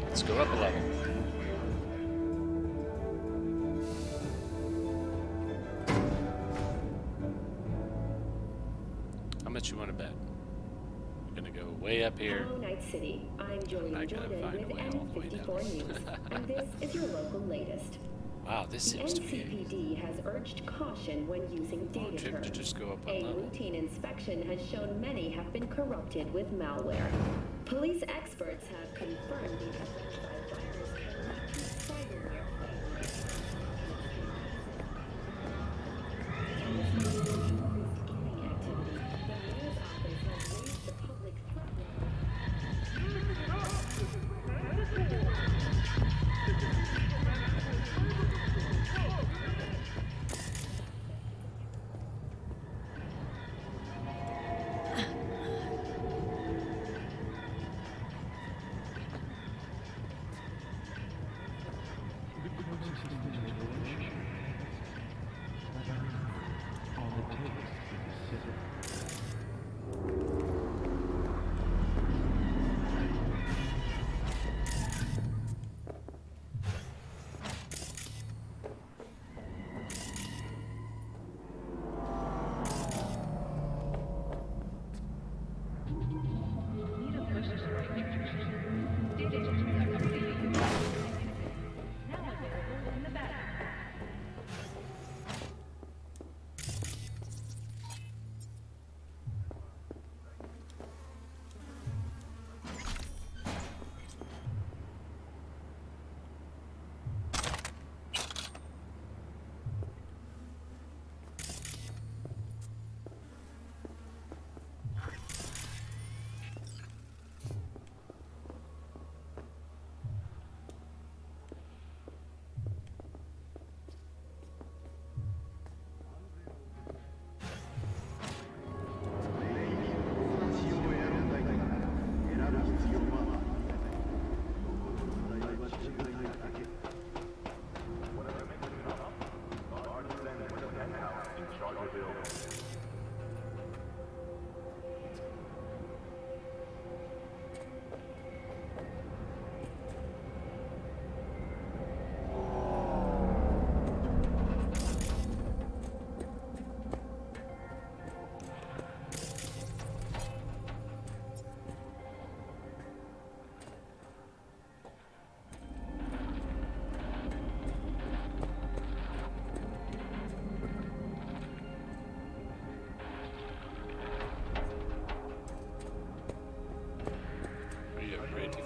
Let's go up a level. How much you want to bet? We're gonna go way up here. Hello, Night City. I'm Julian not gonna Jordan find a with way all the way down. N54 News, and this is your local latest. Wow, this The seems to be NCPD has urged caution when using a long data trip to terms. just go up one A level. routine inspection has shown many have been corrupted with malware. Police experts have confirmed the identified virus can lead to cyberware.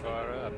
Far up.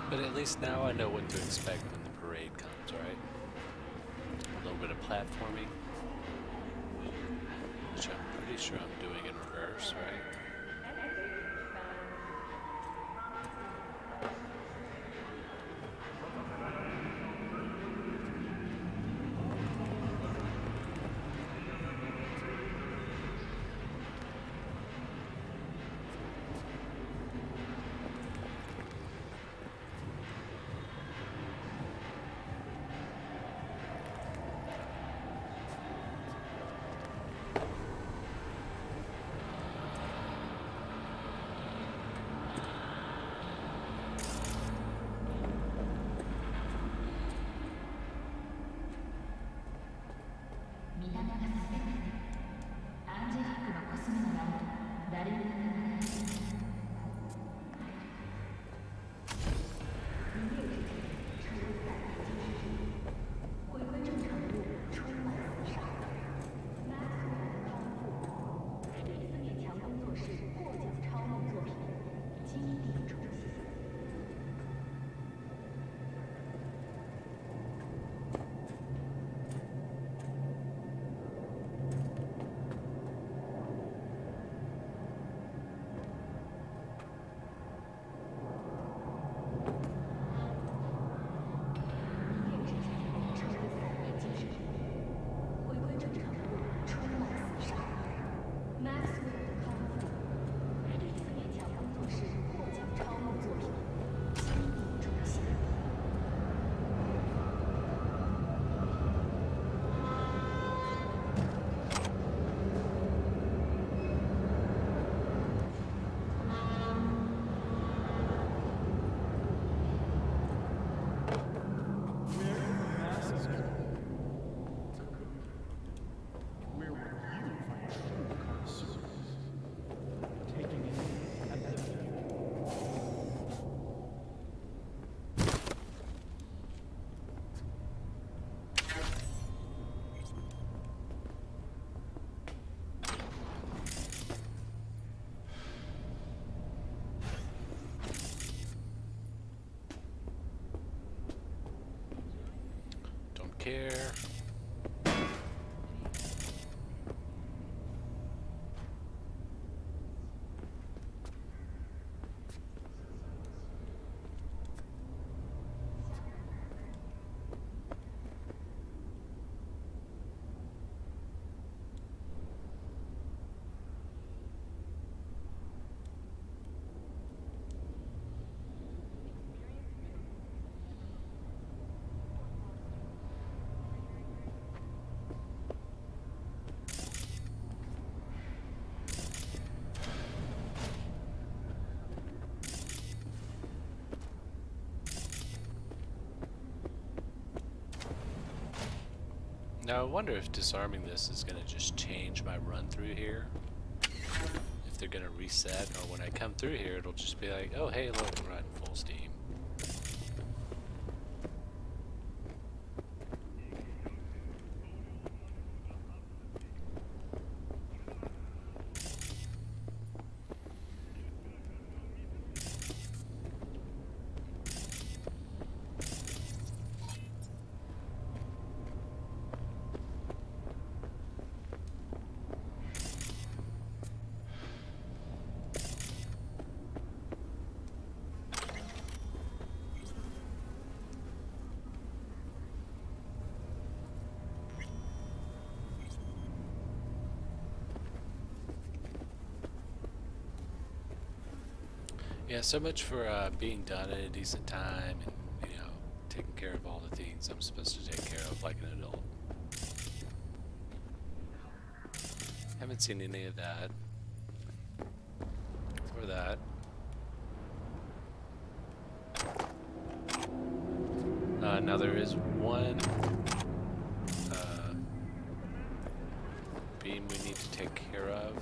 But at least now I know what to expect when the parade comes, right? A little bit of platforming, which I'm pretty sure I'm doing in reverse, right? care. Now I wonder if disarming this is going to just change my run through here. If they're going to reset, or when I come through here it'll just be like, oh hey look, I'm riding full steam. Yeah, so much for being done at a decent time and, you know, taking care of all the things I'm supposed to take care of like an adult. Haven't seen any of that. Or that. Now there is one beam we need to take care of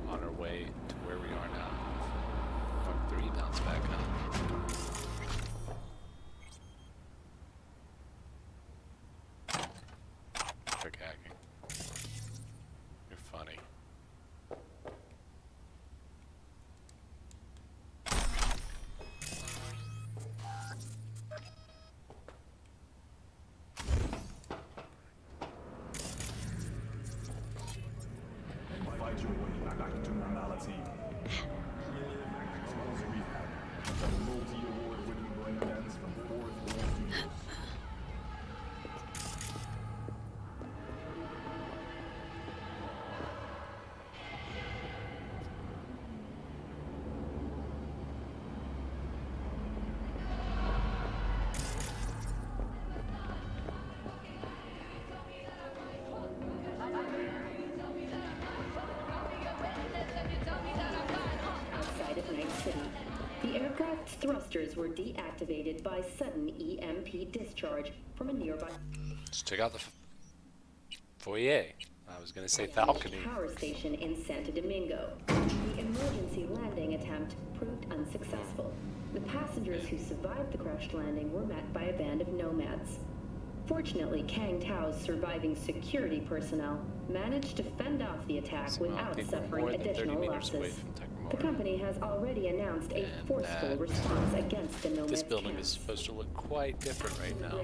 on our way to where we are now. Mark 3 bounce back up. Trick hacking. You're funny. Fight your way back to normality. The multi-award-winning breakdance from Fourth World Studios. Outside of Night City, the aircraft's thrusters were deactivated by sudden EMP discharge from a nearby Let's check out the foyer. I was going to say balcony. power station in Santo Domingo. The emergency landing attempt proved unsuccessful. The passengers who survived the crash landing were met by a band of nomads. Fortunately, Kang Tao's surviving security personnel managed to fend off the attack without suffering additional losses. The company has already announced a forceful response against the nomads. This building is supposed to look quite different right now.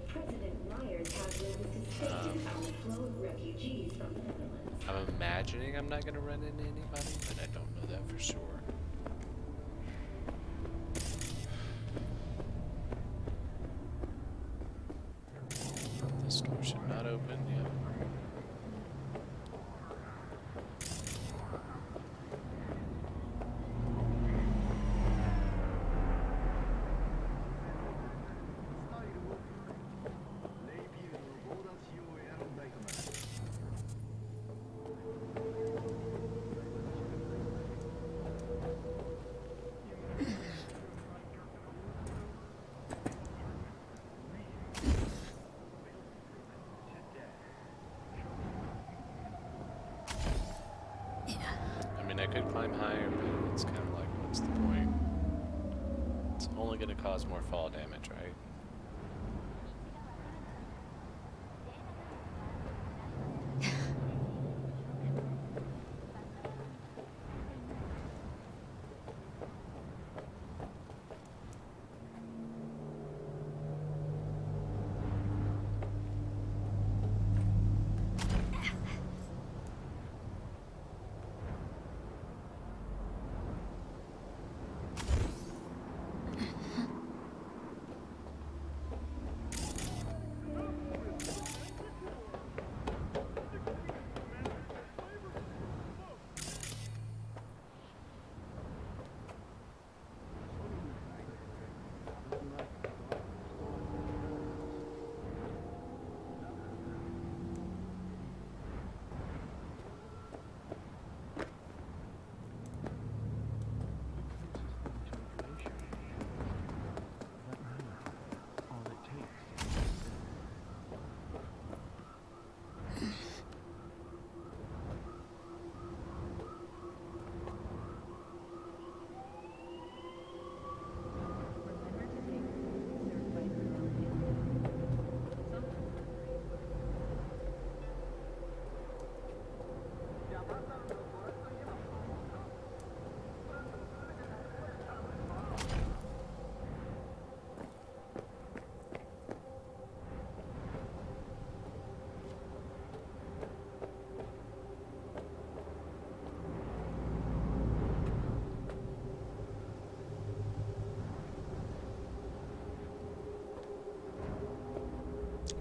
President Myers has released a statement on the flow of refugees from the Netherlands. I'm imagining I'm not going to run into anybody, but I don't know that for sure. This door should not open yet. I could climb higher, but it's kind of like, what's the point? It's only going to cause more fall damage, right?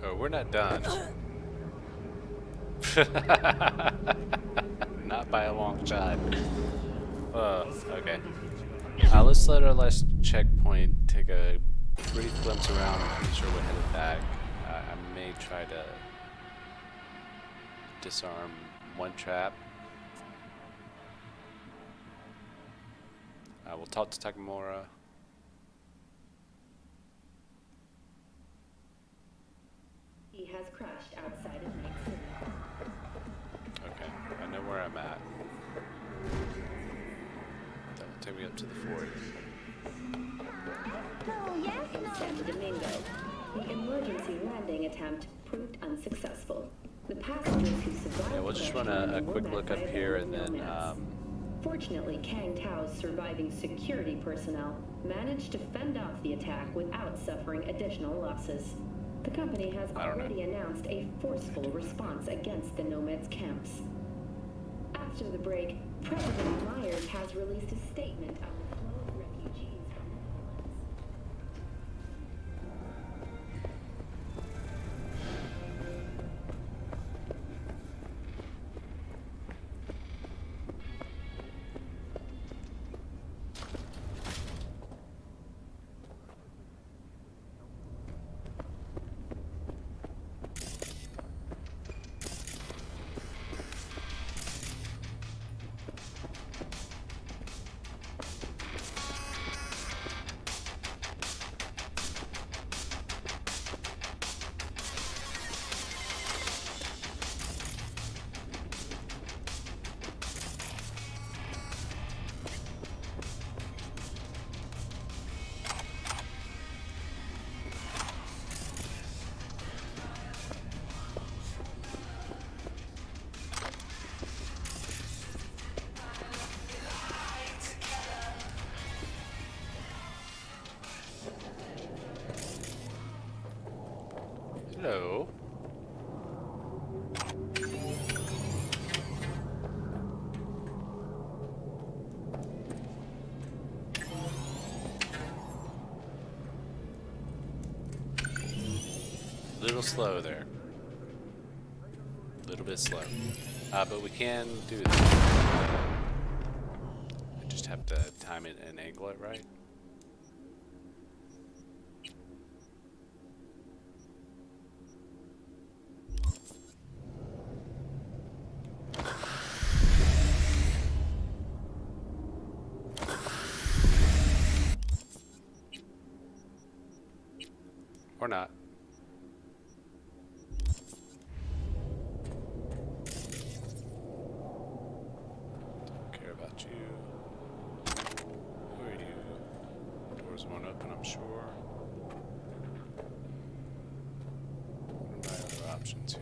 Oh, we're not done. Not by a long shot. Okay. Let's let our last checkpoint take a brief glimpse around. I'm pretty sure we're headed back. I may try to disarm one trap. We'll talk to Takamura. He has crashed outside of Night City. Okay, I know where I'm at. That will take me up to the fort. In Santo Domingo, the emergency landing attempt proved unsuccessful. The passengers who survived Yeah, we'll just run a quick look up here and then Fortunately, Kang Tao's surviving security personnel managed to fend off the attack without suffering additional losses. The company has already announced a forceful response against the Nomads' camps. After the break, President Myers has released a statement on the flow of refugees from the islands. Hello. A little slow there. A little bit slow. But we can do this. I just have to time it and angle it right. Or not. Don't care about you. Who are you? Doors won't open, I'm sure. What are my other options here?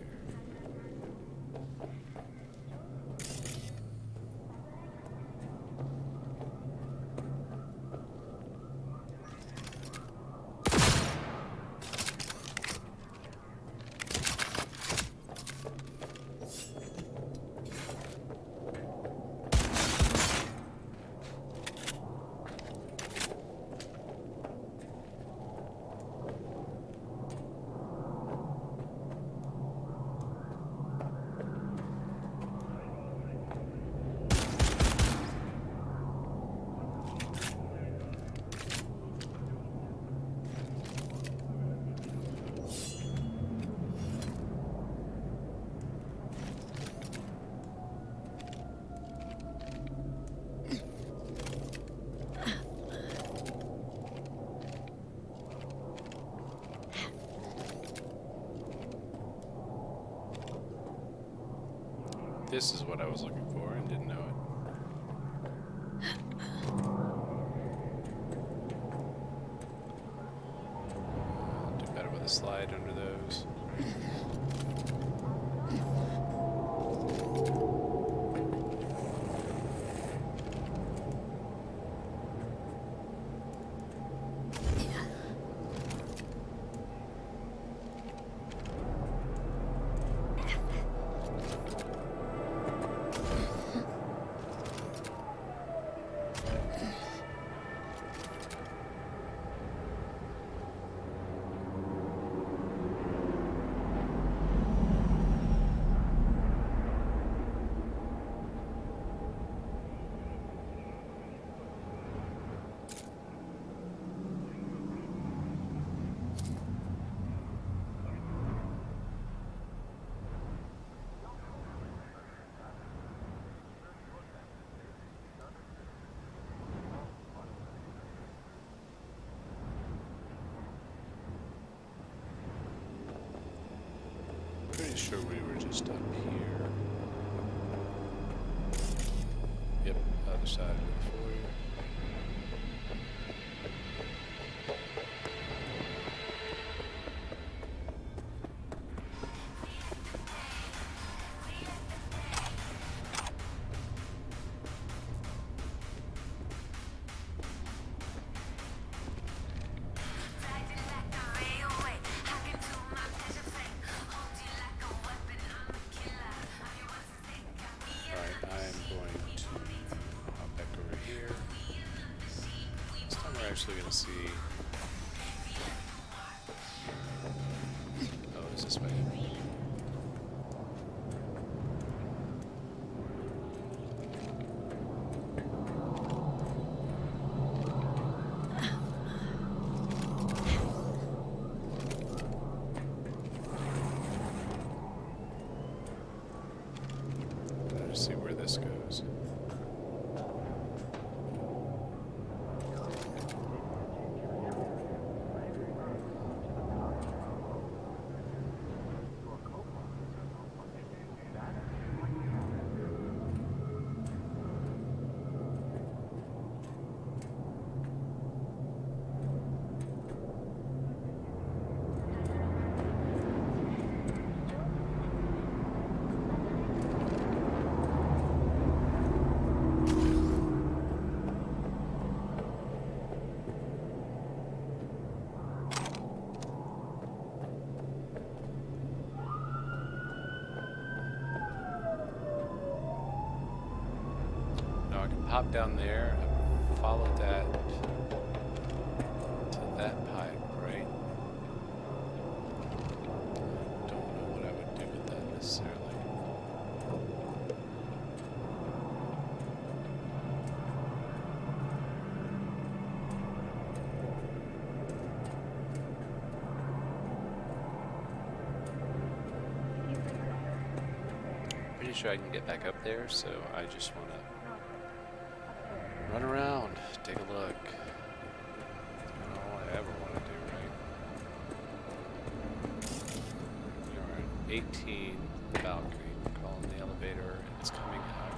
This is what I was looking for and didn't know it. I'll do better with a slide under those. pretty sure we were just up here. Yep, other side of the foyer. Actually gonna see. Oh, it's this way. Let's see where this goes. Hop down there and follow that to that pipe, right? Don't know what I would do with that necessarily. Pretty sure I can get back up there, so I just want to run around, take a look. That's all I ever want to do, right? We're at 18, the balcony. We're calling the elevator, and it's coming out.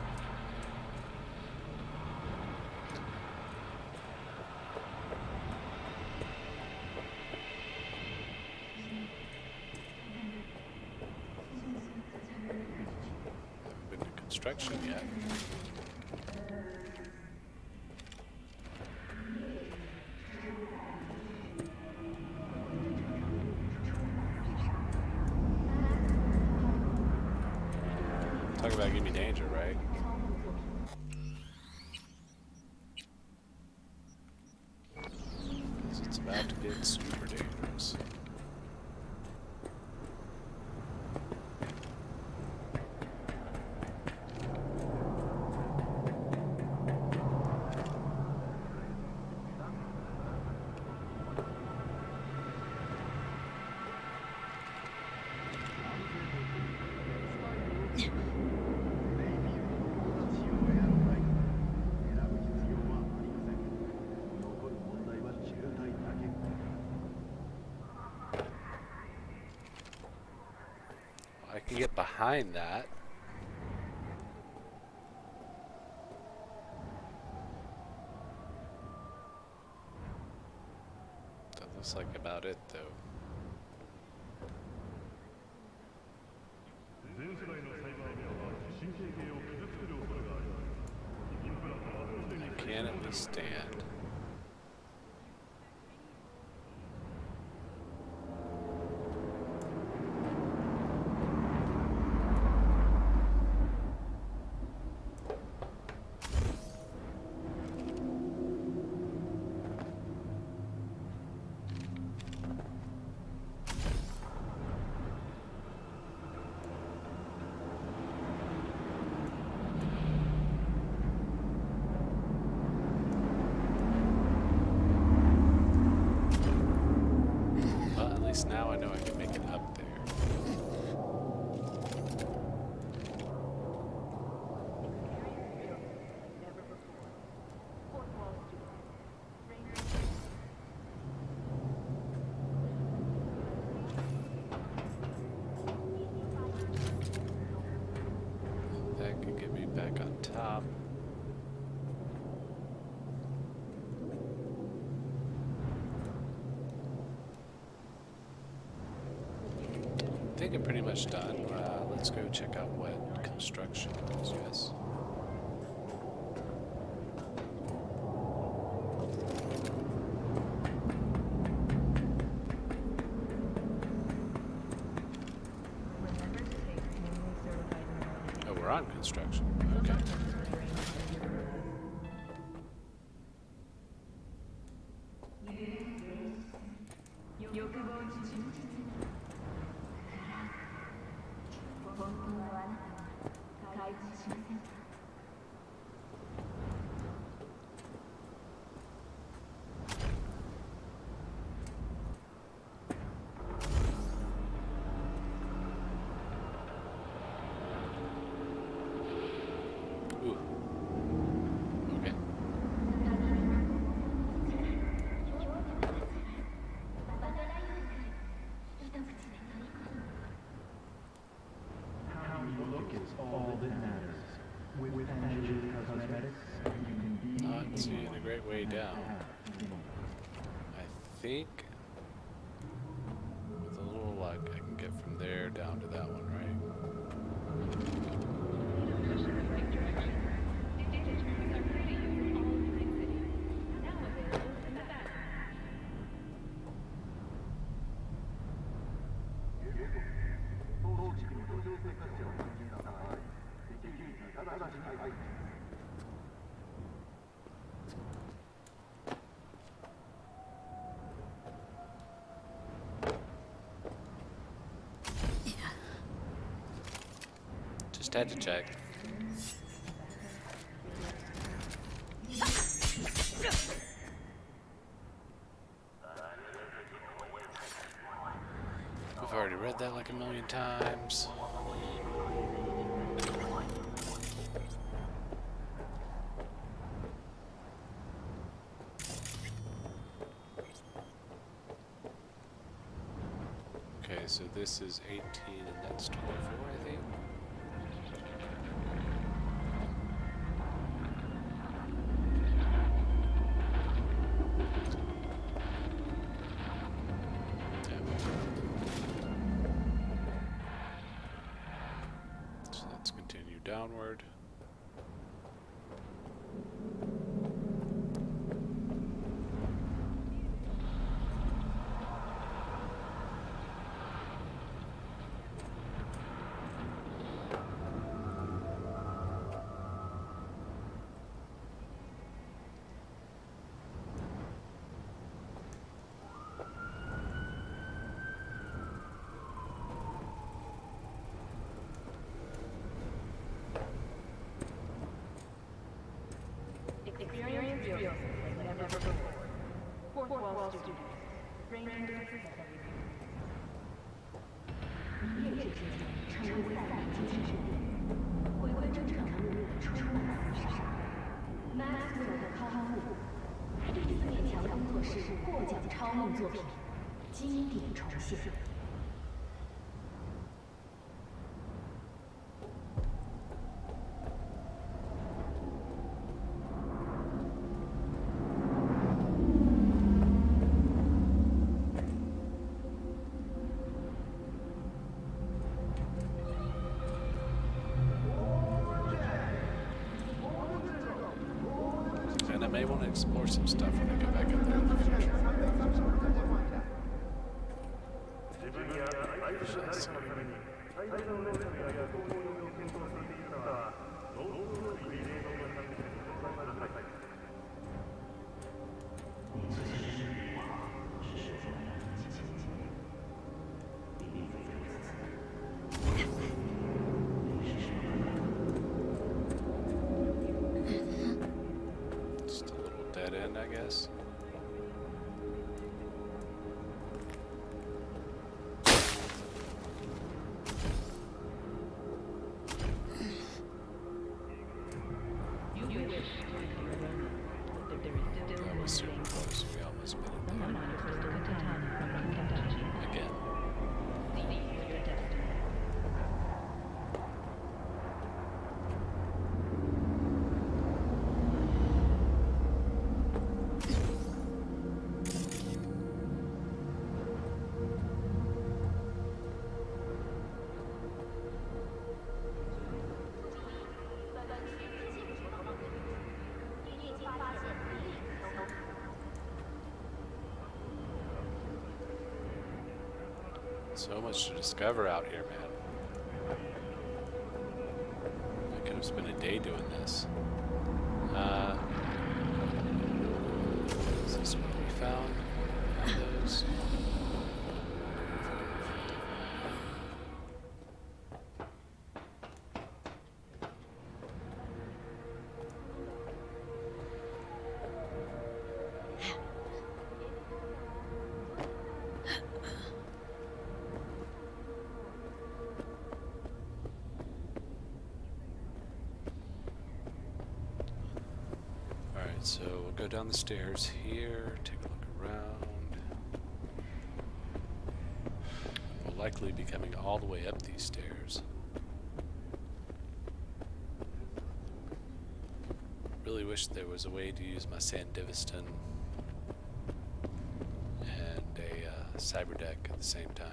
Haven't been to construction yet. Talk about give me danger, right? It's about to get super dangerous. I can get behind that. That looks like about it, though. I can at least stand. think I'm pretty much done. Let's go check out what construction is, yes. Oh, we're on construction. Okay. Ooh. Okay. How you look is all that matters. With Angelic Cosmetics, you can be Not seeing a great way down. I think with a little luck I can get from there down to that one, right? Just had to check. We've already read that like a million times. Okay, so this is 18 and that's 24, I think. So let's continue downward. Experience real like never before. Fourth wall students. Strangers everywhere. 一夜之间成为赛季之主，回归正常的路充满厮杀。Maxwell 的刊物，第4面墙工作室获奖超梦作品，经典重现。And I may want to explore some stuff when I get back up there in the future. Shall see. Just a little dead end, I guess. That was super close. We almost made it there. Again. So much to discover out here, man. I could have spent a day doing this. Is this what we found? Those. So we'll go down the stairs here, take a look around. We'll likely be coming all the way up these stairs. Really wish there was a way to use my Sandivistan and a cyber deck at the same time.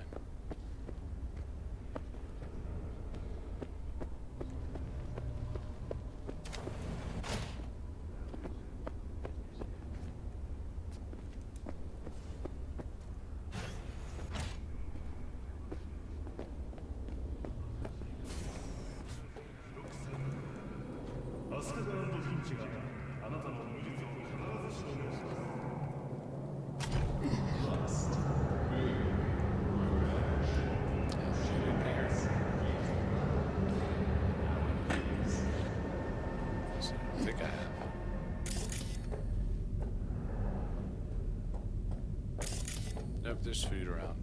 There's food around.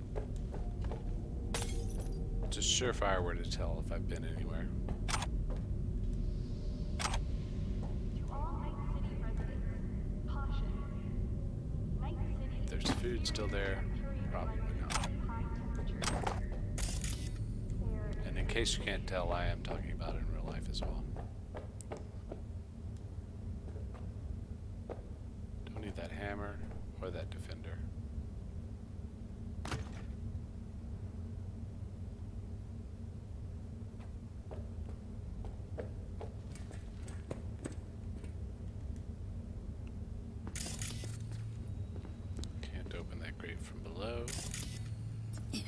Just surefire where to tell if I've been anywhere. If there's food still there, probably not. And in case you can't tell, I am talking about it in real life as well. Don't need that hammer or that defender. From below. Yeah.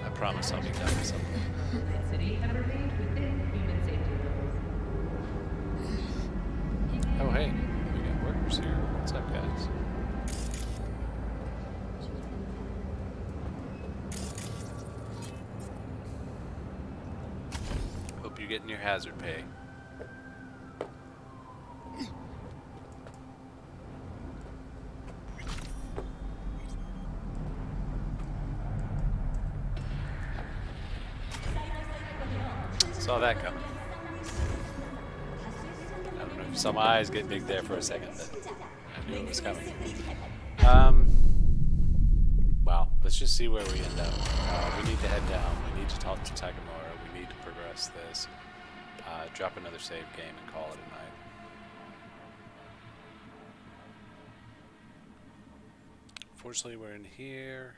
I promise I'll be done with something. Oh hey, we got workers here. What's up, guys? Hope you're getting your hazard pay. Saw that coming. I don't know if you saw my eyes get big there for a second, but I knew it was coming. Wow, let's just see where we end up. We need to head down. We need to talk to Takamura. We need to progress this. Drop another save game and call it a night. Fortunately, we're in here.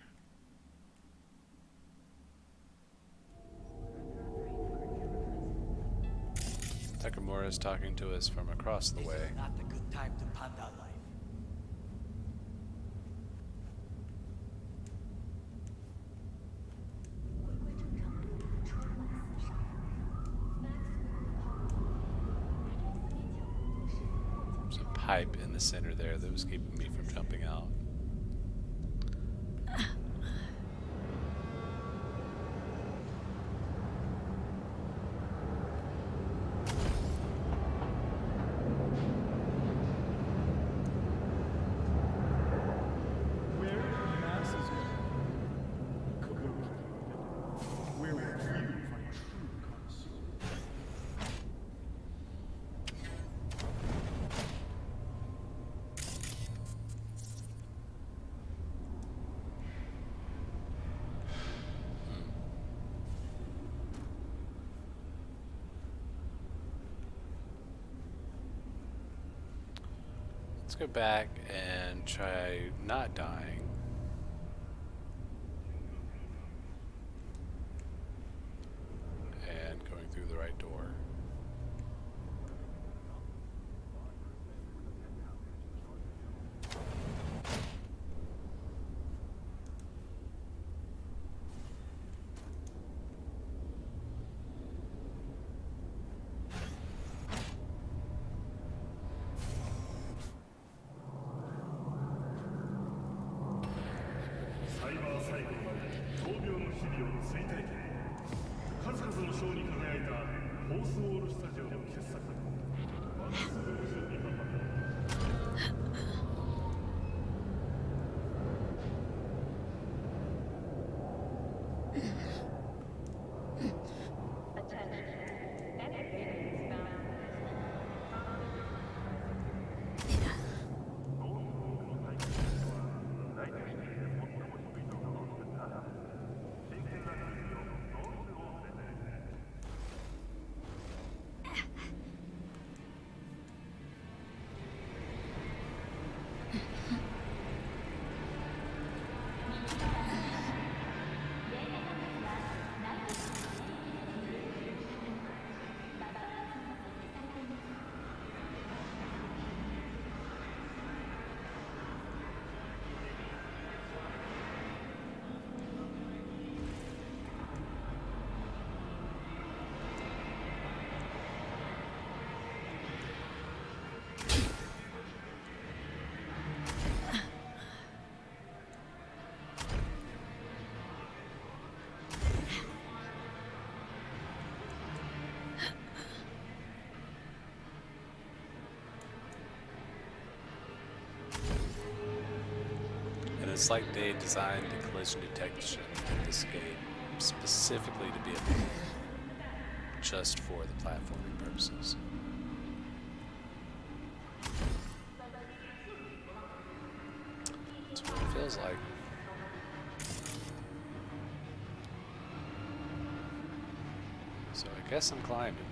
Takamura is talking to us from across the way. This is not a good time to panda life. There's a pipe in the center there that was keeping me from jumping out. go back and try not dying. And going through the right door. It's like they designed the collision detection in this game specifically to be able just for the platforming purposes. That's what it feels like. So I guess I'm climbing.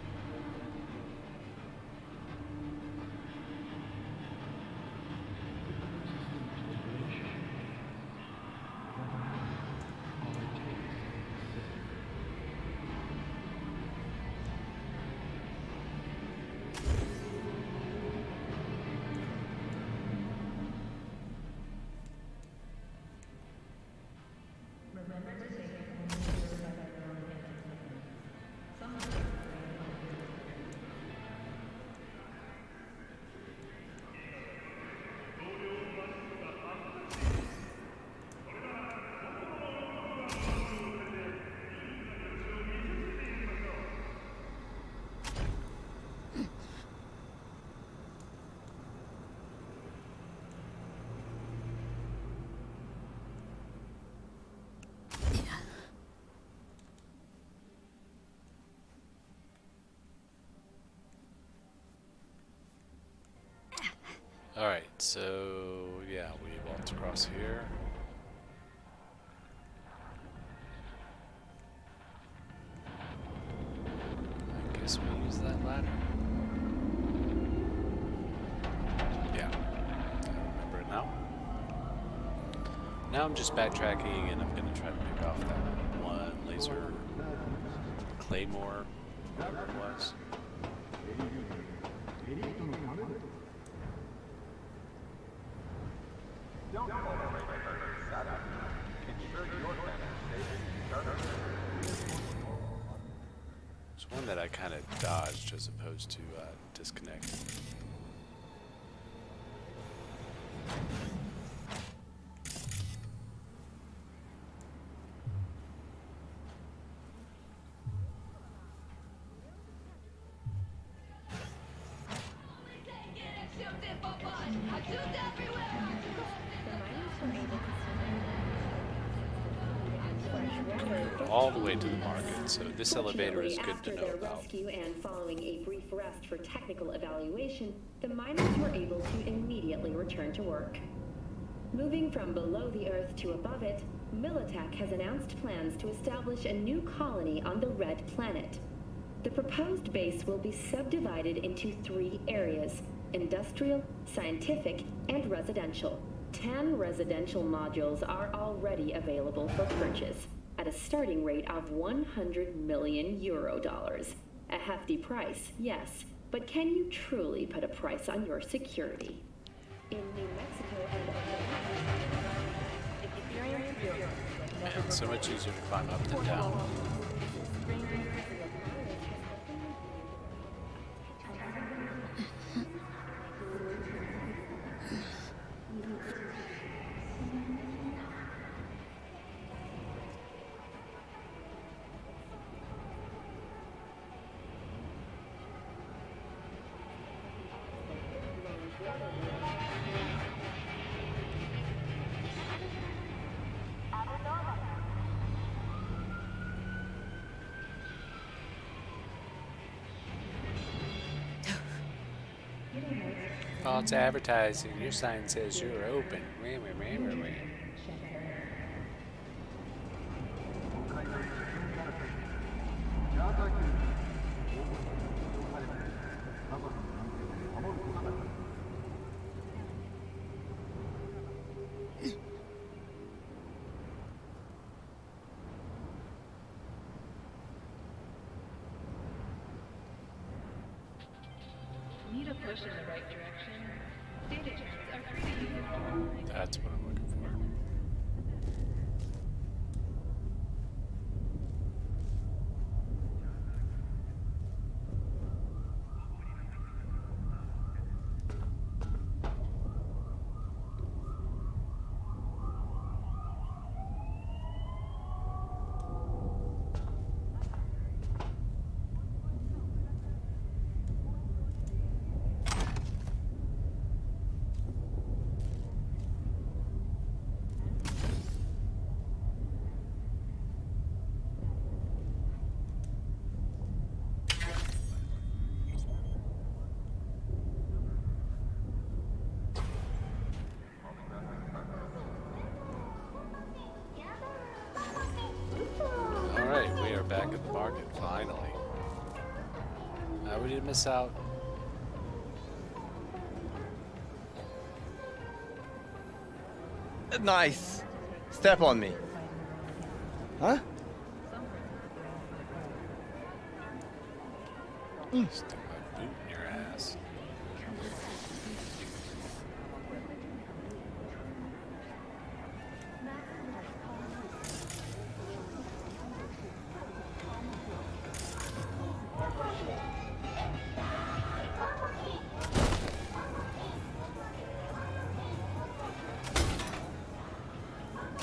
Alright, so yeah, we walked across here. I guess we use that ladder. Yeah, I remember it now. Now I'm just backtracking and I'm gonna try to pick off that one laser claymore, whatever it was. It's one that I kind of dodged as opposed to disconnect. All the way to the market, so this elevator is good to know After their about. rescue and following a brief rest for technical evaluation, the miners were able to immediately return to work. Moving from below the Earth to above it, Militech has announced plans to establish a new colony on the Red Planet. The proposed base will be subdivided into 3 areas, industrial, scientific, and residential. 10 residential modules are already available for purchase at a starting rate of 100 million euro dollars. A hefty price, yes, but can you truly put a price on your security? In New Mexico and experience Europe. Man, it's so much easier to climb up than down. False advertising. Your sign says you're open. Need a push in the right direction? Data charts are free to use. That's what I'm looking for. Alright, we are back at the market, finally. We didn't miss out. Nice. Step on me. Huh? Stick my boot in your ass.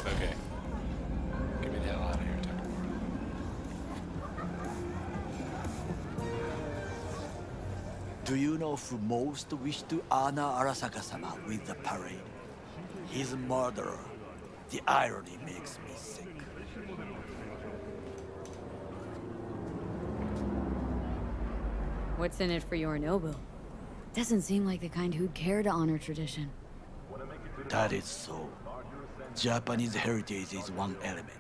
Okay. Get me the hell out of here, Tucker. Do you know who most wished to honor Arasaka-sama with the parade? He's a murderer. The irony makes me sick. What's in it for Yorinobu? Doesn't seem like the kind who'd care to honor tradition. That is so. Japanese heritage is one element.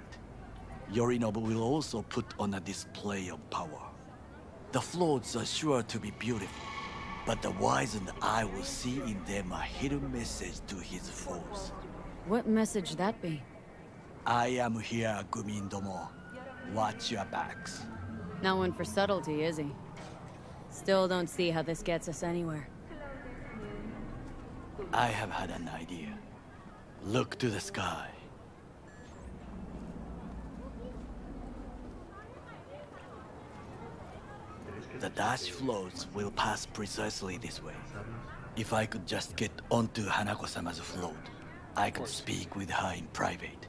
Yorinobu will also put on a display of power. The floats are sure to be beautiful, but the wizened eye will see in them a hidden message to his foes. What message that be? I am here, Gumindomo. Watch your backs. Not one for subtlety, is he? Still don't see how this gets us anywhere. I have had an idea. Look to the sky. The dash floats will pass precisely this way. If I could just get onto Hanako-sama's float, I could speak with her in private.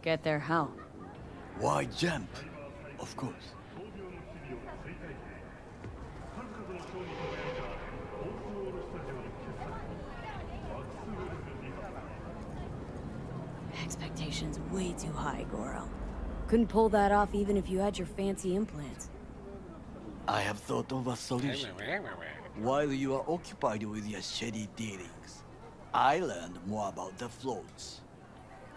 Get there how? Why jump? Of course. Expectations way too high, Goro. Couldn't pull that off even if you had your fancy implants. I have thought of a solution. While you are occupied with your shady dealings, I learned more about the floats.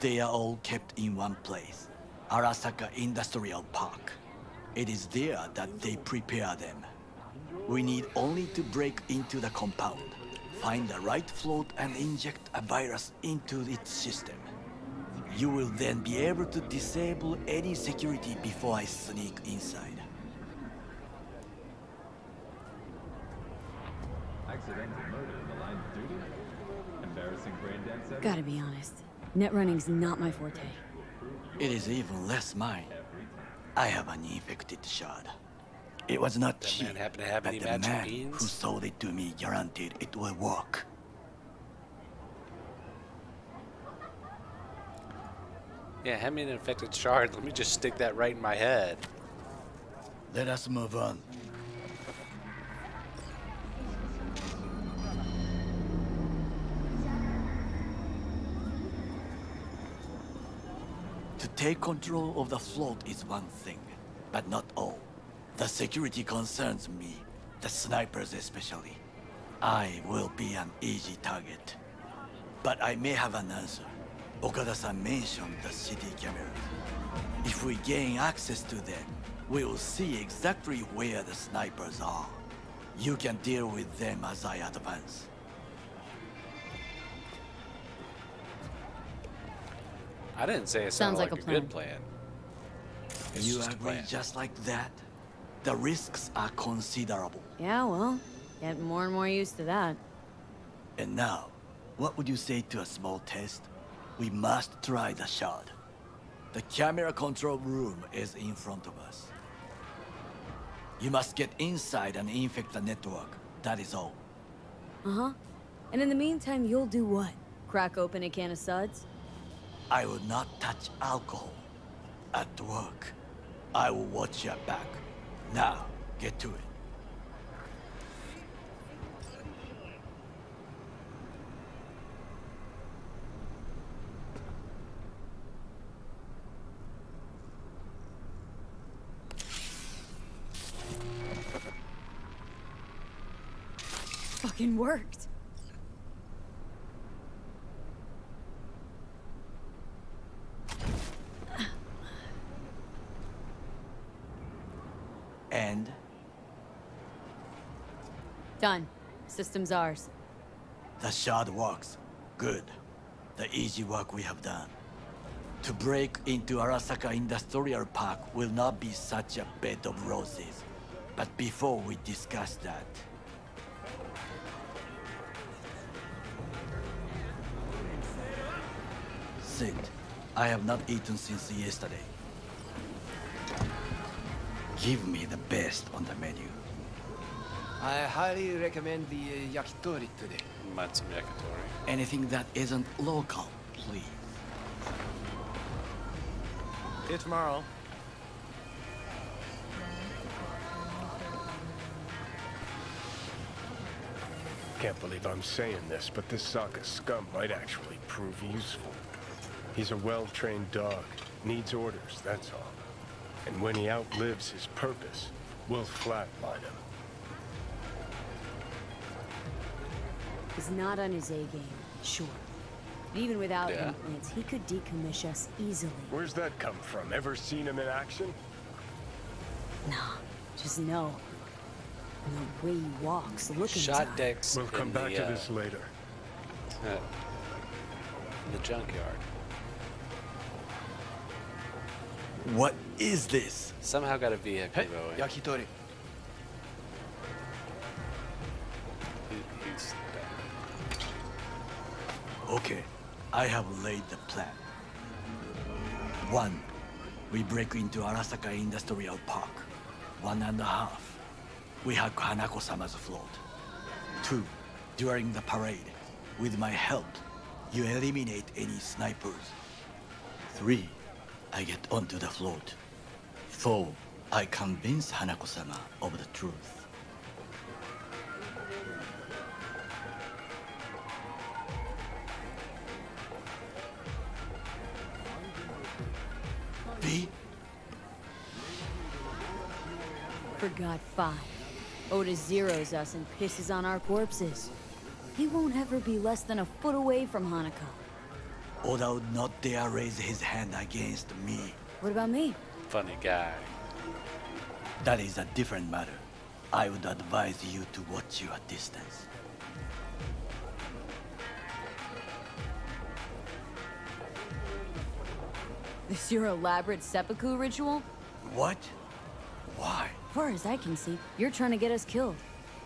They are all kept in one place, Arasaka Industrial Park. It is there that they prepare them. We need only to break into the compound. Find the right float and inject a virus into its system. You will then be able to disable any security before I sneak inside. Accidental murder in the line of duty? Embarrassing brain dance ever? Gotta be honest, net running's not my forte. It is even less mine. I have an infected shard. It was not That cheap, man happen to have but any the magic man beans? who sold it to me guaranteed it will work. Yeah, hand me an infected shard. Let me just stick that right in my head. Let us move on. To take control of the float is one thing, but not all. The security concerns me, the snipers especially. I will be an easy target. But I may have an answer. Okada-san mentioned the city cameras. If we gain access to them, we will see exactly where the snipers are. You can deal with them as I advance. I didn't say it Sounds sounded like like a a good plan. It's You just a agree plan. just like that? The risks are considerable. Yeah, well, getting more and more used to that. And now, what would you say to a small test? We must try the shard. The camera control room is in front of us. You must get inside and infect the network. That is all. Uh-huh. And in the meantime, you'll do what? Crack open a can of suds? I will not touch alcohol. At work, I will watch your back. Now, get to it. Fucking worked. And Done. System's ours. the shard works. Good. The easy work we have done. To break into Arasaka Industrial Park will not be such a bed of roses. But before we discuss that... Sit. I have not eaten since yesterday. Give me the best on the menu. I highly recommend the yakitori today. Matsu yakitori. Anything that isn't local, please. See you tomorrow. Can't believe I'm saying this, but this Sokka scum might actually prove useful. He's a well-trained dog, needs orders, that's all. And when he outlives his purpose, we'll flatline him. He's not on his A game, sure. But even without Yeah. implants, he could decommission us easily. Where's that come from? Ever seen him in action? Nah, just know. And the way he walks, look Shot inside. decks. We'll come in back the, to this later. In the junkyard. What is this? Somehow got a vehicle going. Yakitori. He's Okay, I have laid the plan. 1. We break into Arasaka Industrial Park. 1.5. We hack Hanako-sama's float. 2. During the parade, with my help, you eliminate any snipers. 3. I get onto the float. 4. I convince Hanako-sama of the truth. V? Forgot 5. Oda zeroes us and pisses on our corpses. He won't ever be less than a foot away from Hanako. Oda would not dare raise his hand against me. What about me? funny guy. That is a different matter. I would advise you to watch your distance. This your elaborate seppuku ritual? What? Why? Far as I can see, you're trying to get us killed.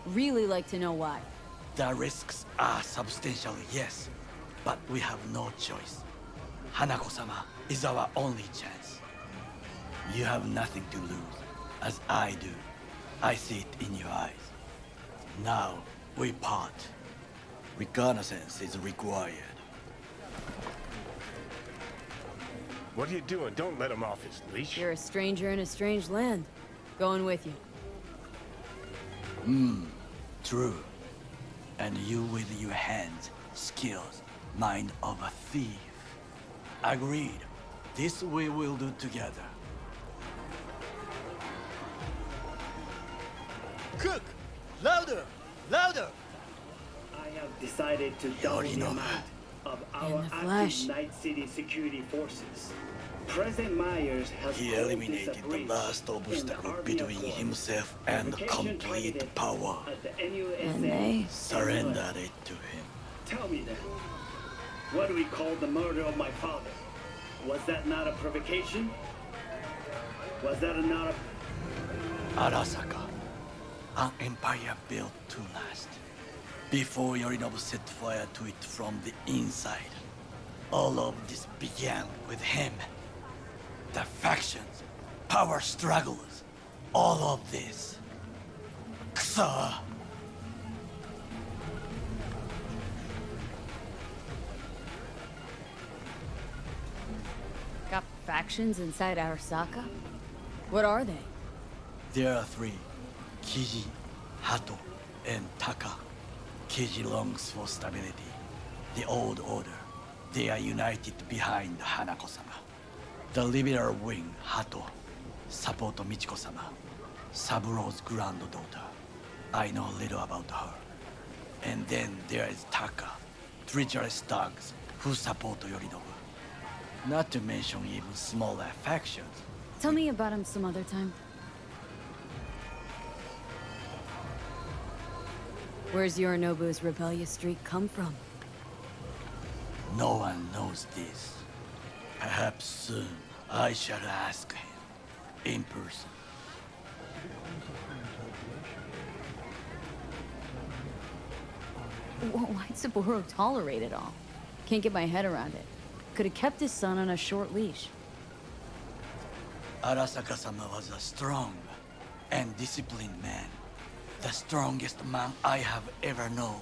Really like to know why. The risks are substantial, yes. But we have no choice. Hanako-sama is our only chance. You have nothing to lose, as I do. I see it in your eyes. Now, we part. Reconnaissance is required. What are you doing? Don't let him off his leash. You're a stranger in a strange land. Going with you. True. And you with your hands, skills, mind of a thief. Agreed. This we will do together. Cook! Louder! Louder! I have decided to double the amount of our active Night City security forces. President Myers has He eliminated the last obstacle between himself and complete power. And they surrendered it to him. Tell me then, what do we call the murder of my father? Was that not a provocation? Was that not a... Arasaka, an empire built to last. Before Yorinobu set fire to it from the inside. All of this began with him. The factions, power struggles, all of this. Kusa! Got factions inside Arasaka? What are they? There are three. Kiji, Hato, and Taka. Kiji longs for stability. The old order. They are united behind Hanako-sama. The liberal wing, Hato, support Michiko-sama, Saburo's granddaughter. I know little about her. And then there is Taka, treacherous thugs who support Yorinobu. Not to mention even smaller factions. Tell me about him some other time. Where's Yorinobu's rebellious streak come from? No one knows this. Perhaps soon I shall ask him in person. Why'd Saburo tolerate it all? Can't get my head around it. Could have kept his son on a short leash. Arasaka-sama was a strong and disciplined man. The strongest man I have ever known.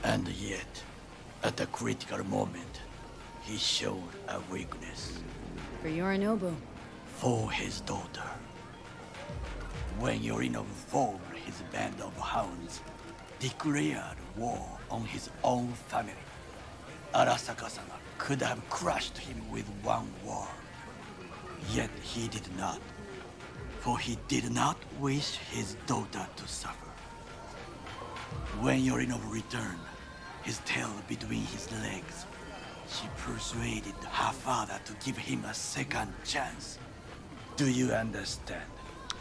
And yet, at a critical moment, he showed a weakness. For Yorinobu. For his daughter. When Yorinobu formed his band of hounds, declared war on his own family, Arasaka-sama could have crushed him with one word. Yet he did not. For he did not wish his daughter to suffer. When Yorinobu returned, his tail between his legs, she persuaded her father to give him a second chance. Do you understand?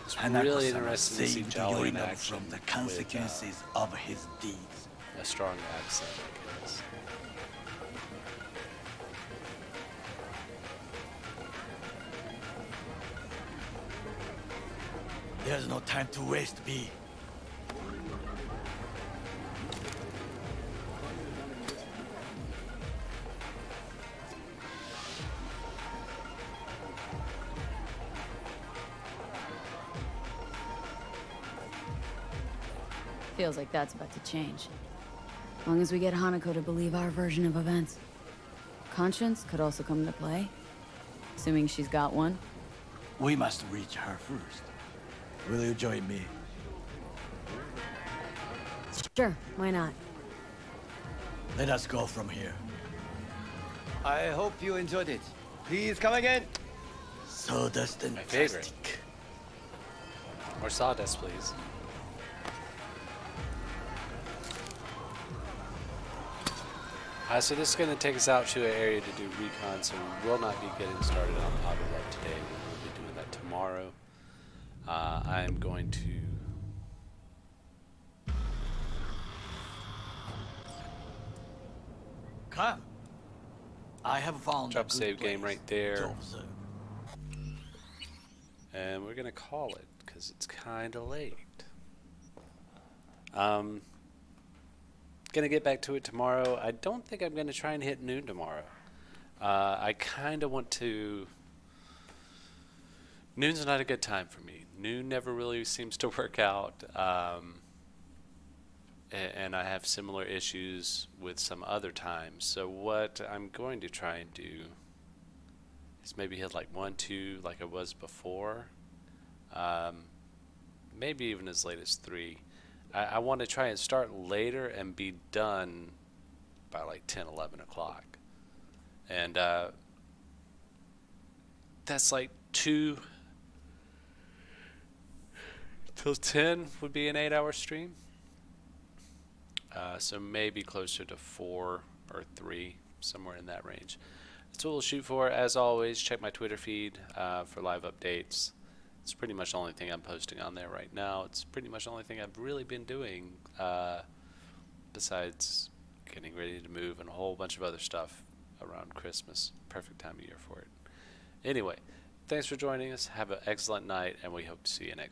It's really interesting to see saved Jolly in Yorinobu action from the consequences of his deeds. A strong accent, I guess. There's no time to waste, B. Feels like that's about to change. As long as we get Hanako to believe our version of events. Conscience could also come into play. Assuming she's got one. We must reach her first. Will you join me? Sure, why not? Let us go from here. I hope you enjoyed it. Please come again. Sawdust and My favorite. plastic. More sawdust, please. So this is going to take us out to an area to do recon, so we will not be getting started on Openworld today. We will be doing that tomorrow. I'm going to... Come. I have found Drop a good save game place right there. to observe. And we're gonna call it because it's kind of late. Gonna get back to it tomorrow. I don't think I'm gonna try and hit noon tomorrow. I kind of want to. Noon's not a good time for me. Noon never really seems to work out. And I have similar issues with some other times. So what I'm going to try and do is maybe hit like 1, 2 like I was before. Maybe even as late as 3. I want to try and start later and be done by like 10, 11 o'clock. And that's like 2 till 10 would be an 8-hour stream. So maybe closer to 4 or 3, somewhere in that range. That's what we'll shoot for. As always, check my Twitter feed for live updates. It's pretty much the only thing I'm posting on there right now. It's pretty much the only thing I've really been doing besides getting ready to move and a whole bunch of other stuff around Christmas. Perfect time of year for it. Anyway, thanks for joining us. Have an excellent night, and we hope to see you next time.